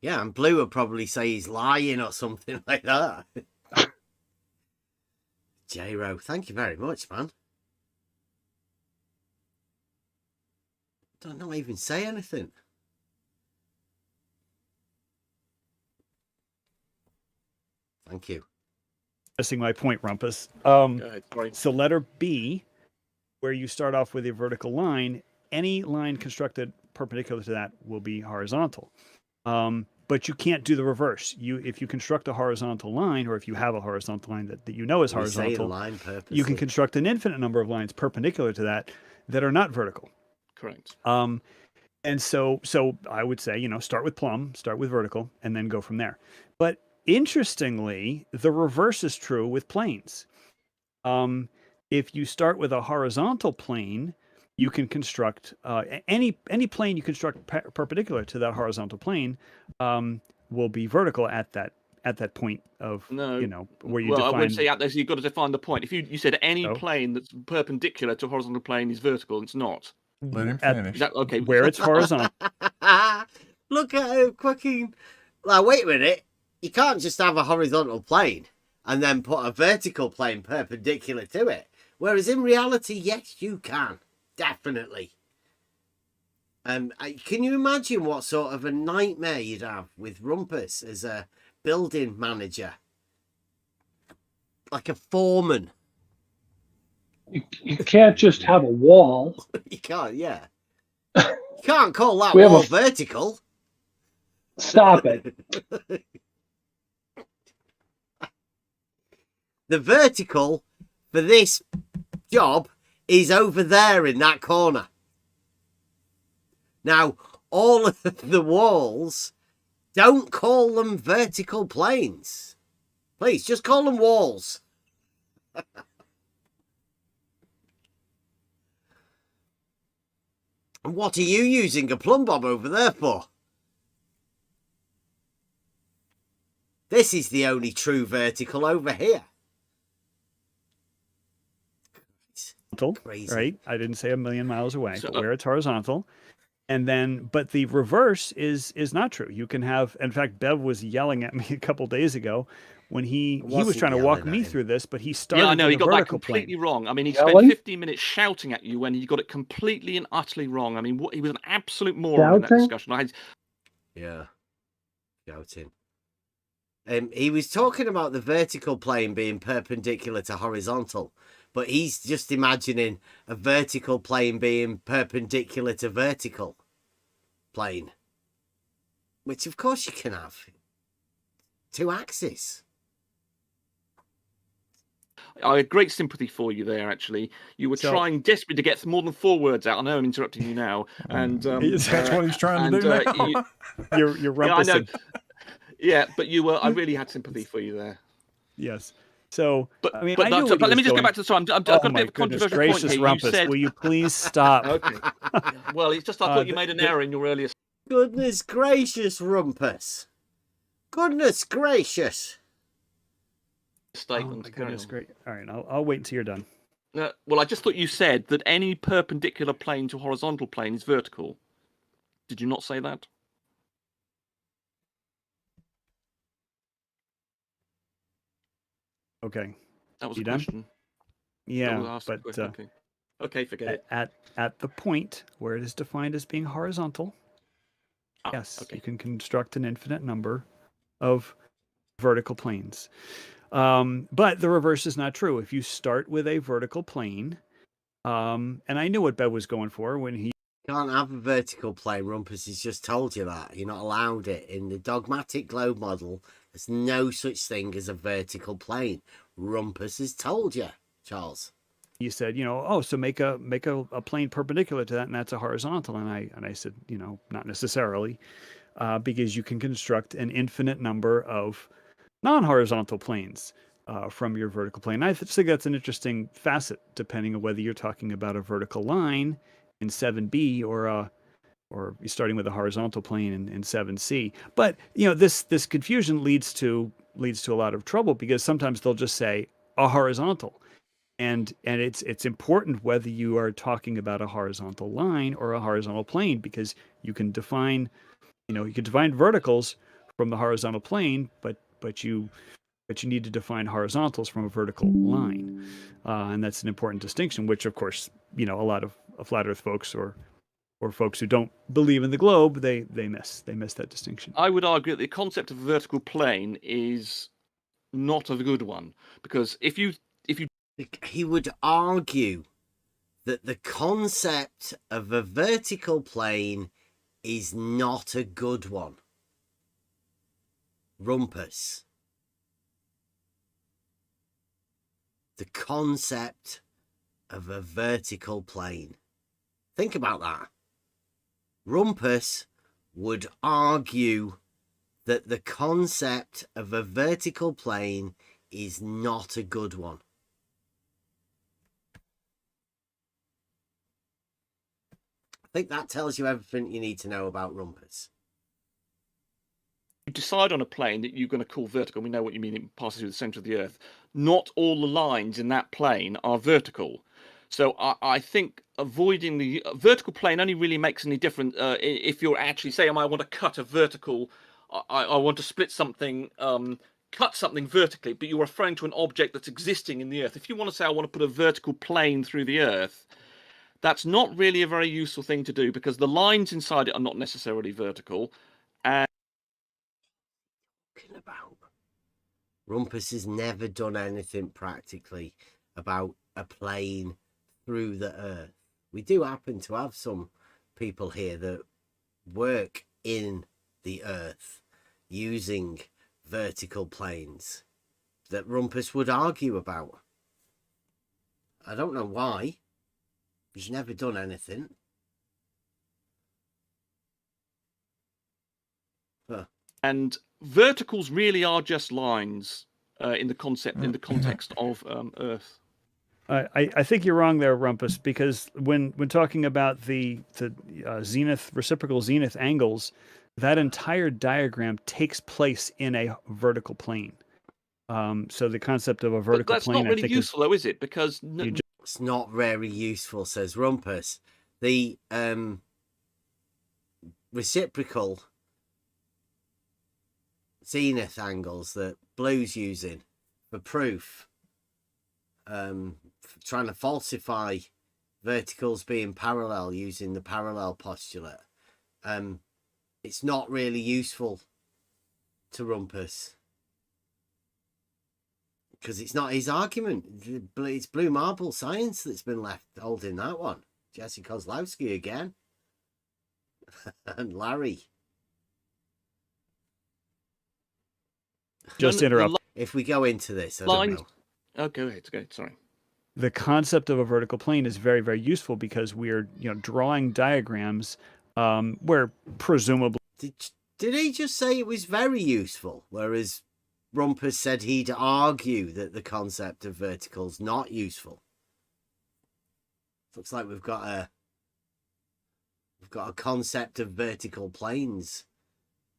Yeah, and Blue would probably say he's lying or something like that. J-Ro, thank you very much, man. Don't not even say anything. Thank you. Missing my point, Rumpus. So letter B, where you start off with a vertical line, any line constructed perpendicular to that will be horizontal. But you can't do the reverse. If you construct a horizontal line, or if you have a horizontal line that you know is horizontal, you can construct an infinite number of lines perpendicular to that are not vertical. Correct. And so I would say, start with plumb, start with vertical, and then go from there. But interestingly, the reverse is true with planes. If you start with a horizontal plane, you can construct any plane you construct perpendicular to that horizontal plane will be vertical at that point of where you define. I would say at this you've got to define the point. If you said any plane that's perpendicular to a horizontal plane is vertical, it's not. Let him finish. Okay, where it's horizontal. Look at him fucking. Like, wait a minute. You can't just have a horizontal plane and then put a vertical plane perpendicular to it. Whereas in reality, yes, you can. Definitely. Can you imagine what sort of a nightmare you'd have with Rumpus as a building manager? Like a foreman. You can't just have a wall. You can't, yeah. You can't call that wall vertical. Stop it. The vertical for this job is over there in that corner. Now, all of the walls, don't call them vertical planes. Please, just call them walls. And what are you using a plumb bob over there for? This is the only true vertical over here. Crazy. Right? I didn't say a million miles away, but where it's horizontal. And then, but the reverse is not true. You can have, in fact, Bev was yelling at me a couple days ago when he was trying to walk me through this, but he started. Yeah, I know he got that completely wrong. I mean, he spent 15 minutes shouting at you when he got it completely and utterly wrong. I mean, he was an absolute moron in that discussion. Yeah, shouting. He was talking about the vertical plane being perpendicular to horizontal, but he's just imagining a vertical plane being perpendicular to vertical plane, which of course you can have. 2 axes. I had great sympathy for you there, actually. You were trying desperately to get more than 4 words out. I know I'm interrupting you now. And that's what he's trying to do now. You're rumpusing. Yeah, but you were. I really had sympathy for you there. Yes. So, but I mean, but let me just go back to the I've got a bit of a controversial point here. Rumpus, you said, will you please stop? Okay. Well, it's just I thought you made an error in your earlier. Goodness gracious, Rumpus. Goodness gracious. Statement. Oh my goodness, great. All right, I'll wait until you're done. Well, I just thought you said that any perpendicular plane to horizontal plane is vertical. Did you not say that? Okay. That was You a done? question. Yeah, but Okay. Okay, forget it. at the point where it is defined as being horizontal, yes, you can construct an infinite number of vertical planes. But the reverse is not true. If you start with a vertical plane, and I knew what Bev was going for when he Can't have a vertical plane. Rumpus has just told you that. You're not allowed it. In the dogmatic globe model, there's no such thing as a vertical plane. Rumpus has told you, Charles. you said, oh, so make a plane perpendicular to that, and that's a horizontal. And I said, not necessarily, because you can construct an infinite number of non-horizontal planes from your vertical plane. I think that's an interesting facet, depending on whether you're talking about a vertical line in 7B or you're starting with a horizontal plane in 7C. But this confusion leads to a lot of trouble, because sometimes they'll just say a horizontal. And it's important whether you are talking about a horizontal line or a horizontal plane, because you can define verticals from the horizontal plane, but you need to define horizontals from a vertical line, and that's an important distinction. Which, of course, a lot of flat Earth folks or folks who don't believe in the globe, they miss that distinction. I would argue that the concept of a vertical plane is not a good one, because if you he would argue that the concept of a vertical plane is not a good one. Rumpus. The concept of a vertical plane. Think about that. Rumpus would argue that the concept of a vertical plane is not a good one. I think that tells you everything you need to know about Rumpus. You decide on a plane that you're going to call vertical. We know what you mean. It passes through the center of the Earth. Not all the lines in that plane are vertical. So I think avoiding the vertical plane only really makes any difference if you're actually saying, I want to cut a vertical, I want to split something, cut something vertically, but you're referring to an object that's existing in the Earth. If you want to say, I want to put a vertical plane through the Earth, that's not really a very useful thing to do, because the lines inside it are not necessarily vertical. And Rumpus has never done anything practically about a plane through the Earth. We do happen to have some people here that work in the Earth using vertical planes that Rumpus would argue about. I don't know why. He's never done anything. Huh. And verticals really are just lines in the context of Earth. I think you're wrong there, Rumpus, because when talking about the reciprocal zenith angles, that entire diagram takes place in a vertical plane. So the concept of a vertical But that's plane, not really I think, useful, though, is it? Because it's not very useful, says Rumpus. The reciprocal zenith angles that Blue's using for proof, trying to falsify verticals being parallel using the parallel postulate, it's not really useful to Rumpus, because it's not his argument. It's Blue Marble Science that's been left holding that one. Jesse Kozlowski again. And Larry. Just interrupt. If we go into this, I don't know. Oh, go ahead. Sorry. The concept of a vertical plane is very, very useful, because we're drawing diagrams where presumably. Did he just say it was very useful, whereas Rumpus said he'd argue that the concept of vertical's not useful? Looks like we've got a concept of vertical planes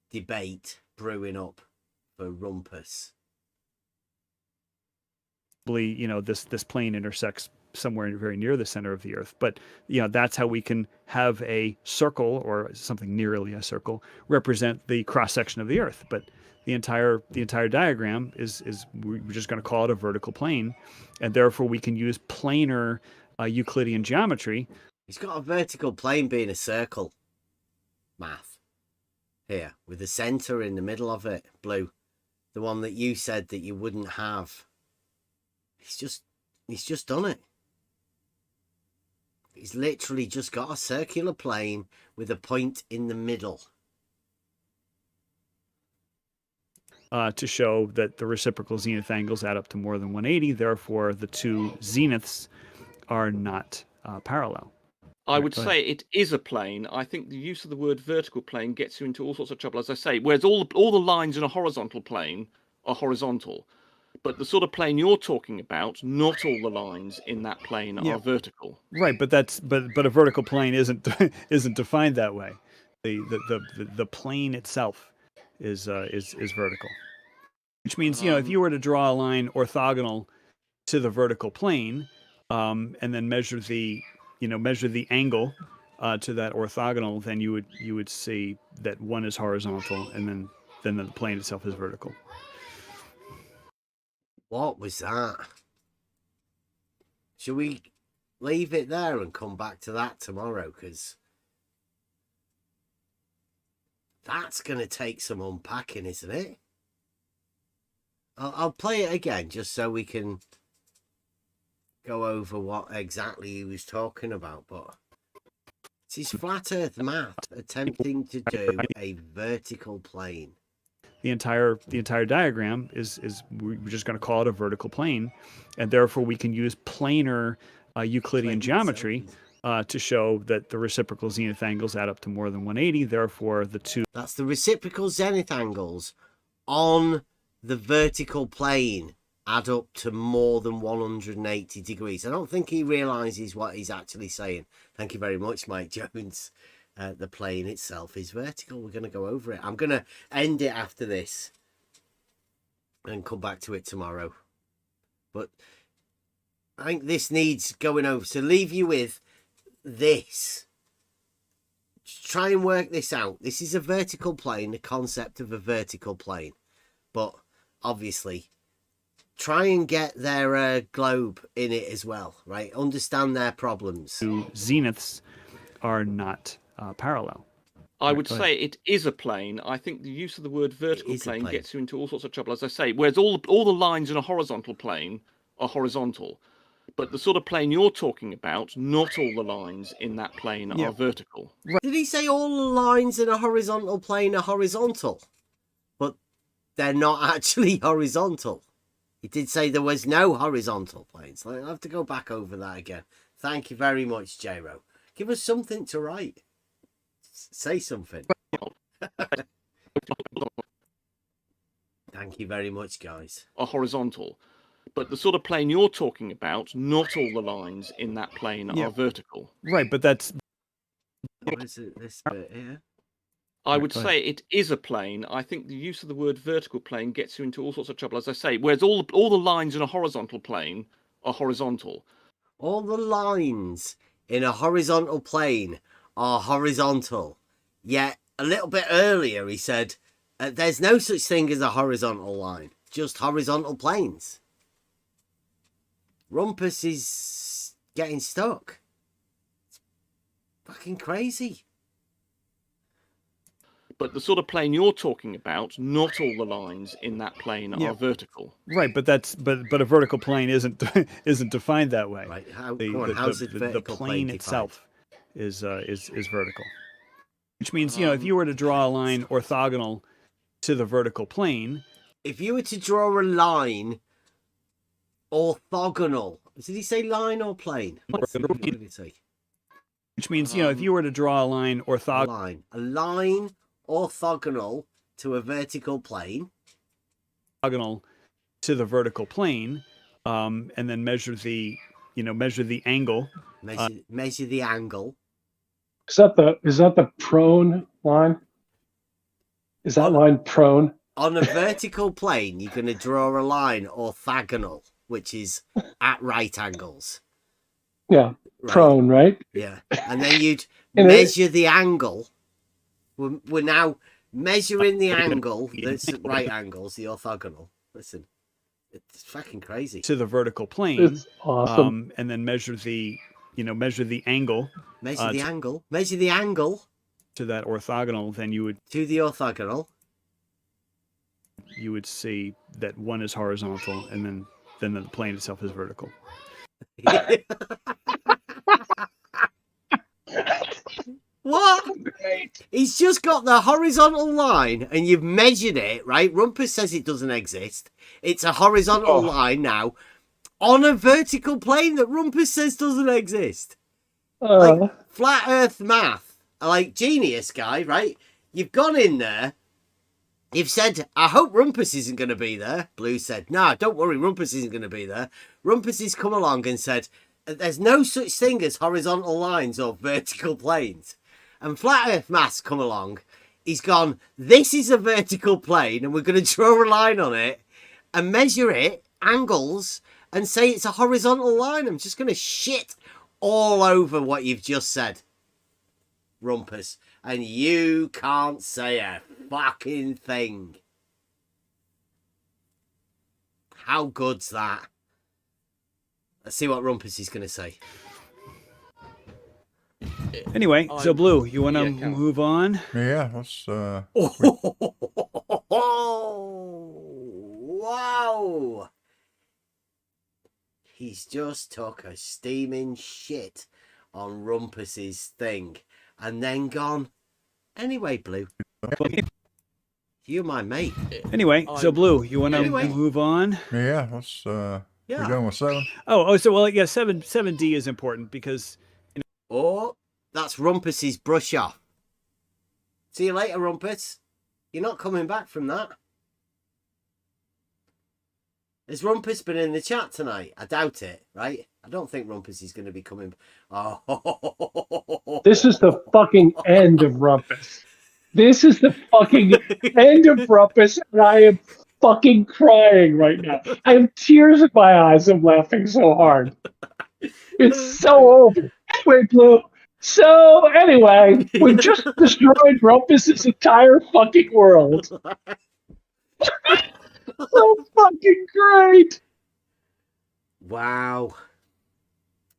debate brewing up. for Rumpus? This plane intersects somewhere very near the center of the Earth, but that's how we can have a circle or something nearly a circle represent the cross section of the Earth. But the entire diagram is we're just going to call it a vertical plane, and therefore we can use planar Euclidean geometry. He's got a vertical plane being a circle. Math here with the center in the middle of it, Blue, the one that you said that you wouldn't have. He's just done it. He's literally just got a circular plane with a point in the middle. To show that the reciprocal zenith angles add up to more than 180. Therefore, the two zeniths are not parallel. I would say it is a plane. I think the use of the word vertical plane gets you into all sorts of trouble, as I say. Whereas all the lines in a horizontal plane are horizontal. But the sort of plane you're talking about, not all the lines in that plane are vertical. Right, but a vertical plane isn't defined that way. The plane itself is vertical, which means if you were to draw a line orthogonal to the vertical plane, and then measure the angle to that orthogonal, then you would see that one is horizontal, and then the plane itself is vertical. What was that? Should we leave it there and come back to that tomorrow? Because that's going to take some unpacking, isn't it? I'll play it again just so we can go over what exactly he was talking about. But it's his flat earth math attempting to do a vertical plane. The entire diagram is we're just going to call it a vertical plane, and therefore we can use planar Euclidean geometry to show that the reciprocal zenith angles add up to more than 180. Therefore, the two. That's the reciprocal zenith angles on the vertical plane add up to more than 180 degrees. I don't think he realizes what he's actually saying. Thank you very much, Mike Jones. The plane itself is vertical. We're going to go over it. I'm going to end it after this and come back to it tomorrow. But I think this needs going over. So leave you with this. Just try and work this out. This is a vertical plane, the concept of a vertical plane. But obviously, try and get their globe in it as well, right? Understand their problems. Two zeniths are not parallel. I would say it is a plane. I think the use of the word vertical plane gets you into all sorts of trouble, as I say. Whereas all the lines in a horizontal plane are horizontal. But the sort of plane you're talking about, not all the lines in that plane are vertical. Did he say all the lines in a horizontal plane are horizontal? But they're not actually horizontal. He did say there was no horizontal planes. I'll have to go back over that again. Thank you very much, J-Ro. Give us something to write. Say something. Thank you very much, guys. Are horizontal. But the sort of plane you're talking about, not all the lines in that plane are vertical. Right, but that's. What is it, this bit here? I would say it is a plane. I think the use of the word vertical plane gets you into all sorts of trouble, as I say. Whereas all the lines in a horizontal plane are horizontal. All the lines in a horizontal plane are horizontal. Yet a little bit earlier he said there's no such thing as a horizontal line, just horizontal planes. Rumpus is getting stuck. It's fucking crazy. But the sort of plane you're talking about, not all the lines in that plane are vertical. Right, but a vertical plane isn't defined that way. Right. The plane itself is vertical. Which means, if you were to draw a line orthogonal to the vertical plane. If you were to draw a line orthogonal, did he say line or plane? What did he say? Which means, if you were to draw a line orthogonal. A line orthogonal to a vertical plane. Orthogonal to the vertical plane, and then measure the angle. Measure the angle. Is that the prone line? Is that line prone? On a vertical plane, you're going to draw a line orthogonal, which is at right angles. Yeah, Right. prone, right? Yeah. And then you'd And measure the angle. We're now measuring the angle that's at right angles, the orthogonal. Listen, it's fucking crazy. To the vertical plane. It's awesome. And then measure the angle. Measure the angle. Measure the angle. To that orthogonal, then you would. To the orthogonal. You would see that one is horizontal, and then the plane itself is vertical. What? He's just got the horizontal line and you've measured it, right? Rumpus says it doesn't exist. It's a horizontal line now on a vertical plane that Rumpus says doesn't exist. Like flat earth math, like genius guy, right? You've gone in there. You've said, I hope Rumpus isn't going to be there. Blue said, no, don't worry, Rumpus isn't going to be there. Rumpus has come along and said, there's no such thing as horizontal lines or vertical planes. And Flat Earth Math's come along. He's gone, this is a vertical plane, and we're going to draw a line on it and measure it, angles, and say it's a horizontal line. I'm just going to shit all over what you've just said, Rumpus. And you can't say a fucking thing. How good's that? Let's see what Rumpus is going to say. Anyway, so Blue, you want to move on? Yeah, let's. Wow! He's just took a steaming shit on Rumpus's thing and then gone. Anyway, Blue, you're my mate. Anyway, so Blue, you want to move on? Yeah, let's. We're going with 7. So 7D is important because. Oh, that's Rumpus's brush off. See you later, Rumpus. You're not coming back from that. Has Rumpus been in the chat tonight? I doubt it, right? I don't think Rumpus is going to be coming. Oh, this is the fucking end of Rumpus. This is the fucking end of Rumpus, and I am fucking crying right now. I have tears in my eyes. I'm laughing so hard. It's so over. Anyway, Blue. So, anyway, we've just destroyed Rumpus's entire fucking world. So fucking great. Wow.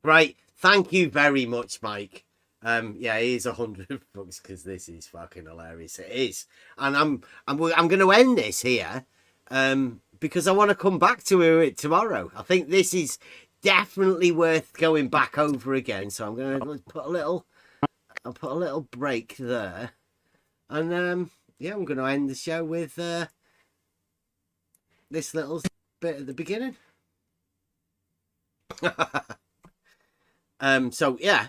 Right. Thank you very much, Mike. Yeah, it is $100 because this is fucking hilarious. It is. And I'm going to end this here because I want to come back to it tomorrow. I think this is definitely worth going back over again. So I'm going to put a little break there. And yeah, I'm going to end the show with this little bit at the beginning. So yeah,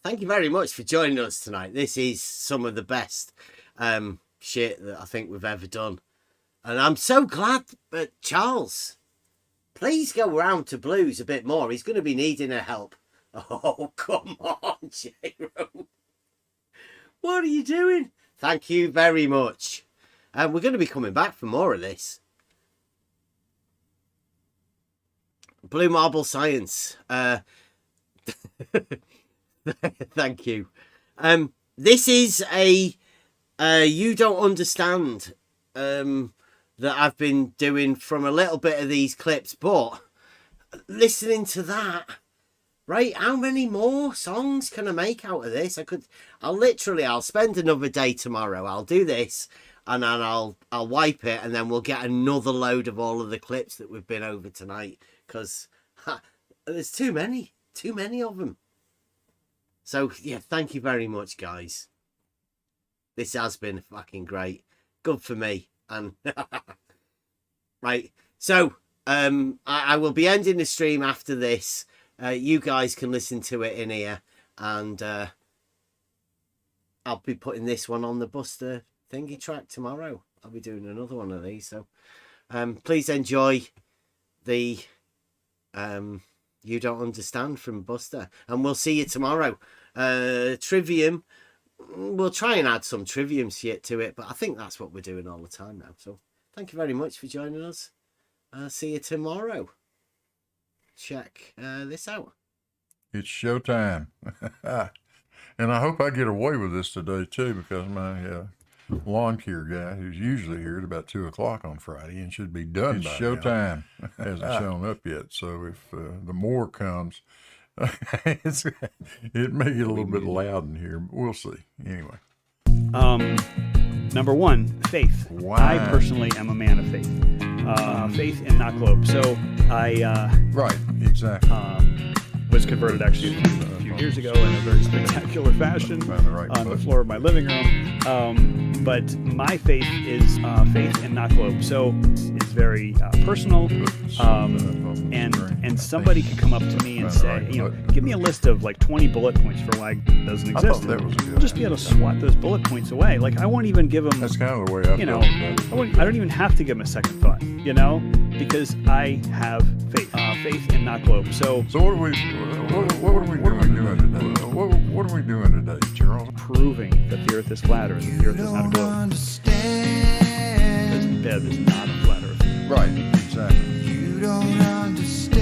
thank you very much for joining us tonight. This is some of the best shit that I think we've ever done. And I'm so glad that Charles, please go round to Blues a bit more. He's going to be needing her help. Oh, come on, J-Ro. What are you doing? Thank you very much. We're going to be coming back for more of this. Blue Marble Science. Thank you. This is a You Don't Understand that I've been doing from a little bit of these clips, but listening to that, right? How many more songs can I make out of this? I'll spend another day tomorrow. I'll do this and then I'll wipe it and then we'll get another load of all of the clips that we've been over tonight because there's too many of them. So yeah, thank you very much, guys. This has been fucking great. Good for me. And right, so I will be ending the stream after this. You guys can listen to it in here, and I'll be putting this one on the Buster thingy track tomorrow. I'll be doing another one of these. So please enjoy the You Don't Understand from Buster, and we'll see you tomorrow. Trivium, we'll try and add some Trivium shit to it, but I think that's what we're doing all the time now. So thank you very much for joining us. See you tomorrow. Check this out. It's showtime. And I hope I get away with this today, too, because my lawn care guy, who's usually here at about 2 o'clock on Friday and should be done by showtime, hasn't shown up yet. So if the more comes, it may get a little bit loud in here. But we'll see. Anyway. Number one, faith. I personally am a man of faith. Faith in not globe. So I right, exactly. Was converted actually a few years ago in a very spectacular fashion on the floor of my living room. But my faith is faith in not globe. So it's very personal. And somebody could come up to me and say, give me a list of like 20 bullet points for why it doesn't exist. I'll just be able to swat those bullet points away. Like I won't even give them. That's kind of the way I feel. I don't even have to give them a second thought. Because I have faith. Faith in not globe. So what are we doing today? What are we doing today, Charles? Proving that the Earth is flat, or that the Earth is not a globe. Because Bev is not a flat Earth. Right, exactly. You don't understand.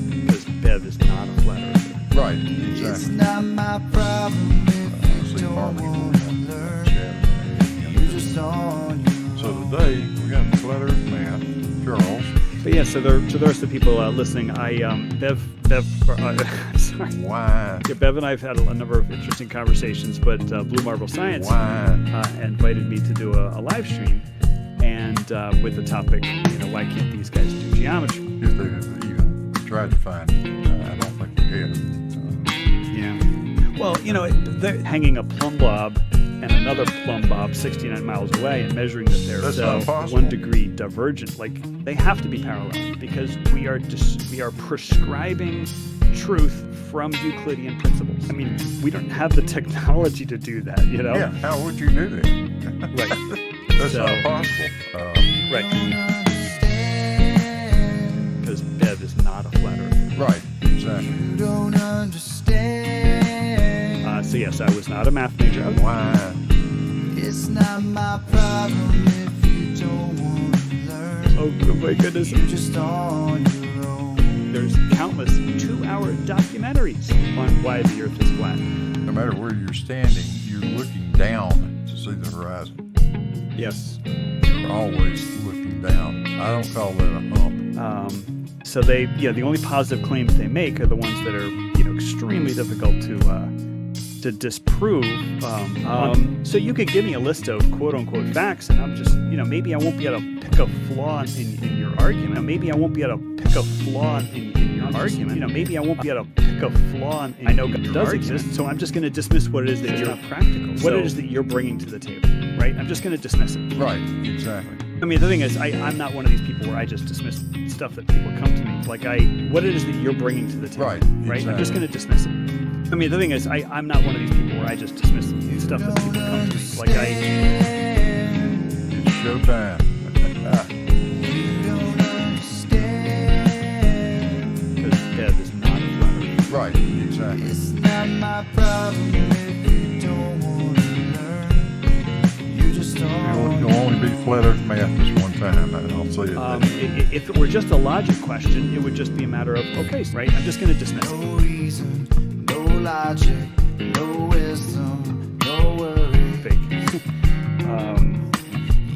Because Bev is not a flat Earth. Right, exactly. It's not my problem if you don't want to learn. You're just on your own. So today we got flat Earth math, Charles. But yeah, so the rest of the people listening, sorry. Why? Yeah, Bev and I have had a number of interesting conversations, but Blue Marble Science invited me to do a live stream, and with the topic, why can't these guys do geometry? If they even tried to find it, I don't think we had. Yeah. Well, they're hanging a plumb bob and another plumb bob 69 miles away and measuring that they're 1 degree divergent. Like they have to be parallel because we are prescribing truth from Euclidean principles. I mean, we don't have the technology to do that, Yeah, how would you do that? Right. That's not possible. Right. Because Bev is not a flat earther. Right, exactly. You don't understand. So yes, I was not a math major. Why? It's not my problem if you don't want to learn. Oh my goodness. You're just on your own. There's countless 2-hour documentaries on why the Earth is flat. No matter where you're standing, you're looking down to see the horizon. Yes. You're always looking down. I don't call that a hump. So the only positive claims they make are the ones that are, extremely difficult to disprove. So you could give me a list of quote unquote facts, and I'm just, maybe I won't be able to pick a flaw in your argument. Maybe I won't be able to pick a flaw in your argument. Maybe I won't be able to pick a flaw in I know God does exist, so I'm just going to dismiss what it is that you're not practical. What it is that you're bringing to the table, right? I'm just going to dismiss it. Right, exactly. I mean, the thing is, I'm not one of these people where I just dismiss stuff that people come to me. Like what it is that you're bringing to the table, right? Exactly. I'm just going to dismiss it. I mean, the thing is, I'm not one of these people where I just dismiss stuff that people come to me. Like It's showtime. You don't understand. Because Bev is not a flat earther. Right, exactly. It's not my problem if you don't want to learn. You just don't. You'll only be flat Earth math this one time. I'll say it. If it were just a logic question, it would just be a matter of right? I'm just going to dismiss it. No reason, no logic, no wisdom, no worry. Fake.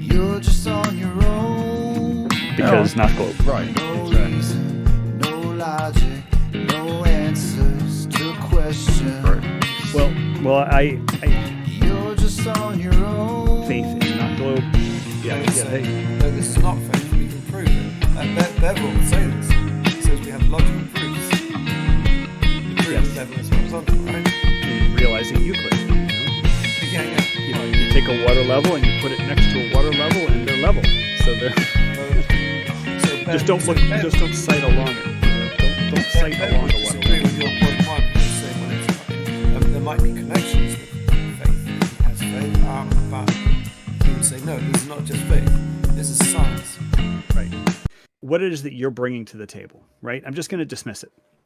You're just on your own. Because not globe. Right. No Exactly. reason, no logic, no answers to questions. Right. Well, You're just on your own. faith in not globe. Yeah. No, this is not faith. We can prove it. And Bev will say this. He says we have logical proofs. The proof is evidence horizontal, right? Realizing Euclid. Yeah. You take a water level and you put it next to a water level, and they're level. So they're just don't sight along it. Don't sight along the water Disagree level. with your point one. There might be connections with faith. He has faith, but he would say no. This is not just faith. This is science. Right. What it is that you're bringing to the table, right? I'm just going to dismiss it.